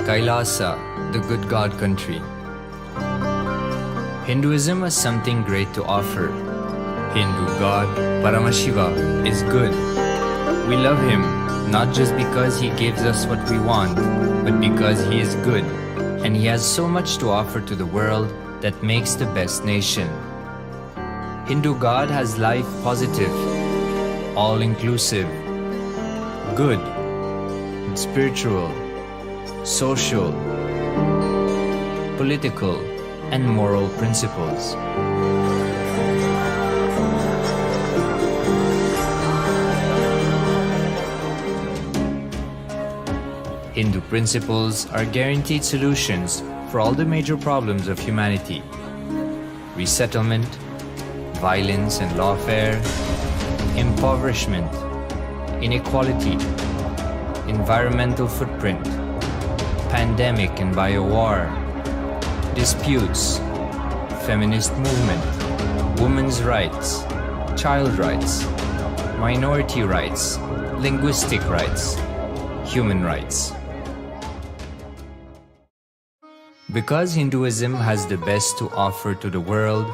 KAILASA, the good God country. Hinduism has something great to offer. Hindu God, Paramashiva, is good. We love him not just because he gives us what we want, but because he is good, and he has so much to offer to the world that makes the best nation. Hindu God has life positive, all-inclusive, good, spiritual, social, political, and moral principles. Hindu principles are guaranteed solutions for all the major problems of humanity: resettlement, violence and lawfare, impoverishment, inequality, environmental footprint, pandemic and biowar, disputes, feminist movement, women's rights, child rights, minority rights, linguistic rights, human rights. Because Hinduism has the best to offer to the world,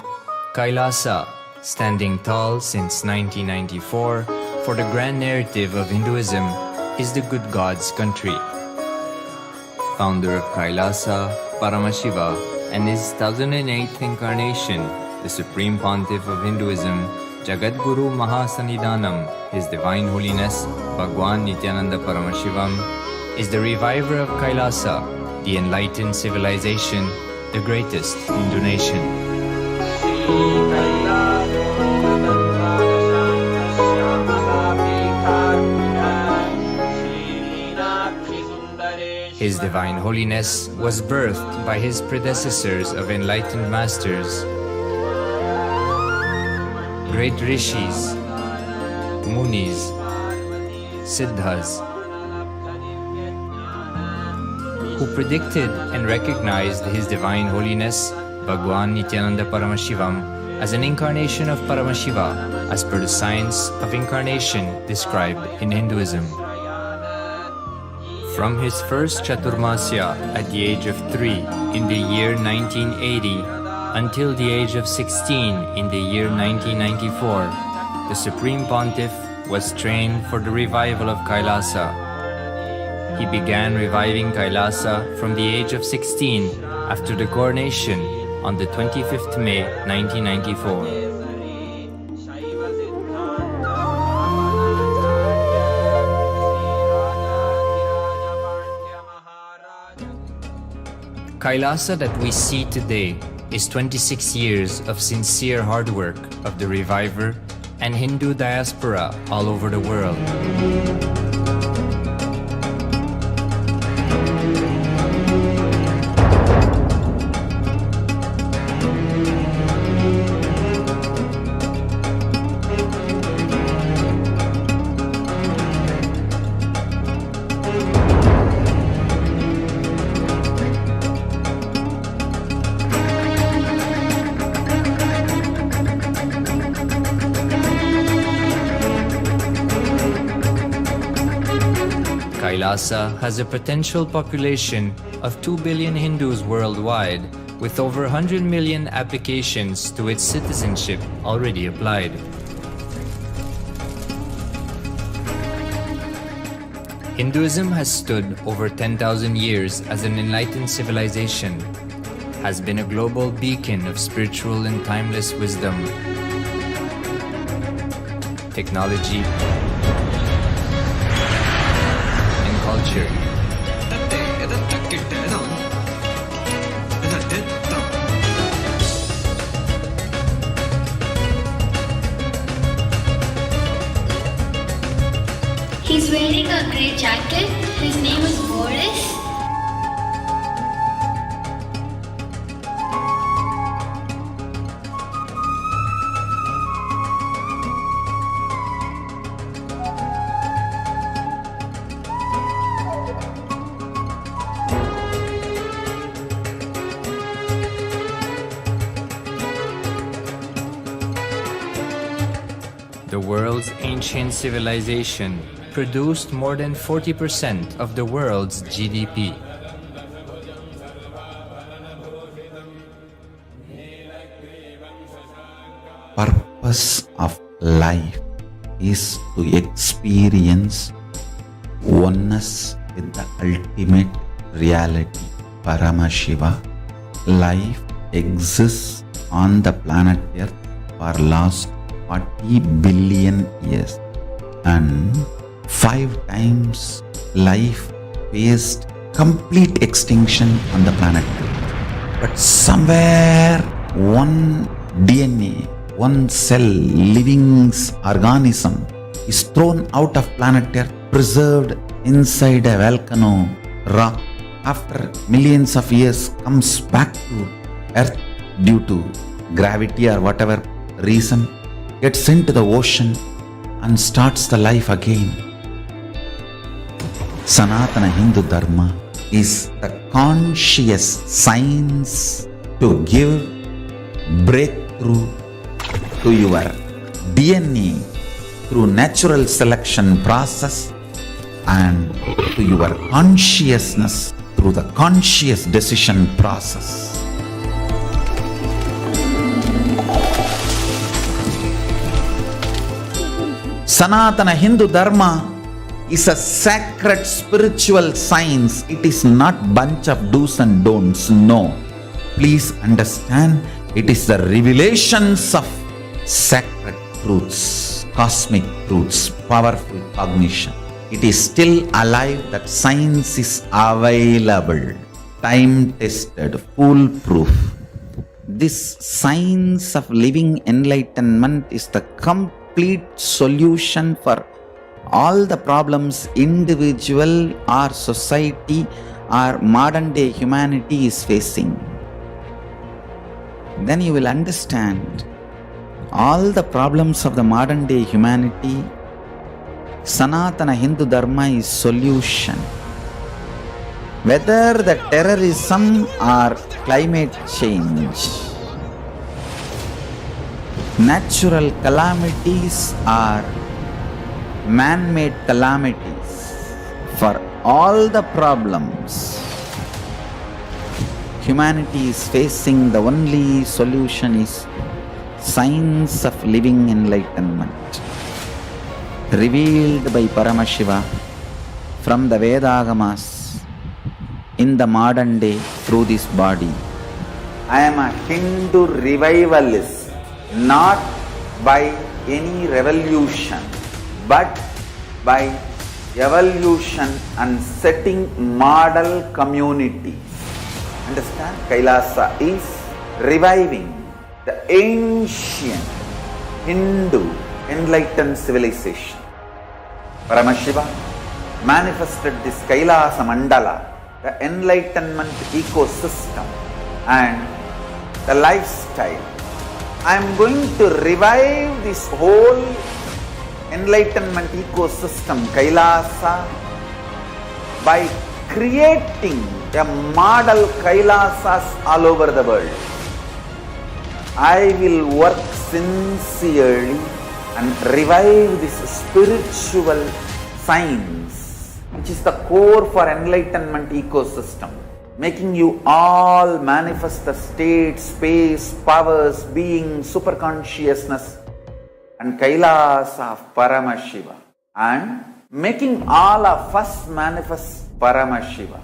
KAILASA, standing tall since 1994 for the grand narrative of Hinduism, is the good God's country. Founder of KAILASA, Paramashiva, and his 1008th incarnation, the Supreme Pontiff of Hinduism, Jagadguru Mahasannidhanam, His Divine Holiness, Bhagwan Nithyananda Paramashivam, is the reviver of KAILASA, the enlightened civilization, the greatest Hindu nation. His Divine Holiness was birthed by his predecessors of enlightened masters, great rishis, munis, siddhas, who predicted and recognized His Divine Holiness, Bhagwan Nithyananda Paramashivam, as an incarnation of Paramashiva as per the science of incarnation described in Hinduism. From his first Chaturmasya at the age of 3 in the year 1980 until the age of 16 in the year 1994, the Supreme Pontiff was trained for the revival of KAILASA. He began reviving KAILASA from the age of 16 after the coronation on the 25th May 1994. KAILASA that we see today is 26 years of sincere hard work of the reviver and Hindu diaspora all over the world. KAILASA has a potential population of 2 billion Hindus worldwide, with over 100 million applications to its citizenship already applied. Hinduism has stood over 10,000 years as an enlightened civilization, has been a global beacon of spiritual and timeless wisdom, technology, culture. He's wearing a grey jacket. His name is Boris. The world's ancient civilization produced more than 40% of the world's GDP. purpose of life is to experience oneness with the ultimate reality, Paramashiva. Life exists on the planet Earth for last 40 billion years, and 5 times life faced complete extinction on the planet Earth. But somewhere one DNA, one cell, living organism is thrown out of planet Earth, preserved inside a volcano rock. After millions of years comes back to Earth due to gravity or whatever reason, gets into the ocean and starts the life again. Sanatana Hindu Dharma is the conscious science to give breakthrough to your DNA through natural selection process and to your consciousness through the conscious decision process. Sanatana Hindu Dharma is a sacred spiritual science. It is not bunch of do's and don'ts. No. Please understand, it is the revelations of sacred truths, cosmic truths, powerful cognition. It is still alive, that science is available, time-tested, foolproof. This science of living enlightenment is the complete solution for all the problems individual or society or modern day humanity is facing. Then you will understand all the problems of the modern day humanity. Sanatana Hindu Dharma is solution. Whether the terrorism or climate change, natural calamities or man-made calamities, for all the problems humanity is facing, the only solution is science of living enlightenment, revealed by Paramashiva from the Vedagamas in the modern day through this body. I am a Hindu revivalist, not by any revolution, but by evolution and setting model communities. Understand? KAILASA is reviving the ancient Hindu enlightened civilization. Paramashiva manifested this KAILASA mandala, the enlightenment ecosystem and the lifestyle. I am going to revive this whole enlightenment ecosystem, KAILASA, by creating a model KAILASAs all over the world. I will work sincerely and revive this spiritual science, which is the core for enlightenment ecosystem, making you all manifest the state, space, powers, being, superconsciousness and KAILASA of Paramashiva, and making all of us manifest Paramashiva.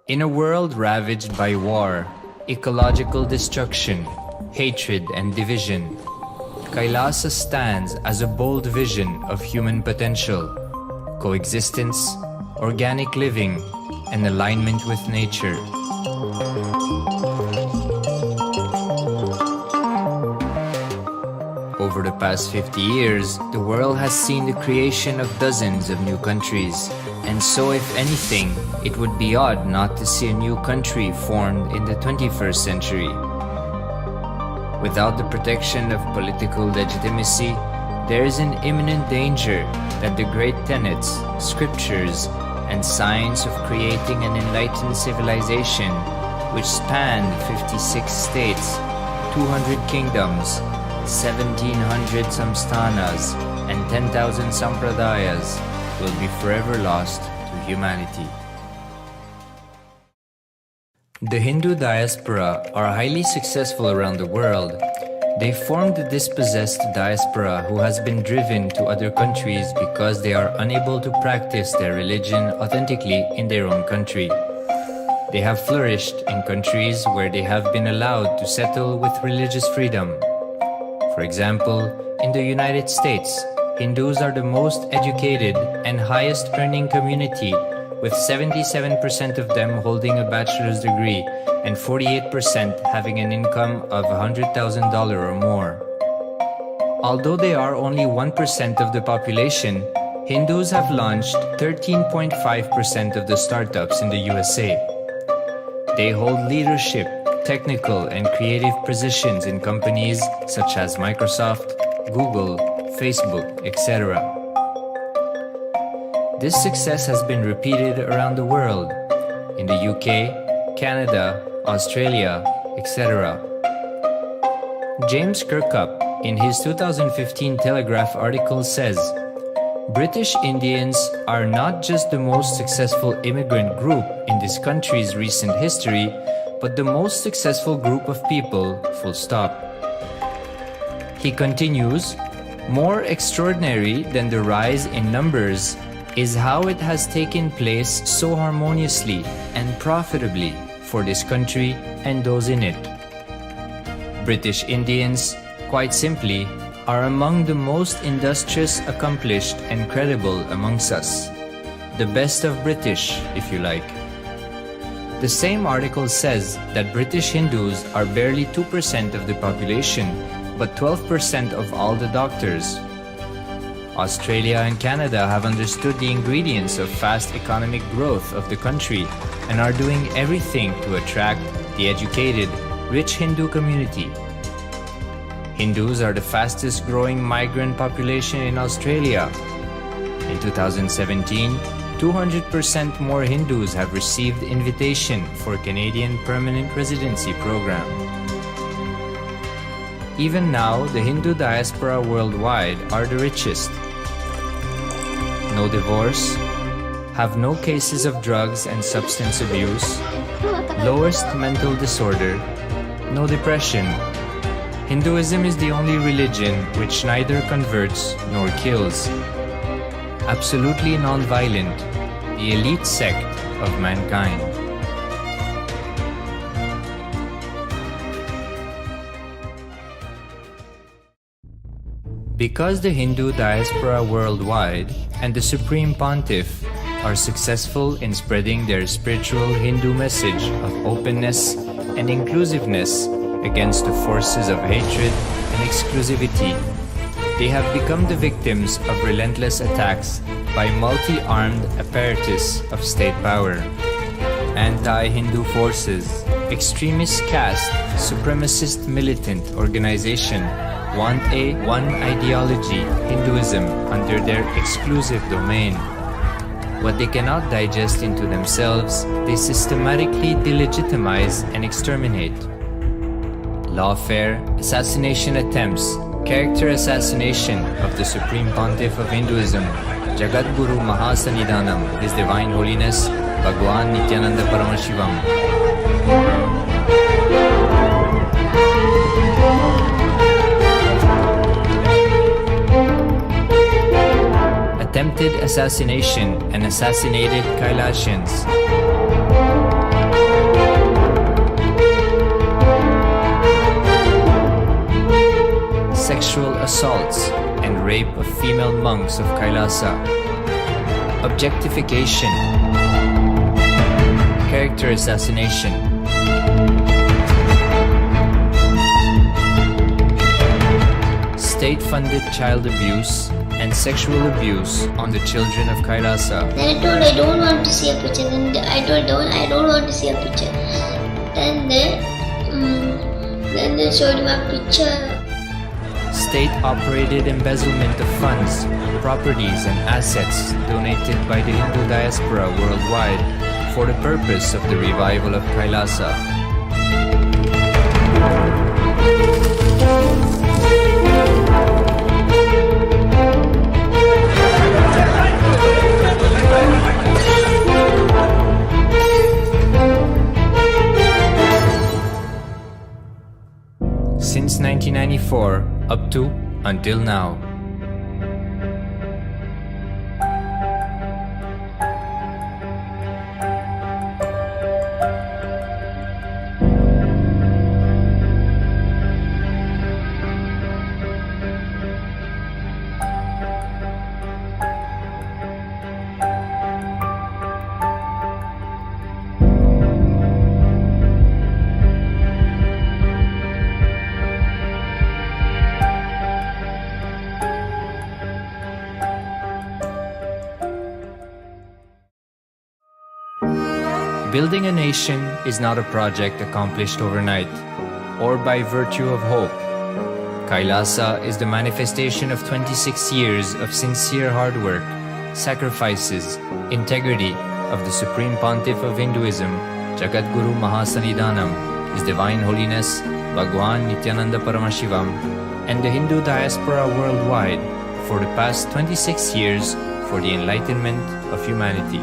In a world ravaged by war, ecological destruction, hatred and division, KAILASA stands as a bold vision of human potential, coexistence, organic living, and alignment with nature. Over the past 50 years, the world has seen the creation of dozens of new countries, and so if anything, it would be odd not to see a new country formed in the 21st century. Without the protection of political legitimacy, there is an imminent danger that the great tenets, scriptures, and science of creating an enlightened civilization, which spanned 56 states, 200 kingdoms, 1700 samsthanas, and 10,000 sampradayas, will be forever lost to humanity. The Hindu diaspora are highly successful around the world. They formed the dispossessed diaspora who has been driven to other countries because they are unable to practice their religion authentically in their own country. They have flourished in countries where they have been allowed to settle with religious freedom. For example, in the United States, Hindus are the most educated and highest earning community, with 77% of them holding a bachelor's degree and 48% having an income of $100,000 or more. Although they are only 1% of the population, Hindus have launched 13.5% of the startups in the USA. They hold leadership, technical and creative positions in companies such as Microsoft, Google, Facebook, etc. This success has been repeated around the world, in the UK, Canada, Australia, etc. James Kirkup, in his 2015 Telegraph article says, British Indians are not just the most successful immigrant group in this country's recent history, but the most successful group of people, full stop. He continues, more extraordinary than the rise in numbers is how it has taken place so harmoniously and profitably for this country and those in it. British Indians, quite simply, are among the most industrious, accomplished and credible amongst us. The best of British, if you like. The same article says that British Hindus are barely 2% of the population, but 12% of all the doctors. Australia and Canada have understood the ingredients of fast economic growth of the country and are doing everything to attract the educated, rich Hindu community. Hindus are the fastest growing migrant population in Australia. In 2017, 200% more Hindus have received invitation for Canadian Permanent Residency Program. Even now, the Hindu diaspora worldwide are the richest. No divorce, have no cases of drugs and substance abuse, lowest mental disorder, no depression. Hinduism is the only religion which neither converts nor kills. Absolutely non-violent, the elite sect of mankind. Because the Hindu diaspora worldwide and the Supreme Pontiff are successful in spreading their spiritual Hindu message of openness and inclusiveness against the forces of hatred and exclusivity, they have become the victims of relentless attacks by multi-armed apparatus of state power. Anti-Hindu forces, extremist caste, supremacist militant organization want a one ideology, Hinduism, under their exclusive domain. What they cannot digest into themselves, they systematically delegitimize and exterminate. Lawfare, assassination attempts, character assassination of the Supreme Pontiff of Hinduism, Jagadguru Mahasannidhanam, His Divine Holiness, Bhagwan Nithyananda Paramashivam. Attempted assassination and assassinated Kailasians. Sexual assaults and rape of female monks of Kailasa. Objectification. Character assassination. State-funded child abuse and sexual abuse on the children of Kailasa. Then I told I don't want to see a picture. Then I told I don't want to see a picture. Then they showed me a picture. State-operated embezzlement of funds, properties and assets donated by the Hindu diaspora worldwide for the purpose of the revival of Kailasa. 1994 up to until now. Building a nation is not a project accomplished overnight or by virtue of hope. KAILASA is the manifestation of 26 years of sincere hard work, sacrifices, integrity of the Supreme Pontiff of Hinduism, Jagadguru Mahasannidhanam, His Divine Holiness Bhagwan Nithyananda Paramashivam, and the Hindu diaspora worldwide for the past 26 years for the enlightenment of humanity.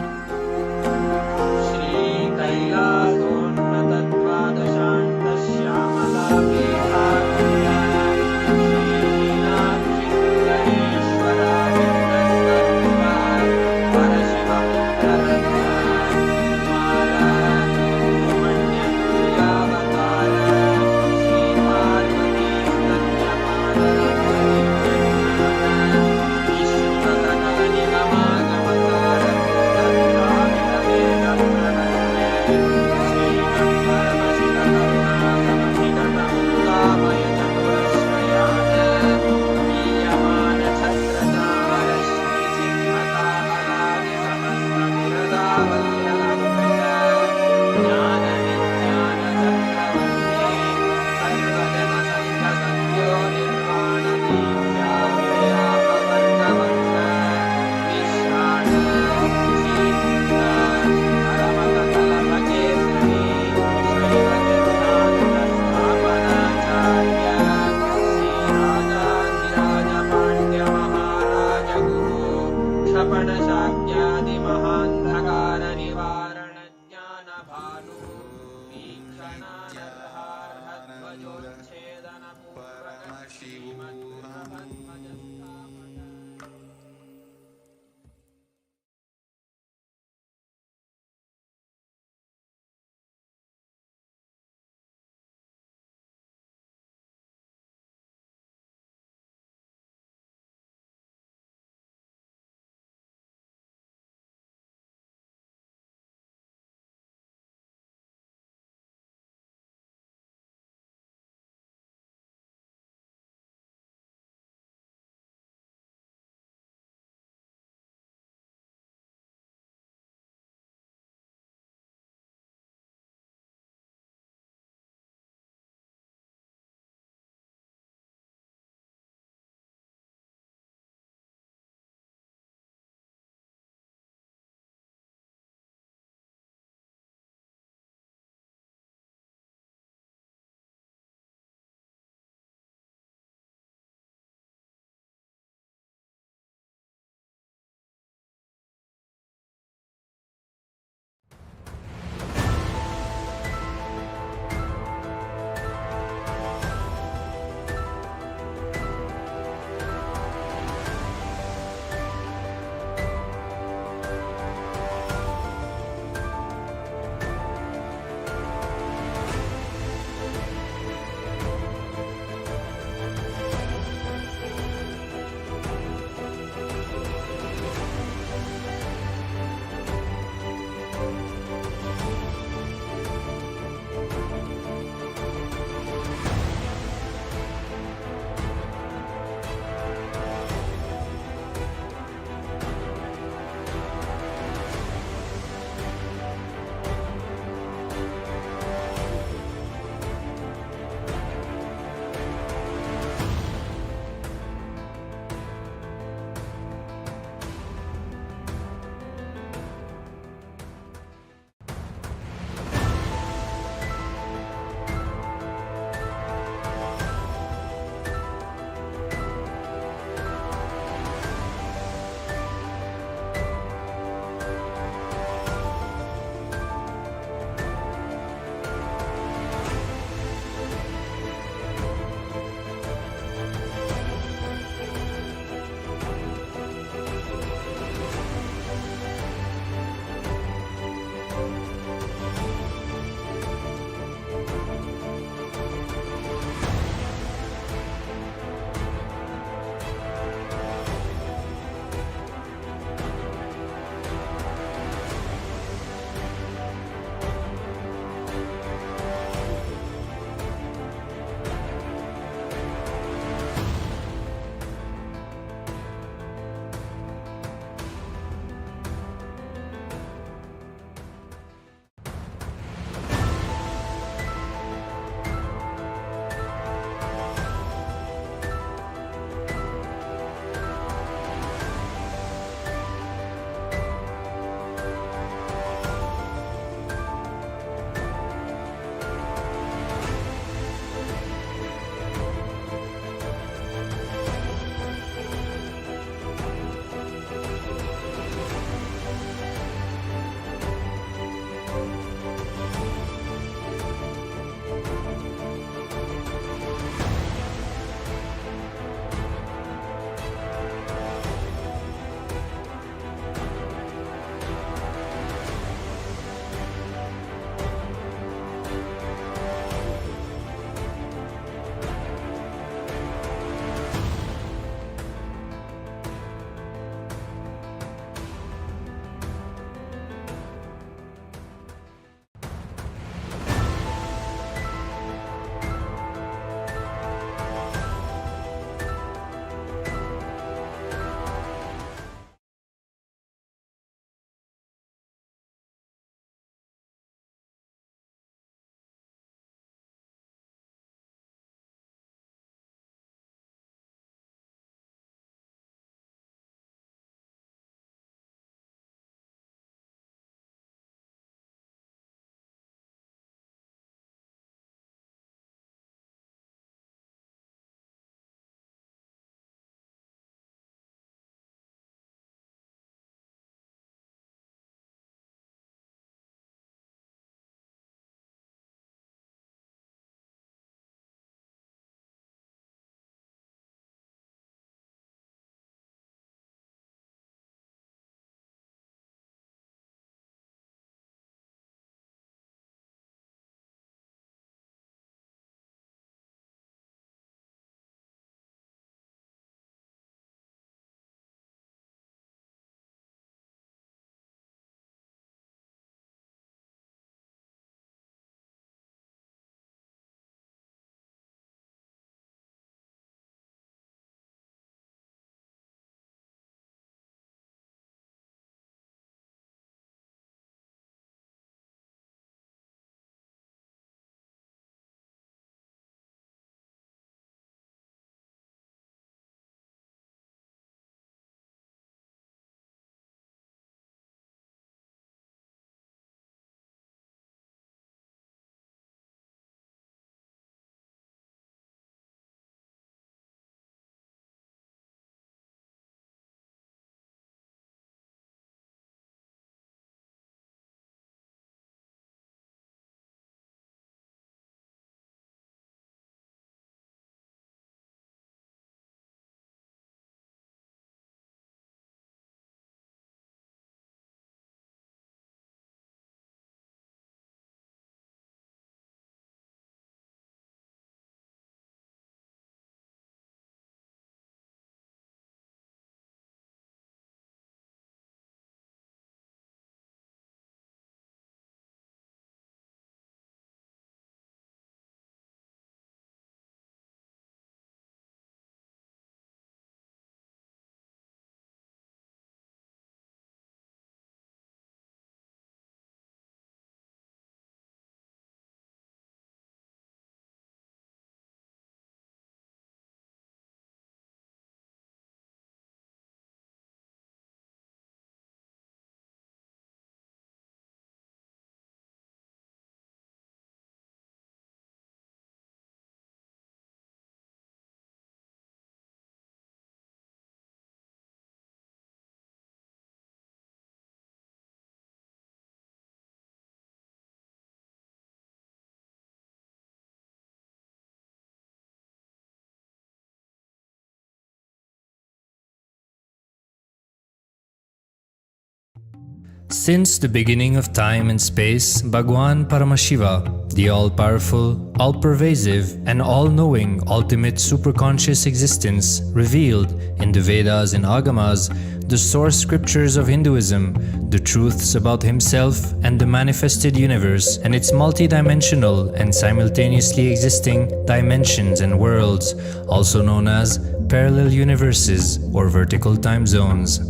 Since the beginning of time and space, Bhagwan Paramashiva, the all-powerful, all-pervasive, and all-knowing ultimate superconscious existence, revealed in the Vedas and Agamas, the source scriptures of Hinduism, the truths about himself and the manifested universe and its multidimensional and simultaneously existing dimensions and worlds, also known as parallel universes or vertical time zones.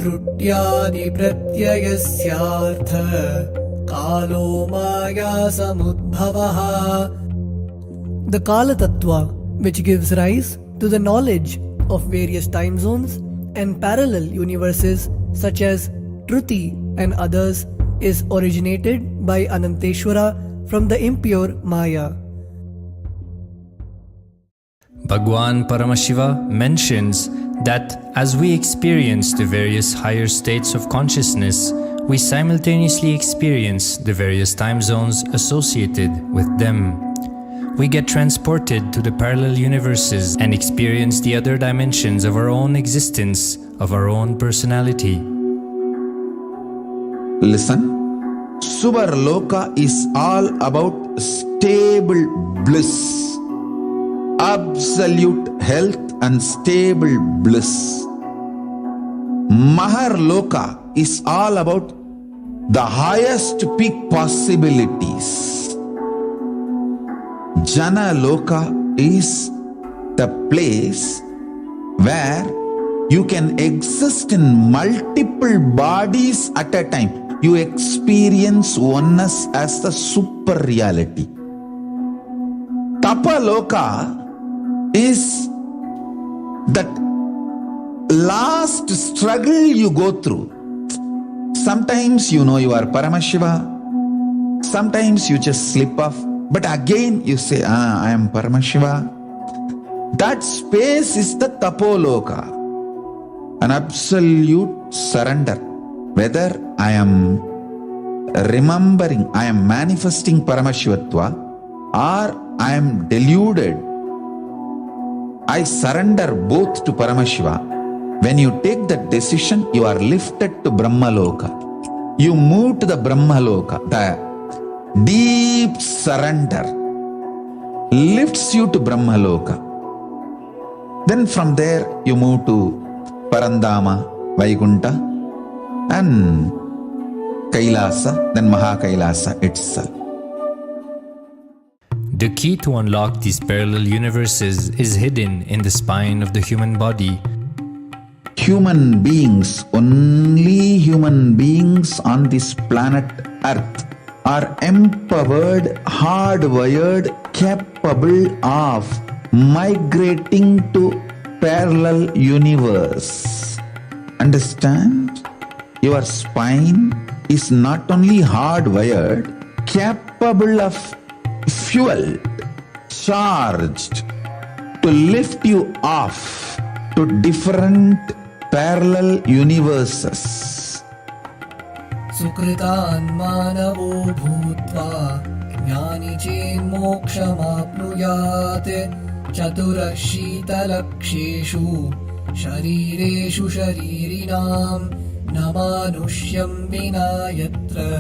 त्रुट्यादि प्रत्ययस्यार्थ कालो माया समुद्भवः. The Kala Tattva, which gives rise to the knowledge of various time zones and parallel universes such as Truti and others, is originated by Ananteshwara from the impure Maya. Bhagwan Paramashiva mentions that as we experience the various higher states of consciousness, we simultaneously experience the various time zones associated with them. We get transported to the parallel universes and experience the other dimensions of our own existence, of our own personality. Listen. Subarloka is all about stable bliss, absolute health and stable bliss. Maharloka is all about the highest peak possibilities. Jana Loka is the place where you can exist in multiple bodies at a time. You experience oneness as the super reality. Tapaloka is that last struggle you go through. Sometimes you know you are Paramashiva, sometimes you just slip off, but again you say, I am Paramashiva. That space is the Tapoloka, an absolute surrender. Whether I am remembering, I am manifesting Paramashivatva, or I am deluded, I surrender both to Paramashiva. When you take that decision, you are lifted to Brahmaloka. You move to the Brahmaloka. The deep surrender lifts you to Brahmaloka. Then from there you move to Parandama, Vaikunta, and Kailasa, then Mahakailasa itself. The key to unlock these parallel universes is hidden in the spine of the human body. Human beings, only human beings on this planet Earth are empowered, hardwired, capable of migrating to parallel universe. Understand? Your spine is not only hardwired, capable of fuel, charged to lift you off to different parallel universes. Sukritan manavo bhutva jnani chen mokshamapnuyat chaturashita-laksheshu sharireshu sharirinam namanusyam vina yatra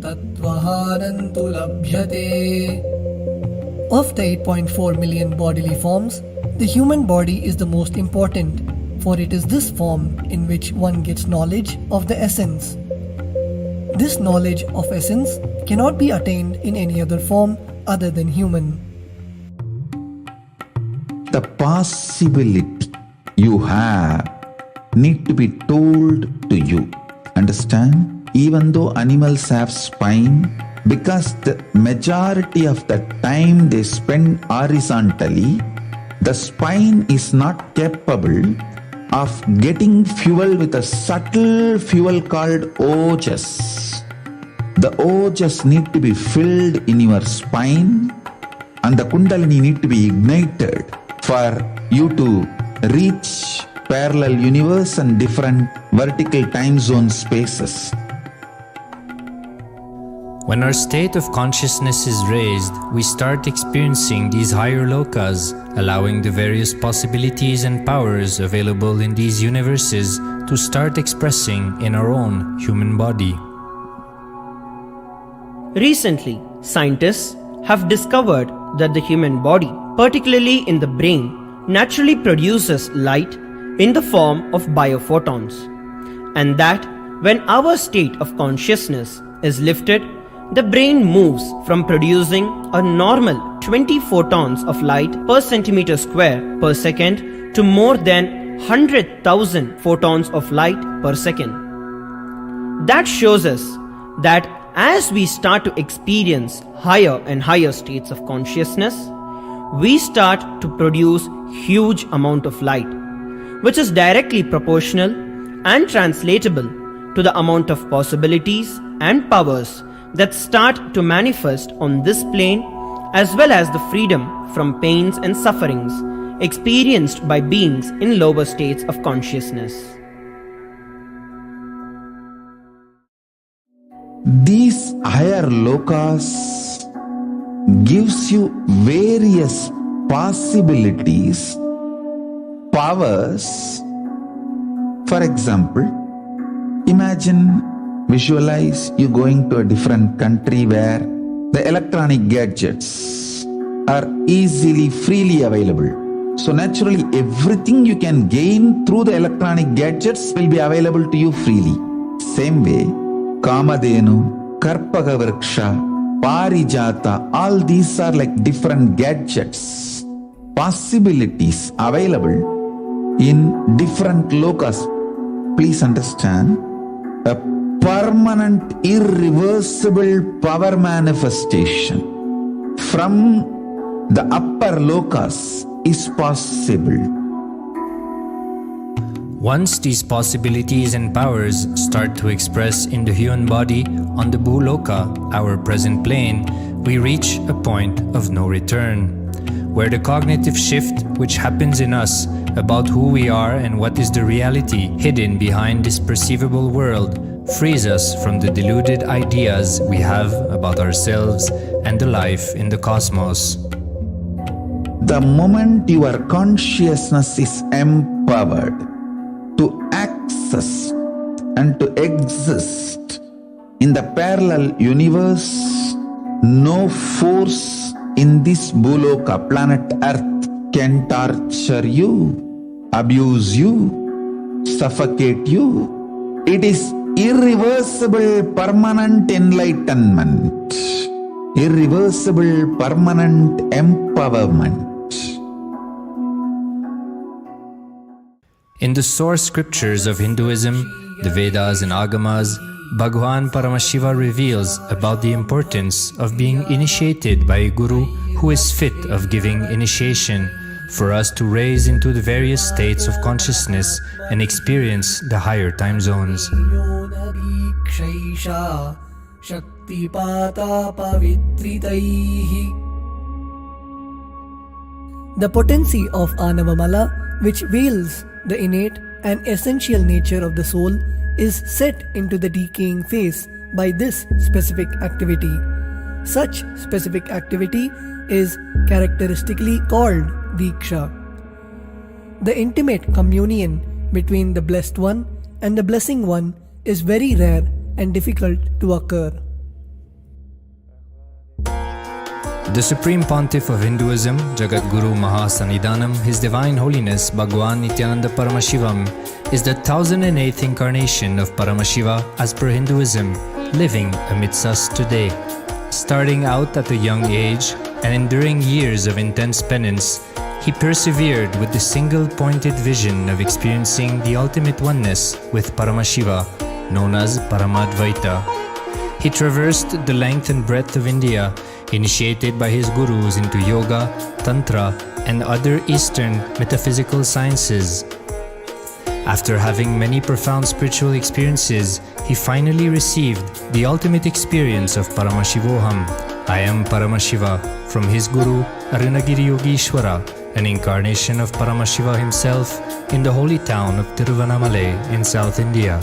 tattvahanantu labhyate. Of the 8.4 million bodily forms, the human body is the most important, for it is this form in which one gets knowledge of the essence. This knowledge of essence cannot be attained in any other form other than human. The possibility you have need to be told to you. Understand? Even though animals have spine, because the majority of the time they spend horizontally, the spine is not capable of getting fuel with a subtle fuel called ojas. The ojas need to be filled in your spine, and the kundalini need to be ignited for you to reach parallel universe and different vertical time zone spaces. When our state of consciousness is raised, we start experiencing these higher lokas, allowing the various possibilities and powers available in these universes to to start expressing in our own human body. Recently, scientists have discovered that the human body, particularly in the brain, naturally produces light in the form of biophotons, and that when our state of consciousness is lifted, the brain moves from producing a normal 20 photons of light per centimeter square per second to more than 100,000 photons of light per second. That shows us that as we start to experience higher and higher states of consciousness, we start to produce huge amount of light, which is directly proportional and translatable to the amount of possibilities and powers that start to manifest on this plane, as well as the freedom from pains and sufferings experienced by beings in lower states of consciousness. These higher lokas gives you various possibilities, powers. For example, visualize you going to a different country where the electronic gadgets are easily, freely available. So naturally, everything you can gain through the electronic gadgets will be available to you freely. Same way, Kamadhenu, Karpaga Vriksha, Parijata, all these are like different gadgets, possibilities available in different lokas. Please understand, a permanent, irreversible power manifestation from the upper lokas is possible. Once these possibilities and powers start to express in the human body on the Bhuloka, our present plane, we reach a point of no return, where the cognitive shift which happens in us about who we are and what is the reality hidden behind this perceivable world frees us from the deluded ideas we have about ourselves and the life in the cosmos. The moment your consciousness is empowered to access and to exist in the parallel universe, no force in this Bhuloka, planet Earth, can torture you, abuse you, suffocate you. It is irreversible, permanent enlightenment, irreversible, permanent empowerment. In the source scriptures of Hinduism, the Vedas and Agamas, Bhagwan Paramashiva reveals about the importance of being initiated by a guru who is fit of giving initiation for us to raise into the various states of consciousness and experience the higher time zones. The potency of Anavamala, which veils the innate and essential nature of the soul, is set into the decaying phase by this specific activity. Such specific activity is characteristically called Diksha. The intimate communion between the Blessed One and the Blessing One is very rare and difficult to occur. The Supreme Pontiff of Hinduism, Jagat Guru Mahasannidhanam, His Divine Holiness Bhagwan Nithyananda Paramashivam, is the 1008th incarnation of Paramashiva as per Hinduism, living amidst us today. Starting out at a young age and enduring years of intense penance, he persevered with the single-pointed vision of experiencing the ultimate oneness with Paramashiva, known as Paramadvaita. He traversed the length and breadth of India, initiated by his gurus into yoga, tantra, and other Eastern metaphysical sciences. After having many profound spiritual experiences, he finally received the ultimate experience of Paramashivoham, I am Paramashiva, from his guru Arunagiri Yogishwara, an incarnation of Paramashiva himself in the holy town of Tiruvannamalai in South India.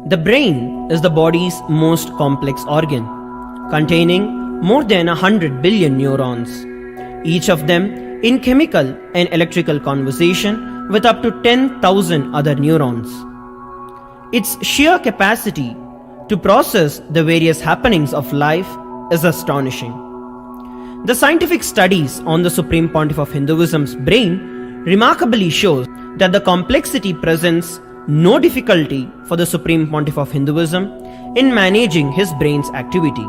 The brain is the body's most complex organ, containing more than 100 billion neurons, each of them in chemical and electrical conversation with up to 10,000 other neurons. Its sheer capacity to process the various happenings of life is astonishing. The scientific studies on the Supreme Pontiff of Hinduism's brain remarkably shows that the complexity presents no difficulty for the Supreme Pontiff of Hinduism in managing his brain's activity.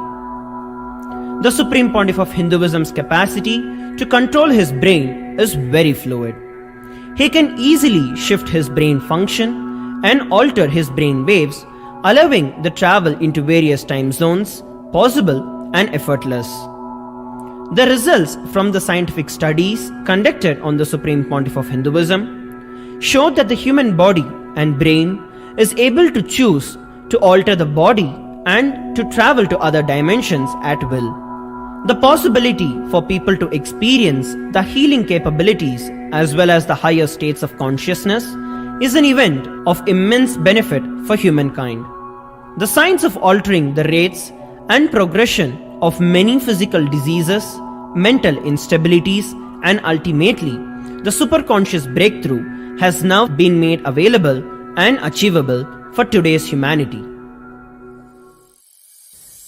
The Supreme Pontiff of Hinduism's capacity to control his brain is very fluid. He can easily shift his brain function and alter his brain waves, allowing the travel into various time zones possible and effortless. The results from the scientific studies conducted on the Supreme Pontiff of Hinduism showed that the human body and brain is able to choose to alter the body and to travel to other dimensions at will. The possibility for people to experience the healing capabilities as well as the higher states of consciousness is an event of immense benefit for humankind. The science of altering the rates and progression of many physical diseases, mental instabilities, and ultimately the superconscious breakthrough has now been made available and achievable for today's humanity.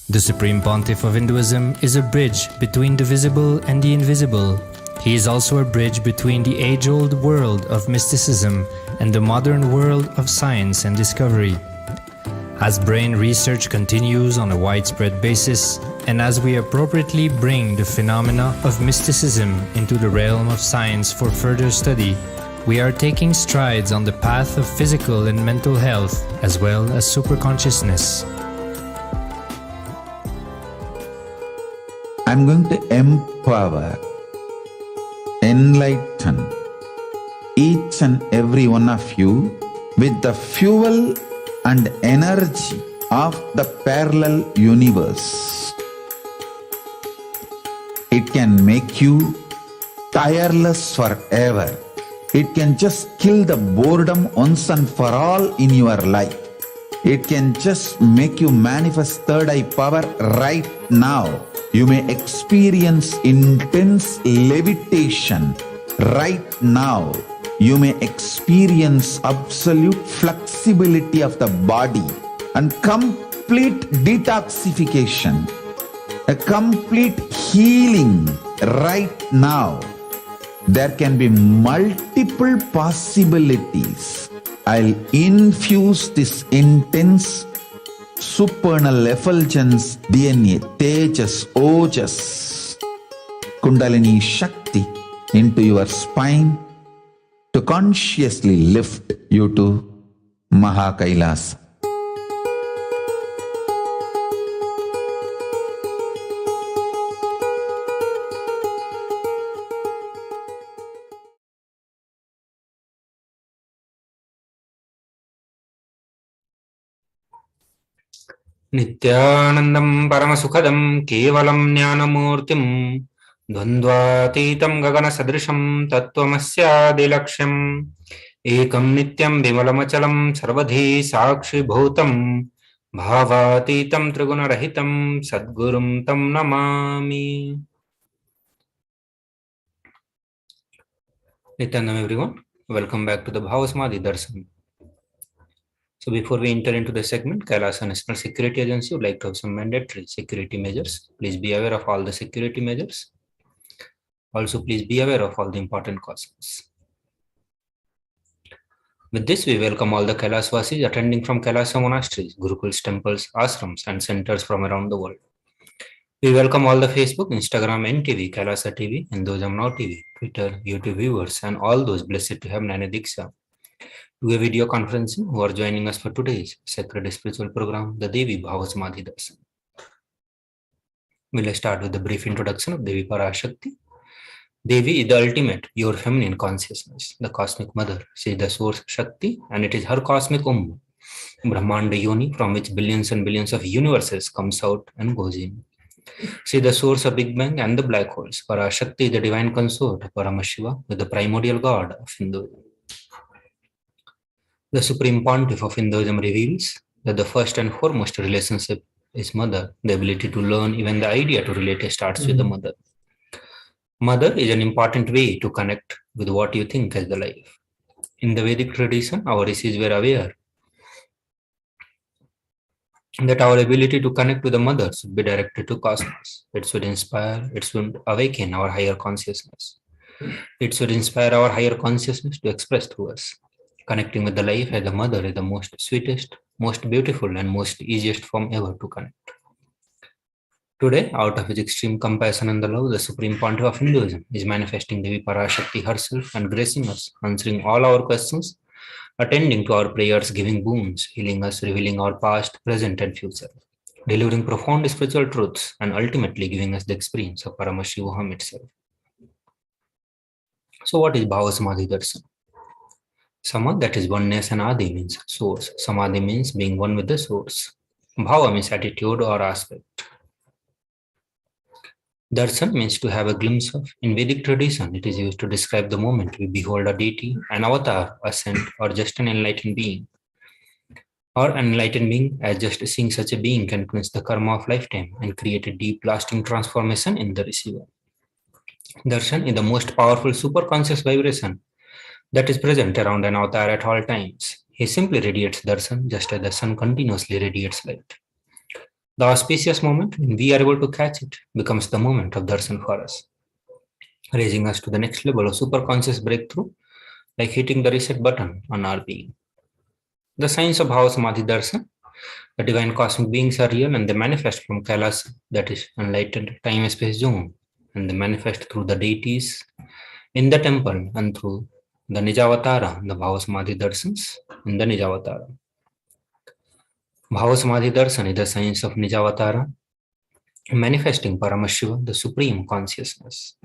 The Supreme Pontiff of Hinduism is a bridge between the visible and the invisible. He is also a bridge between the age-old world of mysticism and the modern world of science and discovery. As brain research continues on a widespread basis, and as we appropriately bring the phenomena of mysticism into the realm of science for further study, we are taking strides on the path of physical and mental health as well as superconsciousness. I'm going to empower, enlighten each and every one of you with the fuel and energy of the parallel universe. It can make you tireless forever. It can just kill the boredom once and for all in your life. It can just make you manifest third eye power right now. You may experience intense levitation right now. You may experience absolute flexibility of the body and complete detoxification, a complete healing right now. There can be multiple possibilities. I'll infuse this intense supernal effulgence DNA, Tejas, Ojas, Kundalini Shakti into your spine to consciously lift you to KAILASA. Nithyanandam Paramasukadam Kevalam Jnanamurtim Dvandvatitam Gagana Sadrisham Tattvamasya Dilaksham Ekam Nityam Vimalamachalam Sarvadhi Sakshi Bhutam Bhavatitam Trigunarahitam Sadgurum Tam Namami. Nityanam everyone, welcome back to the Bhavasamadhi Darshan. So before we enter into the segment, KAILASA National Security Agency would like to have some mandatory security measures. Please be aware of all the security measures. Also, please be aware of all the important cautions. With this, we welcome all the Kailasvasis attending from Kailasa monasteries, Gurukuls, temples, ashrams, and centers from around the world. We welcome all the Facebook, Instagram, NTV, KAILASA TV, Hinduism Now TV, Twitter, YouTube viewers, and all those blessed to have Jnana Diksha to a video conferencing who are joining us for today's sacred spiritual program, the Devi Bhavasamadhi Darshan. We'll start with the brief introduction of Devi Parashakthi. Devi is the ultimate, pure feminine consciousness, the cosmic mother. She is the source Shakti, and it is her cosmic Brahmanda Yoni, from which billions and billions of universes comes out and goes in. She is the source of Big Bang and the black holes. Parashakti is the divine consort of Paramashiva, with the primordial god of Hinduism. The Supreme Pontiff of Hinduism reveals that the first and foremost relationship is mother. The ability to learn, even the idea to relate starts with the mother. Mother is an important way to connect with what you think as the life. In the Vedic tradition, our rishis were aware that our ability to connect with the mother should be directed to cosmos. It should inspire, it should awaken our higher consciousness. It should inspire our higher consciousness to express through us. Connecting with the life as the mother is the most sweetest, most beautiful, and most easiest form ever to connect. Today, out of his extreme compassion and the love, the Supreme Pontiff of Hinduism is manifesting Devi Parashakti herself and gracing us, answering all our questions, attending to our prayers, giving boons, healing us, revealing our past, present, and future, delivering profound spiritual truths, and ultimately giving us the experience of Paramashivoham itself. So, what is Bhava Samadhi Darshan? Sama, that is oneness, and Adi means source. Samadhi means being one with the source. Bhava means attitude or aspect. Darshan means to have a glimpse of. In Vedic tradition, it is used to describe the moment we behold a deity, an avatar, a saint, or just an enlightened being. Or an enlightened being, as just seeing such a being can cleanse the karma of lifetime and create a deep, lasting transformation in the receiver. Darshan is the most powerful superconscious vibration that is present around an avatar at all times. He simply radiates darshan just as the sun continuously radiates light. The auspicious moment, when we are able to catch it, becomes the moment of darshan for us, raising us to the next level of superconscious breakthrough, like hitting the reset button on our being. The science of Bhava Samadhi Darshan, the divine cosmic beings are real and they manifest from KAILASA, that is enlightened time-space zone, and they manifest through the deities in the temple and through the Nijavatara, the Bhava Samadhi Darshans in the Nijavatara. Bhava Samadhi Darshan is the science of Nijavatara, manifesting Paramashiva, the supreme consciousness.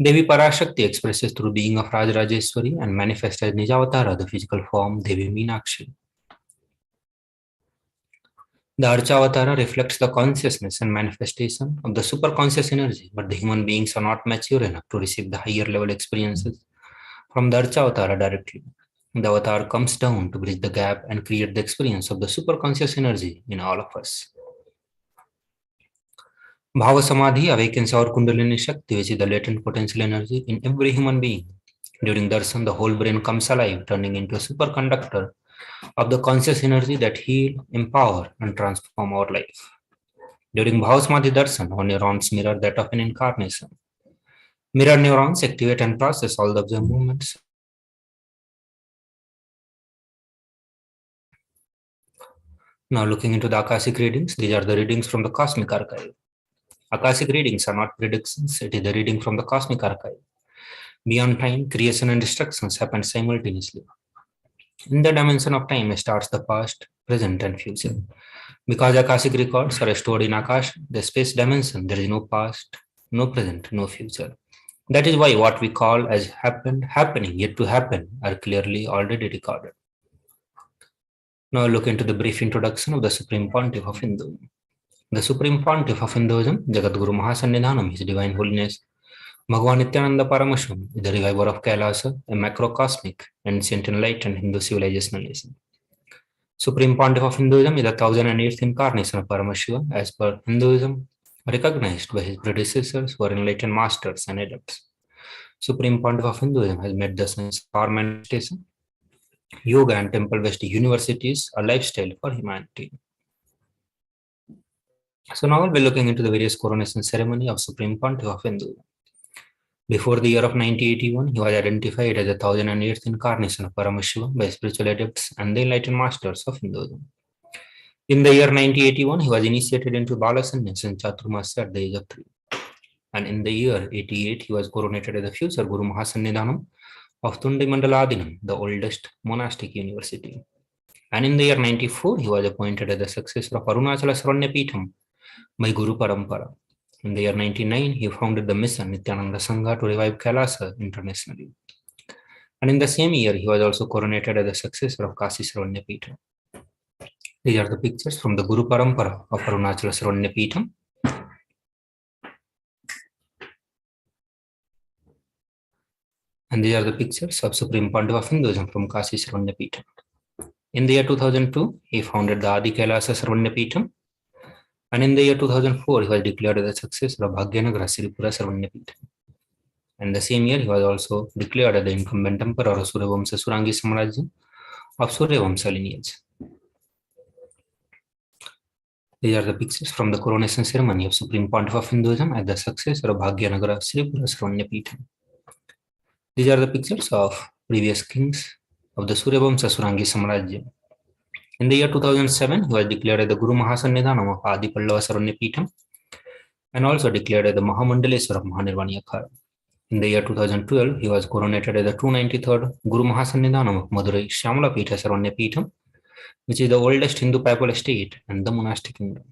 Devi Parashakti expresses through being of Rajrajeshwari and manifests as Nijavatara, the physical form Devi Meenakshi. The Archavatara reflects the consciousness and manifestation of the superconscious energy, but the human beings are not mature enough to receive the higher level experiences from the Archavatara directly. The avatar comes down to bridge the gap and create the experience of the superconscious energy in all of us. Bhava Samadhi awakens our Kundalini Shakti, which is the latent potential energy in every human being. During darshan, the whole brain comes alive, turning into a superconductor of the conscious energy that heal, empower, and transform our life. During Bhava Samadhi darshan, our neurons mirror that of an incarnation. Mirror neurons activate and process all the observed movements. Now looking into the Akashic readings, these are the readings from the Cosmic Archive. Akashic readings are not predictions, it is the reading from the Cosmic Archive. Beyond time, creation and destructions happen simultaneously. In the dimension of time starts the past, present, and future. Because Akashic records are stored in Akash, the space dimension, there is no past, no present, no future. That is why what we call as happened, happening, yet to happen, are clearly already recorded. Now look into the brief introduction of the Supreme Pontiff of Hinduism. The Supreme Pontiff of Hinduism, Jagadguru Mahasannidhanam, His Divine Holiness, Bhagavan Nithyananda Paramashivam, is the reviver of KAILASA, a macrocosmic, ancient, enlightened Hindu civilizational nation. Supreme Pontiff of Hinduism is the 1008th incarnation of Paramashiva, as per Hinduism, recognized by his predecessors who are enlightened masters and adepts. Supreme Pontiff of Hinduism has made the science of power manifestation, yoga, and temple-based universities a lifestyle for humanity. So now we'll be looking into the various coronation ceremony of Supreme Pontiff of Hinduism. Before the year of 1981, he was identified as the 1008th incarnation of Paramashiva by spiritual adepts and the enlightened masters of Hinduism. In the year 1981, he was initiated into Bala Sannyas and Chaturmasya at the age of 3. And in the year 88, he was coronated as the future Guru Mahasannidhanam of Tundi Mandaladinam, the oldest monastic university. And in the year 94, he was appointed as the successor of Arunachala Sravanyapitham by Guru Parampara. In the year 99, he founded the mission Nithyananda Sangha to revive KAILASA internationally. And in the same year, he was also coronated as the successor of Kashi Sravanyapitham. These are the pictures from the Guru Parampara of Arunachala Sravanyapitham. And these are the pictures of Supreme Pontiff of Hinduism from Kashi Sravanyapitham. In the year 2002, he founded the Adi Kailasa Sarvanyapeetham. And in the year 2004, he was declared as the successor of Bhagyanagara Siripura Sarvanyapeetham. And the same year, he was also declared as the incumbent emperor of Suryavamsa Surangi Samarajya of Suryavamsa lineage. These are the pictures from the coronation ceremony of Supreme Pontiff of Hinduism as the successor of Bhagyanagara Siripura Sarvanyapeetham. These are the pictures of previous kings of the Suryavamsa Surangi Samarajya. In the year 2007, he was declared as the Guru Mahasannidhanam of Adi Pallava Sarvanyapeetham and also declared as the Mahamandaleswar of Mahanirvani Akhara. In the year 2012, he was coronated as the 293rd Guru Mahasannidhanam of Madurai Shyamala Peetha Sarvanyapeetham, which is the oldest Hindu papal estate and the monastic kingdom.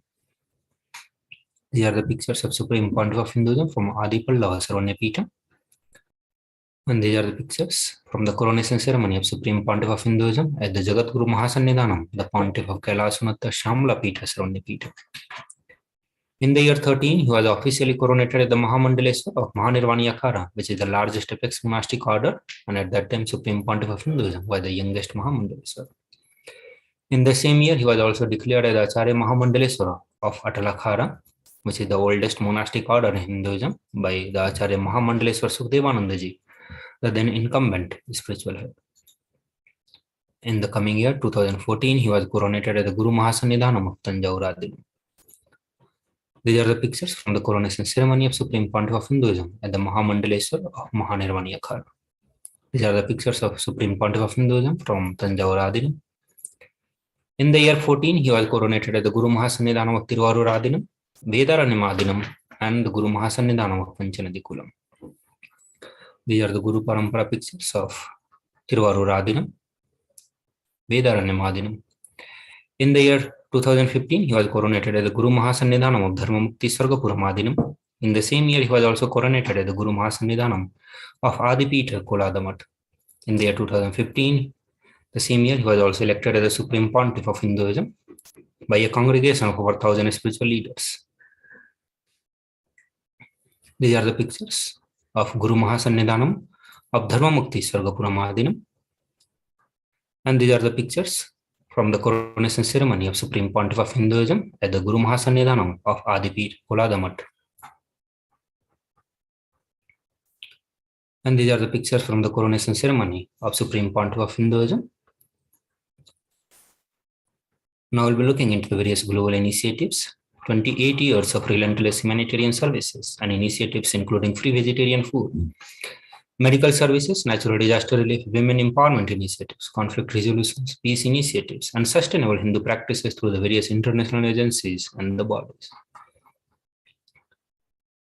These are the pictures of Supreme Pontiff of Hinduism from Adi Pallava Sarvanyapeetham. And these are the pictures from the coronation ceremony of Supreme Pontiff of Hinduism at the Jagat Guru Mahasannidhanam, the Pontiff of KAILASA Shyamala Peetha Sarvanyapeetham. In the year 13, he was officially coronated as the Mahamandaleswar of Mahanirvani Akhara, which is the largest apex monastic order, and at that time Supreme Pontiff of Hinduism was the youngest Mahamandaleswar. In the same year, he was also declared as Acharya Mahamandaleswara of Atalakhara, which is the oldest monastic order in Hinduism, by the Acharya Mahamandaleswar Sukhdevanandaji, the then incumbent spiritual head. In the coming year, 2014, he was coronated as the Guru Mahasannidhanam of Tanjavur Adinam. These are the pictures from the coronation ceremony of Supreme Pontiff of Hinduism at the Mahamandaleswar of Mahanirvani Akhara. These are the pictures of Supreme Pontiff of Hinduism from Tanjavur Adinam. In the year 14, he was coronated as the Guru Mahasannidhanam of Tiruvarur Adinam, Vedaranyam Adinam, and the Guru Mahasannidhanam of Panchanadi Kulam. These are the Guru Parampara pictures of Tiruvarur Adinam, Vedaranyam Adinam. In the year 2015, he was coronated as the Guru Mahasannidhanam of Dharmamukti Sargapuram Adinam. In the same year, he was also coronated as the Guru Mahasannidhanam of Adipita Koladamat. In the year 2015, the same year, he was also elected as the Supreme Pontiff of Hinduism by a congregation of over 1,000 spiritual leaders. These are the pictures of Guru Mahasannidhanam of Dharmamukti Sargapuram Adinam. And these are the pictures from the coronation ceremony of Supreme Pontiff of Hinduism at the Guru Mahasannidhanam of Adipir Koladamat. And these are the pictures from the coronation ceremony of Supreme Pontiff of Hinduism. Now we'll be looking into the various global initiatives, 28 years of relentless humanitarian services and initiatives including free vegetarian food, medical services, natural disaster relief, women empowerment initiatives, conflict resolutions, peace initiatives, and sustainable Hindu practices through the various international agencies and the bodies.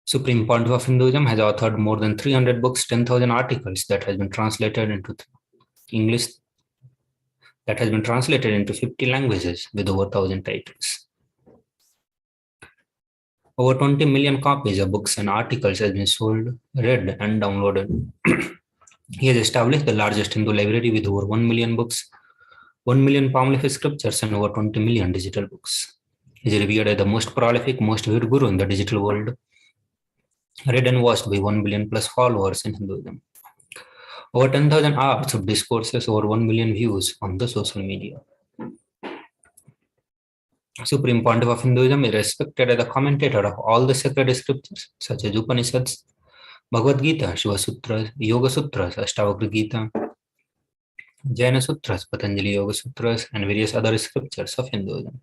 Supreme Pontiff of Hinduism has authored more than 300 books, 10,000 articles that has been translated into English, that has been translated into 50 languages with over 1,000 titles. Over 20 million copies of books and articles has been sold, read, and downloaded. He has established the largest Hindu library with over 1 million books, 1 million palm leaf scriptures, and over 20 million digital books. He is revered as the most prolific, most viewed guru in the digital world, read and watched by 1 billion plus followers in Hinduism. Over 10,000 hours of discourses, over 1 million views on the social media. Supreme Pontiff of Hinduism is respected as the commentator of all the sacred scriptures such as Upanishads, Bhagavad Gita, Shiva Sutras, Yoga Sutras, Ashtavakra Gita, Jaina Sutras, Patanjali Yoga Sutras, and various other scriptures of Hinduism.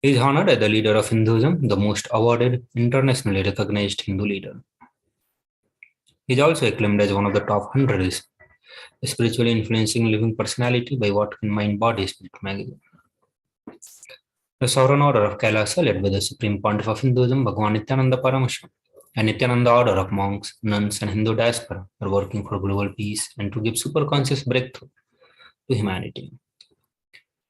He is honored as the leader of Hinduism, the most awarded, internationally recognized Hindu leader. He is also acclaimed as one of the top 100 spiritually influencing living personality by What Can Mind Body Spirit magazine. The Sovereign Order of KAILASA, led by the Supreme Pontiff of Hinduism, Bhagavan Nithyananda Paramashivam, and Nithyananda Order of monks, nuns, and Hindu diaspora are working for global peace and to give superconscious breakthrough to humanity.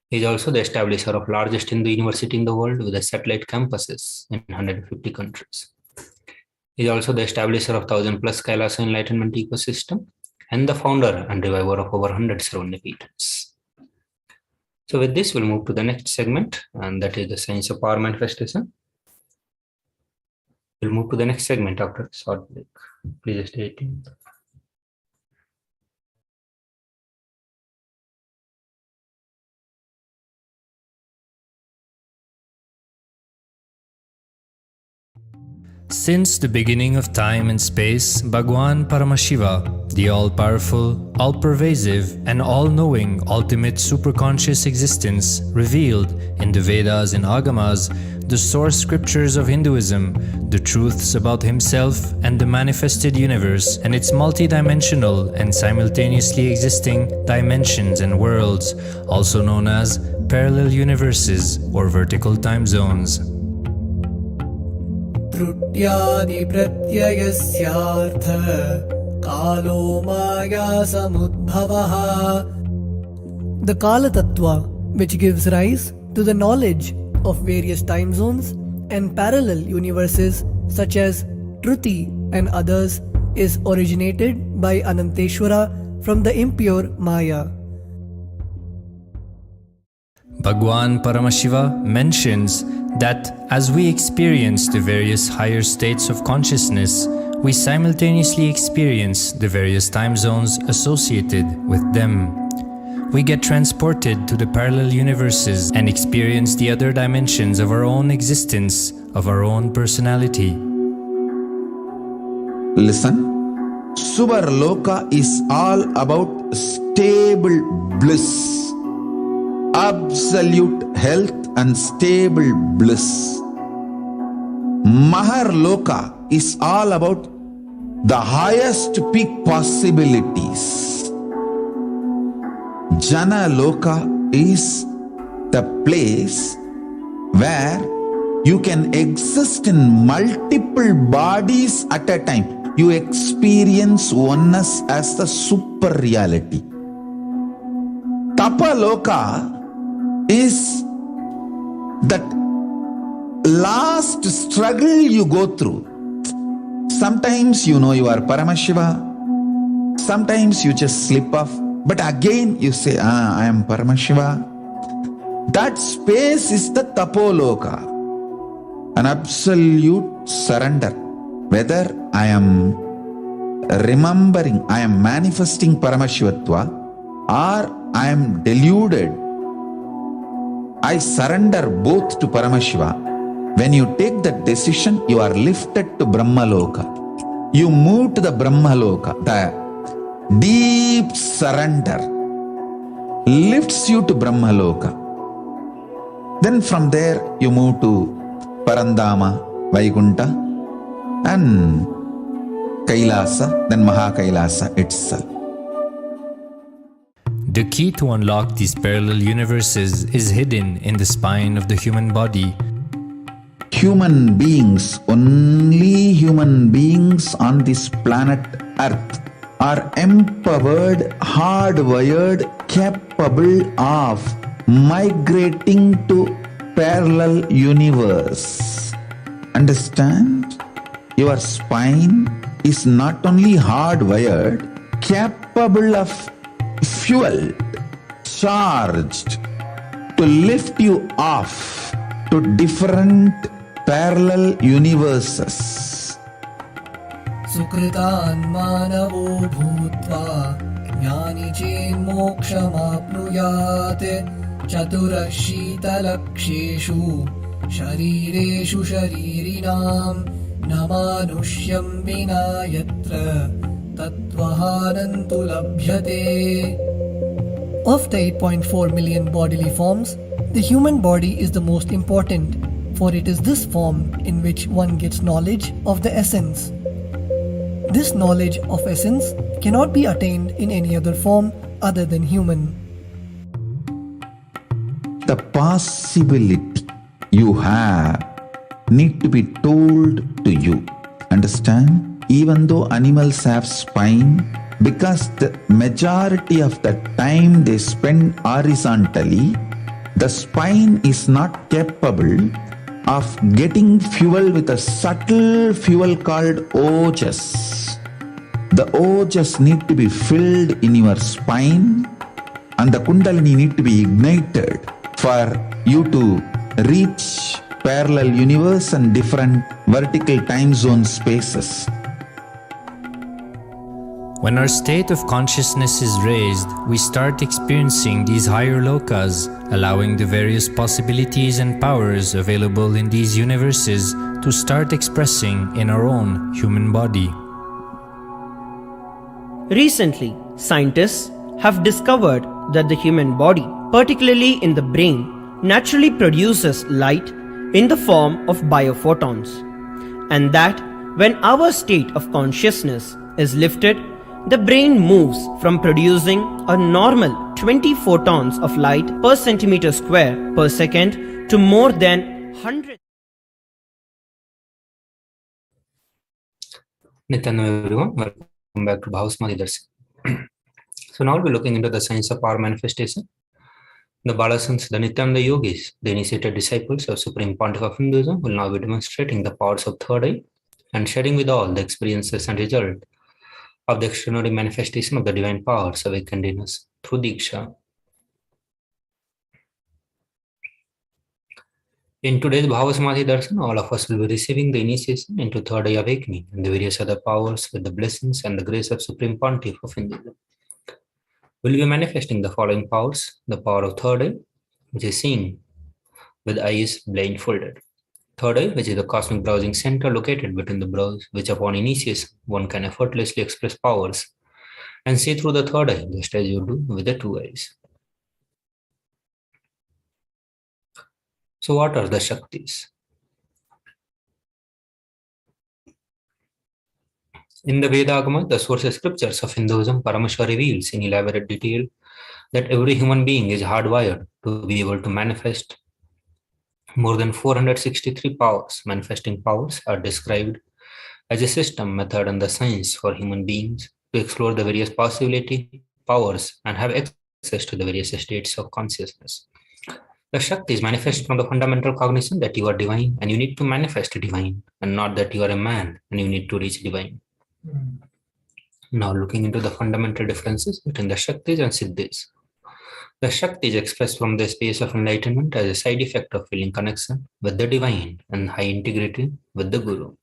He is also the establisher of largest Hindu university in the world with a satellite campuses in 150 countries. He is also the establisher of 1,000 plus KAILASA Enlightenment ecosystem and the founder and reviver of over 100 Sarvanyapeethams. So with this, we'll move to the next segment, and that is the Science of Power Manifestation. We'll move to the next segment after a short break. Please stay tuned. Since the beginning of time and space, Bhagwan Paramashiva, the all-powerful, all-pervasive, and all-knowing ultimate superconscious existence, revealed in the Vedas and Agamas, the source scriptures of Hinduism, the truths about himself and the manifested universe and its multidimensional and simultaneously existing dimensions and worlds, also known as parallel universes or vertical time zones. त्रुट्यादि प्रत्ययस्यार्थ कालो माया समुद्भवः. The Kala Tattva, which gives rise to the knowledge of various time zones and parallel universes such as Truti and others, is originated by Ananteshwara from the impure Maya. Bhagwan Paramashiva mentions that as we experience the various higher states of consciousness, we simultaneously experience the various time zones associated with them. We get transported to the parallel universes and experience the other dimensions of our own existence, of our own personality. Listen, Subarloka is all about stable bliss, absolute health and stable bliss. Maharloka is all about the highest peak possibilities. Jana Loka is the place where you can exist in multiple bodies at a time. You experience oneness as the super reality. Tapa Loka is that last struggle you go through. Sometimes you know you are Paramashiva, sometimes you just slip off, but again you say, I am Paramashiva. That space is the Tapoloka, an absolute surrender. Whether I am remembering, I am manifesting Paramashivatva, or I am deluded, I surrender both to Paramashiva. When you take that decision, you are lifted to Brahmaloka. You move to the Brahmaloka. The deep surrender lifts you to Brahmaloka. Then from there you move to Parandama, Vaikunta, and Kailasa, then Mahakailasa itself. The key to unlock these parallel universes is hidden in the spine of the human body. Human beings, only human beings on this planet Earth are empowered, hardwired, capable of migrating to parallel universe. Understand? Your spine is not only hardwired, capable of fuel, charged to lift you off to different parallel universes. Sukritan manavo bhutva jnani chen mokshamapnuyat chaturashita-laksheshu sharireshu sharirinam namanusyam vina yatra tatvahanantu labhyate. Of the 8.4 million bodily forms, the human body is the most important, for it is this form in which one gets knowledge of the essence. This knowledge of essence cannot be attained in any other form other than human. The possibility you have need to be told to you. Understand? Even though animals have spine, because the majority of the time they spend horizontally, the spine is not capable of getting fuel with a subtle fuel called ojas. The ojas need to be filled in your spine, and the kundalini need to be ignited for you to reach parallel universe and different vertical time zone spaces. When our state of consciousness is raised, we start experiencing these higher lokas, allowing the various possibilities and powers available in these universes to start expressing in our own human body. Recently, scientists have discovered that the human body, particularly in the brain, naturally produces light in the form of biophotons, and that when our state of consciousness is lifted, the brain moves from producing a normal 20 photons of light per centimeter square per second to more than 100. Nithyananda, everyone, welcome back to Bhavasmadhi Darshan. So now we're looking into the science of power manifestation. The Balasans, the Nithyananda yogis, the initiated disciples of Supreme Pontiff of Hinduism, will now be demonstrating the powers of third eye and sharing with all the experiences and result of the extraordinary manifestation of the divine powers awakened in us through Diksha. In today's Bhavasamadhi Darshan, all of us will be receiving the initiation into third eye awakening and the various other powers with the blessings and the grace of Supreme Pontiff of Hinduism. We'll be manifesting the following powers: the power of third eye, which is seeing with eyes blindfolded. Third eye, which is the cosmic browsing center located between the brows, which upon initiation one can effortlessly express powers and see through the third eye, just as you do with the two eyes. So what are the Shaktis? In the Vedagama, the source scriptures of Hinduism, Paramashiva reveals in elaborate detail that every human being is hardwired to be able to manifest more than 463 powers. Manifesting powers are described as a system, method, and the science for human beings to explore the various possibility, powers, and have access to the various states of consciousness. The Shakti is manifest from the fundamental cognition that you are divine and you need to manifest divine, and not that you are a man and you need to reach divine. Now looking into the fundamental differences between the Shaktis and Siddhis. The Shakti is expressed from the space of enlightenment as a side effect of feeling connection with the divine and high integrity with the Guru.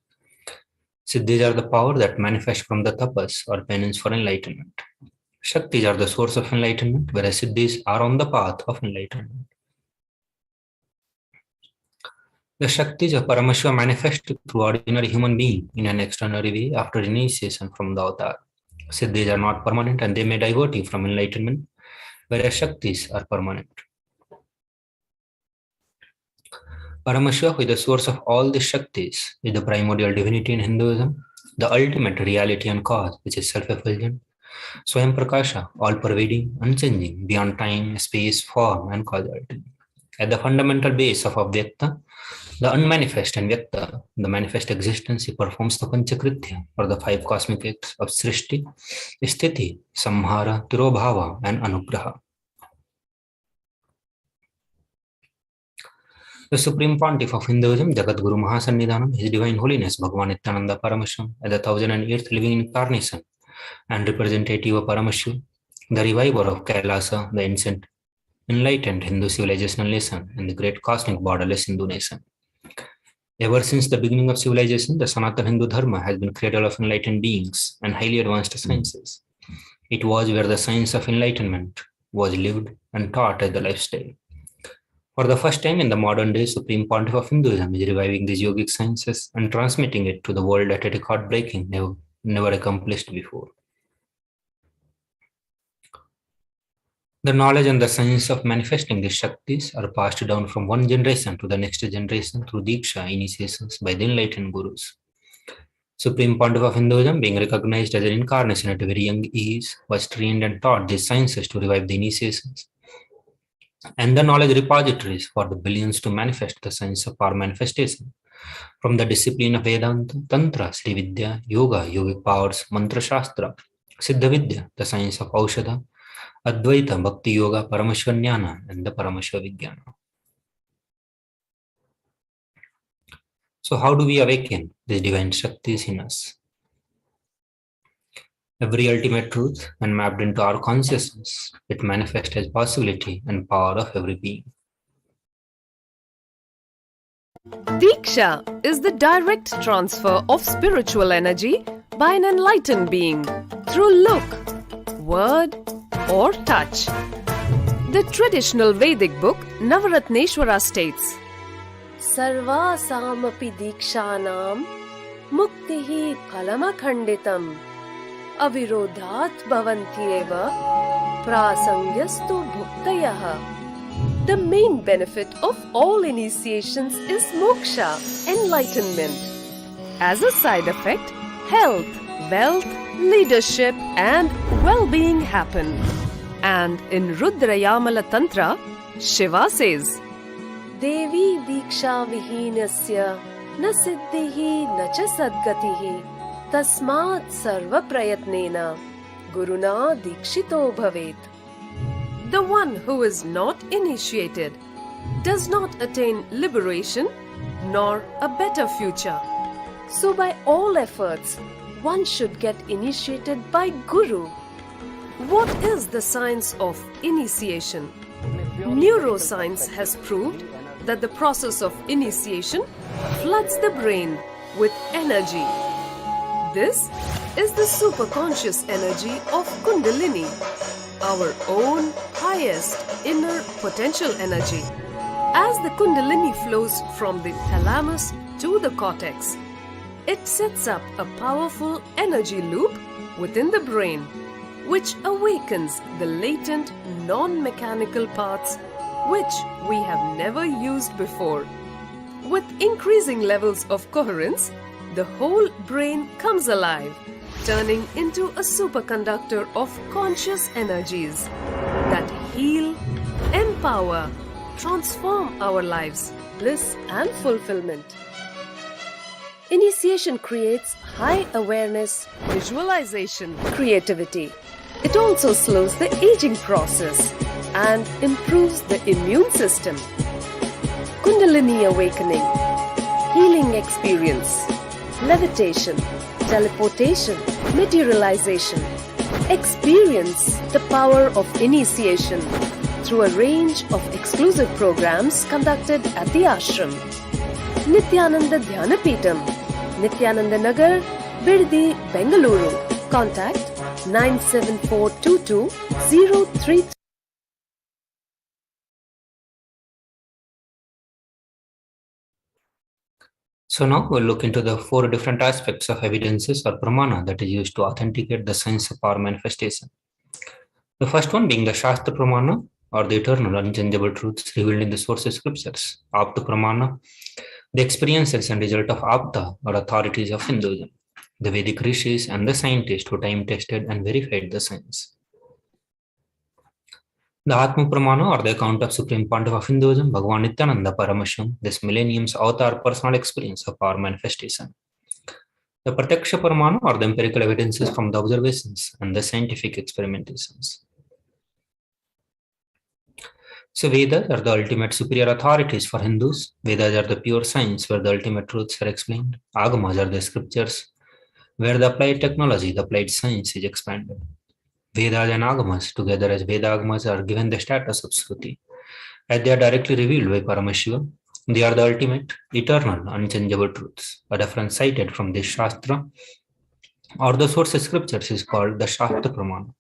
Siddhis are the power that manifest from the tapas or penance for enlightenment. Shaktis are the source of enlightenment, whereas Siddhis are on the path of enlightenment. The Shaktis of Paramashiva manifest through ordinary human being in an extraordinary way after initiation from the avatar. Siddhis are not permanent and they may divert you from enlightenment, whereas Shaktis are permanent. Paramashiva, who is the source of all the Shaktis, is the primordial divinity in Hinduism, the ultimate reality and cause, which is self-effulgent, Swayam Prakasha, all-pervading, unchanging, beyond time, space, form, and causality. At the fundamental base of Avyakta, the unmanifest and Vyakta, the manifest existence, he performs the Panchakritya, or the 5 cosmic acts of Srishti, Sthiti, Samhara, Tirobhava, and Anugraha. The Supreme Pontiff of Hinduism, Jagat Guru Mahasannidhanam, His Divine Holiness Bhagavan Nithyananda Paramashivam, as the 1008th living incarnation and representative of Paramashiva, the reviver of KAILASA, the ancient enlightened Hindu civilizational nation, and the great cosmic borderless Hindu nation. Ever since the beginning of civilization, the Sanatana Hindu Dharma has been cradle of enlightened beings and highly advanced sciences. It was where the science of enlightenment was lived and taught as the lifestyle. For the first time in the modern day, Supreme Pontiff of Hinduism is reviving these yogic sciences and transmitting it to the world at a record-breaking, never accomplished before. The knowledge and the science of manifesting these Shaktis are passed down from one generation to the next generation through Diksha initiations by the enlightened Gurus. Supreme Pontiff of Hinduism, being recognized as an incarnation at a very young age, was trained and taught these sciences to revive the initiations and the knowledge repositories for the billions to manifest the science of power manifestation. From the discipline of Vedanta, Tantra, Sri Vidya, Yoga, Yogic powers, Mantra Shastra, Siddha Vidya, the science of Aushadha, Advaita, Bhakti Yoga, Paramashiva Jnana, and the Paramashiva Vijnana. So how do we awaken these divine Shaktis in us? Every ultimate truth, when mapped into our consciousness, it manifests as possibility and power of every being. Diksha is the direct transfer of spiritual energy by an enlightened being. through look, word, or touch. The traditional Vedic book Navaratneshwara states, Sarvasamapi dikshanam muktihi phalamakhanditam avirodhat bhavantyeva prasangyastu bhuktayah. The main benefit of all initiations is moksha, enlightenment. As a side effect, health, wealth, leadership, and well-being happen. And in Rudrayamala Tantra, Shiva says, Devi diksha vihinasya na siddhihi na cha sadgatihi tasmat sarva prayatnena guruna dikshito bhavet. The one who is not initiated does not attain liberation nor a better future. So by all efforts, one should get initiated by Guru. What is the science of initiation? Neuroscience has proved that the process of initiation floods the brain with energy. This is the superconscious energy of Kundalini, our own highest inner potential energy. As the Kundalini flows from the thalamus to the cortex, it sets up a powerful energy loop within the brain, which awakens the latent non-mechanical parts which we have never used before. With increasing levels of coherence, the whole brain comes alive, turning into a superconductor of conscious energies that heal, empower, transform our lives, bliss and fulfillment. Initiation creates high awareness, visualization, creativity. It also slows the aging process and improves the immune system. Kundalini awakening, healing experience, levitation, teleportation, materialization. Experience the power of initiation through a range of exclusive programs conducted at the ashram. Nithyananda Dhyanapitham, Nithyananda Nagar, Birdi, Bengaluru. Contact 97422 033. So now we'll look into the 4 different aspects of evidences or pramana that is used to authenticate the science of power manifestation. The first one being the Shastra Pramana, or the eternal unchangeable truths revealed in the sources scriptures. Apta Pramana, the experiences and result of Apta, or authorities of Hinduism, the Vedic rishis and the scientists who time tested and verified the science. The Atma Pramana, or the account of Supreme Pontiff of Hinduism, Bhagavan Nithyananda Paramashivam, this millennium's avatar personal experience of power manifestation. The Pratyaksha Pramana, or the empirical evidences from the observations and the scientific experimentations. So Vedas are the ultimate superior authorities for Hindus. Vedas are the pure science where the ultimate truths are explained. Agamas are the scriptures where the applied technology, the applied science is expanded. Vedas and Agamas together as Veda Agamas are given the status of Shruti, as they are directly revealed by Paramashiva. They are the ultimate, eternal, unchangeable truths. A reference cited from this Shastra or the source of scriptures is called the Shastra Pramana.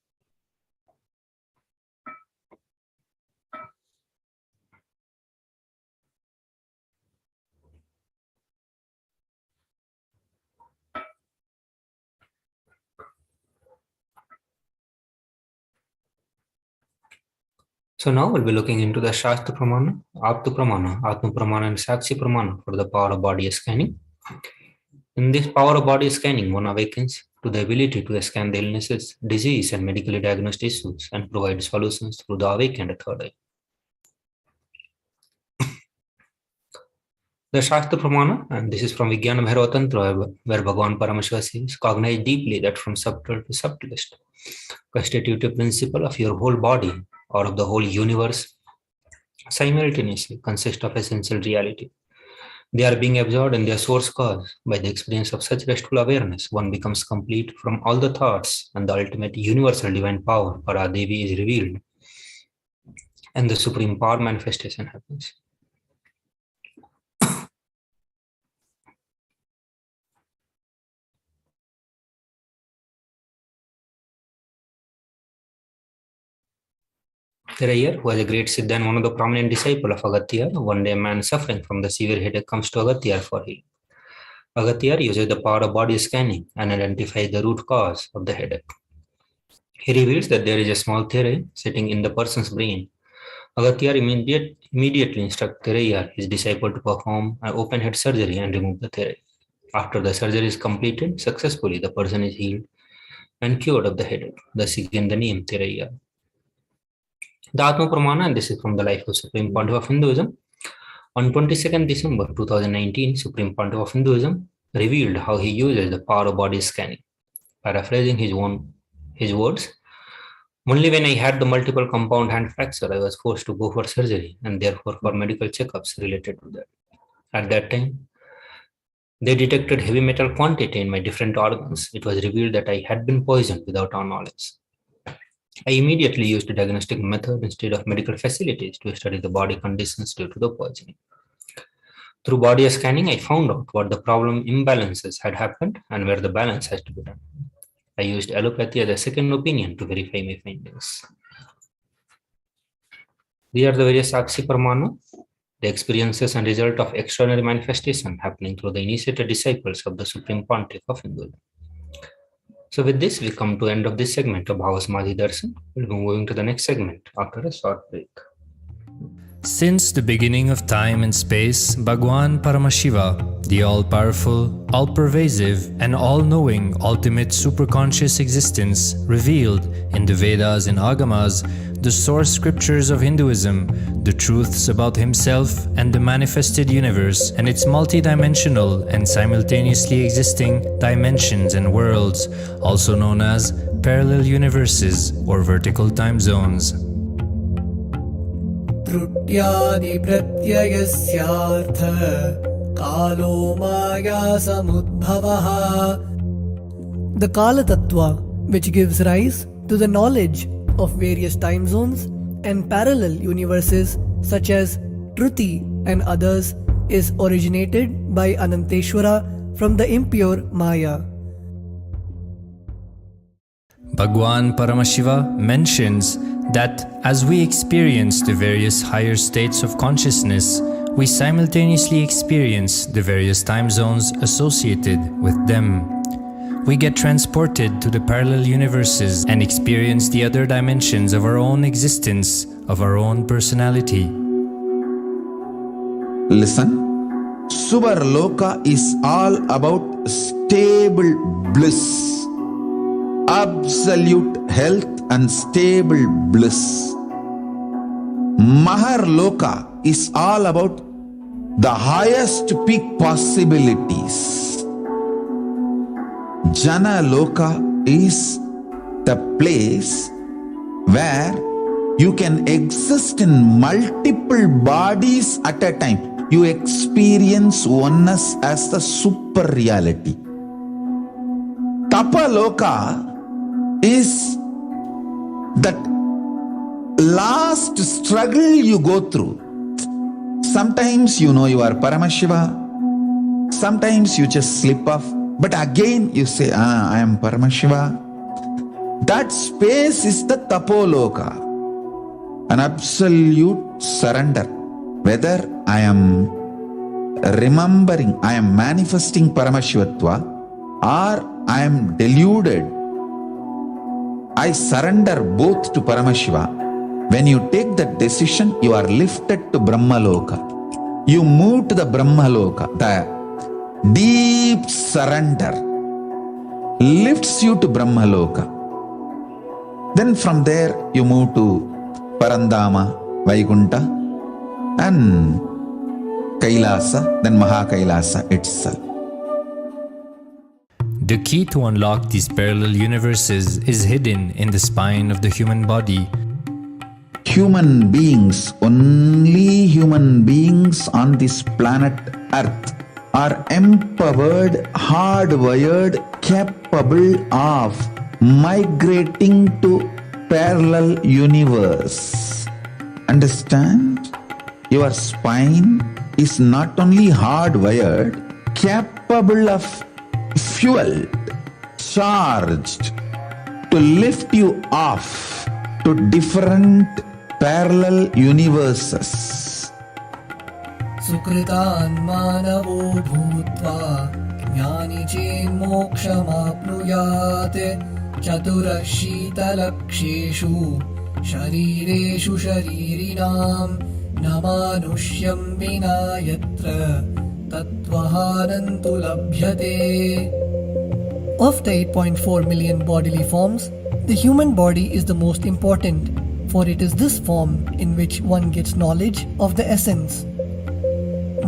So now we'll be looking into the Shastra Pramana, Apta Pramana, Atma Pramana, and Sakshi Pramana for the power of body scanning. In this power of body scanning, one awakens to the ability to scan the illnesses, disease, and medically diagnosed issues and provide solutions through the awakened third eye. The Shastra Pramana, and this is from Vijnana Bhairava Tantra, where Bhagavan Paramashiva says, cognize deeply that from subtle to subtlest, constitutive principle of your whole body or of the whole universe simultaneously consist of essential reality. They are being absorbed in their source cause. By the experience of such restful awareness, one becomes complete from all the thoughts, and the ultimate universal divine power, Devi, is revealed, and the supreme power manifestation happens. Thirayar, who was a great Siddha and one of the prominent disciples of Agatya, one day a man suffering from the severe headache comes to Agatya for healing. Agatya uses the power of body scanning and identifies the root cause of the headache. He reveals that there is a small theory sitting in the person's brain. Agatya immediately instructs Thirayar, his disciple, to perform an open head surgery and remove the theory. After the surgery is completed successfully, the person is healed and cured of the headache, thus he gained the name Thirayar. The Atma Pramana, and this is from the life of Supreme Pontiff of Hinduism. On 22nd December 2019, Supreme Pontiff of Hinduism revealed how he uses the power of body scanning. Paraphrasing his words, only when I had the multiple compound hand fracture, I was forced to go for surgery and therefore for medical checkups related to that. At that time, they detected heavy metal quantity in my different organs. It was revealed that I had been poisoned without our knowledge. I immediately used a diagnostic method instead of medical facilities to study the body conditions due to the poisoning. Through body scanning, I found out what the problem imbalances had happened and where the balance has to be done. I used allopathy as a second opinion to verify my findings. These are the various Sakshi Pramana, the experiences and result of extraordinary manifestation happening through the initiated disciples of the Supreme Pontiff of Hinduism. So with this, we come to the end of this segment of Bhava Samadhi Darshan. We'll be moving to the next segment after a short break. Since the beginning of time and space, Bhagwan Paramashiva, the all-powerful, all-pervasive, and all-knowing ultimate superconscious existence, revealed in the Vedas and Agamas, the source scriptures of Hinduism, the truths about himself and the manifested universe and its multidimensional and simultaneously existing dimensions and worlds, also known as parallel universes or vertical time zones. त्रुट्यादि प्रत्ययस्यार्थ कालो माया समुद्भवः. The Kala Tattva, which gives rise to the knowledge of various time zones and parallel universes such as Truti and others, is originated by Ananteshwara from the impure Maya. Bhagwan Paramashiva mentions that as we experience the various higher states of consciousness, we simultaneously experience the various time zones associated with them. We get transported to the parallel universes and experience the other dimensions of our own existence, of our own personality. Listen, Subarloka is all about stable bliss, absolute health and stable bliss. Maharloka is all about the highest peak possibilities. Jana Loka is the place where you can exist in multiple bodies at a time. You experience oneness as the super reality. Tapa Loka is that last struggle you go through. Sometimes you know you are Paramashiva, sometimes you just slip off, but again you say, I am Paramashiva. That space is the Tapoloka, an absolute surrender. Whether I am remembering, I am manifesting Paramashivatva, or I am deluded, I surrender both to Paramashiva. When you take that decision, you are lifted to Brahmaloka. You move to the Brahmaloka. The deep surrender lifts you to Brahmaloka. Then from there, you move to Parandama, Vaikunta, and Kailasa, then Mahakailasa itself. The key to unlock these parallel universes is hidden in the spine of the human body. Human beings, only human beings on this planet Earth are empowered, hardwired, capable of migrating to parallel universe. Understand? Your spine is not only hardwired, capable of fueled, charged to lift you off to different parallel universes. सुकृतान् मानवो भूत्वा ज्ञानी चेन्मोक्षमाप्नुयात् चतुरशीतलक्षेषु शरीरेषु शरीरिणां न मानुष्यं विना यत्र तत्त्वहानन्तु लभ्यते. Of the 8.4 million bodily forms, the human body is the most important, for it is this form in which one gets knowledge of the essence.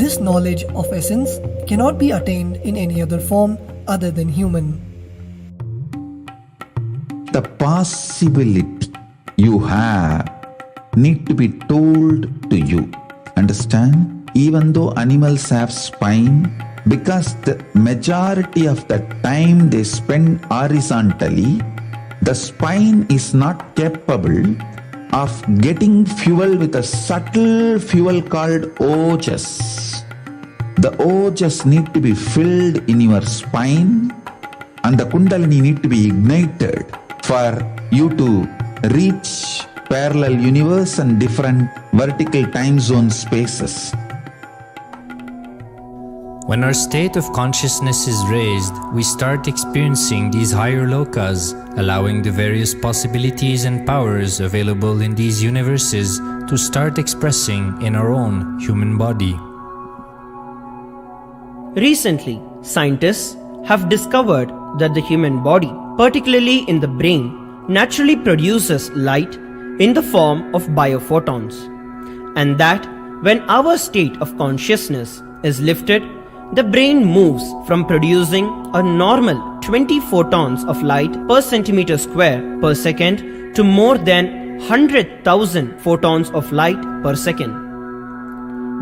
This knowledge of essence cannot be attained in any other form other than human. The possibility you have need to be told to you. Understand? Even though animals have spine, because the majority of the time they spend horizontally, the spine is not capable of getting fuel with a subtle fuel called ojas. The ojas need to be filled in your spine and the kundalini need to be ignited for you to reach parallel universe and different vertical time zone spaces. When our state of consciousness is raised, we start experiencing these higher lokas, allowing the various possibilities and powers available in these universes to start expressing in our own human body. Recently, scientists have discovered that the human body, particularly in the brain, naturally produces light in the form of biophotons, and that when our state of consciousness is lifted, the brain moves from producing a normal 20 photons of light per centimeter square per second to more than 100,000 photons of light per second.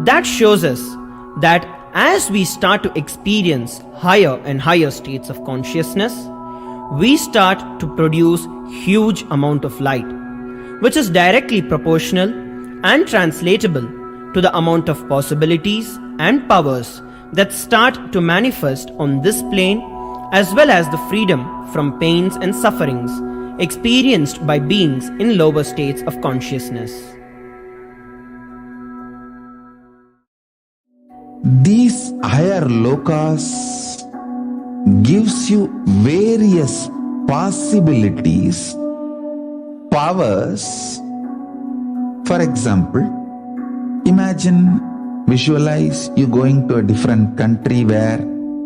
That shows us that as we start to experience higher and higher states of consciousness, we start to produce huge amount of light, which is directly proportional and translatable to the amount of possibilities and powers that start to manifest on this plane, as well as the freedom from pains and sufferings experienced by beings in lower states of consciousness. These higher lokas gives you various possibilities, powers. For example, imagine, visualize you going to a different country where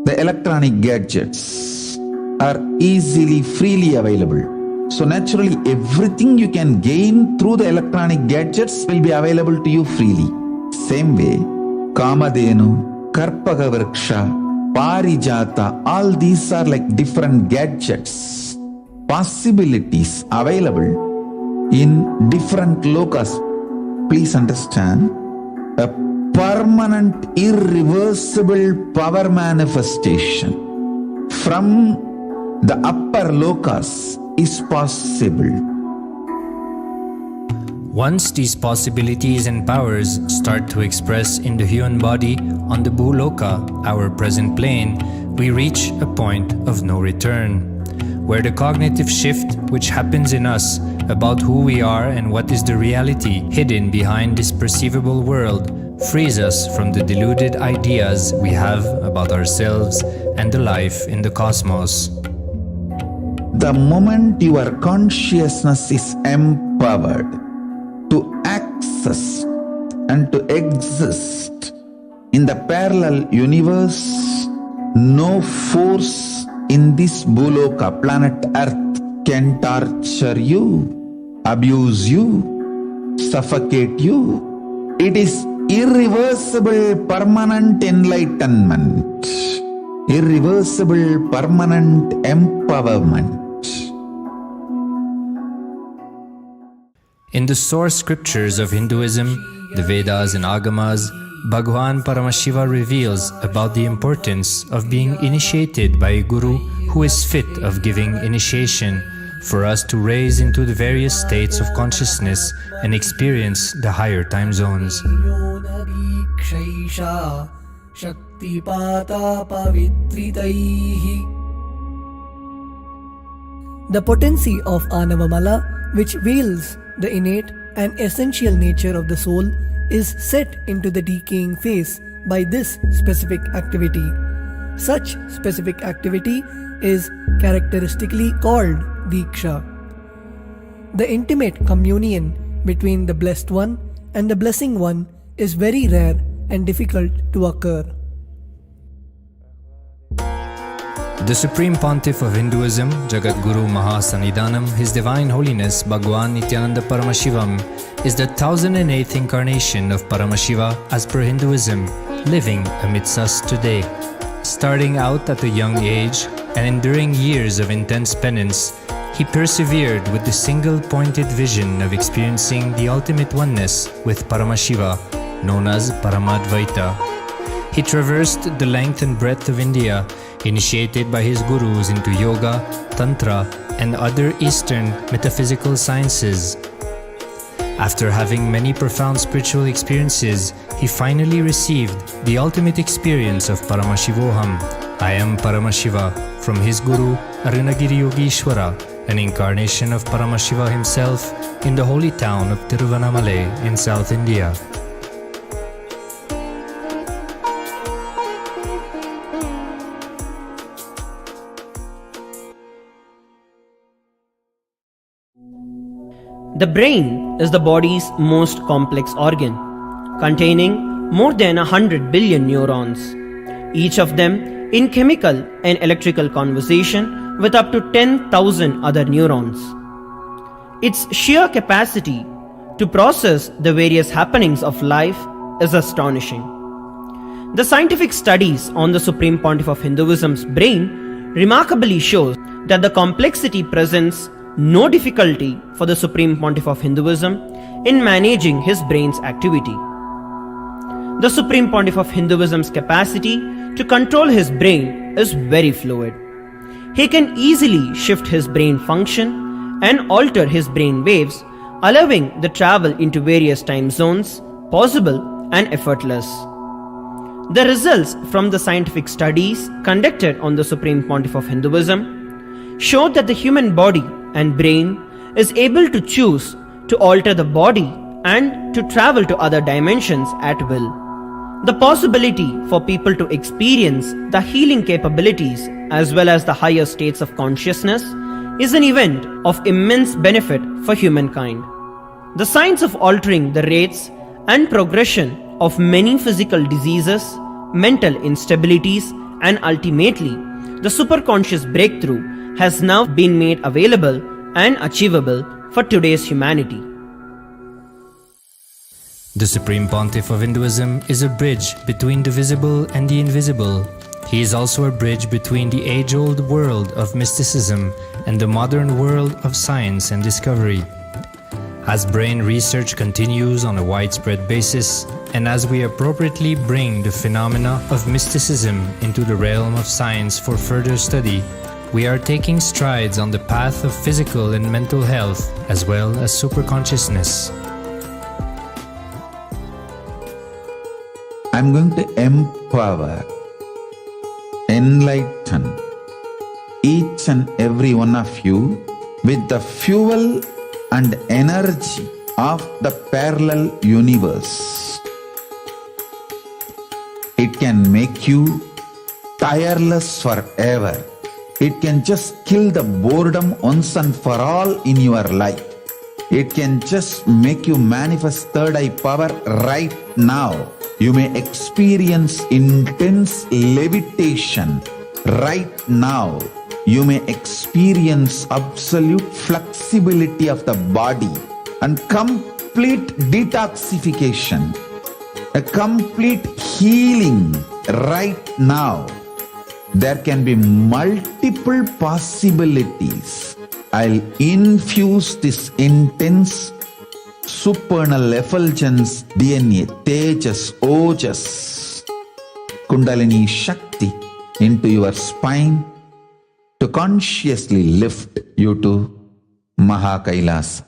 the electronic gadgets are easily, freely available. So naturally, everything you can gain through the electronic gadgets will be available to you freely. Same way, Kamadhenu, Karpagavriksha, Parijata, all these are like different gadgets, possibilities available in different lokas. Please understand, a permanent, irreversible power manifestation from the upper lokas is possible. Once these possibilities and powers start to express in the human body on the Bhuloka, our present plane, we reach a point of no return, where the cognitive shift which happens in us about who we are and what is the reality hidden behind this perceivable world frees us from the deluded ideas we have about ourselves and the life in the cosmos. The moment your consciousness is empowered to access and to exist in the parallel universe, no force in this Bhuloka, planet Earth, can torture you, abuse you, suffocate you. It is irreversible, permanent enlightenment, irreversible, permanent empowerment. In the source scriptures of Hinduism, the Vedas and Agamas, Bhagwan Paramashiva reveals about the importance of being initiated by a guru who is fit of giving initiation for us to raise into the various states of consciousness and experience the higher time zones. The potency of Anavamala, which veils the innate an essential nature of the soul is set into the decaying phase by this specific activity. Such specific activity is characteristically called Diksha. The intimate communion between the Blessed One and the Blessing One is very rare and difficult to occur. The Supreme Pontiff of Hinduism, Jagat Guru Mahasannidhanam, His Divine Holiness Bhagwan Nithyananda Paramashivam, is the 1008th incarnation of Paramashiva as per Hinduism, living amidst us today. Starting out at a young age and enduring years of intense penance, he persevered with the single-pointed vision of experiencing the ultimate oneness with Paramashiva, known as Paramadvaita. He traversed the length and breadth of India, initiated by his gurus into yoga, tantra, and other Eastern metaphysical sciences. After having many profound spiritual experiences, he finally received the ultimate experience of Paramashivoham, I am Paramashiva, from his guru Arunagiri Yogeshwara, an incarnation of Paramashiva himself in the holy town of Tiruvannamalai in South India. The brain is the body's most complex organ, containing more than 100 billion neurons, each of them in chemical and electrical conversation with up to 10,000 other neurons. Its sheer capacity to process the various happenings of life is astonishing. The scientific studies on the Supreme Pontiff of Hinduism's brain remarkably shows that the complexity presents no difficulty for the Supreme Pontiff of Hinduism in managing his brain's activity. The Supreme Pontiff of Hinduism's capacity to control his brain is very fluid. He can easily shift his brain function and alter his brain waves, allowing the travel into various time zones possible and effortless. The results from the scientific studies conducted on the Supreme Pontiff of Hinduism show that the human body and brain is able to choose to alter the body and to travel to other dimensions at will. The possibility for people to experience the healing capabilities as well as the higher states of consciousness is an event of immense benefit for humankind. The science of altering the rates and progression of many physical diseases, mental instabilities, and ultimately the superconscious breakthrough has now been made available and achievable for today's humanity. The Supreme Pontiff of Hinduism is a bridge between the visible and the invisible. He is also a bridge between the age-old world of mysticism and the modern world of science and discovery. As brain research continues on a widespread basis, and as we appropriately bring the phenomena of mysticism into the realm of science for further study, we are taking strides on the path of physical and mental health as well as superconsciousness. I'm going to empower, enlighten each and every one of you with the fuel and energy of the parallel universe. It can make you tireless forever. It can just kill the boredom once and for all in your life. It can just make you manifest third eye power right now. You may experience intense levitation right now. You may experience absolute flexibility of the body and complete detoxification, a complete healing right now. There can be multiple possibilities. I'll infuse this intense supernal effulgence DNA, Tejas, Ojas, Kundalini Shakti into your spine to consciously lift you to KAILASA.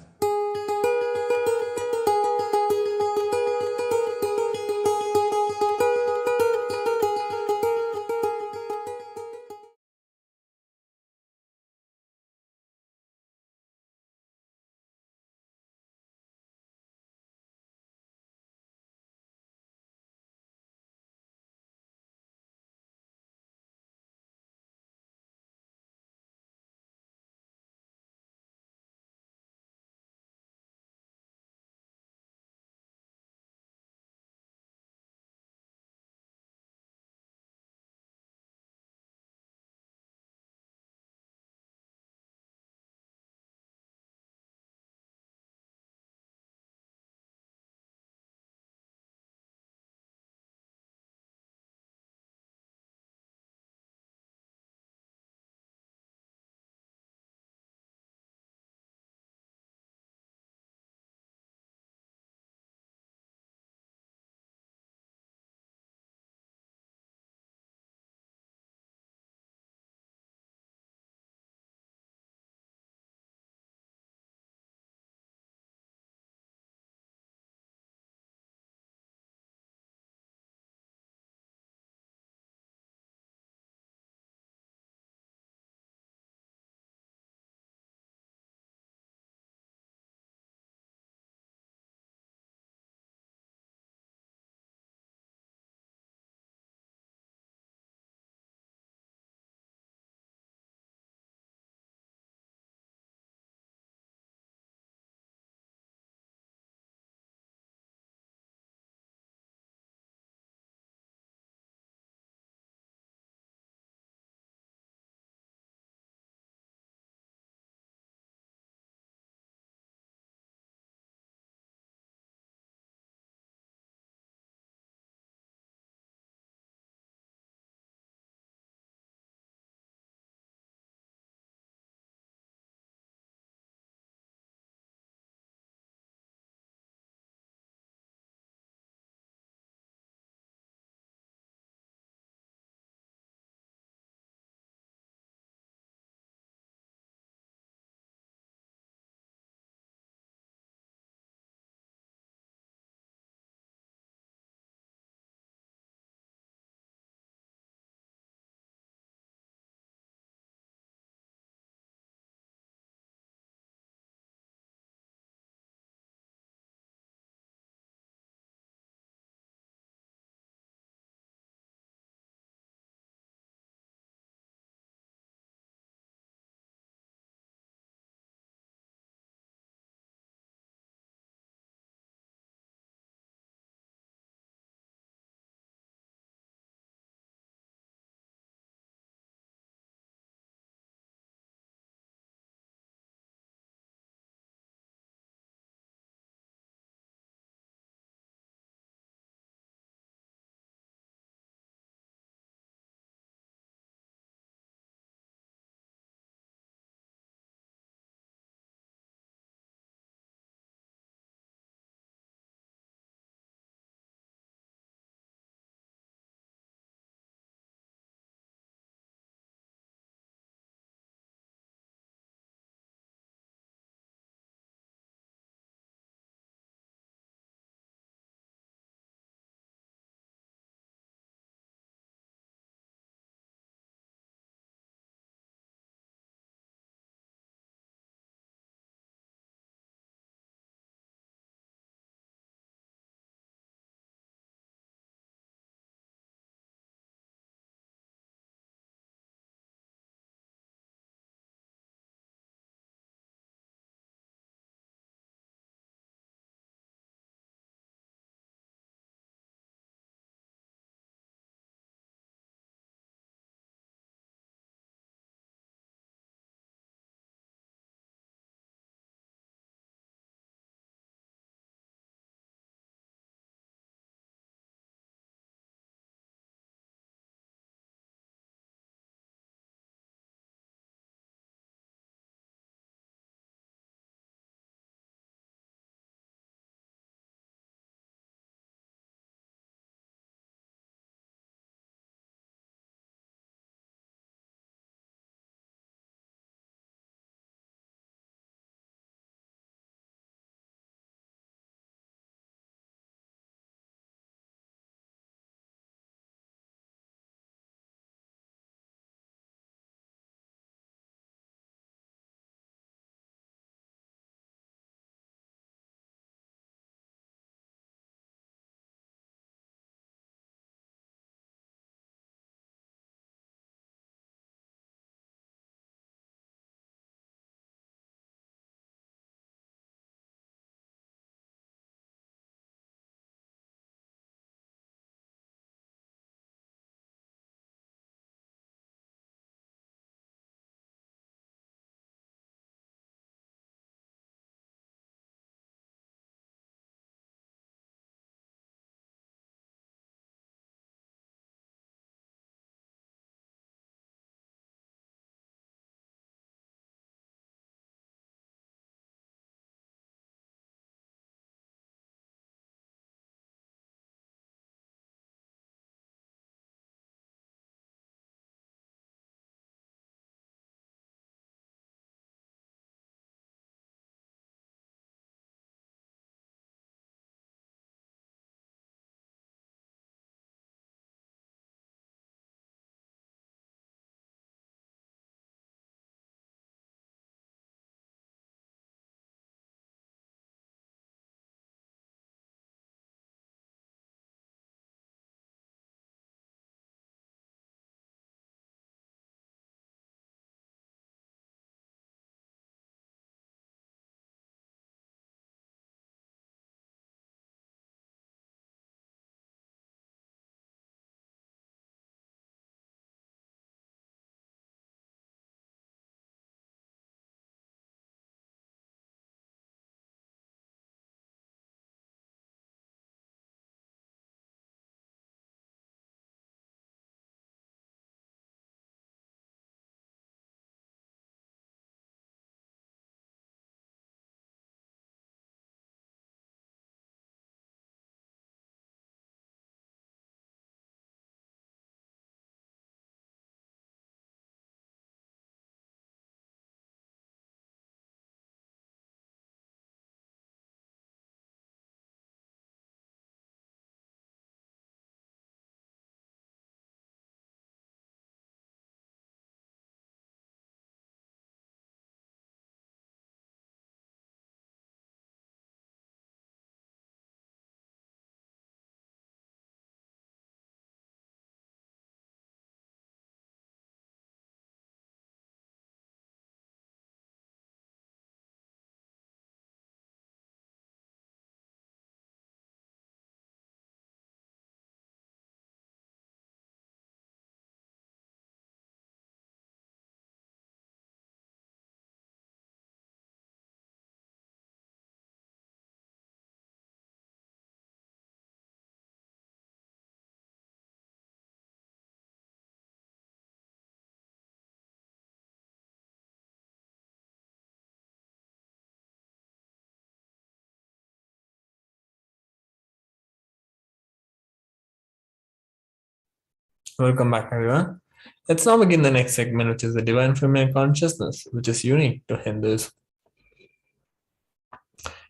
Welcome back, everyone. Let's now begin the next segment, which is the divine feminine consciousness, which is unique to Hindus.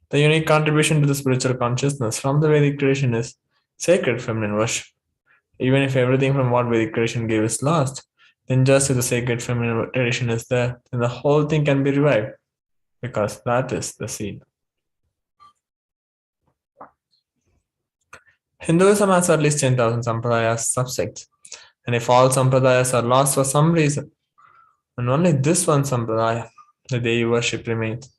The unique contribution to the spiritual consciousness from the Vedic tradition is sacred feminine worship. Even if everything from what Vedic tradition gave is lost, then just as the sacred feminine tradition is there, then the whole thing can be revived, because that is the seed. Hinduism has at least 10,000 sampradayas subsects, and if all sampradayas are lost for some reason, and only this one sampradaya, the Devi worship remains,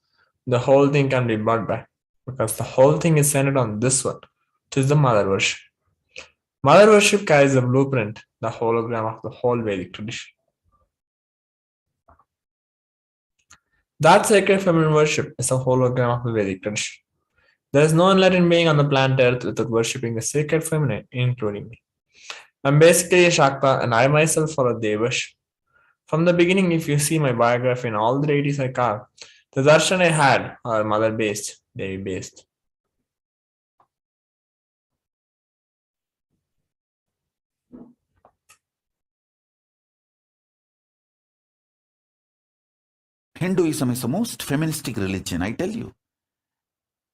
the whole thing can be brought back, because the whole thing is centered on this one, which is the mother worship. Mother worship carries the blueprint, the hologram of the whole Vedic tradition. That sacred feminine worship is a hologram of the Vedic tradition. There is no enlightened being on the planet Earth without worshipping the sacred feminine, including me. I'm basically a Shakta, and I myself follow Devi worship. From the beginning, if you see my biography and all the deities I carved, the darshan I had are mother-based, Devi-based. Hinduism is the most feministic religion, I tell you.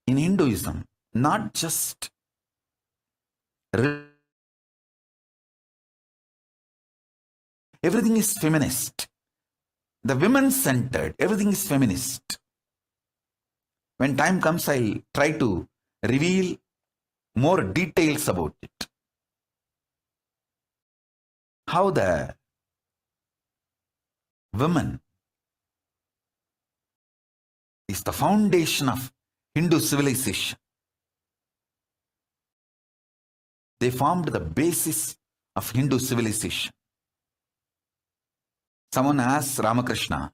In Hinduism, not just everything is feminist. The women-centered, everything is feminist. When time comes, I'll try to reveal more details about it. How the woman is the foundation of Hindu civilization. They formed the basis of Hindu civilization. Someone asked Ramakrishna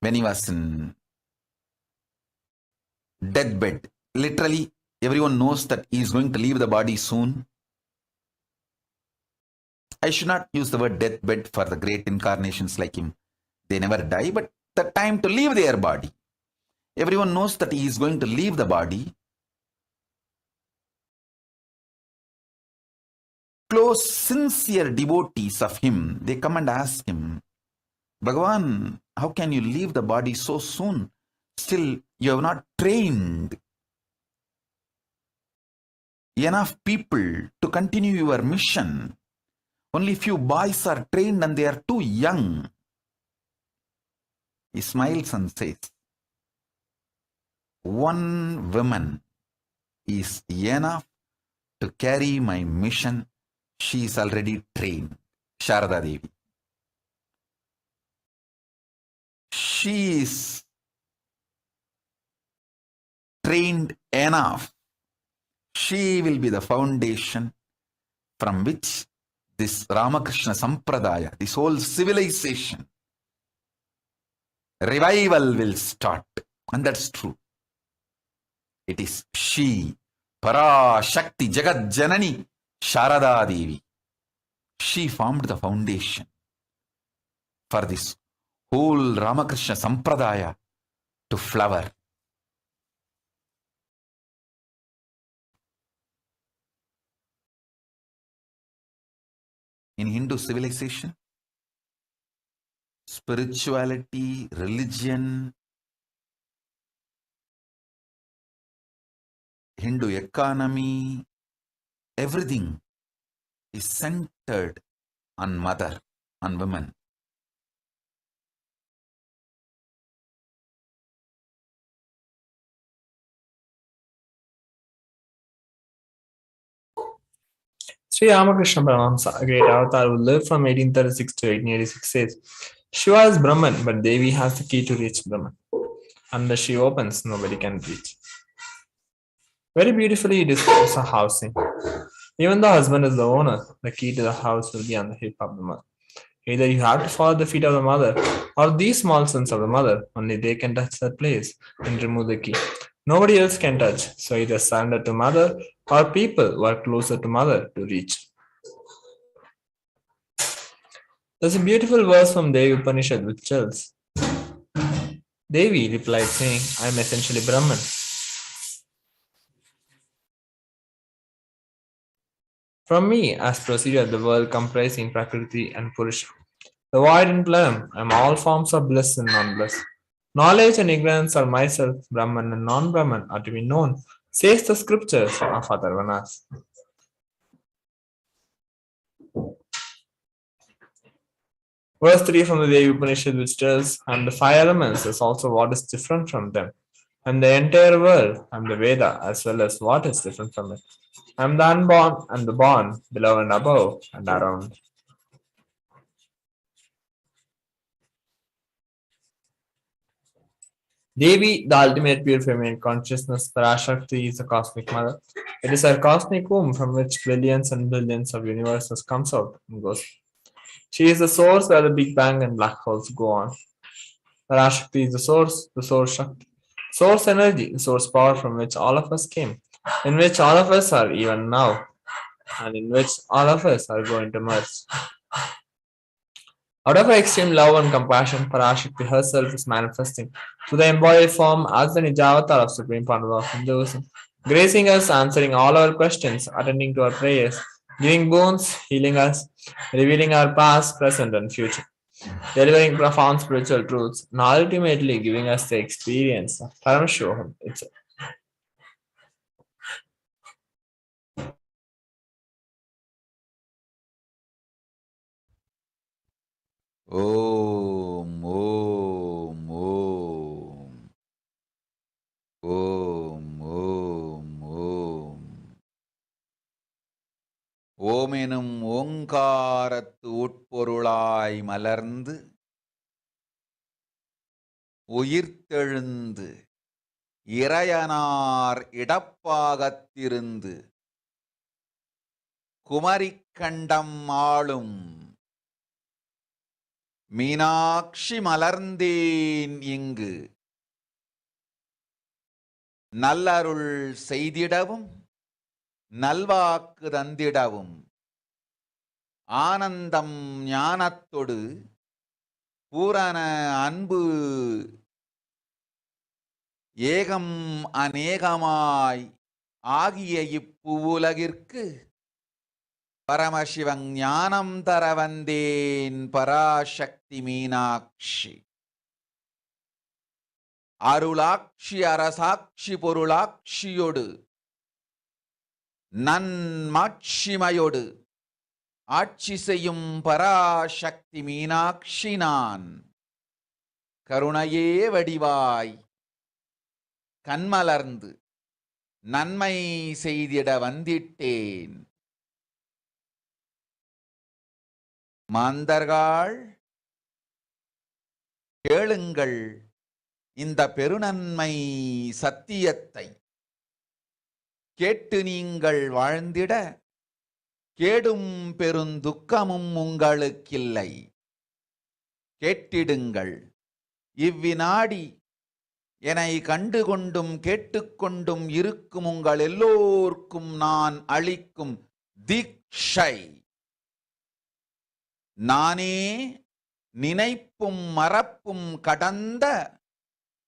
when he was in deathbed. Literally, everyone knows that he is going to leave the body soon. I should not use the word deathbed for the great incarnations like him. They never die, but the time to leave their body. Everyone knows that he is going to leave the body. Close, sincere devotees of him, they come and ask him, Bhagavan, how can you leave the body so soon? Still, you have not trained enough people to continue your mission. Only few boys are trained and they are too young. He smiles and says, one woman is enough to carry my mission. She is already trained. Sharada Devi. She is trained enough. She will be the foundation from which this Ramakrishna Sampradaya, this whole civilization, revival will start. And that's true. It is she, Parashakthi, Jagat Janani, Sharada Devi. She formed the foundation for this whole Ramakrishna Sampradaya to flower. In Hindu civilization, spirituality, religion, Hindu economy, everything is centered on mother, on women. Sri Ramakrishna Paramahamsa, a great avatar who lived from 1836 to 1886, says, Shiva is Brahman, but Devi has the key to reach Brahman. Unless she opens, nobody can reach. Very beautifully, he describes a housing. Even the husband is the owner, the key to the house will be on the hip of the mother. Either you have to follow the feet of the mother, or these small sons of the mother, only they can touch that place and remove the key. Nobody else can touch, so either surrender to mother, or people who are closer to mother to reach. There's a beautiful verse from Devi Upanishad which tells. Devi replied saying, I am essentially Brahman. From me, as proceeded the world comprising Prakriti and Purusha. The void and plenum, I am all forms of bliss and non-bliss. Knowledge and ignorance are myself, Brahman and non-Brahman are to be known, says the scriptures of Atharvanas. Verse 3 from the Devi Upanishad, which tells, I am the five elements, is also what is different from them. I am the entire world, I am the Veda, as well as what is different from it. I am the unborn and the born, below and above and around. Devi, the ultimate pure feminine consciousness, Parashakthi is the cosmic mother. It is her cosmic womb from which billions and billions of universes comes out and goes. She is the source where the Big Bang and black holes go on. Parashakthi is the source Shakti, source energy, the source power from which all of us came, in which all of us are even now, and in which all of us are going to merge. Out of her extreme love and compassion, Parashakti herself is manifesting to the embodied form as the Nijavatar of Supreme Pandava of Hinduism, gracing us, answering all our questions, attending to our prayers, giving boons, healing us, revealing our past, present, and future, delivering profound spiritual truths, and ultimately giving us the experience of Paramashivoham itself. Om, Om, Om. Om, Om, Om. ஓம் எனும் ஓங்காரத்து உட்பொருளாய் மலர்ந்து உயிர்த்தெழுந்து இறையனார் இடப்பாகத்திருந்து குமரிக்கண்டம் ஆளும் மீனாட்சி மலர்ந்தேன் இங்கு நல்லருள் செய்திடவும் நல்வாக்கு தந்திடவும் ஆனந்தம் ஞானத்தொடு பூரண அன்பு ஏகம் அநேகமாய் ஆகிய இப்புவுலகிற்கு பரமசிவன் ஞானம் தர வந்தேன் பராசக்தி மீனாட்சி அருளாட்சி அரசாட்சி பொருளாட்சியோடு நன்மாட்சிமையோடு ஆட்சி செய்யும் பராசக்தி மீனாட்சி நான் கருணையே வடிவாய் கண்மலர்ந்து நன்மை செய்திட வந்திட்டேன். மாந்தர்கள் கேளுங்கள் இந்த பெருநன்மை சத்தியத்தை, கேட்டு நீங்கள் வாழ்ந்திட கேடும் பெருந்துக்கமும் உங்களுக்கில்லை. கேட்டிடுங்கள் இவ்வினாடி என்னை கண்டுகொண்டும் கேட்டுக்கொண்டும் இருக்கும் உங்கள் எல்லோர்க்கும் நான் அளிக்கும் தீட்சை. நானே நினைப்பும் மறப்பும் கடந்த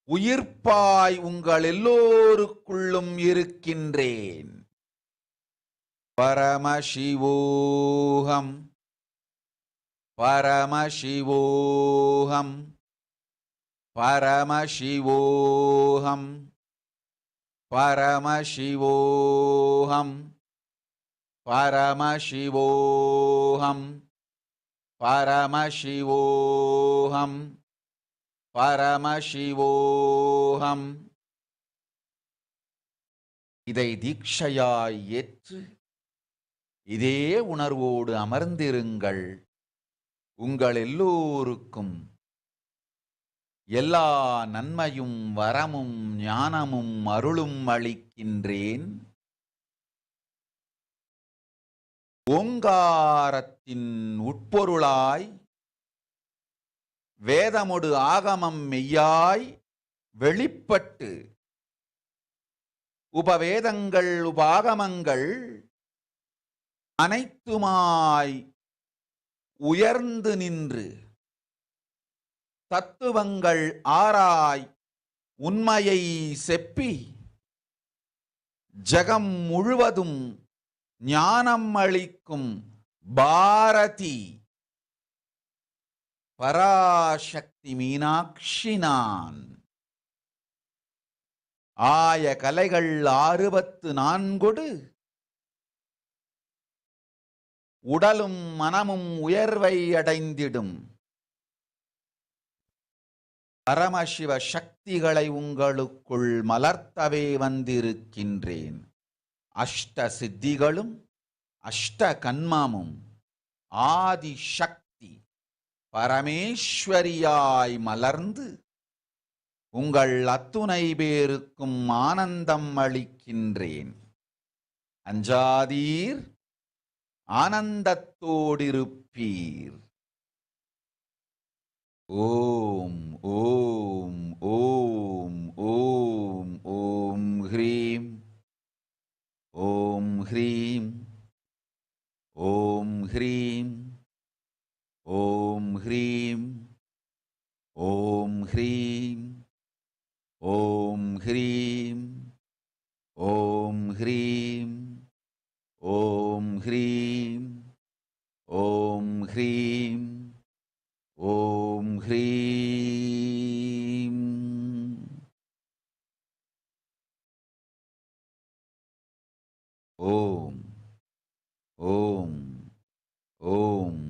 உயிர்ப்பாய் உங்கள் எல்லோருக்குள்ளும் இருக்கின்றேன். பரமசிவோஹம் பரமசிவோஹம் பரமசிவோஹம் பரமசிவோஹம் பரமசிவோஹம் பரமசிவோஹம் பரமசிவோஹம். இதை தீட்சையாய் ஏற்று இதே உணர்வோடு அமர்ந்திருங்கள். உங்கள் எல்லோருக்கும் எல்லா நன்மையும் வரமும் ஞானமும் அருளும் அளிக்கின்றேன். ஓங்காரத்தின் உட்பொருளாய் வேதமொடு ஆகமம் மெய்யாய் வெளிப்பட்டு உபவேதங்கள் உபாகமங்கள் அனைத்துமாய் உயர்ந்து நின்று தத்துவங்கள் ஆராய் உண்மையை செப்பி ஜகம் முழுவதும் ஞானம் அளிக்கும் பாரதி பராசக்தி மீனாட்சி நான். ஆய கலைகள் 64 உடலும் மனமும் உயர்வை அடைந்திடும். பரமசிவ சக்திகளை உங்களுக்குள் மலர்த்தவே வந்திருக்கின்றேன். அஷ்ட சித்திகளும் அஷ்ட கன்மமும் ஆதி சக்தி பரமேஸ்வரியாய் மலர்ந்து உங்கள் அத்துணை பேருக்கும் ஆனந்தம் அளிக்கின்றேன். அஞ்சாதீர், ஆனந்தத்தோடிருப்பீர். ஓம் ஓம் ஓம் ஓம் ஓம் ஹ்ரீம் ஓம் ஹ்ரீம் ஓம் ஹ்ரீம் ஓம் ஹ்ரீம் ஓம் ஹ்ரீம் ஓம் ஹ்ரீம் ஓம் ஹ்ரீம் ஓம் ஹ்ரீம் ஓம் ஹ்ரீம் ஓம் ஹ்ரீம். ஓம் ஓம் ஓம்.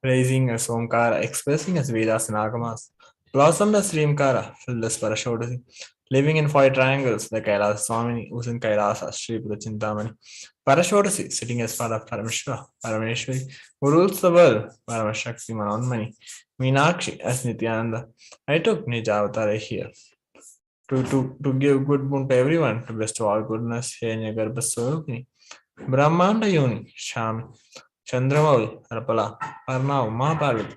Raising as Omkara, expressing as Vedas and Agamas, blossomed as Srimkara, filled as Parashakthi, living in 5 triangles, the KAILASA Swamini, who's in KAILASA, Sri Purachintamani, Parashakthi, sitting as part of Paramashva, Parameshwari, who rules the world, Paramashakhti Manonmani, Meenakshi as Nithyananda. I took Nijavatara here to give good boon to everyone, to bestow all goodness, Henyagarbha Swarupini, Brahmanda Yoni, Shami, Chandramauli, Arpala, Parnav, Mahaparvati,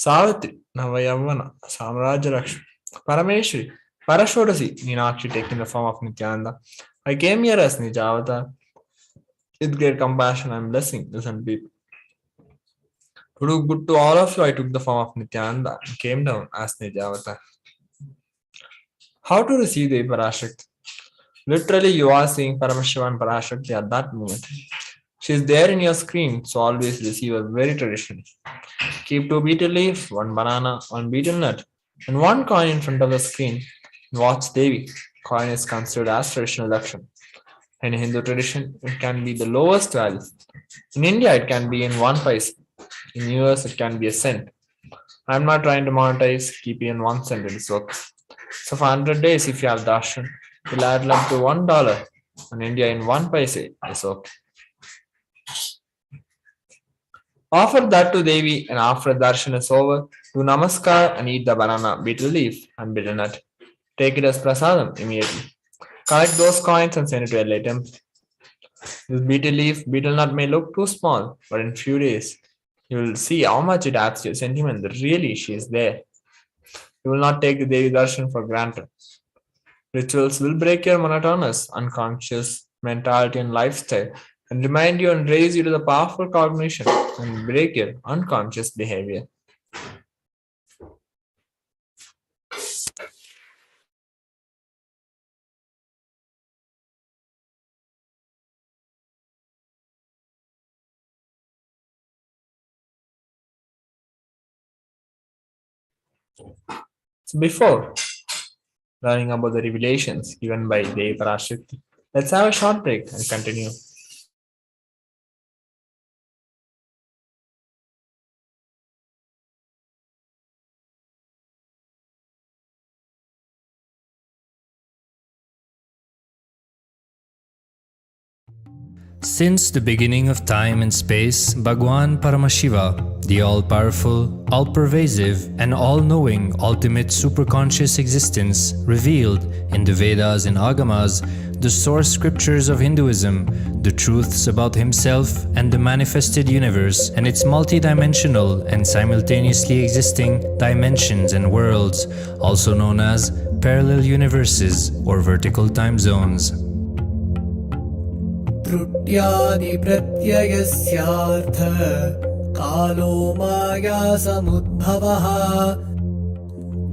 Savitri, Navayavana, Samraja Lakshmi, Parameshwari, Parashakthi, Meenakshi taking the form of Nithyananda. I came here as Nijavatar. With great compassion and blessing, listen people. To do good to all of you, I took the form of Nithyananda and came down as Nijavatar. How to receive the Parashakthi? Literally, you are seeing Paramashivam and Parashakthi at that moment. She is there in your screen, so always receive her very traditionally. Keep 2 betel leaf, 1 banana, 1 betel nut, and 1 coin in front of the screen and watch Devi. Coin is considered as traditional action. In Hindu tradition, it can be the lowest value. In India, it can be in 1 paisa. In US, it can be a cent. I'm not trying to monetize, keep it in 1 cent, it is okay. So for 100 days, if you have darshan, you'll add up to $1. In India, in 1 paisa, it's okay. Offer that to Devi, and after darshan is over, do namaskar and eat the banana, betel leaf, and betel nut. Take it as prasadam immediately. Collect those coins and send it to LA temple. This betel leaf, betel nut may look too small, but in few days, you will see how much it adds to your sentiment that really she is there. You will not take the Devi darshan for granted. Rituals will break your monotonous, unconscious mentality and lifestyle and remind you and raise you to the powerful cognition and break your unconscious behavior. So before learning about the revelations given by Devi Parashakthi, let's have a short break and continue. Since the beginning of time and space, Bhagwan Paramashiva, the all-powerful, all-pervasive, and all-knowing ultimate superconscious existence, revealed in the Vedas and Agamas, the source scriptures of Hinduism, the truths about himself and the manifested universe and its multidimensional and simultaneously existing dimensions and worlds, also known as parallel universes or vertical time zones. त्रुट्यादिप्रत्ययस्यार्थ कालो माया समुद्भवः.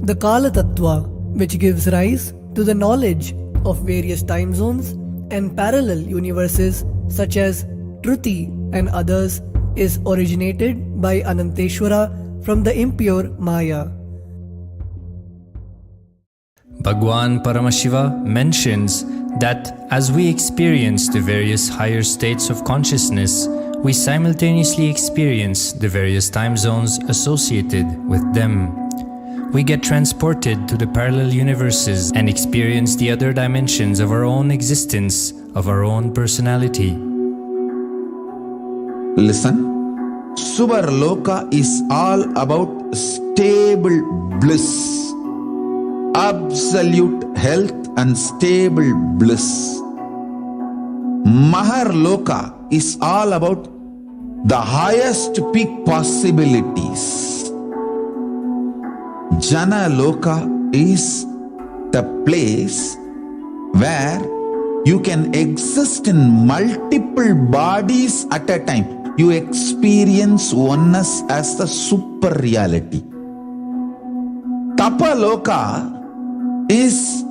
The Kala Tattva, which gives rise to the knowledge of various time zones and parallel universes such as Truti and others, is originated by Ananteshwara from the impure Maya. Bhagwan Paramashiva mentions that as we experience the various higher states of consciousness, we simultaneously experience the various time zones associated with them. We get transported to the parallel universes and experience the other dimensions of our own existence, of our own personality. Listen, Suvarloka is all about stable bliss, absolute health and stable bliss. Maharloka is all about the highest peak possibilities. Jana Loka is the place where you can exist in multiple bodies at a time. You experience oneness as the super reality. Tapaloka is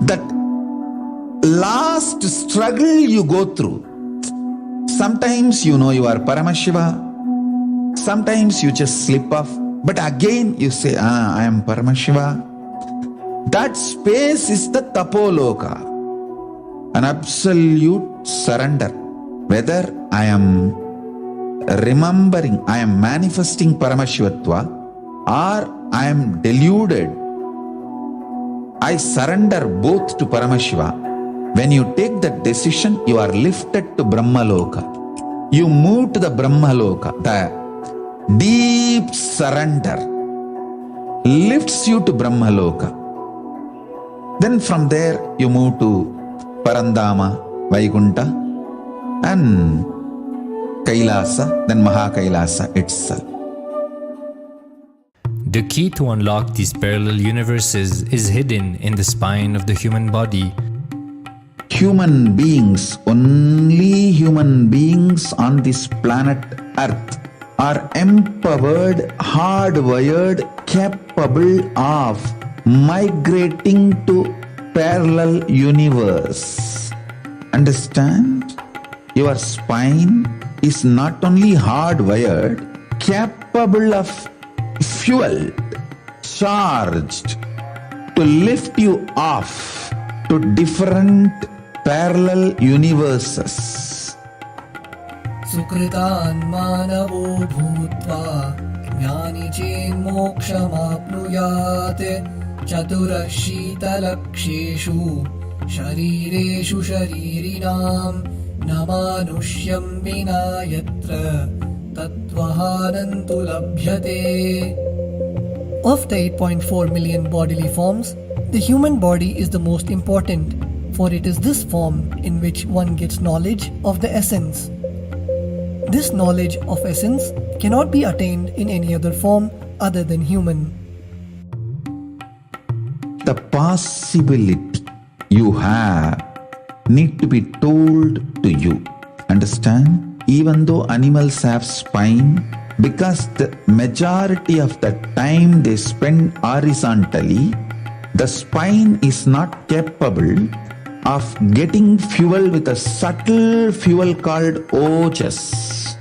that last struggle you go through. Sometimes you know you are Paramashiva, sometimes you just slip off, but again you say, I am Paramashiva. That space is the Tapoloka, an absolute surrender. Whether I am remembering, I am manifesting Paramashivatva, or I am deluded, I surrender both to Paramashiva. When you take that decision, you are lifted to Brahmaloka. You move to the Brahmaloka. The deep surrender lifts you to Brahmaloka. Then from there you move to Parandama, Vaikunta, and Kailasa, then Mahakailasa itself. The key to unlock these parallel universes is hidden in the spine of the human body. Human beings, only human beings on this planet Earth are empowered, hardwired, capable of migrating to parallel universe. Understand? Your spine is not only hardwired, capable of fuel, charged to lift you off to different parallel universes. Sukritan manavo bhutva jnani chenmokshamaapnuyat chaturashitalakshishu sharireshu sharirinam namanushyam vina yatra tatvahanantu labhyate. Of the 8.4 million bodily forms, the human body is the most important, for it is this form in which one gets knowledge of the essence. This knowledge of essence cannot be attained in any other form other than human. The possibility you have need to be told to you. Understand? Even though animals have spine, because the majority of the time they spend horizontally, the spine is not capable of getting fuel with a subtle fuel called ojas.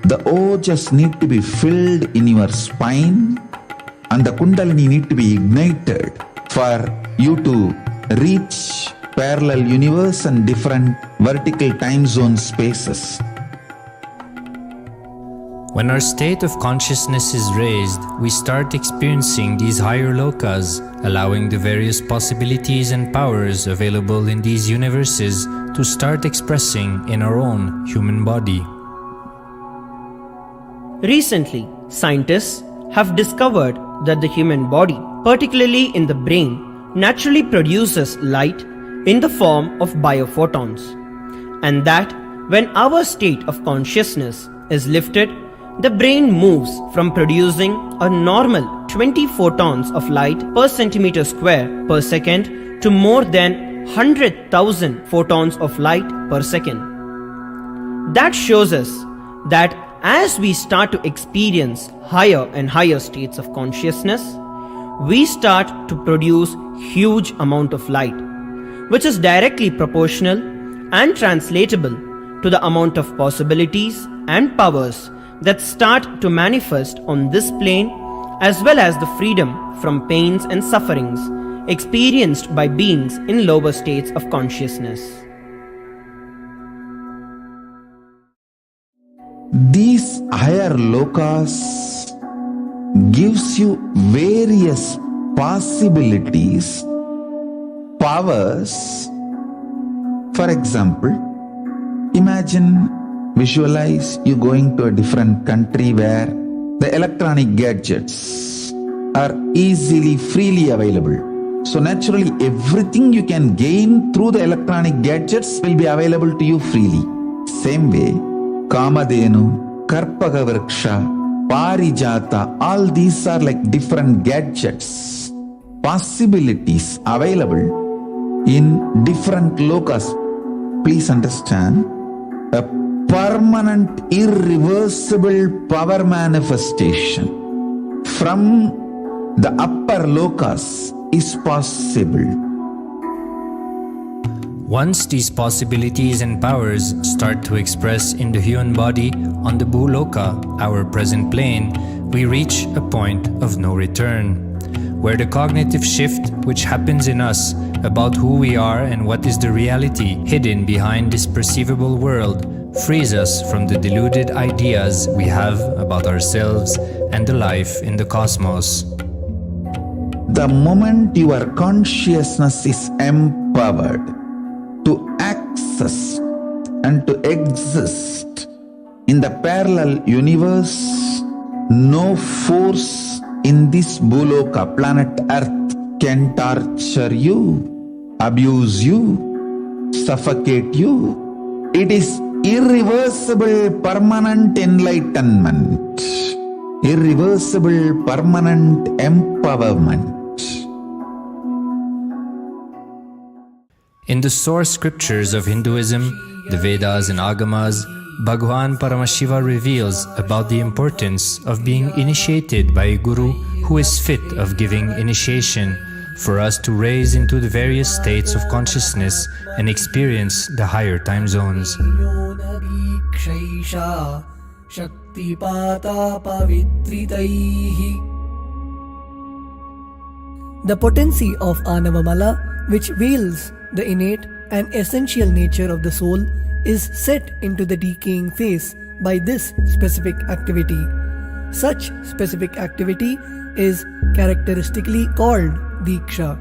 The ojas need to be filled in your spine, and the kundalini need to be ignited for you to reach parallel universe and different vertical time zone spaces. When our state of consciousness is raised, we start experiencing these higher lokas, allowing the various possibilities and powers available in these universes to start expressing in our own human body. Recently, scientists have discovered that the human body, particularly in the brain, naturally produces light in the form of biophotons, and that when our state of consciousness is lifted, the brain moves from producing a normal 20 photons of light per centimeter square per second to more than 100,000 photons of light per second. That shows us that as we start to experience higher and higher states of consciousness, we start to produce huge amount of light, which is directly proportional and translatable to the amount of possibilities and powers that start to manifest on this plane, as well as the freedom from pains and sufferings experienced by beings in lower states of consciousness. These higher lokas gives you various possibilities, powers. For example, visualize you going to a different country where the electronic gadgets are easily, freely available. So naturally, everything you can gain through the electronic gadgets will be available to you freely. Same way, Kamadhenu, Karpagavriksha, Parijata, all these are like different gadgets, possibilities available in different lokas. Please understand, a permanent, irreversible power manifestation from the upper lokas is possible. Once these possibilities and powers start to express in the human body on the Bhuloka, our present plane, we reach a point of no return, where the cognitive shift which happens in us about who we are and what is the reality hidden behind this perceivable world frees us from the deluded ideas we have about ourselves and the life in the cosmos. The moment your consciousness is empowered to access and to exist in the parallel universe, no force in this Bhuloka, planet Earth, can torture you, abuse you, suffocate you. It is irreversible, permanent enlightenment, irreversible, permanent empowerment. In the source scriptures of Hinduism, the Vedas and Agamas, Bhagwan Paramashiva reveals about the importance of being initiated by a guru who is fit of giving initiation for us to raise into the various states of consciousness and experience the higher time zones. The potency of Anavamala, which veils the innate and essential nature of the soul, is set into the decaying phase by this specific activity. Such specific activity is characteristically called Diksha.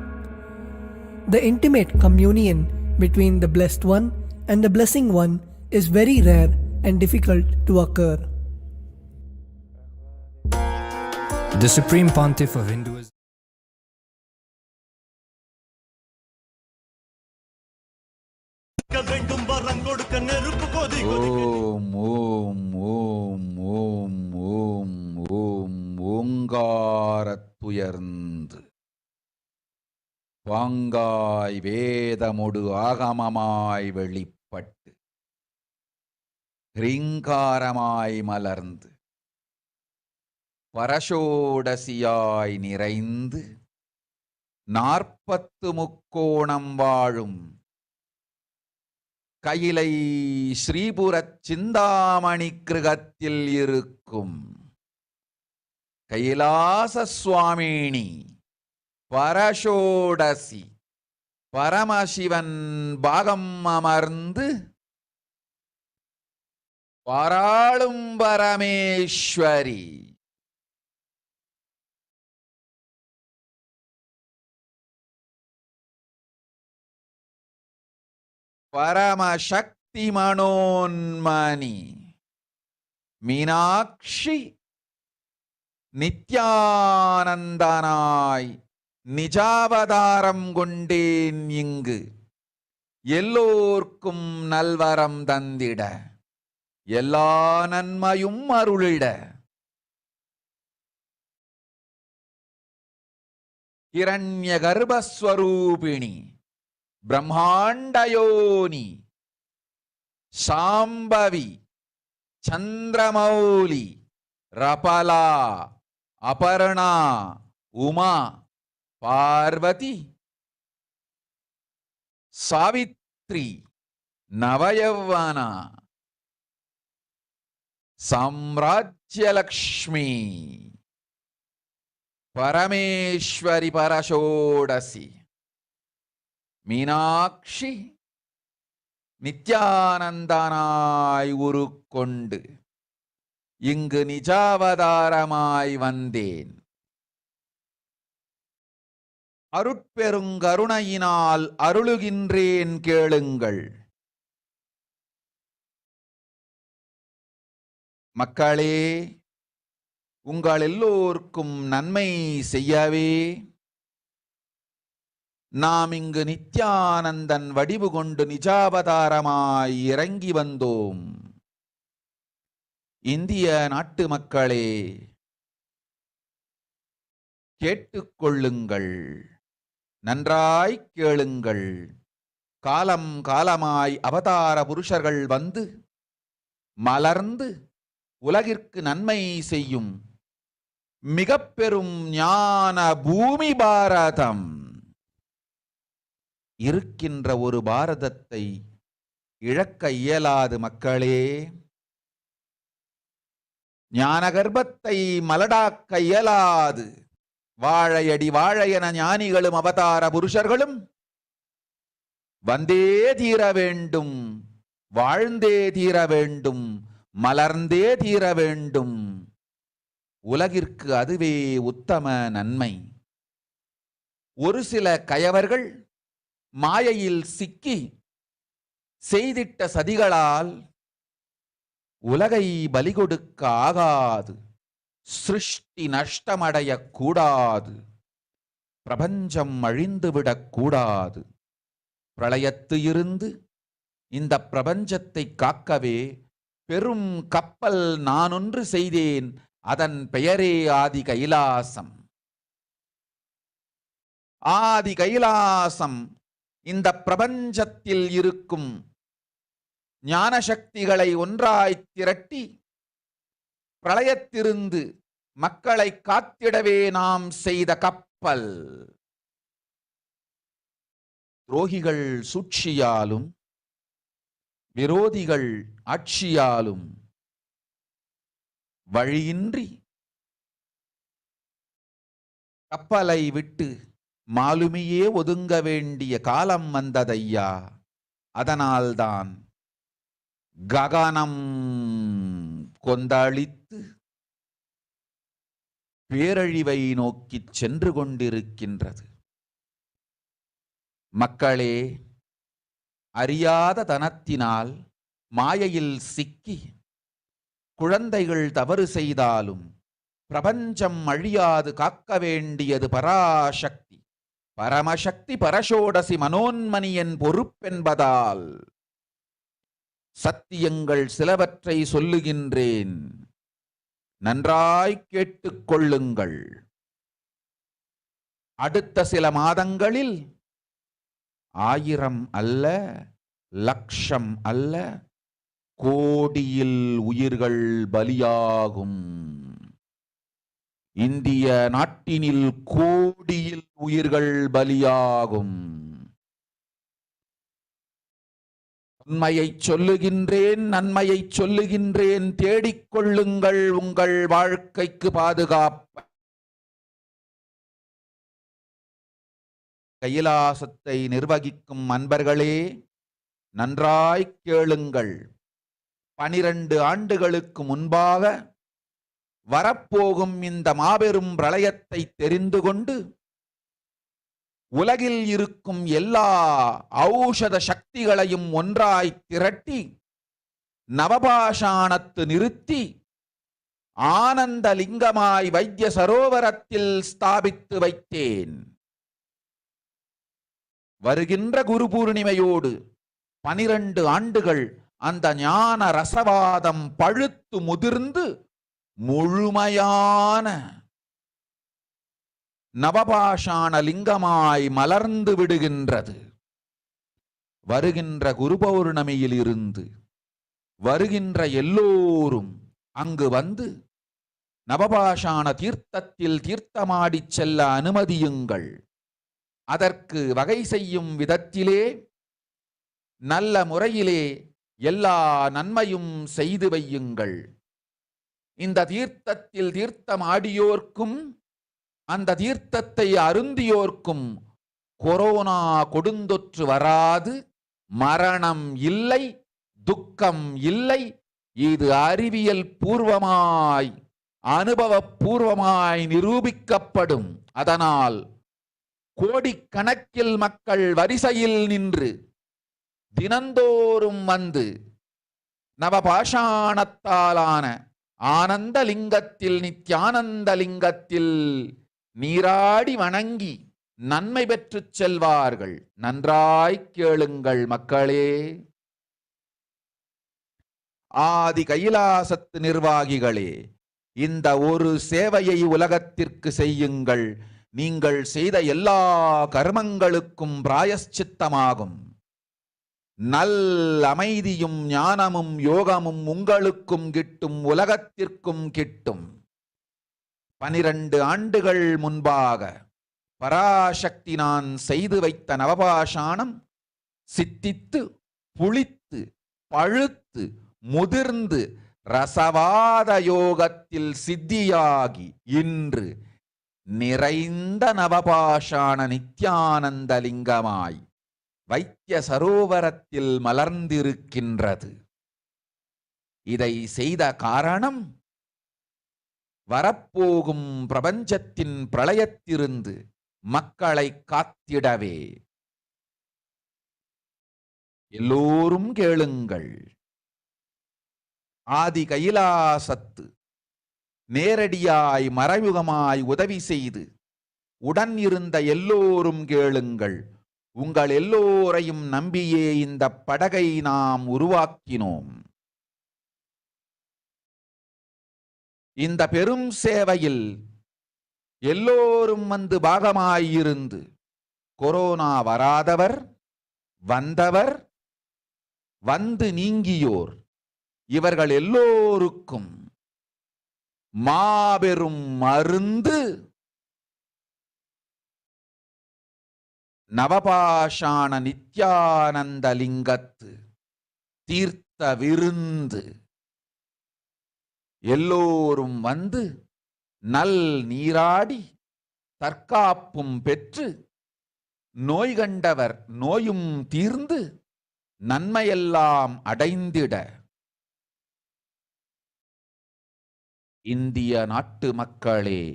The intimate communion between the blessed one and the blessing one is very rare and difficult to occur. The Supreme Pontiff of Hinduism Om, Om, Om, Om, Om, Om, Omgaratuyarnd Vangai Vedamudu Agamamai Velipattu Rinkaramai Malarnd Parashodasiyai Niraind Narpattu Mukkonam Vazhum கையிலை ஸ்ரீபுரச் சிந்தாமணி கிருகத்தில் இருக்கும் கைலாச சுவாமினி பரஷோடசி பரமசிவன் பாகம் அமர்ந்து பாராளும் Parameswari Paramashakhti Manonmani Meenakshi Nithyanandanai Nijavadaram Gonden Ingu Yellorkum Nalvaram Dandida Yella Nanmayum Arulida Hiranyagarbha Swarupini பிரம்மாண்டயோனி Shambhavi Chandramouli ரபலா Aparna Uma Parvati Savitri நவயவனா சாம்ராஜ்யலக்ஷ்மி Parameswari பரஷோடசி Meenakshi நித்யானந்தனாய் உருக்கொண்டு இங்கு நிஜாவதாரமாய் வந்தேன். அருட்பெருங்கருணையினால் அருளுகின்றேன் கேளுங்கள். மக்களே, உங்கள் எல்லோருக்கும் நன்மை செய்யவே நாம் இங்கு நித்யானந்தன் வடிவு கொண்டு நிஜாவதாரமாய் இறங்கி வந்தோம். இந்திய நாட்டு மக்களே, கேட்டுக்கொள்ளுங்கள், நன்றாய் கேளுங்கள். காலம் காலமாய் அவதார புருஷர்கள் வந்து மலர்ந்து உலகிற்கு நன்மை செய்யும் மிக பெரும் ஞான பூமி பாரதம். இருக்கின்ற ஒரு பாரதத்தை இழக்க இயலாது மக்களே. ஞான கர்ப்பத்தை மலடாக்க இயலாது. வாழையடி வாழையென ஞானிகளும் அவதார புருஷர்களும் வந்தே தீர வேண்டும், வாழ்ந்தே தீர வேண்டும், மலர்ந்தே தீர வேண்டும். உலகிற்கு அதுவே உத்தம நன்மை. ஒரு சில கயவர்கள் மாயையில் சிக்கி செய்திட்ட சதிகளால் உலகை பலி கொடுக்க ஆகாது. சிருஷ்டி நஷ்டமடைய கூடாது. பிரபஞ்சம் அழிந்துவிடக் கூடாது. பிரளயத்து இருந்து இந்த பிரபஞ்சத்தை காக்கவே பெரும் கப்பல் நானொன்று செய்தேன். அதன் பெயரே ஆதி கைலாசம். ஆதி கைலாசம் இந்த பிரபஞ்சத்தில் இருக்கும் ஞான சக்திகளை ஒன்றாய் திரட்டி பிரளயத்திலிருந்து மக்களை காத்திடவே நாம் செய்த கப்பல். துரோகிகள் சூழ்ச்சியாலும் விரோதிகள் ஆட்சியாலும் வழியின்றி கப்பலை விட்டு மாலுமியே ஒதுங்க வேண்டிய காலம் வந்ததையா. அதனால்தான் ககனம் கொந்தளித்து பேரழிவை நோக்கி சென்று கொண்டிருக்கின்றது. மக்களே, அறியாத தனத்தினால் மாயையில் சிக்கி குழந்தைகள் தவறு செய்தாலும் பிரபஞ்சம் அழியாது காக்க வேண்டியது பராசக்தி, பரமசக்தி, பரஷோடசி மனோன்மணியின் பொறுப்பென்பதால் சத்தியங்கள் சிலவற்றை சொல்லுகின்றேன். நன்றாய் கேட்டுக்கொள்ளுங்கள். அடுத்த சில மாதங்களில் 1000 அல்ல, லட்சம் அல்ல, கோடியில் உயிர்கள் பலியாகும். இந்திய நாட்டினில் கோடியில் உயிர்கள் பலியாகும். உண்மையை சொல்லுகின்றேன், நன்மையை சொல்லுகின்றேன். தேடிக்கொள்ளுங்கள் உங்கள் வாழ்க்கைக்கு பாதுகாப்பு. கைலாசத்தை நிர்வகிக்கும் அன்பர்களே, நன்றாய் கேளுங்கள். 12 ஆண்டுகளுக்கு முன்பாக வரப்போகும் இந்த மாபெரும் பிரளயத்தை தெரிந்து கொண்டு உலகில் இருக்கும் எல்லா ஔஷத சக்திகளையும் ஒன்றாய் திரட்டி நவபாஷாணத்து நிறுத்தி ஆனந்த லிங்கமாய் வைத்திய சரோவரத்தில் ஸ்தாபித்து வைத்தேன். வருகின்ற குரு பூர்ணிமையோடு 12 ஆண்டுகள் அந்த ஞான ரசவாதம் பழுத்து முதிர்ந்து முழுமையான நவபாஷாண லிங்கமாய் மலர்ந்து விடுகின்றது. வருகின்ற குரு பௌர்ணமியில் இருந்து வருகின்ற எல்லோரும் அங்கு வந்து நவபாஷான தீர்த்தத்தில் தீர்த்தமாடிச் செல்ல அனுமதியுங்கள். அதற்கு வகை செய்யும் விதத்திலே நல்ல முறையிலே எல்லா நன்மையும் செய்து வையுங்கள். இந்த தீர்த்தத்தில் தீர்த்தமாடியோர்க்கும் அந்த தீர்த்தத்தை அருந்தியோர்க்கும் கொரோனா கொடுந்தொற்று வராது, மரணம் இல்லை, துக்கம் இல்லை. இது அறிவியல் பூர்வமாய் அனுபவபூர்வமாய் நிரூபிக்கப்படும். அதனால் கோடிக்கணக்கில் மக்கள் வரிசையில் நின்று தினந்தோறும் வந்து நவபாஷாணத்தாலான ஆனந்த லிங்கத்தில் நித்யானந்த லிங்கத்தில் நீராடி வணங்கி நன்மை பெற்றுச் செல்வார்கள். நன்றாய் கேளுங்கள் மக்களே. ஆதி கைலாசத்து நிர்வாகிகளே, இந்த ஒரு சேவையை உலகத்திற்கு செய்யுங்கள். நீங்கள் செய்த எல்லா கர்மங்களுக்கும் பிராயஷ்சித்தமாகும். நல் அமைதியும் ஞானமும் யோகமும் உங்களுக்கும் கிட்டும், உலகத்திற்கும் கிட்டும். 12 ஆண்டுகள் முன்பாக பராசக்தி நான் செய்து வைத்த நவபாஷாணம் சித்தித்து புளித்து பழுத்து முதிர்ந்து ரசவாத யோகத்தில் சித்தியாகி இன்று நிறைந்த நவபாஷாண நித்யானந்த லிங்கமாய் வைத்திய சரோவரத்தில் மலர்ந்திருக்கின்றது. இதை செய்த காரணம் வரப்போகும் பிரபஞ்சத்தின் பிரளயத்திலிருந்து மக்களை காத்திடவே. எல்லோரும் கேளுங்கள். ஆதி கைலாசத்து நேரடியாய் மறைமுகமாய் உதவி செய்து உடன் இருந்த எல்லோரும் கேளுங்கள். உங்கள் எல்லோரையும் நம்பியே இந்த படகை நாம் உருவாக்கினோம். இந்த பெரும் சேவையில் எல்லோரும் வந்து பாகமாயிருந்து கொரோனா வராதவர், வந்தவர், வந்து நீங்கியோர் இவர்கள் எல்லோருக்கும் மாபெரும் மருந்து நவபாஷாண நித்யானந்த லிங்கத்து தீர்த்த விருந்து. எல்லோரும் வந்து நல் நீராடி தற்காப்பும் பெற்று நோய் கண்டவர் நோயும் தீர்ந்து நன்மையெல்லாம் அடைந்திட இந்திய நாட்டு மக்களே,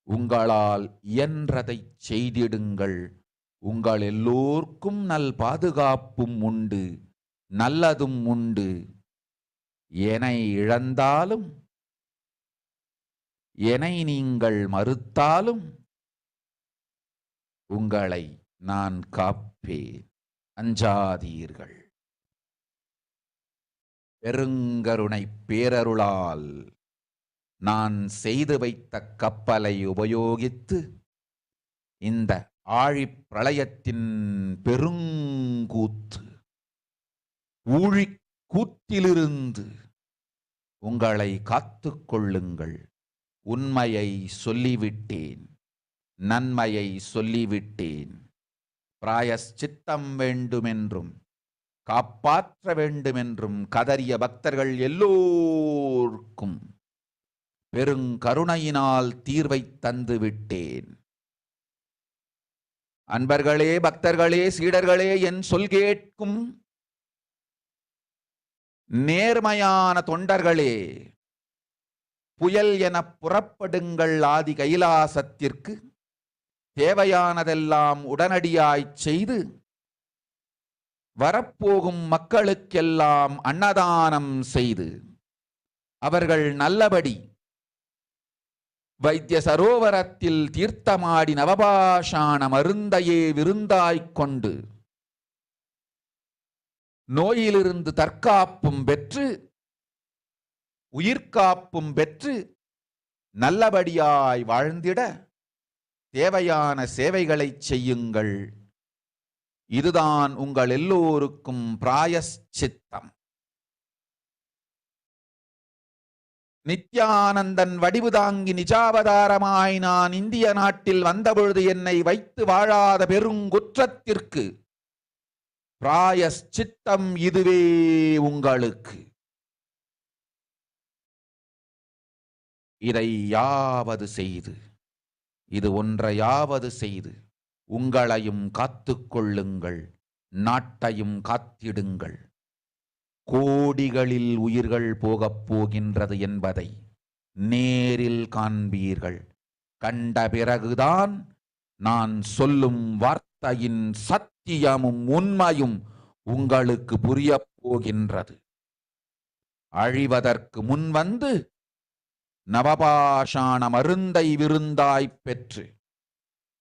உங்களால் இயன்றதை செய்திடுங்கள். உங்கள் எல்லோர்க்கும் நல் பாதுகாப்பும் உண்டு, நல்லதும் உண்டு. என்னை இழந்தாலும் என்னை நீங்கள் மறுத்தாலும் உங்களை நான் காப்பேன். அஞ்சாதீர்கள். பெருங்கருணை பேரருளால் நான் செய்து வைத்த கப்பலை உபயோகித்து இந்த ஆழிப் பிரளயத்தின் பெருங்கூத்து ஊழிக் கூத்திலிருந்து உங்களை காத்துக் கொள்ளுங்கள். உண்மையை சொல்லிவிட்டேன், நன்மையை சொல்லிவிட்டேன். பிராயஷ்சித்தம் வேண்டுமென்றும் காப்பாற்ற வேண்டுமென்றும் கதறிய பக்தர்கள் எல்லோருக்கும் பெருங்கருணையினால் தீர்வை தந்து விட்டேன். அன்பர்களே, பக்தர்களே, சீடர்களே, என் சொல் கேட்கும் நேர்மையான தொண்டர்களே, புயல் என புறப்படுங்கள். ஆதி கைலாசத்திற்கு தேவையானதெல்லாம் உடனடியாய்ச் செய்து வரப்போகும் மக்களுக்கெல்லாம் அன்னதானம் செய்து அவர்கள் நல்லபடி வைத்திய சரோவரத்தில் தீர்த்தமாடி நவபாஷாண மருந்தையே விருந்தாய்க் கொண்டு நோயிலிருந்து தற்காப்பும் பெற்று உயிர்காப்பும் பெற்று நல்லபடியாய் வாழ்ந்திட தேவையான சேவைகளை செய்யுங்கள். இதுதான் உங்கள் எல்லோருக்கும் பிராயஷ்சித்தம். நித்யானந்தன் வடிவு தாங்கி நிஜாவதாரமாய் நான் இந்திய நாட்டில் வந்தபொழுது என்னை வைத்து வாழாத பெருங்குற்றத்திற்கு பிராயஷ்சித்தம் இதுவே உங்களுக்கு. இதை யாவது செய்து, இது ஒன்றையாவது செய்து உங்களையும் காத்துக்கொள்ளுங்கள், நாட்டையும் காத்திடுங்கள். கோடிகளில் உயிர்கள் போகப் போகின்றது என்பதை நேரில் காண்பீர்கள். கண்ட பிறகுதான் நான் சொல்லும் வார்த்தையின் சத்தியமும் உண்மையும் உங்களுக்கு புரியப் போகின்றது. அழிவதற்கு முன் வந்து நவபாஷாண மருந்தை விருந்தாய்ப் பெற்று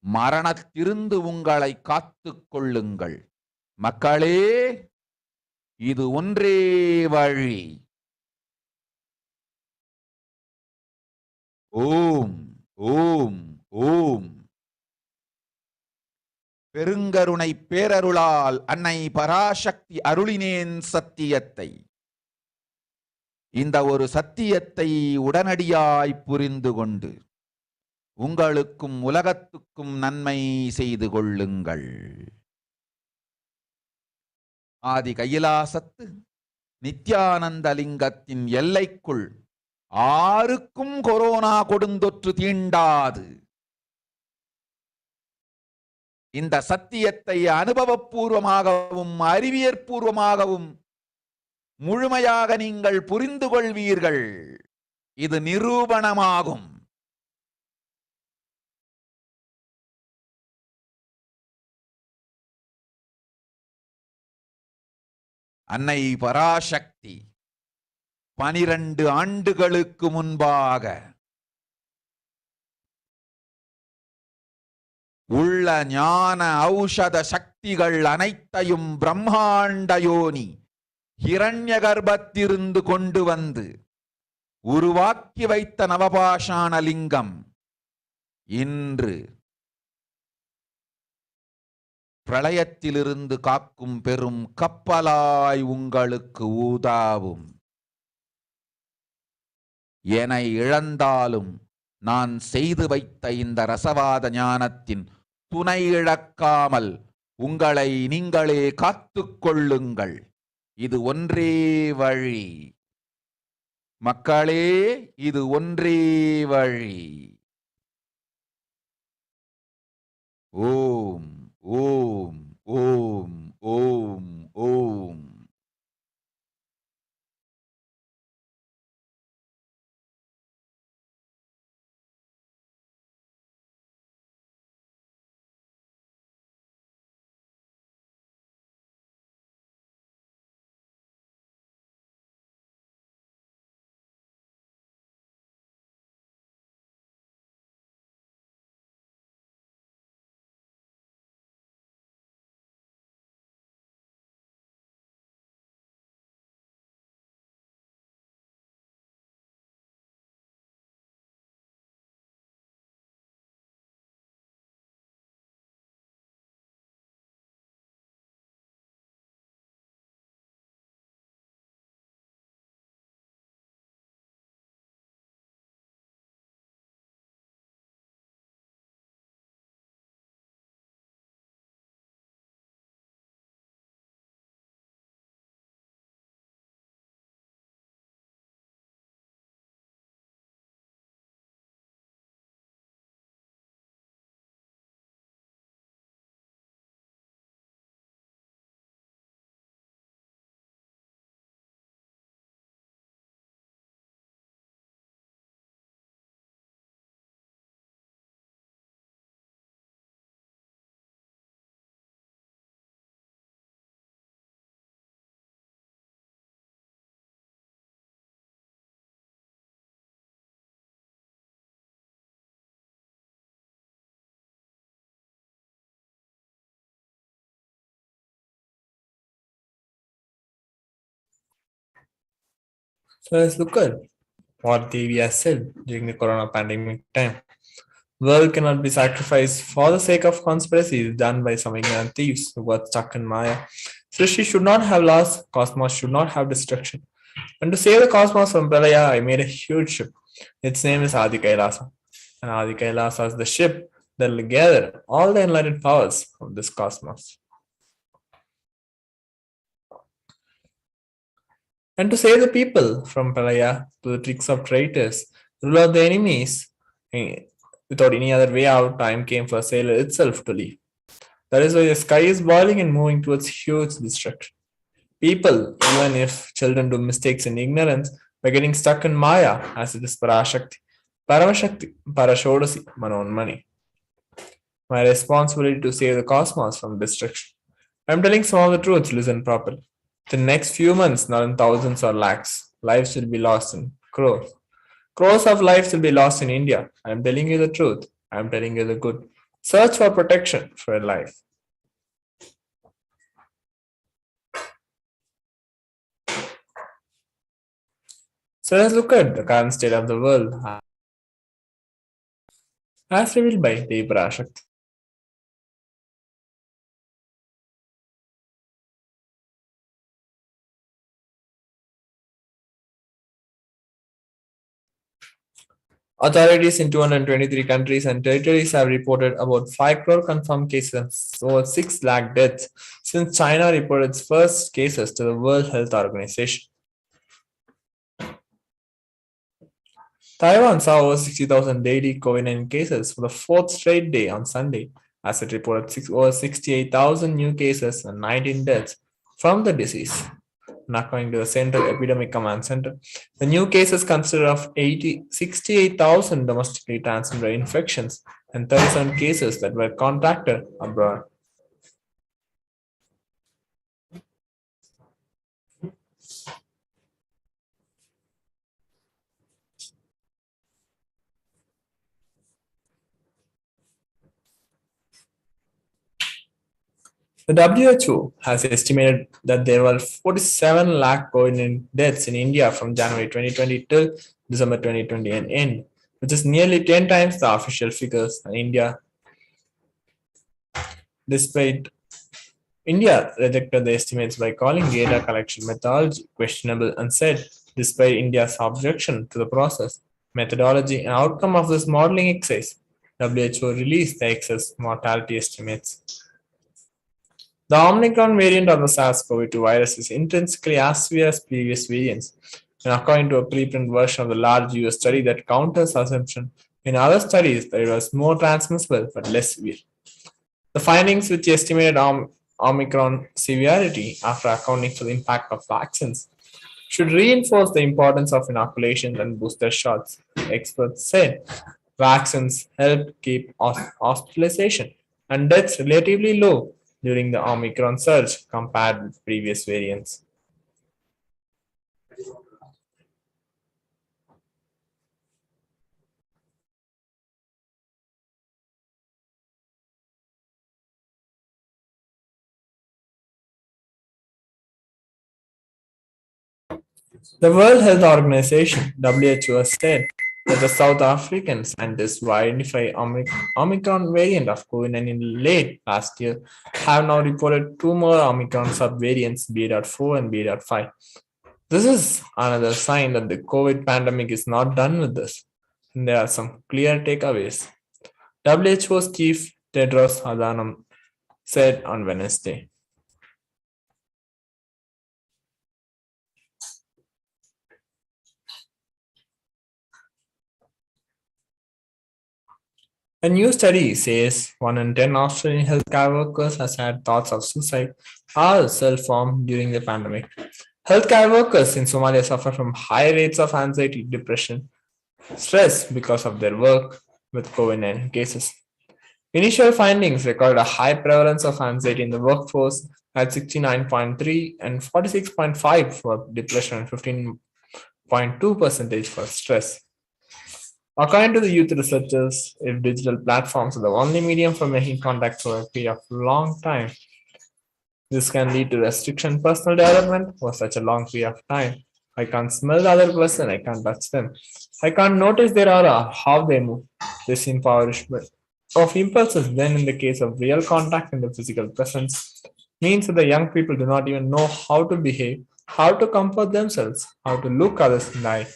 மரணத்திலிருந்து உங்களை காத்துக் கொள்ளுங்கள். மக்களே, இது ஒன்றே வழி. ஓம் ஓம் ஓம். பெருங்கருணை பேரருளால் அன்னை பராசக்தி அருளினேன் சத்தியத்தை. இந்த ஒரு சத்தியத்தை உடனடியாய் புரிந்து கொண்டு உங்களுக்கும் உலகத்துக்கும் நன்மை செய்து கொள்ளுங்கள். ஆதி கைலாசத்து நித்யானந்த லிங்கத்தின் எல்லைக்குள் ஆருக்கும் கொரோனா கொடுந்தொற்று தீண்டாது. இந்த சத்தியத்தை அனுபவபூர்வமாகவும் அறிவியற்பூர்வமாகவும் முழுமையாக நீங்கள் புரிந்து கொள்வீர்கள். இது நிரூபணமாகும். அன்னை பராசக்தி 12 ஆண்டுகளுக்கு முன்பாக உள்ள ஞான ஔஷத சக்திகள் அனைத்தையும் பிரம்மாண்ட யோனி ஹிரண்ய கர்ப்பத்திலிருந்து கொண்டு வந்து உருவாக்கி வைத்த நவபாஷாண லிங்கம் இன்று பிரளயத்திலிருந்து காக்கும் பெரும் கப்பலாய் உங்களுக்கு ஊதாவும். என இழந்தாலும் நான் செய்து வைத்த இந்த ரசவாத ஞானத்தின் துணை இழக்காமல் உங்களை நீங்களே காத்துக் கொள்ளுங்கள். இது ஒன்றே வழி. மக்களே, இது ஒன்றே வழி. ஓம் ஓம் ஓம் ஓம் ஓம். So let's look at what Devi has said during the corona pandemic time. World cannot be sacrificed for the sake of conspiracies done by some ignorant thieves who got stuck in Maya. Srishti should not have loss, cosmos should not have destruction. And to save the cosmos from Pralaya, I made a huge ship. Its name is Adi Kailasa. And Adi Kailasa is the ship that will gather all the enlightened powers of this cosmos. And to save the people from Pralaya to the tricks of traitors, rule out the enemies, without any other way out, time came for a sailor itself to leave. That is why the sky is boiling and moving towards huge destruction. People, even if children do mistakes in ignorance, by getting stuck in Maya, as it is Parashakthi, Paramashakti, Parashodasi, Manonmani. My responsibility to save the cosmos from destruction. I'm telling some of the truths, listen properly. The next few months, not in thousands or lakhs, lives will be lost in crores. Crores of lives will be lost in India. I'm telling you the truth. I'm telling you the good. Search for protection for your life. So let's look at the current state of the world as revealed by Devi Parashakthi. Authorities in 223 countries and territories have reported about 5 crore confirmed cases and over 6 lakh deaths since China reported its first cases to the World Health Organization. Taiwan saw over 60,000 daily COVID-19 cases for the fourth straight day on Sunday, as it reported over 68,000 new cases and 19 deaths from the disease. And according to the Central Epidemic Command Center, the new cases consisted of 68,000 domestically transmitted infections and 37 cases that were contracted abroad. The WHO has estimated that there were 47 lakh COVID deaths in India from January 2020 till December 2020 and end, which is nearly 10 times the official figures in India. Despite India rejected the estimates by calling data collection methodology questionable and said, despite India's objection to the process, methodology, and outcome of this modeling exercise, WHO released the excess mortality estimates. The Omicron variant of the SARS-CoV-2 virus is intrinsically as severe as previous variants, and according to a preprint version of the large US study that counters assumption in other studies that it was more transmissible but less severe. The findings, which estimated Omicron severity after accounting for the impact of vaccines, should reinforce the importance of inoculations and booster shots. Experts said vaccines helped keep hospitalization and deaths relatively low during the Omicron surge compared with previous variants. The World Health Organization, WHO, has said that the South African scientists who identified Omicron variant of COVID-19 late last year have now reported 2 more Omicron subvariants, BA.4 and BA.5. This is another sign that the COVID pandemic is not done with us, and there are some clear takeaways. WHO's chief Tedros Adhanom said on Wednesday. A new study says 1 in 10 Australian healthcare workers has had thoughts of suicide or self-harm during the pandemic. Healthcare workers in Somalia suffer from high rates of anxiety, depression, stress because of their work with COVID-19 cases. Initial findings recorded a high prevalence of anxiety in the workforce at 69.3 and 46.5 for depression and 15.2% for stress. According to the youth researchers, if digital platforms are the only medium for making contact for a period of long time, this can lead to restriction in personal development for such a long period of time. A I can't smell the other person. I can't touch them. I can't notice their aura, how they move. This impoverishment of impulses, then, in the case of real contact in the physical presence, means that the young people do not even know how to behave, how to comfort themselves, how to look others in the eye.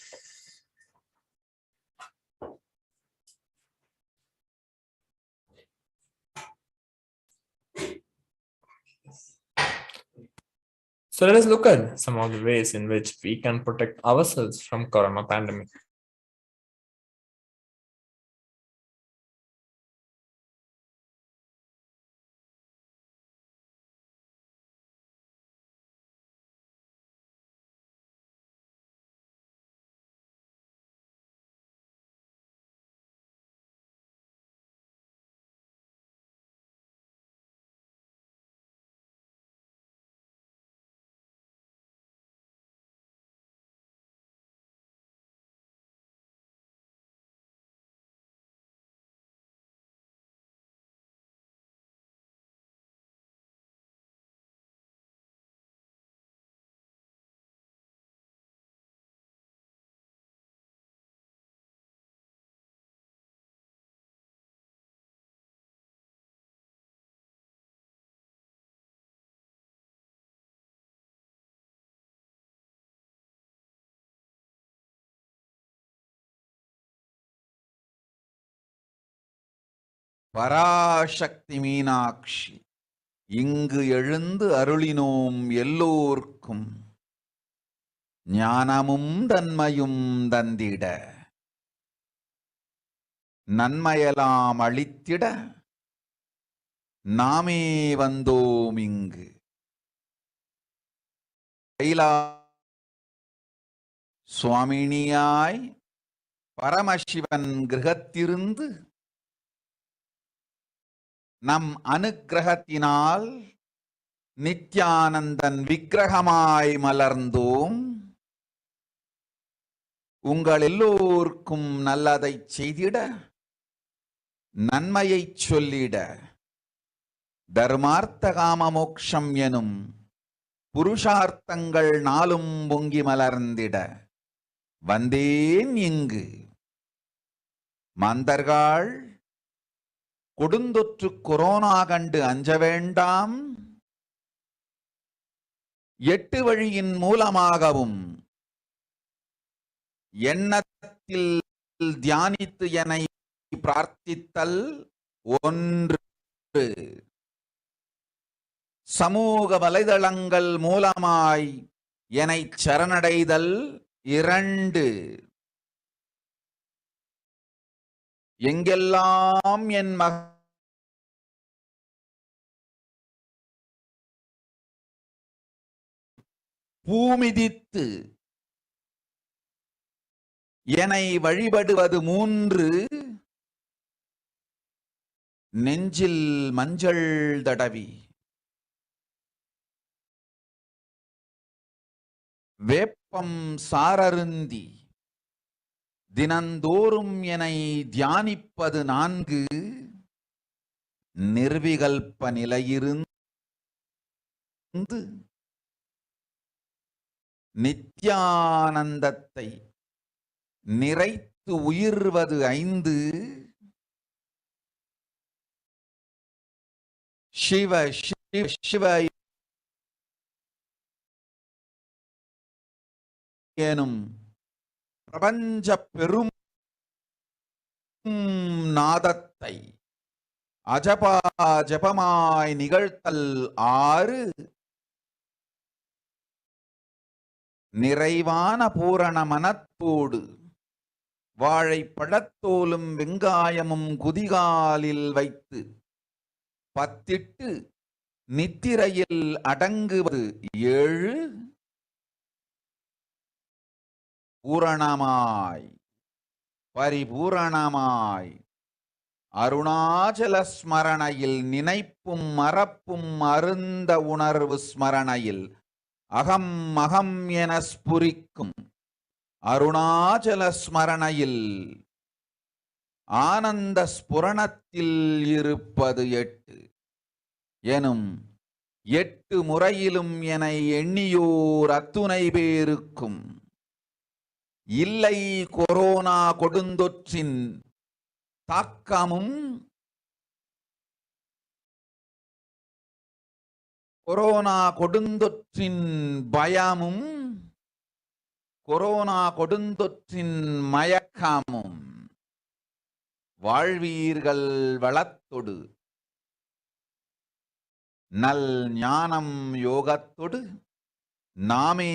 So let us look at some of the ways in which we can protect ourselves from corona pandemic. Parasakthi Meenakshi இங்கு எழுந்து அருளினோம் எல்லோர்க்கும் ஞானமும் தன்மையும் தந்திட நன்மையெல்லாம் அளித்திட நாமே வந்தோம் இங்கு. கைலா சுவாமினியாய் பரமசிவன் கிரகத்திருந்து நம் அனுக்கிரகத்தினால் நித்யானந்தன் விக்கிரகமாய் மலர்ந்தோம். உங்கள் எல்லோருக்கும் நல்லதை செய்திட, நன்மையை சொல்லிட, தர்மார்த்த காம மோக்ஷம் எனும் புருஷார்த்தங்கள் நாளும் பொங்கி மலர்ந்திட வந்தேன் இங்கு. மாந்தர்கள் கொடுந்தொற்று கொரோனா கண்டு அஞ்ச வேண்டாம். 8 வழியின் மூலமாகவும் எண்ணத்தில் தியானித்து என்னை பிரார்த்தித்தல் 1, சமூக வலைதளங்கள் மூலமாய் என்னை சரணடைதல் 2, எங்கெல்லாம் என் பூமிதித்து என்னை வழிபடுவது 3, நெஞ்சில் மஞ்சள் தடவி வேப்பம் சாரருந்தி தினந்தோறும் என்னை தியானிப்பது 4, நிர்விகல்ப நிலையிருந்து நித்யானந்தத்தை நிறைத்து உயிர்வது 5, சிவ சிவ சிவ எனும் பிரபஞ்ச பெரும் நாதத்தை அஜபா ஜபமாய் நிகழ்த்தல் 6, நிறைவான பூரண மனத்தோடு வாழைப்பழத்தோலும் வெங்காயமும் குதிகாலில் வைத்து பத்திட்டு நித்திரையில் அடங்குவது 7, பூரணமாய் பரிபூரணமாய் அருணாச்சல ஸ்மரணையில் நினைப்பும் மறப்பும் அருந்த உணர்வு ஸ்மரணையில் அகம் அகம் என ஸ்புரிக்கும் அருணாச்சல ஸ்மரணையில் ஆனந்த ஸ்புரணத்தில் இருப்பது 8 எனும் 8 முறையிலும் என எண்ணியோர் அத்துணை பேருக்கும் இல்லை கொரோனா கொடுந்தொற்றின் தாக்கமும் கொரோனா கொடுந்தொற்றின் பயமும் கொரோனா கொடுந்தொற்றின் மயக்கமும் வாழ்வீர்கள் வளத்தொடு நல் ஞானம் யோகத்தொடு நாமே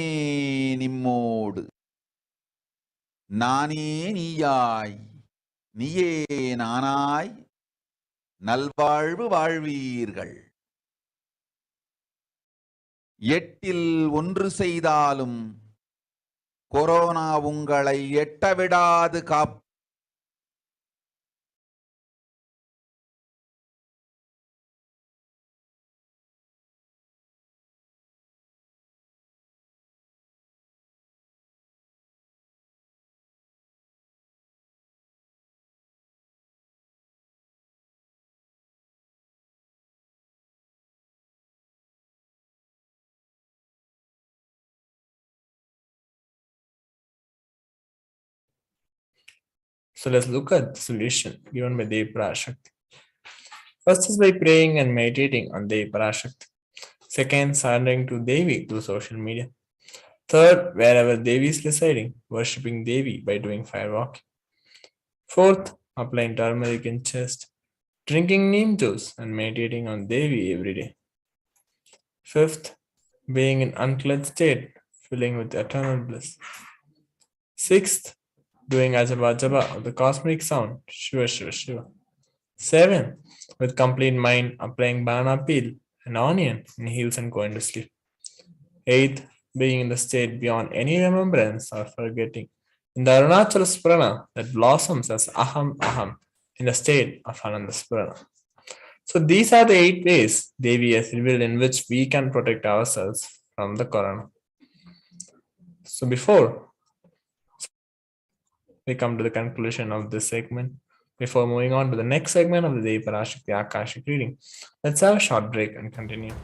நிம்மோடு நானே நீயாய் நீயே நானாய் நல்வாழ்வு வாழ்வீர்கள். எட்டில் ஒன்று செய்தாலும் கொரோனா உங்களை எட்டவிடாது காப் So let's look at the solution given by Devi Parashakthi. First is by praying and meditating on Devi Parashakthi. Second, surrendering to Devi through social media. Third, wherever Devi is residing, worshipping Devi by doing fire walking. Fourth, applying turmeric in chest, drinking neem juice and meditating on Devi every day. Fifth, being in uncleansed state, filling with eternal bliss. Sixth, doing Ajaba Jaba of the cosmic sound, Shiva Shiva Shiva. 7. With complete mind, applying banana peel and onion in heels and going to sleep. 8. Being in the state beyond any remembrance or forgetting, in the Arunachala Spurana that blossoms as Aham Aham, in the state of Ananda Spurana. So these are the 8 ways Devi has revealed in which we can protect ourselves from the corona. So before we come to the conclusion of this segment, before moving on to the next segment of the Devi Parashakthi Akashic reading, let's have a short break and continue.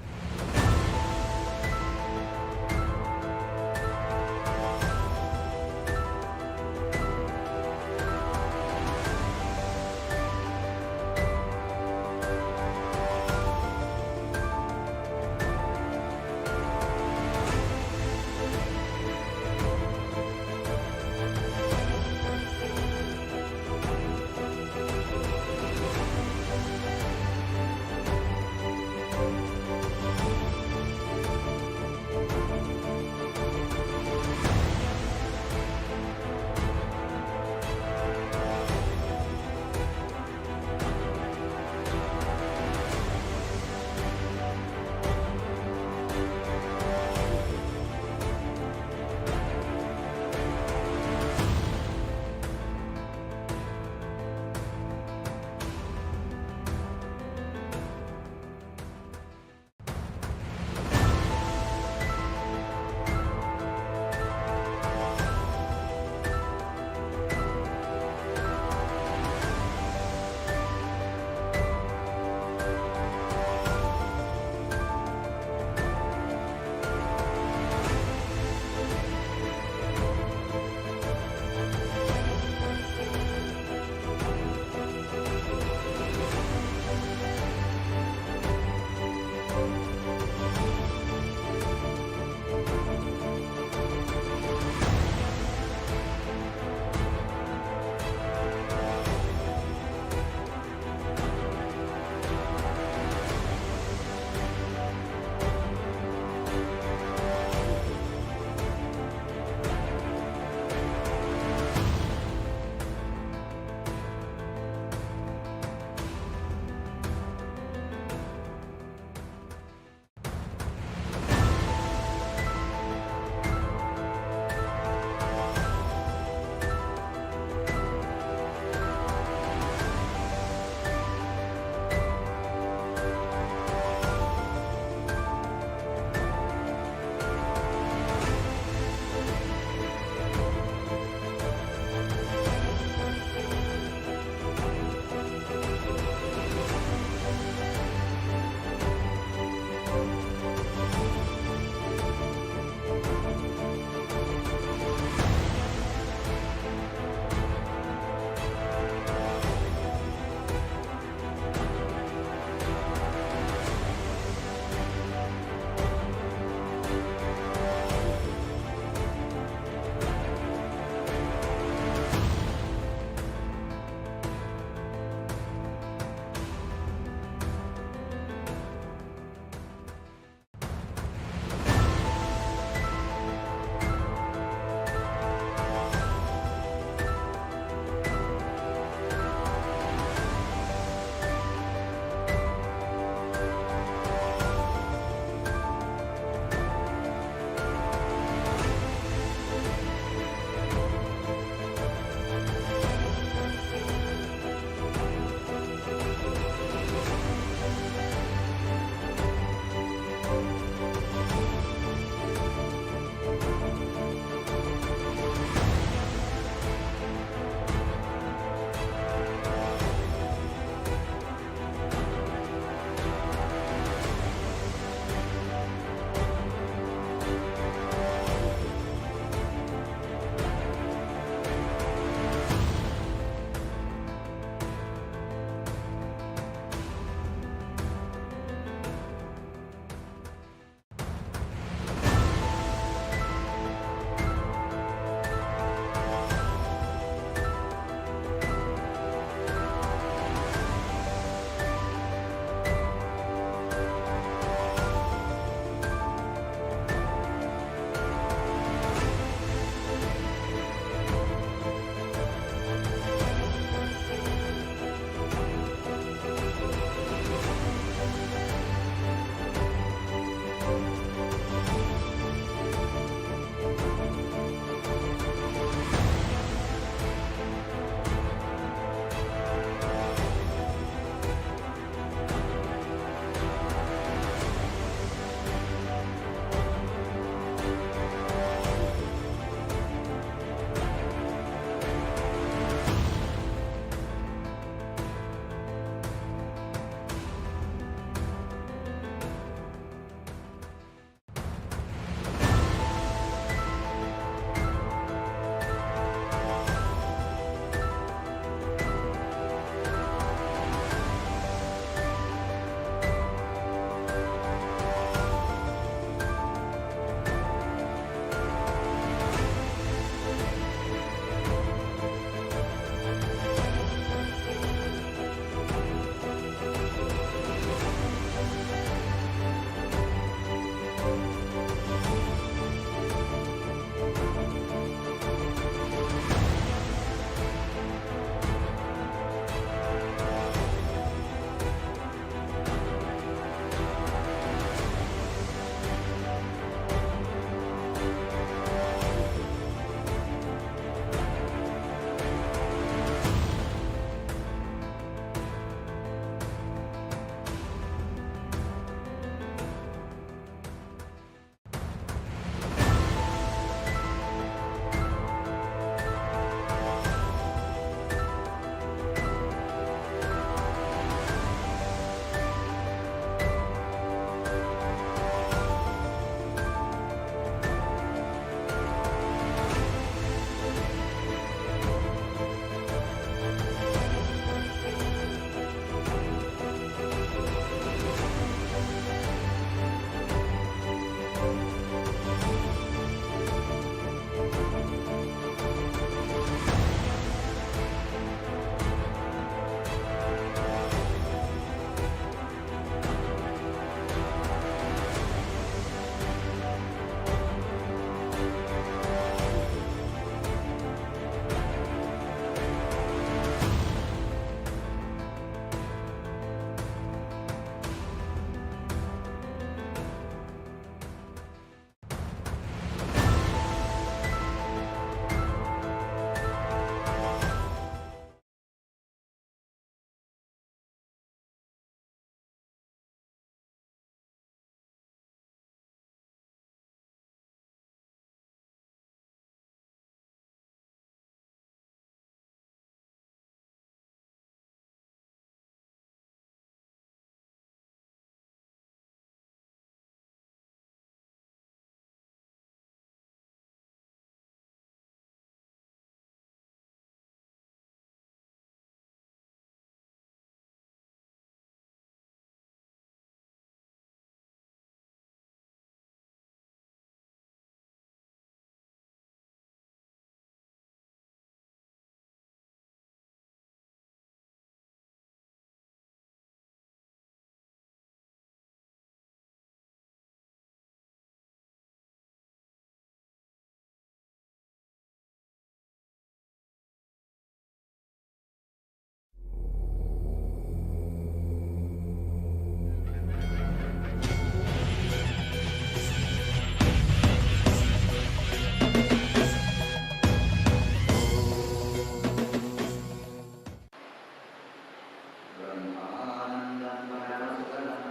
आनन्दं परमसुखदं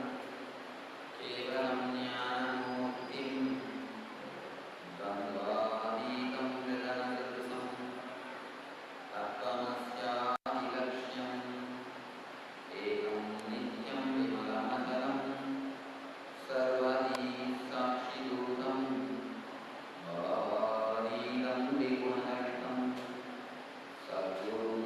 केवलं ज्ञानमूर्तिं द्वन्द्वातीतं गगनसदृशं तत्त्वमस्यादिलक्ष्यम् एकं नित्यं विमलमचलं सर्वधी साक्षिभूतं भावातीतं विगुणरहितं सद्गुरुं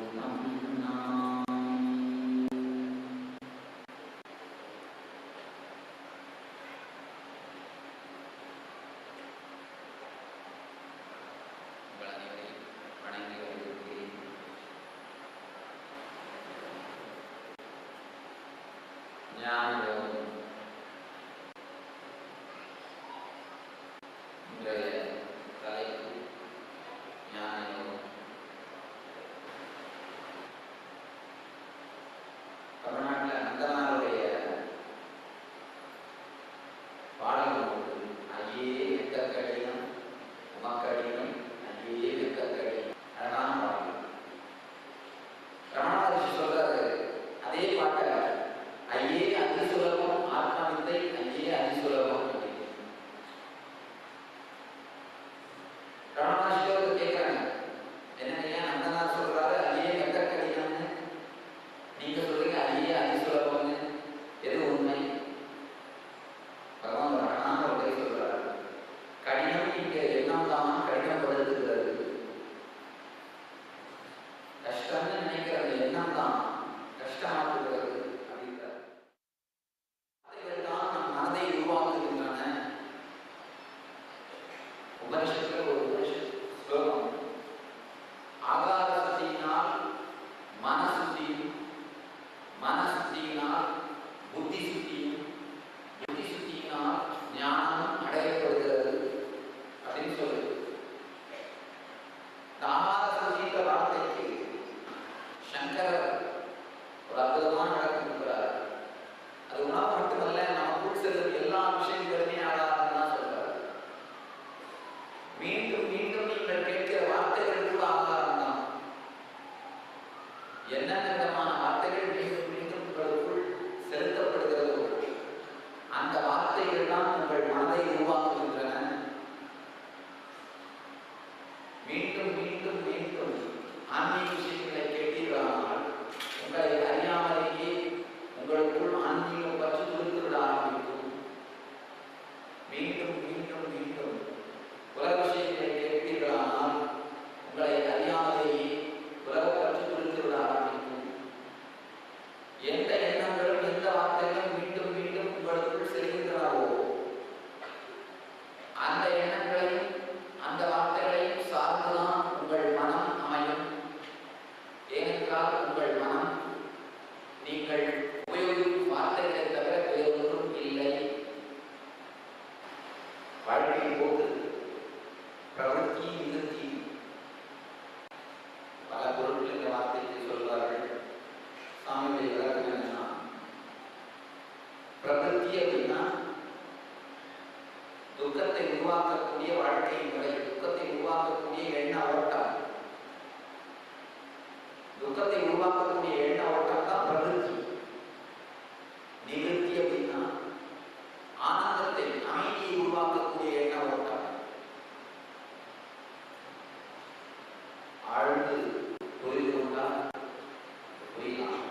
ஞானயோகம் இன்றைய தலைப்பு ஞானயோகம். தமிழ்நாட்டில் நந்தனாருடைய பாடல் உண்டு. ஐயே வெக்கக்கடினம் உமக்கடினம் ஐயே வெக்கக்கடினம். அழகான பாடல். ரமணாரிஷி சொல்றாரு அதே பாட்டை ஐயே அதிசுலபம் ஆத்மவித்தை ஐயே அதிசுலபம். ரமணாரிஷி கேட்கிறாங்க என்னையா நந்தனார் சொல்றாரு ஐயே வெக்கக்கடினம்னு, நீங்க சொல்றீங்க ஐயே அதிசுலபம்னு, எது உண்மை? பகவான் அழகான ஒரு கதை சொல்றாரு. கடினம் இங்க எண்ணம் தான் கடினப்படுத்துகிறது. கஷ்டம்னு நினைக்கிற அந்த எண்ணம் தான் கஷ்டமாக்குகிறது அப்படின்றார். அதைகள் தான் நம் மனதை உருவாக்குகின்றன. உபனிஷத்துல ஒரு ஸ்லோகம், ஆகார சுத்தியினால் மனசுத்தியும், மனசுத்தியினால் புத்தி சுத்தியும், புத்தி சுத்தியினால் ஞானம் அடையப்படுகிறது அப்படின்னு சொல்லுது. இந்த ஆகார சுத்தின்ற வார்த்தைக்கு சங்கரர் ஒரு அற்புதமான விளக்கம் கொடுக்கிறார். அது உணவு மட்டுமல்ல, நமக்குள் செல்லும் எல்லா விஷயங்களுமே ஆகாரம் தான் சொல்றாரு. மீண்டும் மீண்டும் நீங்கள் கேட்கிற வார்த்தைகள் கூட ஆகாரம் தான். என்னென்ன விதமான வார்த்தைகள் மீண்டும் மீண்டும் உங்களுக்குள் செலுத்தப்படுகிறதோ அந்த வார்த்தைகள் தான் உங்கள் மனதை உருவாக்குகின்றன. மீண்டும் மீண்டும் மீண்டும் ஆன்மீக விஷயங்களை கேட்டீர்களானால் உங்களை அறியாமலேயே உங்களுக்குள் ஆன்மீகம் பற்றி துளித்து விட ஆரம்பிக்கும். மீண்டும் மீண்டும் மீண்டும் உலக விஷயங்களை கேட்பீர்களானால் உங்களை அறியாமலேயே உலக பற்றி துளித்து விட ஆரம்பிக்கும். எந்த எண்ணங்களும் எந்த வார்த்தைகளும் மீண்டும் மீண்டும் உங்களுக்குள் செல்கின்றனவோ அந்த எண்ணங்களையும் அந்த வார்த்தைகளையும் சார்ந்துதான் உங்கள் மனம் அமையும். ஏனென்றால் உங்கள் மனம் நீங்கள் உபயோகிக்கும் வார்த்தைகளை தவிர வேறொன்றும் இல்லை. வாழ்க்கை போது பிரவருத்தி நிவர்த்தி பல பொருட்கள் இந்த வார்த்தைக்கு சொல்வார்கள். சாமியுடைய விளக்கம் என்னன்னா, பிரவருத்தி அப்படின்னா துக்கத்தை உருவாக்கக்கூடிய வாழ்க்கை முறை, துக்கத்தை உருவாக்கக்கூடிய எண்ண ஓட்டம். துக்கத்தை உருவாக்கக்கூடிய எண்ண ஓட்டம் தான் பிரவருத்தி. நிவர்த்தி அப்படின்னா ஆனந்தத்தை, அமைதியை உருவாக்கக்கூடிய எண்ண ஓட்டம். ஆழ்ந்து புரிந்து கொண்டால் புரியலாம்.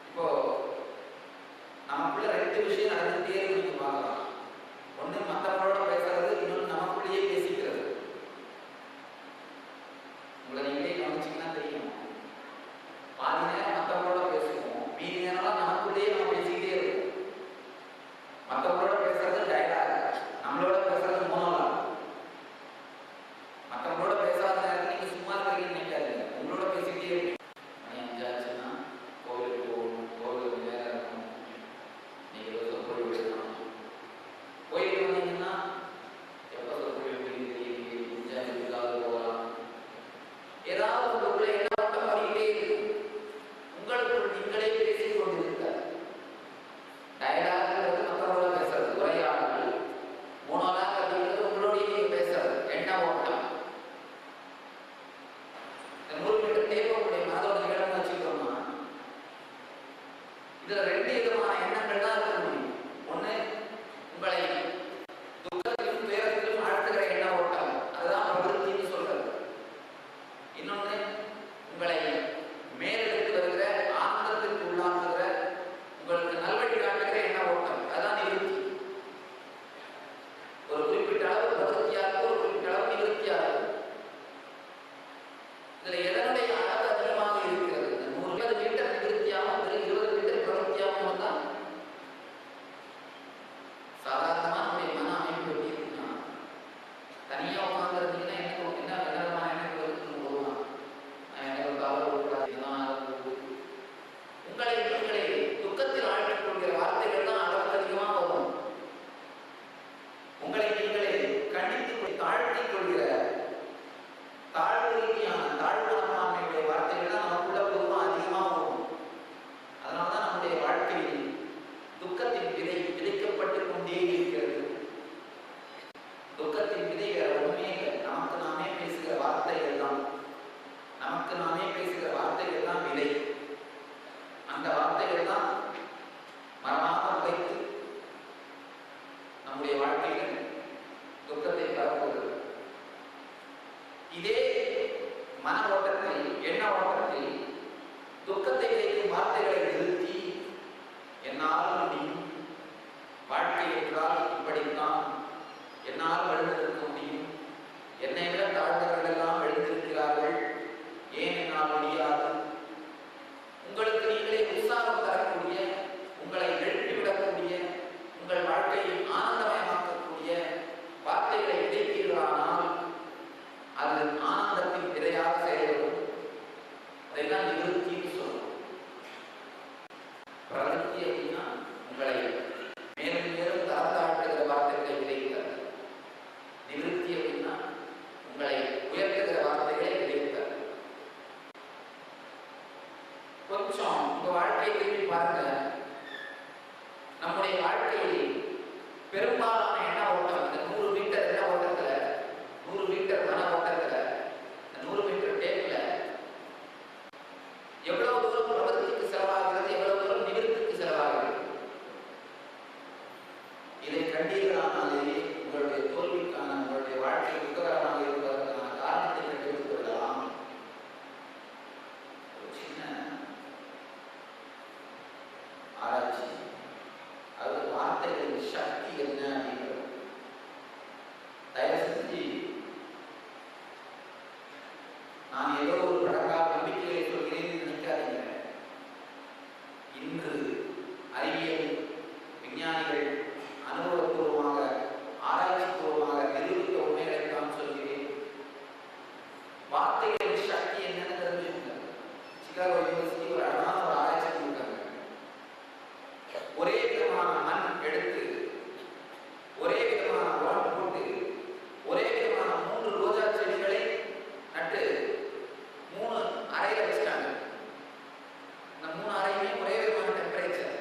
இப்போ நமக்குள்ள ரெண்டு விஷயம் நடந்துட்டே இருக்கு பார்க்கலாம். ஒண்ணு மற்றவங்களோட பேசுறது, இன்னொன்று நமக்குள்ளேயே பேசிக்கிறது. உங்களை நீங்களே கவனிச்சீங்கன்னா தெரியும். பாதி நேரம் மற்றவங்களோட பேசுவோம், மீதி நேரம் நமக்குள்ளேயே நம்ம பேசிக்கிட்டே இருக்கோம். மற்றவங்களோட பேசுறது டைலாக், நம்மளோட பேசுறது மோனோலாக். மற்றவங்களோட பேசாத நேரத்தில் நீங்க சும்மா இருக்கீங்கன்னு நினைக்காதீங்க, உங்களோட பேசிக்கிட்டே இருக்கீங்க. மணி 5 ஆச்சுன்னா கோவிலுக்கு போகணும், கோவிலுக்கு வேலை இருக்கணும், நீங்க கோயில் போயிட்டு வந்தீங்கன்னா இதுல ரெண்டு விதமான எண்ணங்கள் தான் இருக்க முடியும். ஒண்ணு உங்களை துக்கத்திலும் துயரத்திலும் ஆழ்த்துகிற எண்ண ஓட்டம், அதுதான் பிரவருத்தின்னு சொல்றது. இன்னொன்னு உங்களை மேலெடுத்து வருகிற ஆனந்தத்திற்கு உள்ளாக்குகிற உங்களுக்கு நல்வழி காட்டுகிற எண்ண ஓட்டம், அதுதான் நிவர்த்தி. ஒரு குறிப்பிட்ட அளவு பிரவருத்தியாக, ஒரு குறிப்பிட்ட அளவு நிவர்த்தியாக. இதுல எதனுடைய அளவு அதிகமாக இருக்கிறது? 100 மீட்டர் நிவர்த்தியாகவும் 20 மீட்டர் பிரவருத்தியாகவும் தான் சாதாரணமா நம்முடைய மன அமைப்பு எப்படி இருக்குன்னா, தனியா உட்கார்ந்துருந்தீங்கன்னா என்ன விதமான எண்ணங்கள் இருக்குன்னு போகலாம். உங்களை துக்கத்தில் ஆழ்த்திக் கொள்கிற வார்த்தைகள் தான் அளவுக்கு அதிகமாக வரும். உங்களை நீங்களே கண்டித்து தாழ்த்திக் கொள்கிற தாழ்வு ரீதியான தாழ்வுடைய வார்த்தைகள் தான் நமக்குள்ள பொதுவாக அதிகமாக வரும். அதனால்தான் நம்முடைய வாழ்க்கையில் துக்கத்தின் விதை விதைக்கப்பட்டு கொண்டே இருக்கிறது. துக்கத்தின் விதை உண்மையே நமக்கு நாமே பேசுகிற வார்த்தைகள் தான், நமக்கு நாமே பேசுகிற வார்த்தைகள் தான் விதை. அந்த வார்த்தைகள் தான் மரமாக வைத்து நம்முடைய வாழ்க்கையில் துக்கத்தை பரப்புகிறது. இதே மன ஓட்டத்தில், எண்ண ஓட்டத்தில் துக்கத்தை வைக்கும் வார்த்தைகளை நிறுத்தி என்னால் முடியும், வாழ்க்கை என்றால் இப்படித்தான், என்னால் எழுந்திருக்க முடியும், என்னை விட தாழ்ந்தவர்கள் எல்லாம் எழுந்திருக்கிறார்கள், ஏன் என்னால் முடியாது, உங்களுக்கு நீங்களே உற்சாகம் தரக்கூடிய, உங்களை எழுப்பிவிடக்கூடிய, உங்கள் வாழ்க்கையை ஆனந்தமயமாக்கக்கூடிய வார்த்தைகளை விதைத்தீர்களானால் அது ஆனந்தத்தின் விதையாக செயல்படும். அதைதான் நிவர்த்தின்னு சொல்றோம். பிரவருத்தி அப்படின்னா உங்களை மேலும் மேலும் தாழ்த்தாட்டுகிற வார்த்தைகளை விதைத்தல். நிவர்த்தி அப்படின்னா உங்களை உயர்த்துகிற வார்த்தைகளை விதைத்தல். கொஞ்சம் உங்க வாழ்க்கையை திரும்பி பாருங்க. நம்முடைய வாழ்க்கையில் பெரும்பாலான எண்ண ஓட்டம், இந்த 100 மீட்டர் எண்ண ஓட்டத்துல, 100 மீட்டர் மன ஓட்டத்துல, 100 மீட்டர் டேப்ல எவ்வளவு தூரம் பிரபத்திக்கு செலவாகிறது, எவ்வளவு தூரம் நிவர்த்திக்கு செலவாகிறது. இதை கண்டீர்களானாலே உங்களுடைய தோல்விக்கான, உங்களுடைய வாழ்க்கை துக்ககரமாக இருப்பதற்கான காரணத்தை கண்டுபிடித்து விடலாம். ஒரு சின்ன ஆராய்ச்சி, அது வார்த்தைகளின் சக்தி என்ன அப்படிங்கிறது. தயவு செஞ்சு நான் ஏதோ ஒரு பழங்கால நம்பிக்கையை சொல்கிறேன் நினைக்காதீங்க. இன்று அறிவியல் விஞ்ஞானிகள் அனுபவபூர்வமாக ஆராய்ச்சிபூர்வமாக நிரூபித்த உண்மைகளைத்தான் சொல்கிறேன். வார்த்தைகளின் சக்தி என்னன்னு தெரிஞ்சுக்கோங்க. சிகாகோ யூனிவர்சிட்டி ஒரு அழகான ஒரு ஆராய்ச்சி பண்ணிருக்காங்க. ஒரே விதமான மண் எடுத்து, ஒரே விதமான உரம் போட்டு, ஒரே விதமான 3 ரோஜா செடிகளை நட்டு 3 அறையில வச்சிட்டாங்க. இந்த 3 அறையுமே ஒரே விதமான டெம்பரேச்சர்.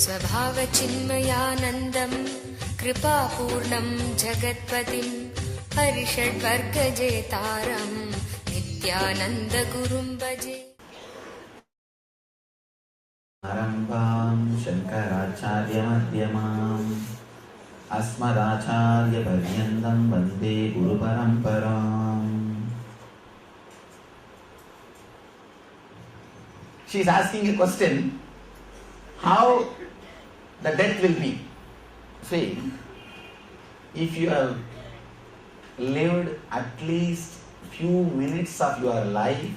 स्वभावचिन्मयानन्दं कृपापूर्णं जगत्पतिं हरिषड्वर्गजेतारं नित्यानन्दगुरुं भजे। आरम्भां शङ्कराचार्यमध्यमाम् अस्मदाचार्यपर्यन्तं वन्दे गुरुपरम्पराम्. She is asking a question, how the death will be. See, if you have lived at least few minutes of your life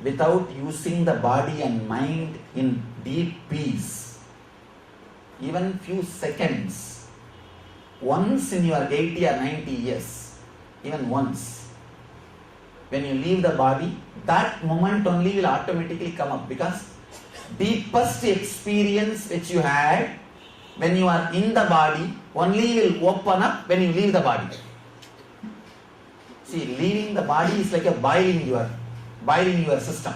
without using the body and mind in deep peace, even few seconds, once in your 80 or 90 years, even once, when you leave the body, that moment only will automatically come up, because deepest experience which you had when you are in the body only will open up when you leave the body. See, leaving the body is like a boiling your system.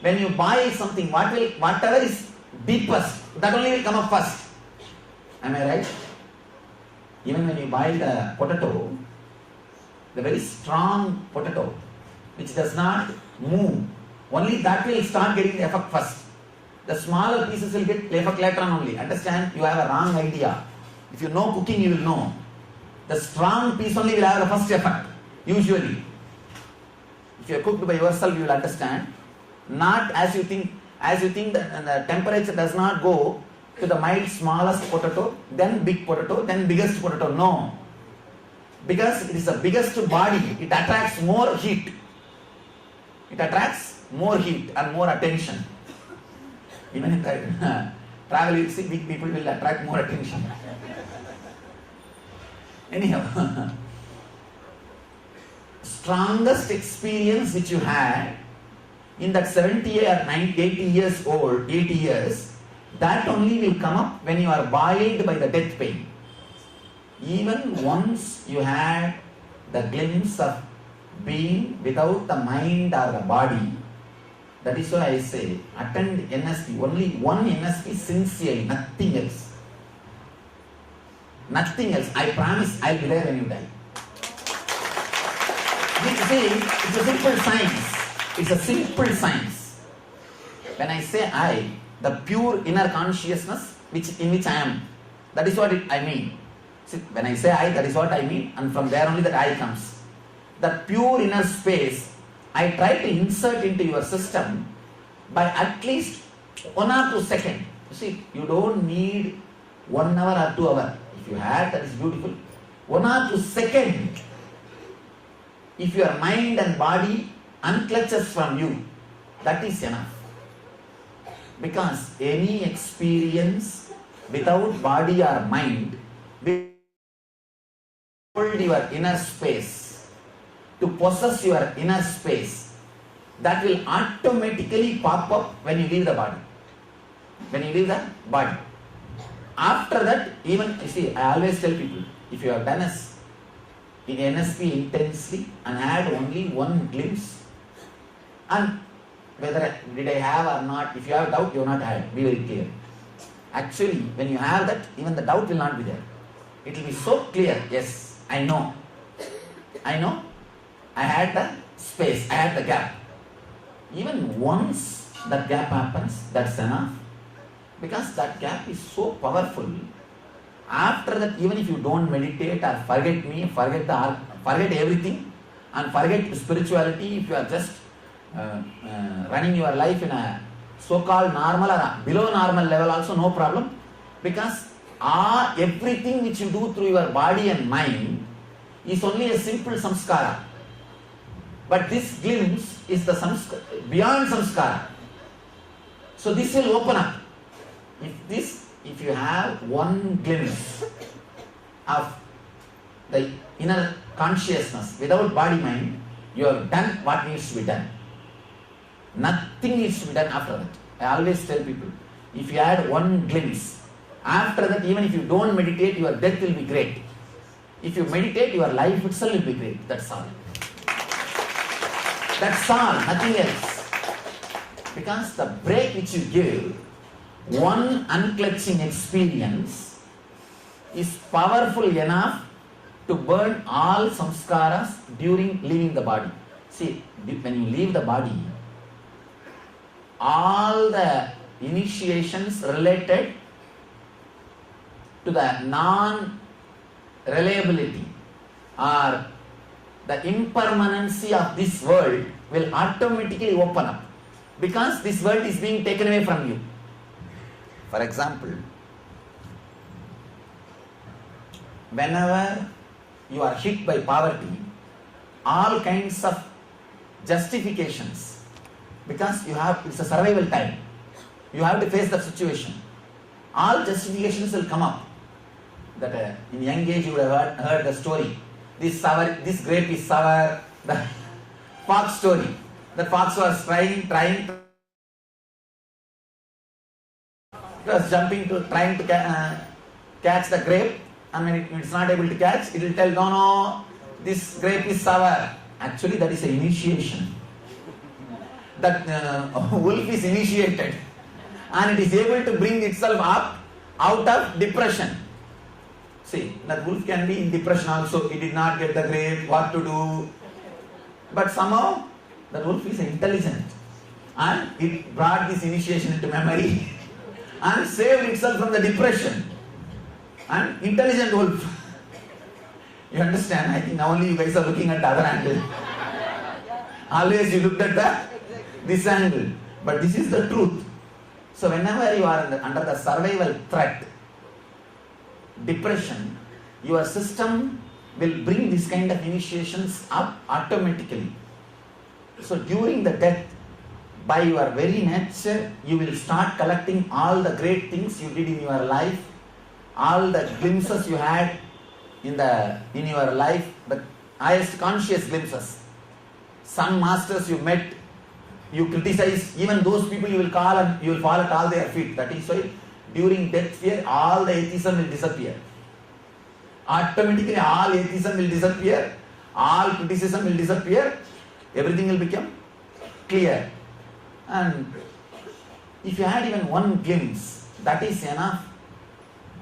When you boil something, whatever is deepest, that only will come up first. Am I right? Even when you boil the potato, the very strong potato which does not move, only that will start getting the effect first. The smaller pieces will get the effect later on only. Understand? You have a wrong idea. If you know cooking, you will know. The strong piece only will have the first effect, usually. If you are cooked by yourself, you will understand. Not as you think that the temperature does not go to the mild smallest potato, then big potato, then biggest potato. No. Because it is the biggest body, it attracts more heat. It attracts more heat and more attention. Even in travel, you see big people will attract more attention. Anyhow, strongest experience which you had in that 70 or 90, 80 years old, 80 years, that only will come up when you are boiled by the death pain. Even once you had the glimpse of being without the mind or the body, that is why I say, attend NSP, only one NSP sincerely, nothing else. Nothing else. I promise I'll be there when you die. See, it's a simple science. It's a simple science. When I say I, the pure inner consciousness in which I am, that is what I mean. See, when I say I, that is what I mean, and from there only that I comes. The pure inner space, I try to insert into your system by at least 1 or 2 seconds. You see, you don't need 1 hour or 2 hours. If you have, that is beautiful. 1 or 2 seconds. If your mind and body unclutches from you, that is enough. Because any experience without body or mind will hold your inner space, to possess your inner space, that will automatically pop up when you leave the body. When you leave the body. After that, even, you see, I always tell people, if you have done in NSP intensely and had only one glimpse, and whether did I have or not, if you have doubt, you have not had, be very clear. Actually, when you have that, even the doubt will not be there. It will be so clear, yes, I know, I had the space, I had the gap. Even once that gap happens, that's enough. Because that gap is so powerful. After that, even if you don't meditate or forget me, forget everything, and forget spirituality, if you are just running your life in a so-called normal or below normal level also, no problem. Because everything which you do through your body and mind is only a simple samskara. But this glimpse is the beyond samskara. So this will open up. If you have one glimpse of the inner consciousness without body mind, you have done what needs to be done. Nothing needs to be done after that. I always tell people, if you had one glimpse, after that, even if you don't meditate, your death will be great. If you meditate, your life itself will be great. That's all. That's all, nothing else. Because the break which you give one unclutching experience is powerful enough to burn all samskaras during leaving the body. See, when you leave the body, all the initiations related to the non-reliability or the impermanency of this world will automatically open up, because this world is being taken away from you. For example, whenever you are hit by poverty, all kinds of justifications, because it's a survival time, you have to face the situation. All justifications will come up. That in young age you would have heard the story. This grape is sour. The fox story. The fox was trying. It was trying to catch the grape, and when it's not able to catch, it will tell, no, this grape is sour. Actually, that is an initiation. That wolf is initiated, and it is able to bring itself up out of depression. See, that wolf can be in depression also. He did not get the grape, what to do? But somehow, the wolf is intelligent, and it brought this initiation into memory and saved itself from the depression. And intelligent wolf. You understand? I think now only you guys are looking at the other angle. Always you looked at this angle. But this is the truth. So whenever you are under the survival threat, depression, your system will bring this kind of initiations up automatically. So during the death, by your very nature, you will start collecting all the great things you did in your life, all the glimpses you had in your life, the highest conscious glimpses. Some masters you met, you criticize, even those people you will call and you will fall at all their feet. That is why during death fear, all the atheism will disappear. Automatically all atheism will disappear, all criticism will disappear, everything will become clear. And if you had even one glimpse, that is enough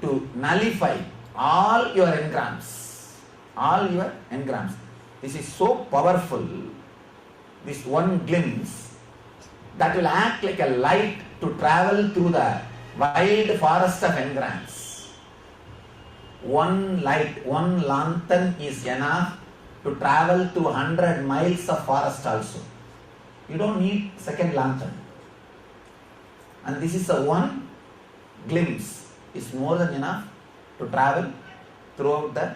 to nullify all your engrams. All your engrams. This is so powerful, this one glimpse, that will act like a light to travel through the wild forest of engrams. One light, one lantern is enough to travel through 100 miles of forest also. You don't need second lantern. And this is a one glimpse. It's more than enough to travel throughout the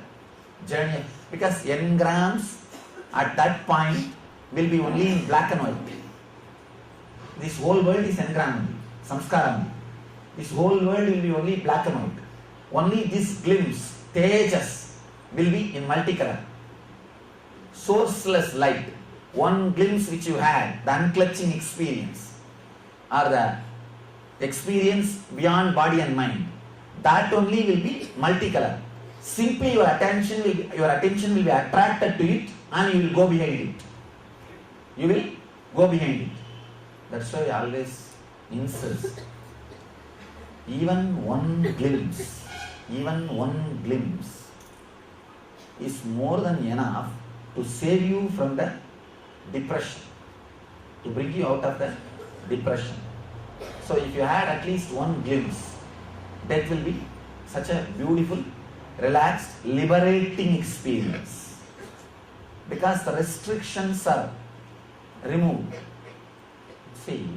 journey. Because engrams at that point will be only in black and white. This whole world is engram, samskara. This whole world will be only black and white. Only this glimpse, tejas, will be in multicolor. Sourceless light. One glimpse which you had, the unclutching experience, or the experience beyond body and mind, that only will be multicolor. Simply your attention will be attracted to it, and you will go behind it. You will go behind it. That's why I always insist. Even one glimpse is more than enough to save you from the depression, to bring you out of the depression. So if you had at least one glimpse, death will be such a beautiful, relaxed, liberating experience. Because the restrictions are removed. See,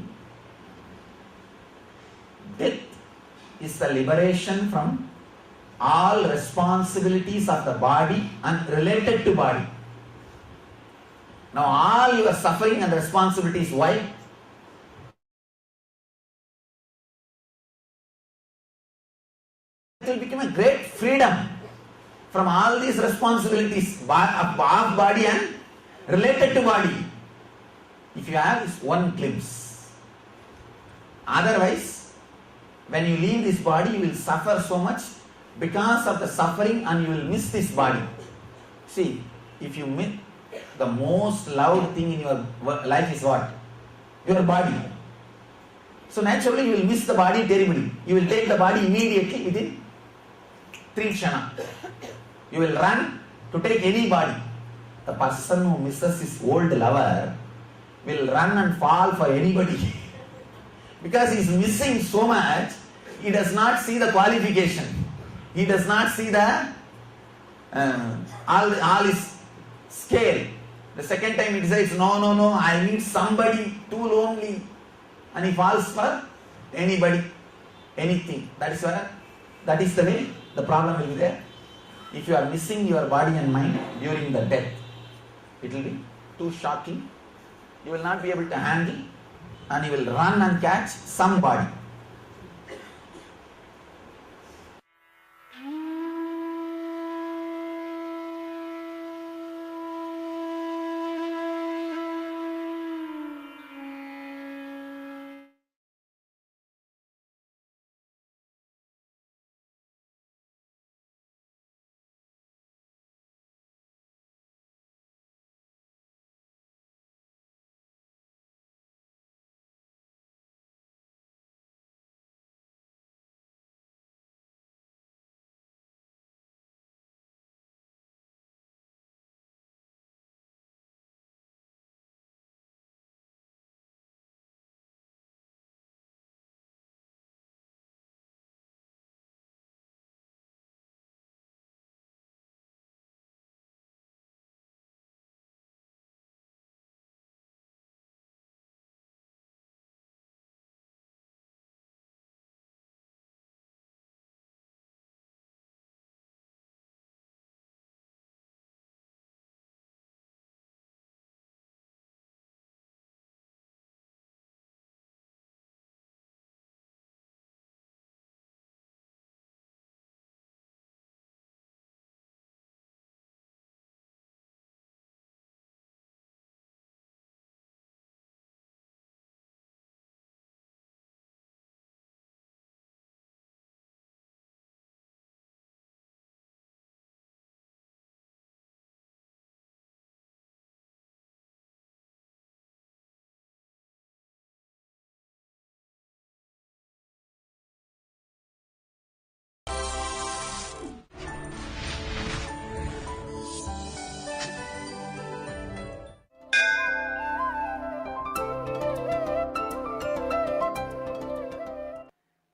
death is the liberation from all responsibilities of the body and related to body. Now all your suffering and responsibilities, why? It will become a great freedom from all these responsibilities of body and related to body. If you have this one glimpse. Otherwise, when you leave this body, you will suffer so much because of the suffering, and you will miss this body. See, if you miss, the most loud thing in your life is what? Your body. So naturally you will miss the body terribly. You will take the body immediately within 3 kshana. You will run to take any body. The person who misses his old lover will run and fall for anybody. Because he is missing so much, he does not see the qualification. He does not see the all his scale. The second time he decides, no, I need somebody too lonely. And he falls for anybody, anything. That is the way the problem will be there. If you are missing your body and mind during the death, it will be too shocking. You will not be able to handle, and you will run and catch somebody.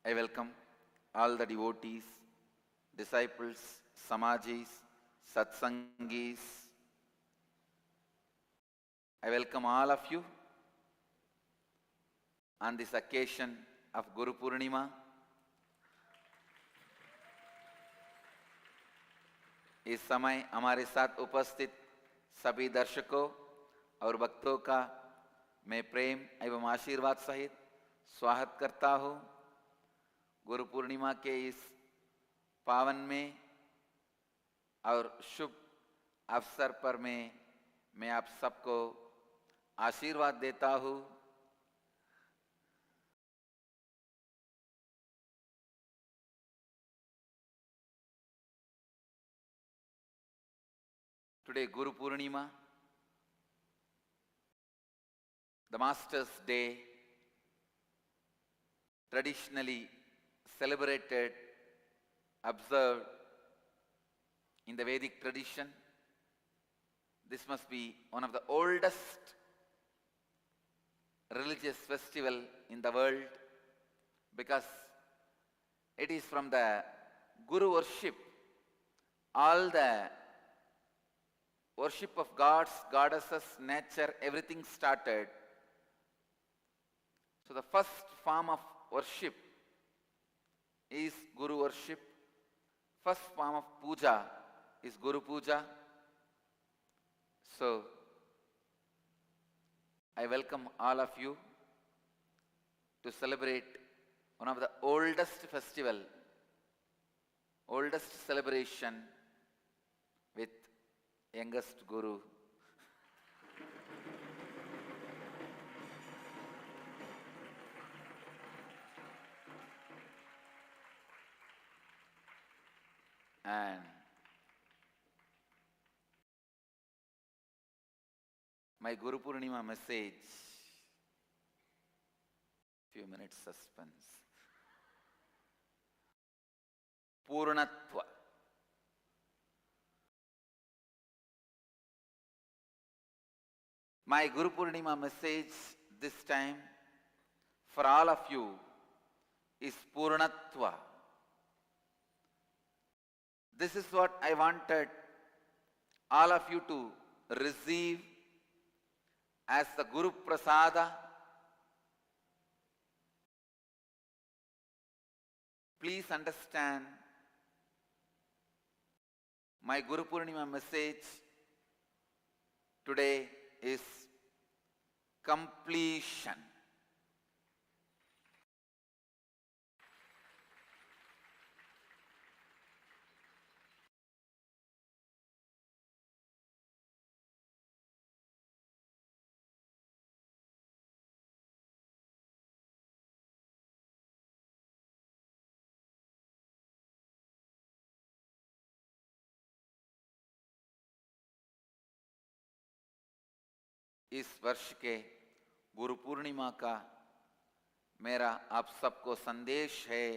I welcome all the devotees, disciples, samajis, satsangis. I welcome all of you on this occasion of Guru Purnima. इस समय हमारे साथ उपस्थित सभी दर्शकों और भक्तों का मैं प्रेम एवं आशीर्वाद सहित स्वागत करता हूँ। गुरु पूर्णिमा के इस पावन में और शुभ अवसर पर मैं आप सबको आशीर्वाद देता हूँ। Today, Guru Purnima, the Master's Day, traditionally celebrated, observed in the Vedic tradition. This must be one of the oldest religious festival in the world because it is from the Guru worship. All the worship of gods, goddesses, nature, everything started. So the first form of worship is Guru worship. First form of puja is Guru puja. So I welcome all of you to celebrate one of the oldest festival, oldest celebration with youngest Guru. And my Guru Purnima message Few minutes suspense. Purnatva. My Guru Purnima message this time for all of you is Purnatva. This is what I wanted all of you to receive as the Guru Prasada. Please understand, my Guru Purnima message today is completion. इस वर्ष के गुरु पूर्णिमा का मेरा आप सबको संदेश है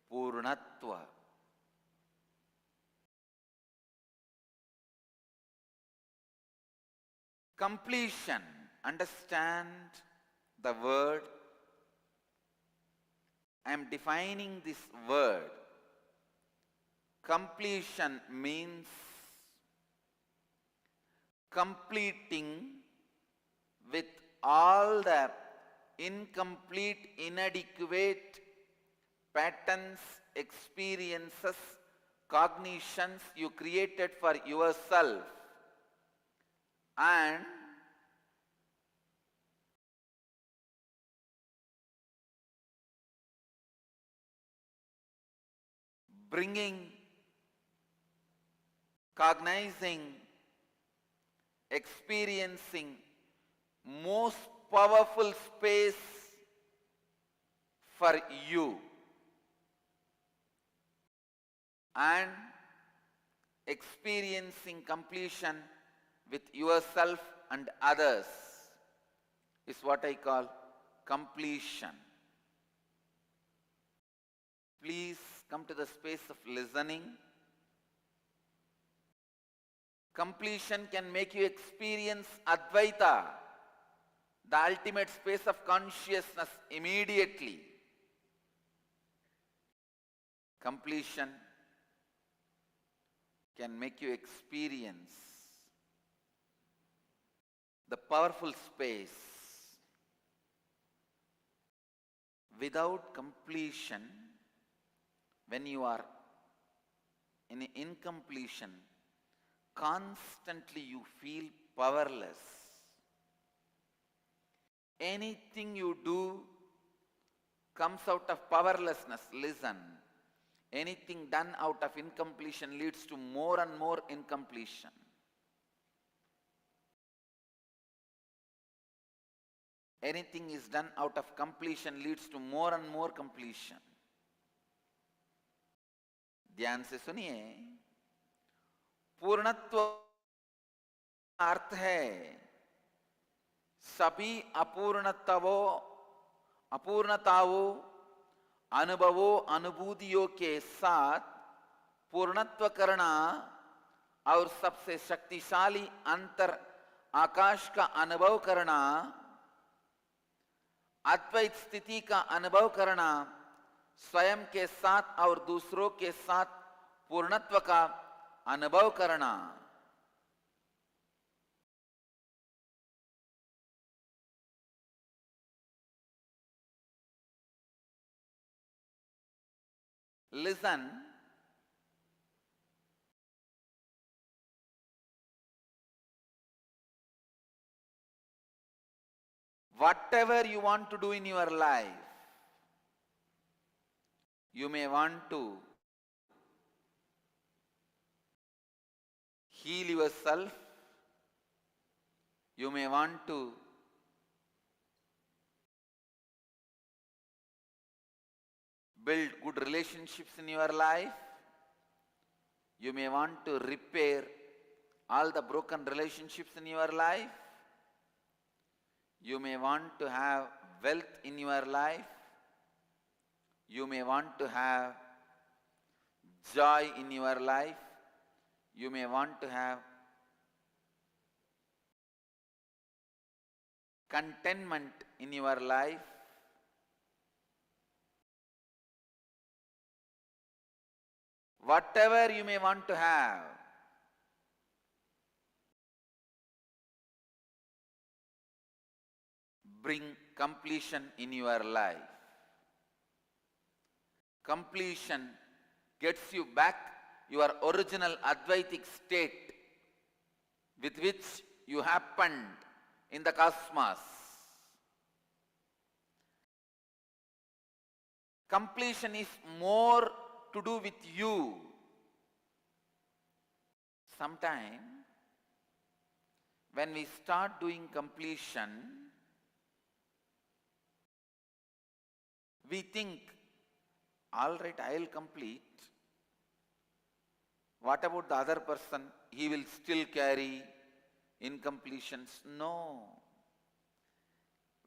पूर्णत्व. Completion. Understand the word. I am defining this word. Completion means completing with all the incomplete, inadequate patterns, experiences, cognitions you created for yourself, and bringing, cognizing, experiencing most powerful space for you, and experiencing completion with yourself and others is what I call completion. Please come to the space of listening. Completion can make you experience Advaita, the ultimate space of consciousness, immediately. Completion can make you experience the powerful space. Without completion, when you are in incompletion, constantly you feel powerless. Anything you do comes out of powerlessness. Listen, anything done out of incompletion leads to more and more incompletion. Anything is done out of completion leads to more and more completion. ध्यान से सुनिए, पूर्णत्व अर्थ है सभी अपूर्णताओं, अनुभवों, अनुभूतियों के साथ पूर्णत्व करना और सबसे शक्तिशाली अंतर आकाश का अनुभव करना, अद्वैत स्थिति का अनुभव करना, स्वयं के साथ और दूसरों के साथ पूर्णत्व का अनुभव करना. Listen. Whatever you want to do in your life, you may want to heal yourself, you may want to build good relationships in your life, you may want to repair all the broken relationships in your life, you may want to have wealth in your life. You may want to have joy in your life. You may want to have contentment in your life. Whatever you may want to have, bring completion in your life. Completion gets you back your original Advaitic state with which you happened in the cosmos. Completion is more to do with you. Sometime when we start doing completion, we think, all right, I'll complete. What about the other person? He will still carry incompletions. No.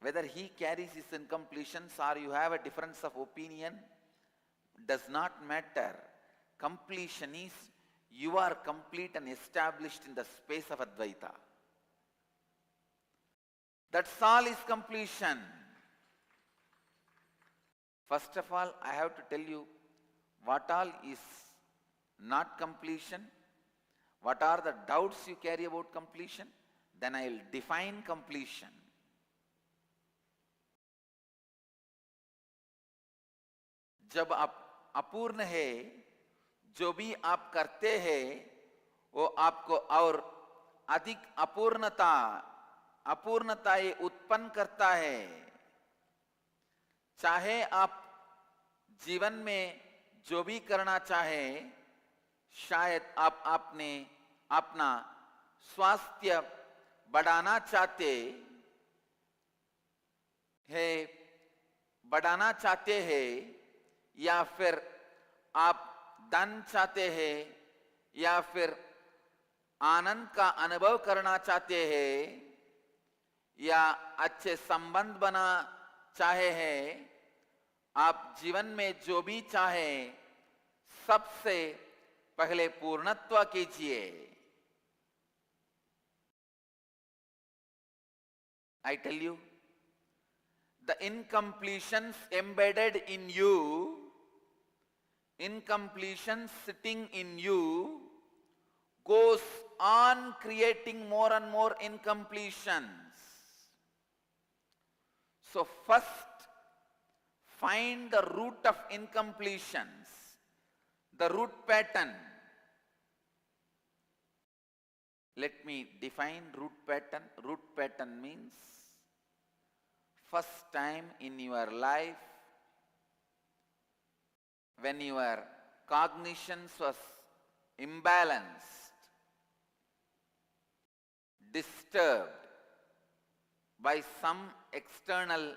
Whether he carries his incompletions or you have a difference of opinion does not matter. Completion is you are complete and established in the space of Advaita. That's all is completion. First of all, I have to tell you what all is not completion, what are the doubts you carry about completion, then I will define completion. जब आप अपूर्ण है, जो भी आप करते हैं वो आपको और अधिक अपूर्णता ये उत्पन्न करता है. चाहे आप जीवन में जो भी करना चाहे, शायद आप अपना स्वास्थ्य बढ़ाना चाहते हैं या फिर आप धन चाहते हैं या फिर आनंद का अनुभव करना चाहते हैं या अच्छे संबंध बना चाहे हैं, आप जीवन में जो भी चाहे सबसे पहले पूर्णत्व कीजिए. I tell you, the incompletions embedded in you, incompletions sitting in you, goes on creating more and more incompletions. So first, find the root of incompletions, the root pattern. Let me define root pattern. Root pattern means first time in your life when your cognitions was imbalanced, disturbed by some external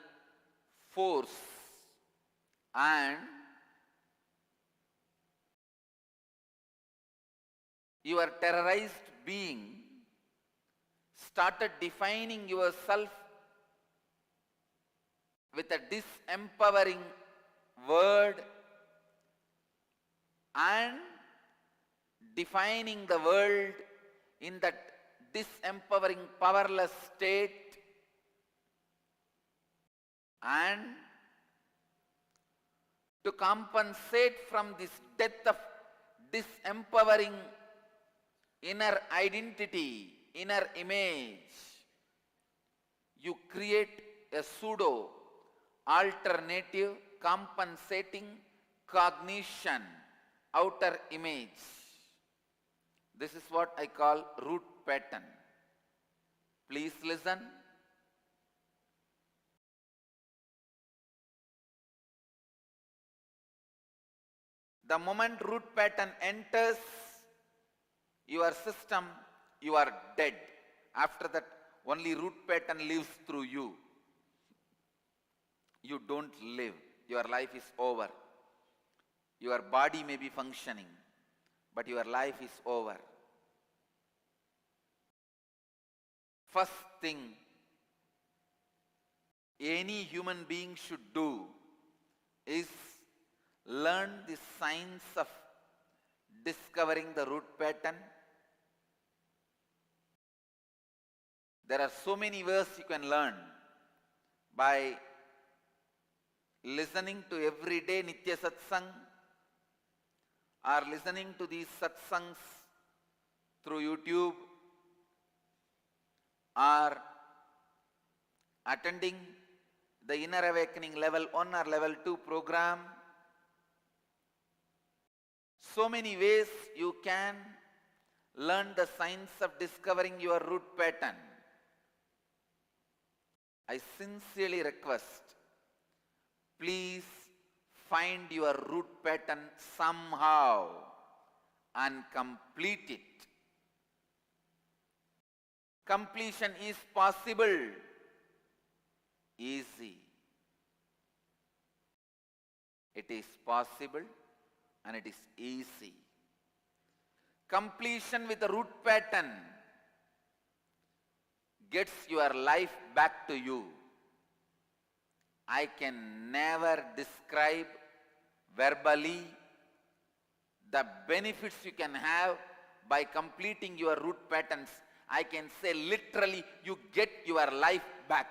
force, and your terrorized being started defining yourself with a disempowering word and defining the world in that disempowering, powerless state, and to compensate from this death of disempowering inner identity, inner image, you create a pseudo alternative compensating cognition, outer image. This is what I call root pattern. Please listen. The moment root pattern enters your system, you are dead. After that, only root pattern lives through you. You don't live. Your life is over. Your body may be functioning, but your life is over. First thing, any human being should do is learn the science of discovering the root pattern. There are so many ways you can learn by listening to everyday Nitya Satsang or listening to these satsangs through YouTube or attending the Inner Awakening Level 1 or Level 2 program. So many ways you can learn the science of discovering your root pattern. I sincerely request, please find your root pattern somehow and complete it. Completion is possible. Easy. It is possible and it is easy. Completion with the root pattern gets your life back to you. I can never describe verbally the benefits you can have by completing your root patterns. I can say literally you get your life back.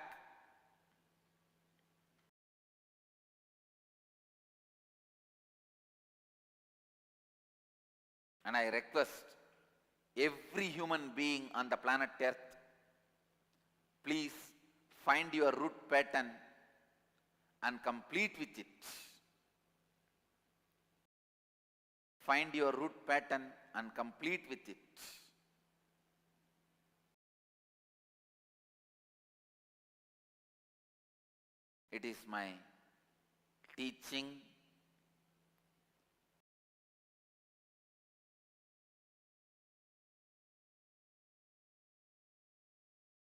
And I request every human being on the planet Earth, please find your root pattern and complete with it. Find your root pattern and complete with it. It is my teaching.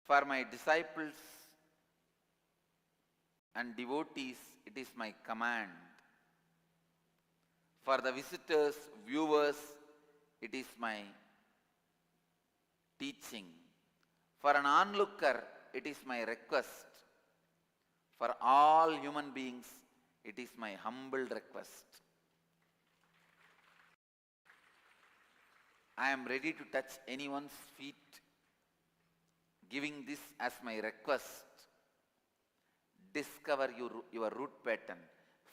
For my disciples and devotees, it is my command. For the visitors, viewers, it is my teaching. For an onlooker, it is my request. For all human beings, it is my humble request. I am ready to touch anyone's feet, giving this as my request. Discover your root pattern.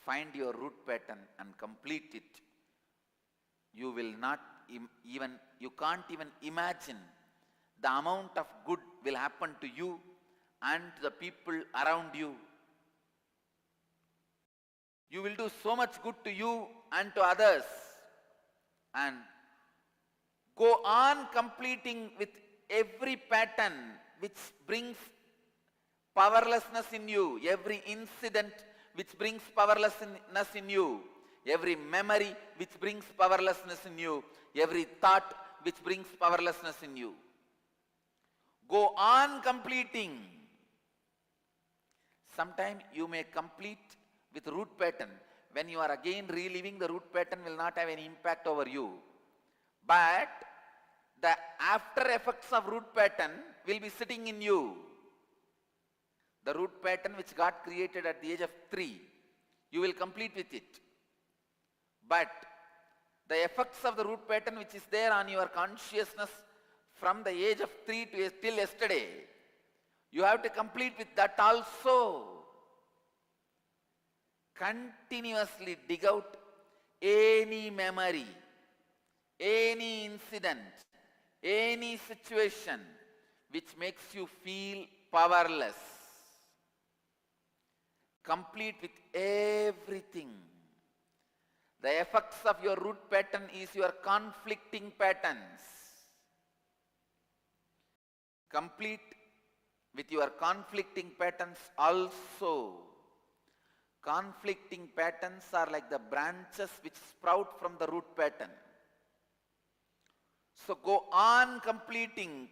Find your root pattern and complete it. You will not you can't even imagine the amount of good will happen to you and to the people around you. You will do so much good to you and to others. And go on completing with every pattern which brings powerlessness in you, every incident which brings powerlessness in you, every memory which brings powerlessness in you, every thought which brings powerlessness in you. Go on completing. Sometime you may complete with root pattern. When you are again reliving, the root pattern will not have any impact over you. But the after effects of root pattern will be sitting in you. The root pattern which got created at the age of 3, you will complete with it. But the effects of the root pattern which is there on your consciousness from the age of 3 till yesterday, you have to complete with that also. Continuously dig out any memory, any incident, any situation which makes you feel powerless. Complete with everything. The effects of your root pattern is your conflicting patterns. Complete with your conflicting patterns also. Conflicting patterns are like the branches which sprout from the root pattern. So go on completing.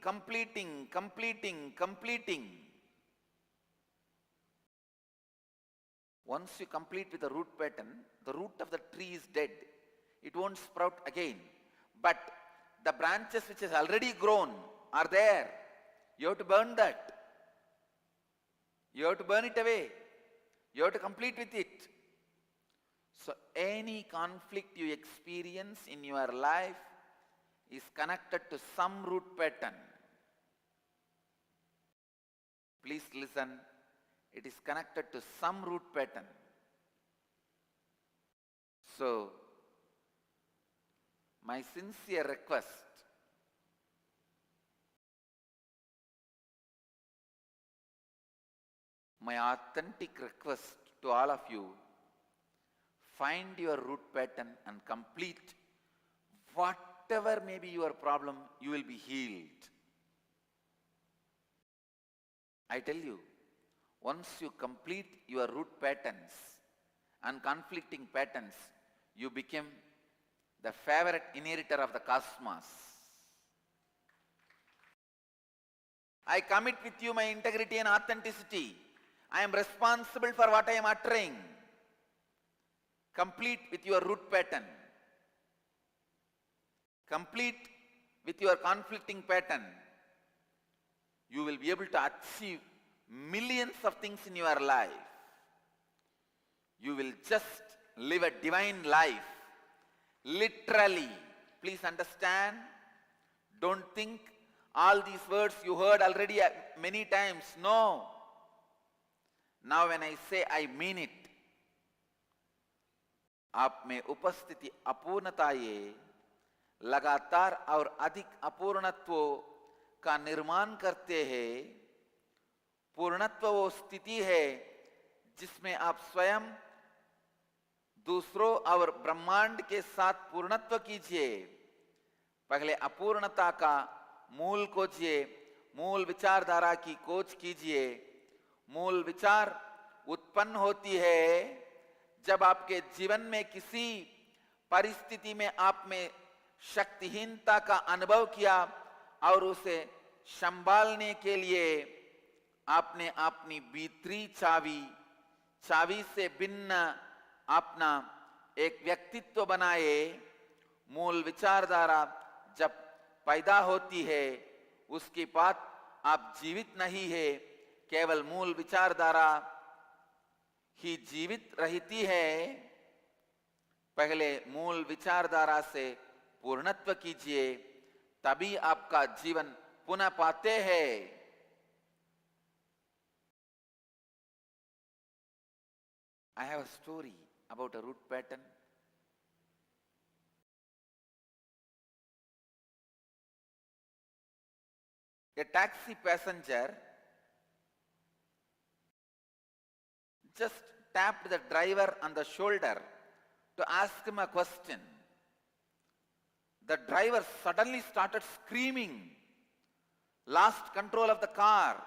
Once you complete with the root pattern, the root of the tree is dead. It won't sprout again. But the branches which has already grown are there. You have to burn that. You have to burn it away. You have to complete with it. So any conflict you experience in your life is connected to some root pattern. Please listen. It is connected to some root pattern. So, my sincere request, my authentic request to all of you, find your root pattern and complete whatever may be your problem, you will be healed. I tell you, once you complete your root patterns and conflicting patterns, you become the favorite inheritor of the cosmos. I commit with you my integrity and authenticity. I am responsible for what I am uttering. Complete with your root pattern. Complete with your conflicting pattern. You will be able to achieve millions of things in your life. You will just live a divine life. Literally. Please understand. Don't think all these words you heard already many times. No. Now when I say, I mean it. आप में उपस्थिति अपूर्णता ये लगातार और अधिक अपूर्णत्वों का निर्माण करते हैं. पूर्णत्व वो स्थिति है जिसमें आप स्वयं दूसरों और ब्रह्मांड के साथ पूर्णत्व कीजिए. पहले अपूर्णता का मूल खोजिए, मूल विचारधारा की खोज कीजिए. मूल विचार उत्पन्न होती है जब आपके जीवन में किसी परिस्थिति में आप में शक्तिहीनता का अनुभव किया और उसे संभालने के लिए आपने अपनी भीतरी चावी से भिन्न अपना एक व्यक्तित्व बनाए. मूल विचारधारा जब पैदा होती है उसके बाद आप जीवित नहीं है, केवल मूल विचारधारा ही जीवित रहती है. पहले मूल विचारधारा से पूर्णत्व कीजिए, तभी आपका जीवन पुनः पाते हैं. I have a story about a root pattern. A taxi passenger just tapped the driver on the shoulder to ask him a question. The driver suddenly started screaming, lost control of the car,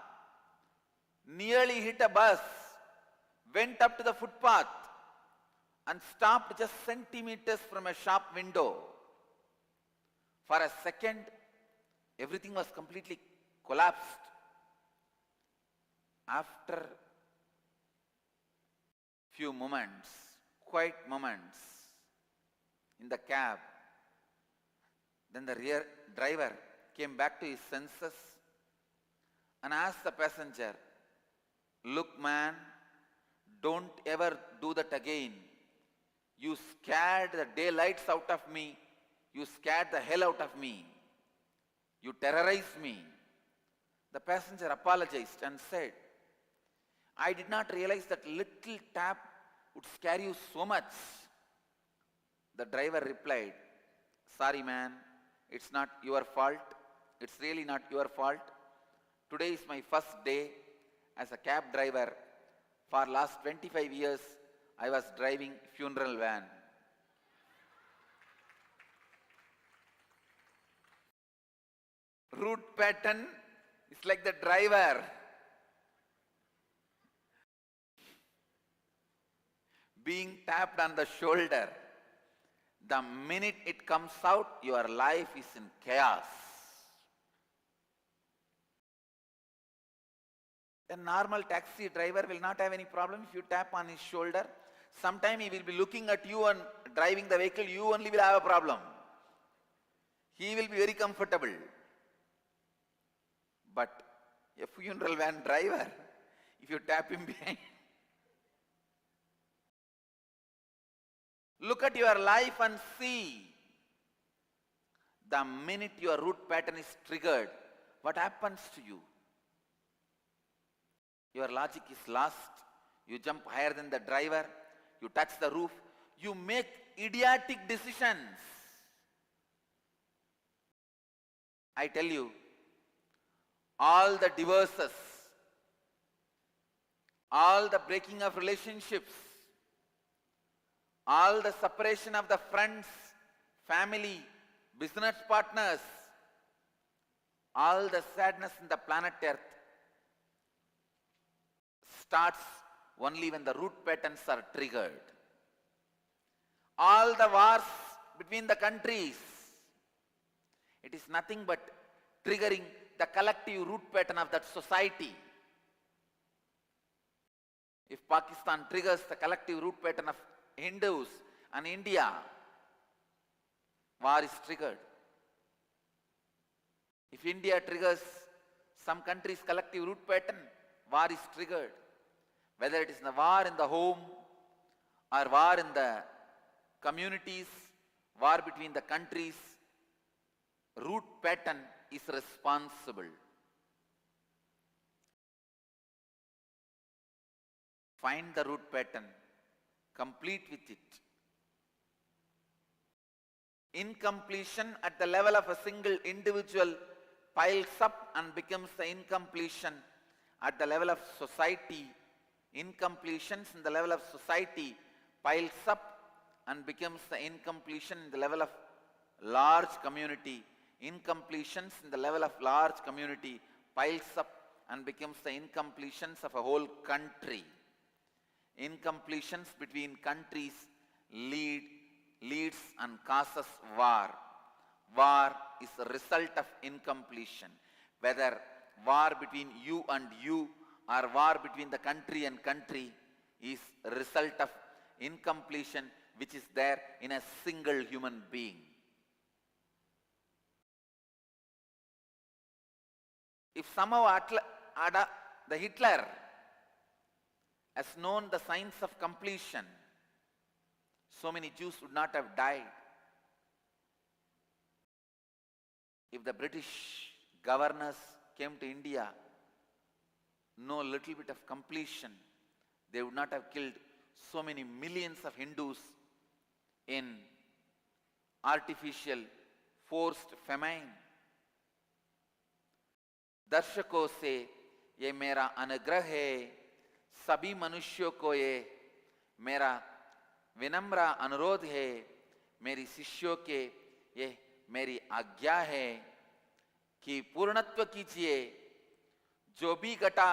nearly hit a bus, went up to the footpath and stopped just centimeters from a shop window. For a second, everything was completely collapsed. After few moments, quiet moments in the cab, then the rear driver came back to his senses and asked the passenger, "Look man, don't ever do that again. You scared the daylights out of me. You scared the hell out of me. You terrorized me." The passenger apologized and said, "I did not realize that little tap would scare you so much." The driver replied, "Sorry man, it's not your fault. It's really not your fault. Today is my first day as a cab driver. For last 25 years, I was driving funeral van." Root pattern is like the driver. Being tapped on the shoulder. The minute it comes out, your life is in chaos. A normal taxi driver will not have any problem if you tap on his shoulder. Sometime he will be looking at you and driving the vehicle, you only will have a problem. He will be very comfortable. But a funeral van driver, if you tap him behind. Look at your life and see. The minute your root pattern is triggered, what happens to you? Your logic is lost. You jump higher than the driver. You touch the roof. You make idiotic decisions. I tell you, all the divorces, all the breaking of relationships, all the separation of the friends, family, business partners, all the sadness in the planet Earth starts only when the root patterns are triggered. All the wars between the countries, it is nothing but triggering the collective root pattern of that society. If Pakistan triggers the collective root pattern of Hindus and India, war is triggered. If India triggers some country's collective root pattern, war is triggered. Whether it is the war in the home or war in the communities, war between the countries, root pattern is responsible. Find the root pattern, complete with it. Incompletion at the level of a single individual piles up and becomes the incompletion at the level of society. Incompletions in the level of society piles up and becomes the incompletion in the level of large community. Incompletions in the level of large community piles up and becomes the incompletions of a whole country. Incompletions between countries leads and causes war. War is a result of incompletion. Whether war between you and you or war between the country and country is a result of incompletion which is there in a single human being. If somehow the Hitler has known the signs of completion, so many Jews would not have died. If the British governors came to India, know a little bit of completion, they would not have killed so many millions of Hindus in artificial forced famine. दर्शकों से ये मेरा अनुग्रह है, सभी मनुष्यों को ये मेरा विनम्र अनुरोध है, मेरी शिष्यों के ये मेरी आज्ञा है कि पूर्णत्व कीजिए। जो भी घटा,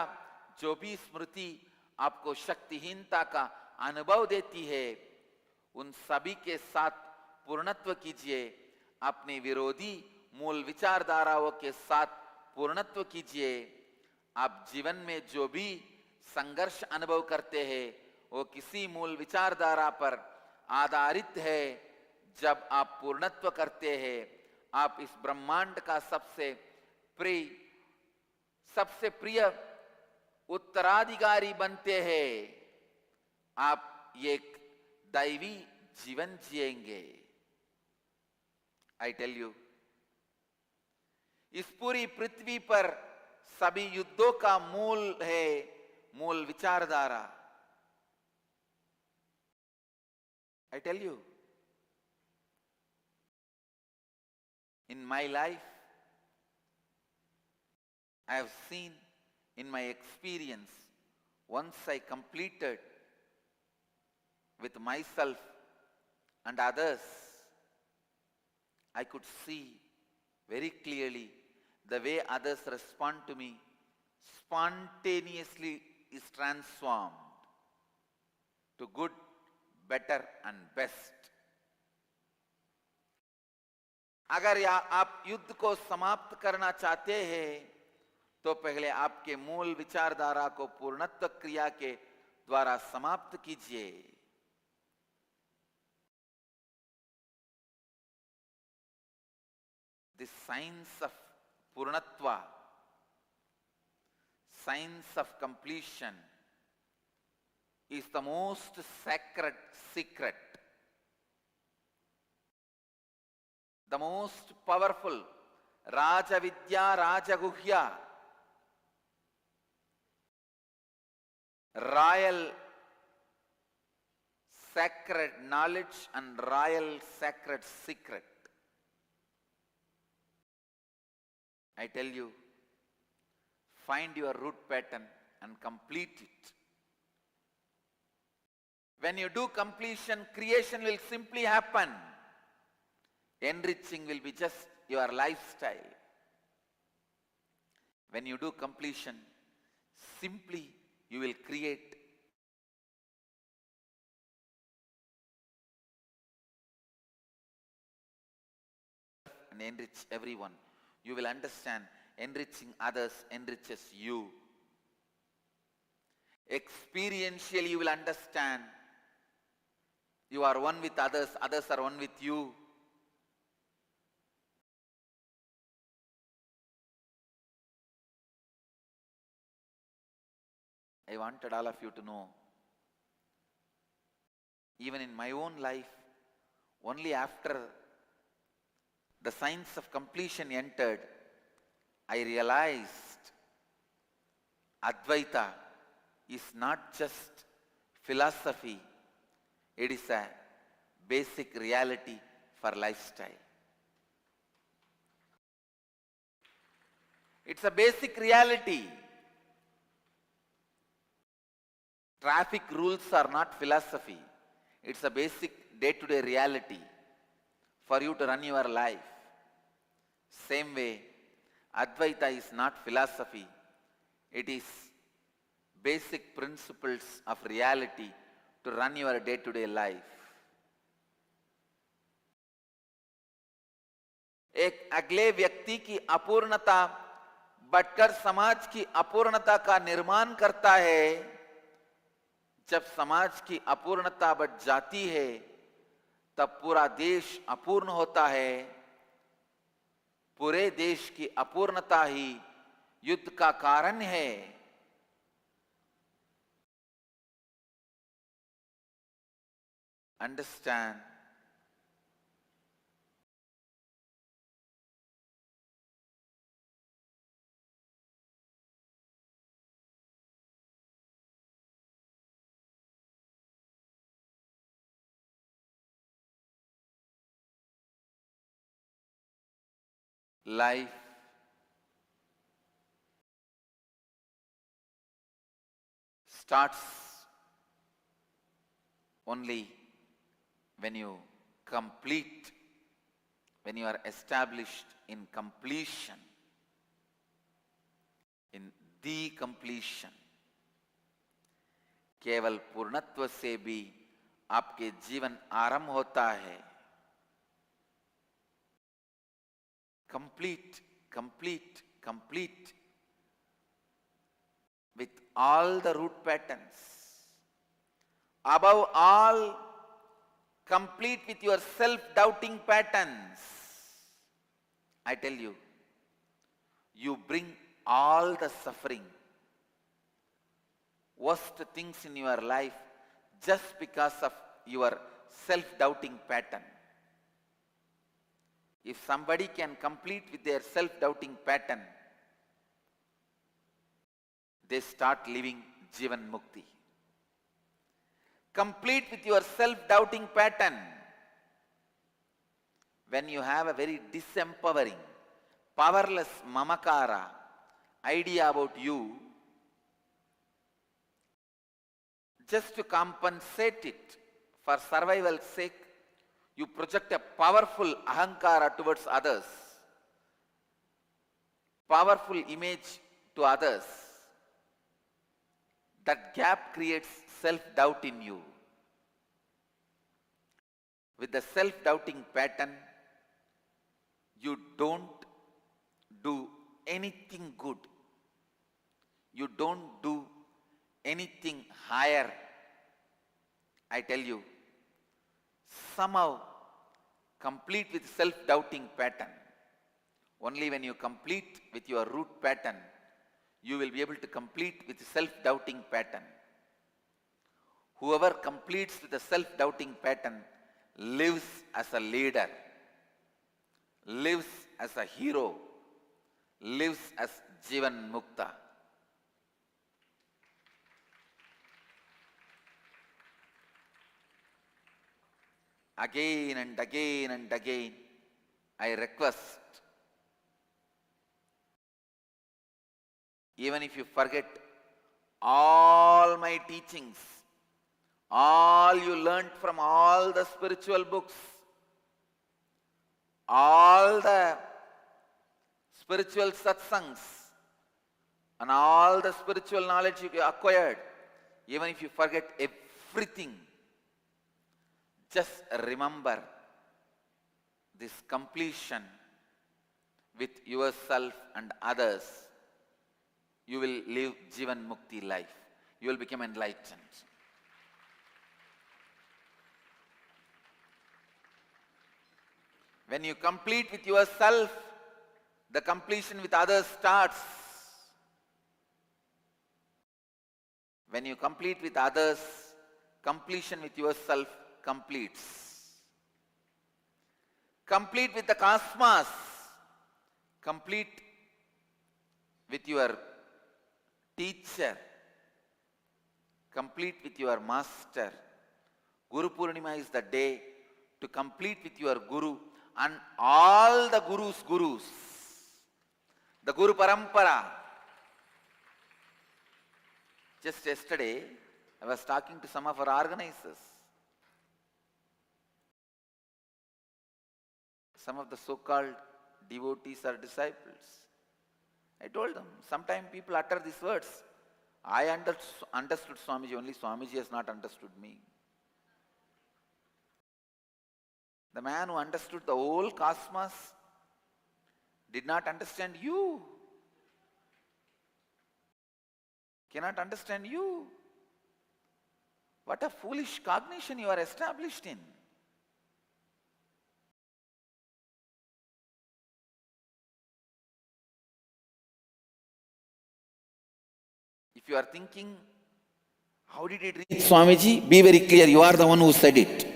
जो भी स्मृति आपको शक्तिहीनता का अनुभव देती है, उन सभी के साथ पूर्णत्व कीजिए। अपने विरोधी मूल विचारधाराओं के साथ पूर्णत्व कीजिए। आप जीवन में जो भी संघर्ष अनुभव करते हैं वो किसी मूल विचारधारा पर आधारित है। जब आप पूर्णत्व करते हैं, आप इस ब्रह्मांड का सबसे प्रिय उत्तराधिकारी बनते हैं। आप एक दैवी जीवन जिएंगे। आई टेल यू, इस पूरी पृथ्वी पर सभी युद्धों का मूल है मूल विचारधारा। I tell you, in my life, I have seen in my experience, once I completed with myself and others, I could see very clearly the way others respond to me spontaneously is transformed to good, better and best. अगर आप युद्ध को समाप्त करना चाहते हैं तो पहले आपके मूल विचारधारा को पूर्णत्व क्रिया के द्वारा समाप्त कीजिए। The science of पूर्णत्व science of completion is the most sacred secret, the most powerful Raja Vidya, Raja Guhya, royal sacred knowledge and royal sacred secret. I tell you, find your root pattern and complete it. When you do completion, creation will simply happen. Enriching will be just your lifestyle. When you do completion, simply you will create and enrich everyone. You will understand enriching others enriches you. Experientially you will understand you are one with others, others are one with you. I wanted all of you to know, even in my own life, only after the science of completion entered, I realized Advaita is not just philosophy, it is a basic reality for lifestyle. It's a basic reality. Traffic rules are not philosophy. It's a basic day-to-day reality for you to run your life. Same way, Advaita is not philosophy. It is basic principles of reality to run your day-to-day life. एक अगले व्यक्ति की अपूर्णता बढ़कर समाज की अपूर्णता का निर्माण करता है. जब समाज की अपूर्णता बढ़ जाती है तब पूरा देश अपूर्ण होता है. पूरे देश की अपूर्णता ही युद्ध का कारण है. Understand? Life starts only when you complete, when you are established in completion, in the completion. केवल पूर्णत्व से भी आपके जीवन आरंभ होता है. Complete, complete, complete with all the root patterns. Above all, complete with your self-doubting patterns. I tell you, you bring all the suffering, worst things in your life just because of your self-doubting pattern. If somebody can complete with their self-doubting pattern, they start living Jivan Mukti. Complete with your self-doubting pattern. When you have a very disempowering, powerless mamakara idea about you, just to compensate it for survival's sake, you project a powerful ahankara towards others, powerful image to others. That gap creates self-doubt in you. With the self-doubting pattern, you don't do anything good. You don't do anything higher. I tell you, somehow complete with self-doubting pattern. Only when you complete with your root pattern, you will be able to complete with self-doubting pattern. Whoever completes with a self-doubting pattern lives as a leader, lives as a hero, lives as Jivan Mukta. Again and again and again, I request, even if you forget all my teachings, all you learnt from all the spiritual books, all the spiritual satsangs, and all the spiritual knowledge you acquired, even if you forget everything, just remember this completion with yourself and others. You will live Jivan Mukti life. You will become enlightened. When you complete with yourself, the completion with others starts. When you complete with others, completion with yourself completes. Complete with the cosmos. Complete with your teacher. Complete with your master. Guru Purnima is the day to complete with your Guru and all the Gurus. The Guru Parampara. Just yesterday, I was talking to some of our organizers. Some of the so-called devotees or disciples. I told them, sometimes people utter these words. I understood Swamiji, only Swamiji has not understood me. The man who understood the whole cosmos did not understand you. Cannot understand you. What a foolish cognition you are established in. If you are thinking, how did it reach Swamiji? Be very clear, you are the one who said it.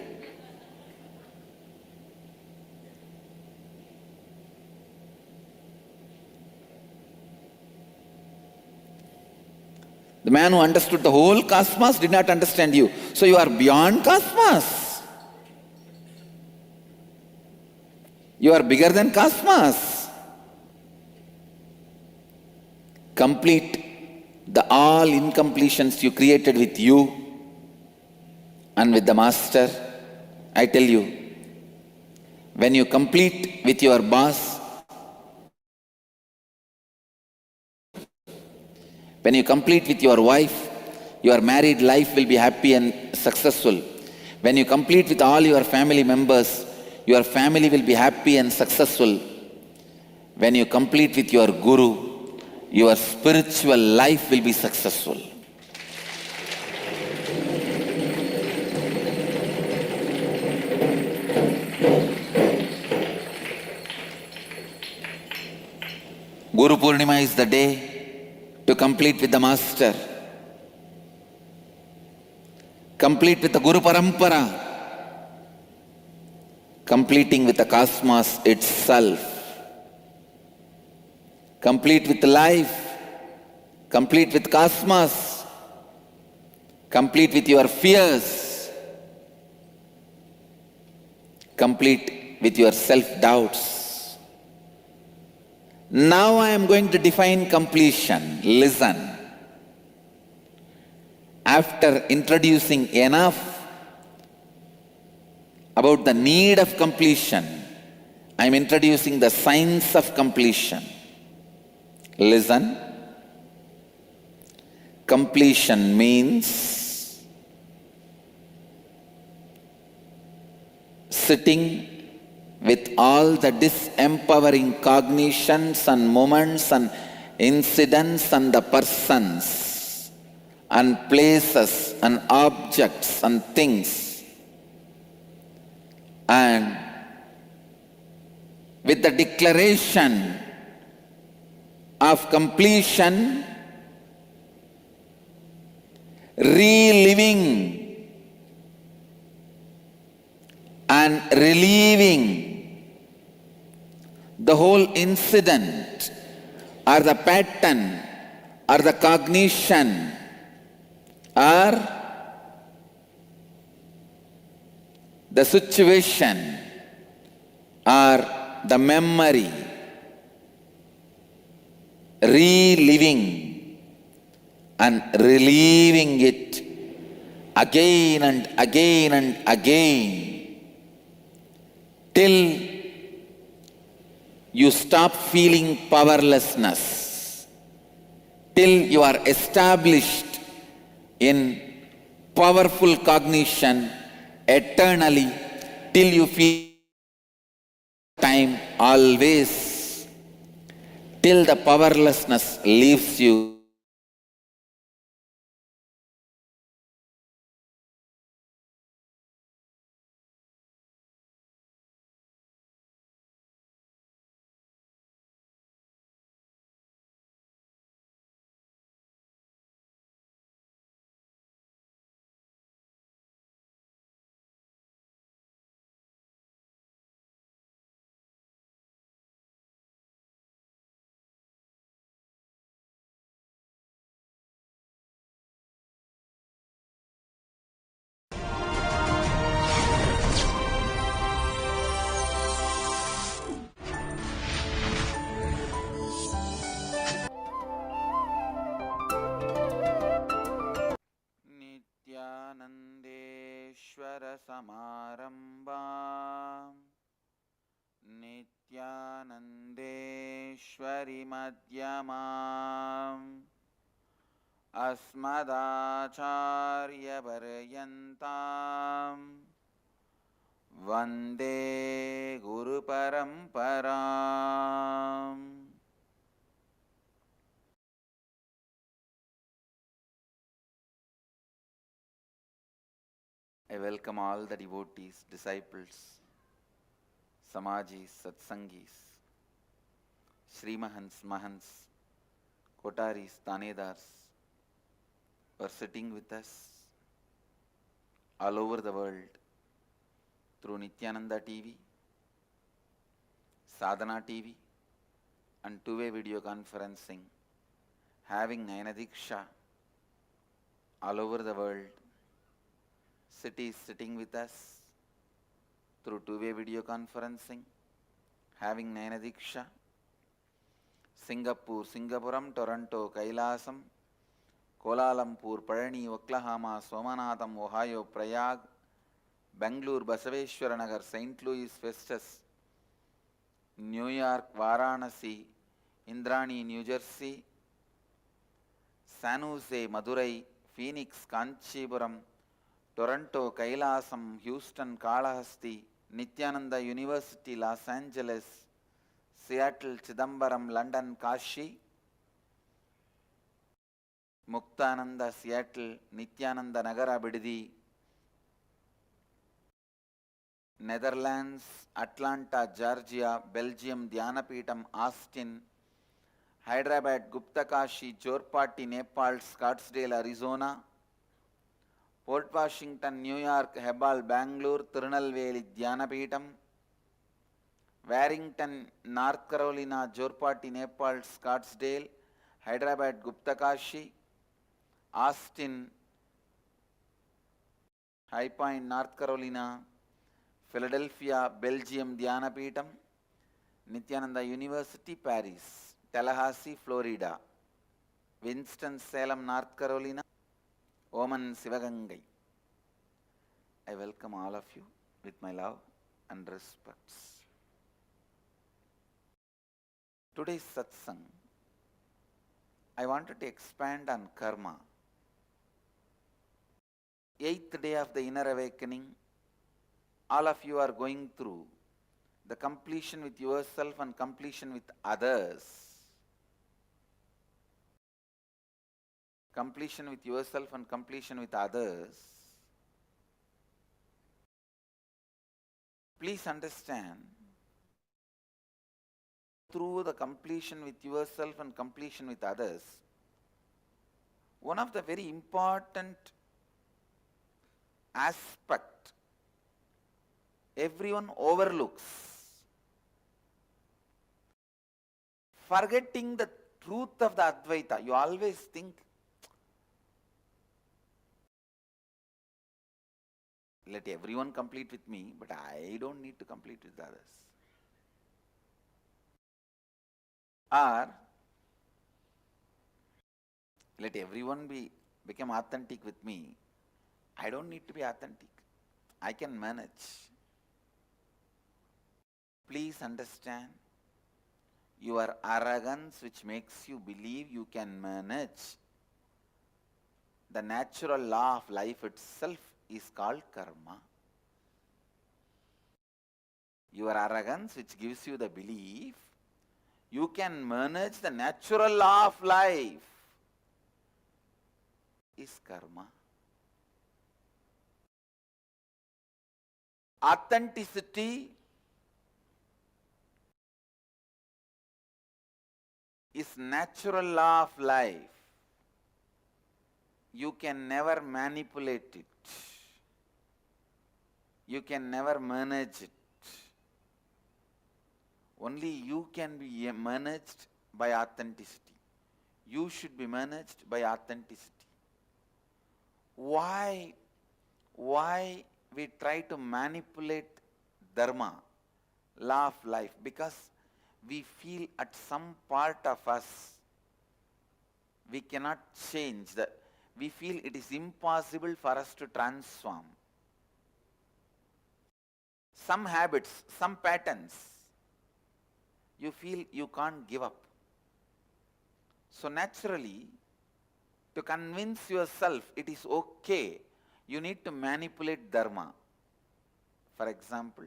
The man who understood the whole cosmos did not understand you. So you are beyond cosmos. You are bigger than cosmos. Complete the all incompletions you created with you and with the Master. I tell you, when you complete with your boss, when you complete with your wife, your married life will be happy and successful. When you complete with all your family members, your family will be happy and successful. When you complete with your Guru, your spiritual life will be successful. Guru Purnima is the day to complete with the Master. Complete with the Guru Parampara. Completing with the cosmos itself. Complete with life. Complete with cosmos. Complete with your fears. Complete with your self-doubts. Now I am going to define completion. Listen. After introducing enough about the need of completion, I am introducing the science of completion. Listen. Completion means sitting with all the disempowering cognitions and moments and incidents and the persons and places and objects and things, and with the declaration of completion reliving and relieving the whole incident or the pattern or the cognition or the situation or the memory, reliving and relieving it again and again and again till you stop feeling powerlessness, till you are established in powerful cognition eternally, till you feel time always, till the powerlessness leaves you. Nityanandeshwara Samarambam Nityanandeshwari Madhyamam Asmadacharya Paryantam Vande Guru Paramparam. I welcome all the devotees, disciples, Samajis, Satsangis, Srimahans, Mahants, Kotaris, Tanedars, who are sitting with us all over the world through Nithyananda TV, Sadhana TV, and two-way video conferencing, having Nayanadiksha all over the world. Cities sitting with us through two-way video conferencing, having Nayanadiksha, Singapore, Singapuram, Toronto, Kailasam, Kuala Lumpur, Parani, Oklahoma, Somanatham, Ohio, Prayag, Bangalore, Basaveshwaranagar, St. Louis, Festus, New York, Varanasi, Indrani, New Jersey, San Jose, Madurai, Phoenix, Kanchipuram, Toronto, Kailasam, Houston, Kalahasti, Nithyananda University, Los Angeles, Seattle, Chidambaram, London, Kashi, Muktananda, Seattle, Nithyananda Nagara, Bididi, Netherlands, Atlanta, Georgia, Belgium, Dhyanapitham, Austin, Hyderabad, Guptakashi, Jorpati, Nepal, Scottsdale, Arizona, Port Washington, New York, Hebal, Bangalore, Tirunelveli, Dhyanapitham, Warrington, North Carolina, Jorpati, Nepal, Scottsdale, Hyderabad, Guptakashi, Austin, High Point, North Carolina, Philadelphia, Belgium, Dhyanapitham, Nithyananda University, Paris, Tallahassee, Florida, Winston-Salem, North Carolina, Oman, Sivagangai. I welcome all of you with my love and respects. Today's satsang, I wanted to expand on karma. 8th day of the inner awakening, all of you are going through the completion with yourself and completion with others. Completion with yourself and completion with others. Please understand, through the completion with yourself and completion with others, one of the very important aspect everyone overlooks. Forgetting the truth of the Advaita, you always think, let everyone complete with me, but I don't need to complete with others. Or, let everyone become authentic with me, I don't need to be authentic. I can manage. Please understand, your arrogance which makes you believe you can manage the natural law of life itself is called karma. Your arrogance which gives you the belief you can manage the natural law of life is karma. Authenticity is natural law of life. You can never manipulate it. You can never manage it. Only you can be managed by authenticity. You should be managed by authenticity. Why we try to manipulate dharma, law of life? Because we feel at some part of us we cannot change. We feel it is impossible for us to transform. Some habits, some patterns, you feel you can't give up. So naturally, to convince yourself it is okay, you need to manipulate dharma. For example,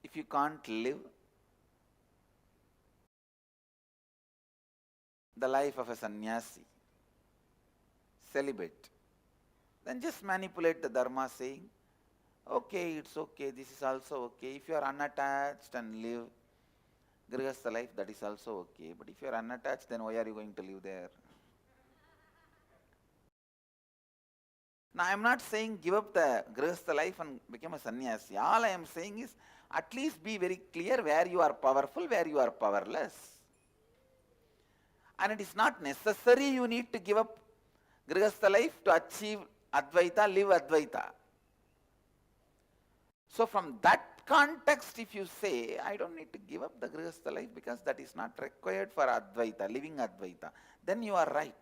if you can't live the life of a sannyasi, celibate, then just manipulate the dharma saying, okay, it's okay, this is also okay. If you are unattached and live grihastha life, that is also okay. But if you are unattached, then why are you going to live there? Now, I am not saying give up the grihastha life and become a sannyasi. All I am saying is at least be very clear where you are powerful, where you are powerless. And it is not necessary you need to give up grihastha life to achieve Advaita, live Advaita. So from that context, if you say, I don't need to give up the grihastha life because that is not required for Advaita, living Advaita, then you are right.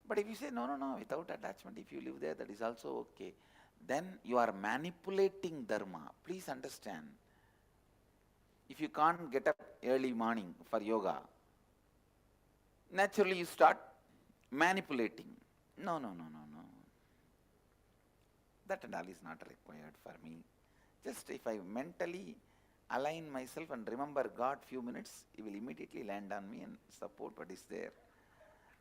But if you say, no, without attachment, if you live there, that is also okay, then you are manipulating dharma. Please understand. If you can't get up early morning for yoga, naturally you start manipulating. No. That and all is not required for me. Just if I mentally align myself and remember God few minutes, He will immediately land on me and support what is there.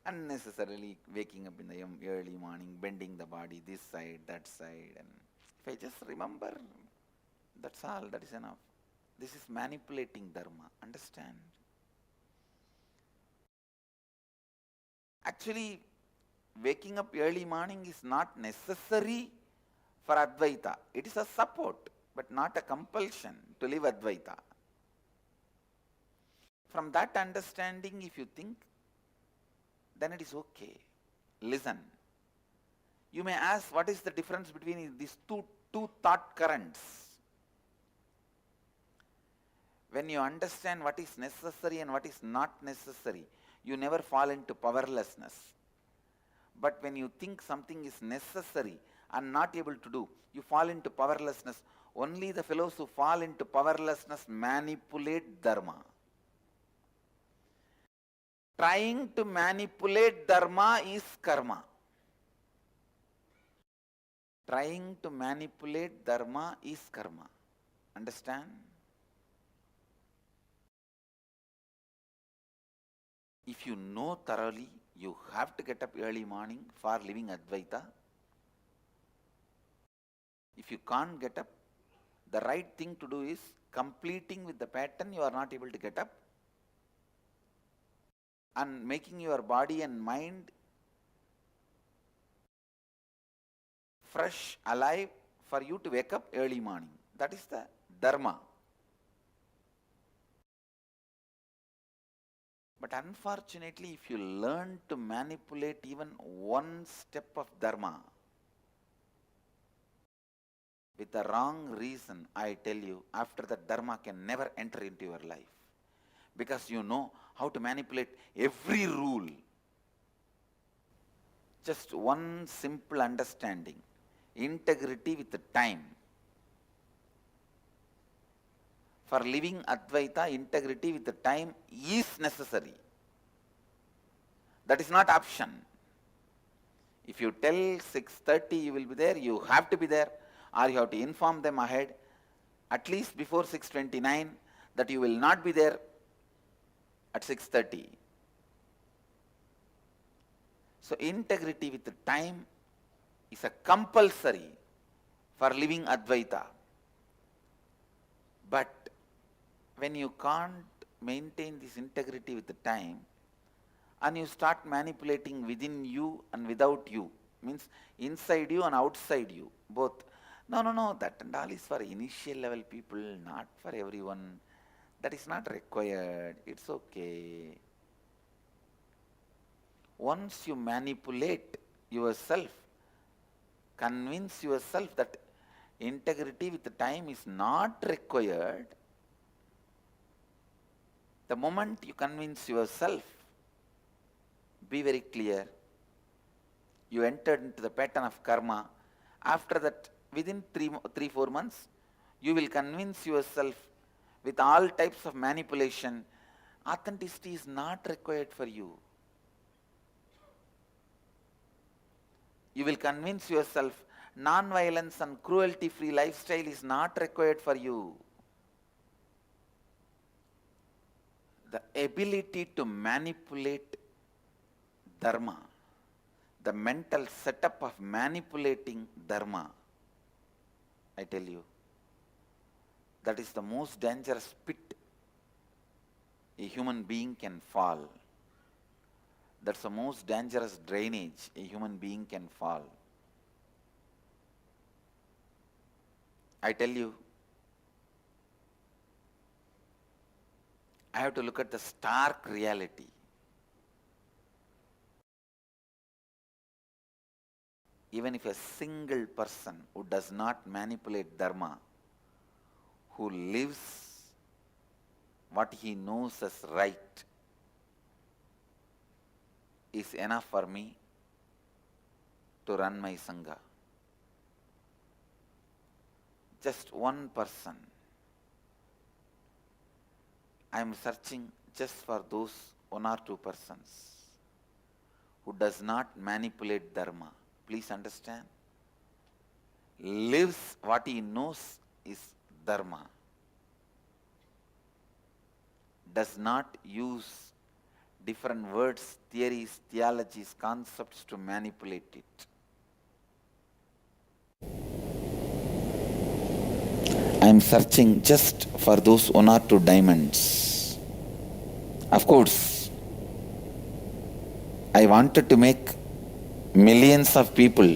Unnecessarily waking up in the early morning, bending the body this side, that side. And if I just remember, that's all, that is enough. This is manipulating dharma. Understand? Actually, waking up early morning is not necessary for Advaita. It is a support, but not a compulsion to live Advaita. From that understanding, if you think, then it is okay. Listen. You may ask, what is the difference between these two thought currents? When you understand what is necessary and what is not necessary, you never fall into powerlessness. But when you think something is necessary and not able to do, you fall into powerlessness. Only the fellows who fall into powerlessness manipulate dharma. Trying to manipulate dharma is karma. Trying to manipulate dharma is karma. Understand? If you know thoroughly, you have to get up early morning for living Advaita. If you can't get up, the right thing to do is completing with the pattern you are not able to get up and making your body and mind fresh, alive for you to wake up early morning. That is the dharma. But unfortunately, if you learn to manipulate even one step of dharma with the wrong reason, I tell you, after that dharma can never enter into your life. Because you know how to manipulate every rule. Just one simple understanding. Integrity with the time. For living Advaita, integrity with the time is necessary. That is not option. If you tell 6:30 you will be there, you have to be there, or you have to inform them ahead, at least before 6:29, that you will not be there at 6:30. So integrity with the time is a compulsory for living Advaita. But when you can't maintain this integrity with the time, and you start manipulating within you and without you, means inside you and outside you, both. No, that and all is for initial level people, not for everyone. That is not required. It's okay. Once you manipulate yourself, convince yourself that integrity with the time is not required, the moment you convince yourself, be very clear, you entered into the pattern of karma. After that, within 3-4 months, you will convince yourself with all types of manipulation, authenticity is not required for you. You will convince yourself non-violence and cruelty-free lifestyle is not required for you. The ability to manipulate dharma, the mental setup of manipulating dharma, I tell you, that is the most dangerous pit a human being can fall. That's the most dangerous drainage a human being can fall. I tell you, I have to look at the stark reality. Even if a single person who does not manipulate dharma, who lives what he knows as right, is enough for me to run my Sangha. Just one person. I am searching just for those 1 or 2 persons who does not manipulate dharma. Please understand. Lives what he knows is dharma. Does not use different words, theories, theologies, concepts to manipulate it. I am searching just for those 1 or 2 diamonds. Of course, I wanted to make millions of people.